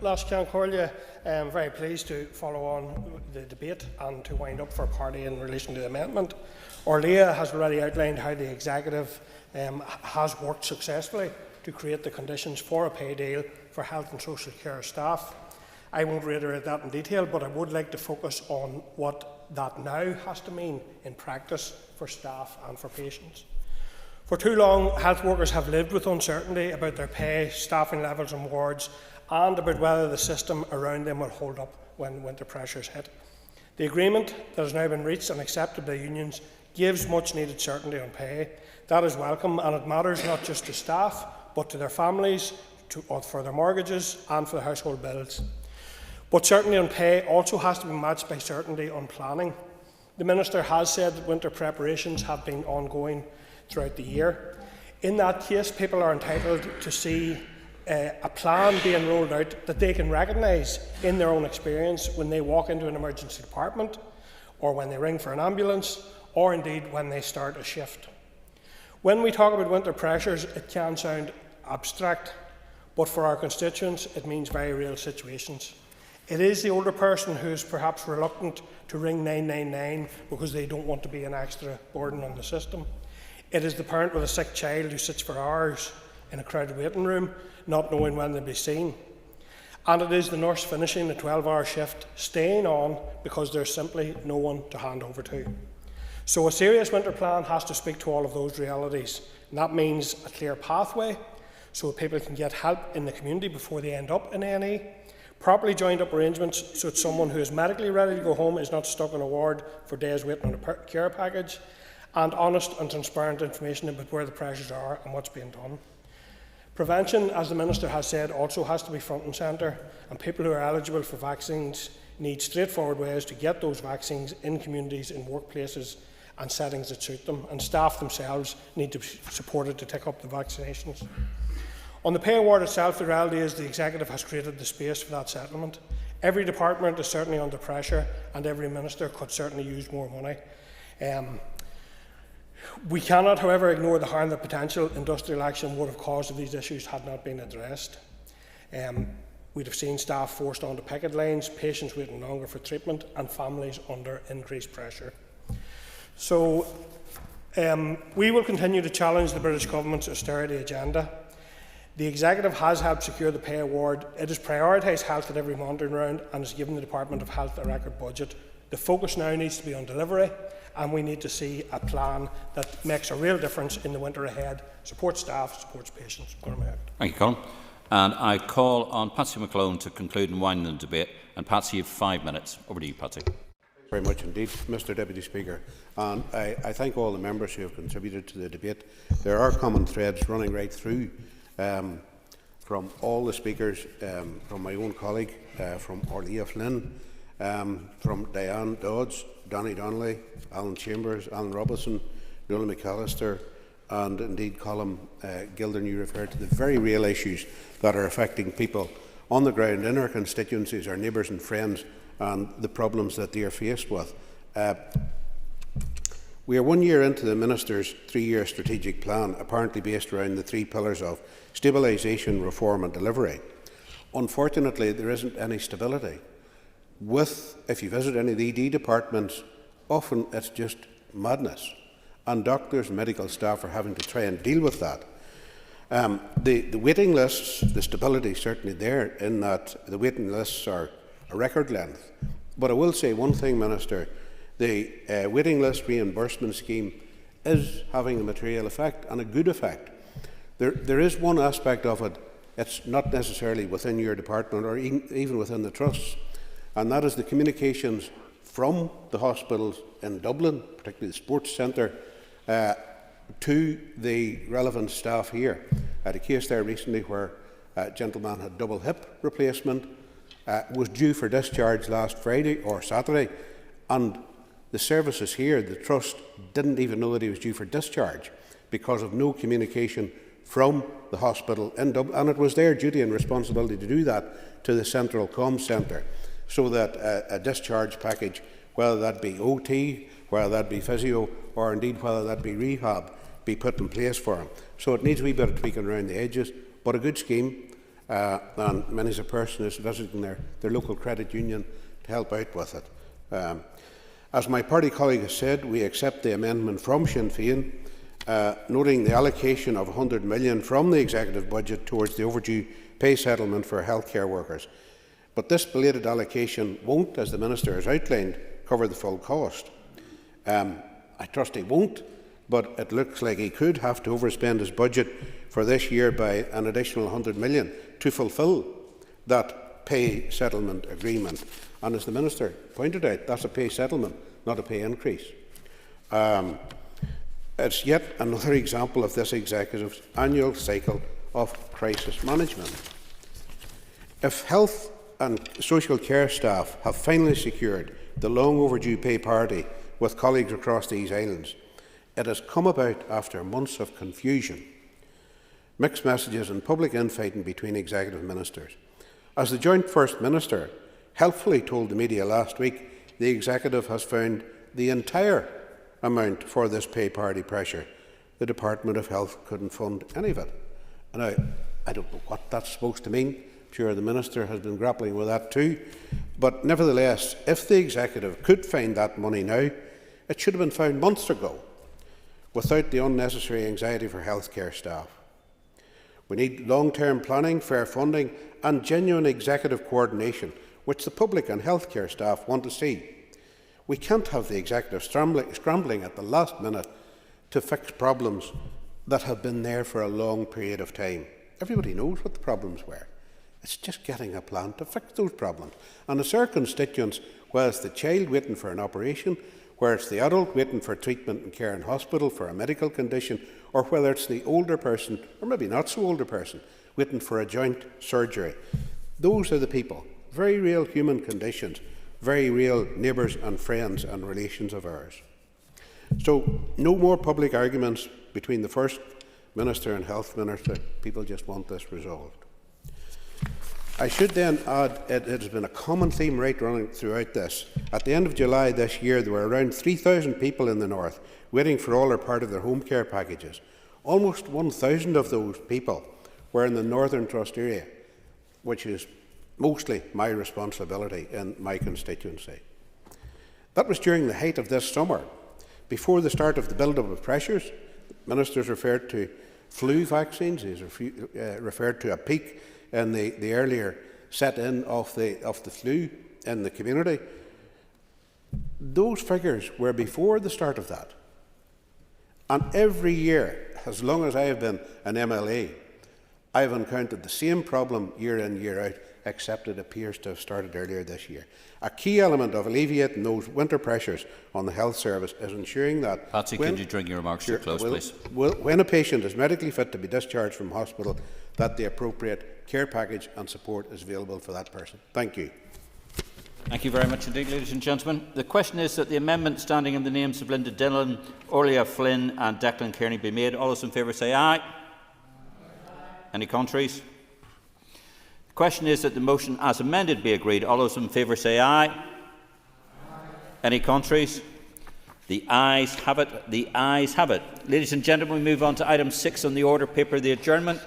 Last Ceann Corlia, I'm very pleased to follow on the debate and to wind up for party in relation to the amendment. Orlia has already outlined how the Executive has worked successfully to create the conditions for a pay deal for health and social care staff. I won't reiterate that in detail, but I would like to focus on what that now has to mean in practice for staff and for patients. For too long, health workers have lived with uncertainty about their pay, staffing levels and wards, and about whether the system around them will hold up when winter pressures hit. The agreement that has now been reached and accepted by unions gives much needed certainty on pay. That is welcome, and it matters not just to staff, but to their families, for their mortgages and for their household bills. But certainty on pay also has to be matched by certainty on planning. The Minister has said that winter preparations have been ongoing throughout the year. In that case, people are entitled to see a plan being rolled out that they can recognise in their own experience when they walk into an emergency department, or when they ring for an ambulance, or indeed when they start a shift. When we talk about winter pressures, it can sound abstract, but for our constituents it means very real situations. It is the older person who is perhaps reluctant to ring 999 because they don't want to be an extra burden on the system. It is the parent with a sick child who sits for hours in a crowded waiting room, not knowing when they'll be seen. And it is the nurse finishing the 12-hour shift, staying on because there's simply no one to hand over to. So a serious winter plan has to speak to all of those realities. And that means a clear pathway so that people can get help in the community before they end up in A&E. Properly joined up arrangements so that someone who is medically ready to go home is not stuck in a ward for days waiting on a care package. And honest and transparent information about where the pressures are and what's being done. Prevention, as the Minister has said, also has to be front and centre, and people who are eligible for vaccines need straightforward ways to get those vaccines in communities, in workplaces and settings that suit them, and staff themselves need to be supported to take up the vaccinations. On the pay award itself, the reality is the Executive has created the space for that settlement. Every department is certainly under pressure, and every Minister could certainly use more money. We cannot, however, ignore the harm that potential industrial action would have caused if these issues had not been addressed. We'd have seen staff forced onto picket lines, patients waiting longer for treatment, and families under increased pressure. So we will continue to challenge the British Government's austerity agenda. The Executive has helped secure the pay award. It has prioritised health at every monitoring round and has given the Department of Health a record budget. The focus now needs to be on delivery, and we need to see a plan that makes a real difference in the winter ahead, supports staff, supports patients. Thank you, Colin. And I call on Patsy McClone to conclude and wind the debate. And Patsy, you have 5 minutes. Over to you, Patsy. Very much indeed, Mr Deputy Speaker. And I thank all the members who have contributed to the debate. There are common threads running right through from all the speakers, from my own colleague, from Orlia Flynn, from Diane Dodds, Donny Donnelly, Alan Chambers, Alan Robinson, Nuala McAllister, and indeed Colin Gilden. You referred to the very real issues that are affecting people on the ground in our constituencies, our neighbours and friends, and the problems that they are faced with. We are 1 year into the Minister's 3-year strategic plan, apparently based around the 3 pillars of stabilisation, reform and delivery. Unfortunately, there isn't any stability. If you visit any of the ED departments, often it's just madness, and doctors and medical staff are having to try and deal with that. The waiting lists, the stability is certainly there in that the waiting lists are a record length. But I will say one thing, Minister, the waiting list reimbursement scheme is having a material effect and a good effect. There is one aspect of it, it's not necessarily within your department or even within the trusts, and that is the communications from the hospitals in Dublin, particularly the sports centre, to the relevant staff here. I had a case there recently where a gentleman had double hip replacement, was due for discharge last Friday or Saturday, and the services here, the trust, didn't even know that he was due for discharge because of no communication from the hospital in Dublin, and it was their duty and responsibility to do that to the central comm centre, so that a discharge package, whether that be OT, whether that be physio, or indeed whether that be rehab, be put in place for him. So it needs a wee bit of tweaking around the edges, but a good scheme, and many as a person is visiting their local credit union to help out with it. As my party colleague has said, we accept the amendment from Sinn Féin, noting the allocation of £100 million from the executive budget towards the overdue pay settlement for healthcare workers. But this belated allocation won't, as the Minister has outlined, cover the full cost. I trust he won't, but it looks like he could have to overspend his budget for this year by an additional £100 million to fulfil that pay settlement agreement. And as the Minister pointed out, that's a pay settlement, not a pay increase. It's yet another example of this Executive's annual cycle of crisis management. If health and social care staff have finally secured the long overdue pay parity with colleagues across these islands, it has come about after months of confusion, mixed messages and public infighting between executive ministers. As the Joint First Minister helpfully told the media last week, the Executive has found the entire amount for this pay parity pressure. The Department of Health couldn't fund any of it. And I don't know what that's supposed to mean. I'm sure the Minister has been grappling with that too. But nevertheless, if the Executive could find that money now, it should have been found months ago, without the unnecessary anxiety for healthcare staff. We need long-term planning, fair funding and genuine executive coordination, which the public and healthcare staff want to see. We can't have the executive scrambling at the last minute to fix problems that have been there for a long period of time. Everybody knows what the problems were. It's just getting a plan to fix those problems. And as our constituents, whether it's the child waiting for an operation, whether it's the adult waiting for treatment and care in hospital for a medical condition, or whether it's the older person, or maybe not so older person, waiting for a joint surgery, those are the people, very real human conditions, very real neighbours and friends and relations of ours. So no more public arguments between the First Minister and Health Minister. People just want this resolved. I should then add, it has been a common theme right running throughout this. At the end of July this year, there were around 3,000 people in the north waiting for all or part of their home care packages. Almost 1,000 of those people were in the Northern Trust area, which is mostly my responsibility in my constituency. That was during the height of this summer. Before the start of the build-up of pressures, ministers referred to flu vaccines. He's referred to a peak in the earlier set-in of the flu in the community. Those figures were before the start of that. And every year, as long as I have been an MLA, I have encountered the same problem year in, year out, except it appears to have started earlier this year. A key element of alleviating those winter pressures on the health service is ensuring that... Patsy, could you bring your remarks to a close, please? When a patient is medically fit to be discharged from hospital, that the appropriate care package and support is available for that person. Thank you. Thank you very much indeed, ladies and gentlemen. The question is that the amendment standing in the names of Linda Dillon, Orlia Flynn and Declan Kearney be made. All those in favour say aye. Any contraries? The question is that the motion as amended be agreed. All those in favour say aye. Any contraries? The ayes have it. The ayes have it. Ladies and gentlemen, we move on to item 6 on the order paper, the adjournment.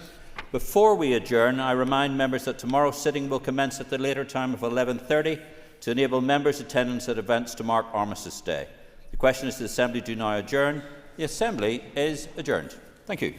Before we adjourn, I remind members that tomorrow's sitting will commence at the later time of 11:30 to enable members' attendance at events to mark Armistice Day. The question is, the Assembly do now adjourn. The Assembly is adjourned. Thank you.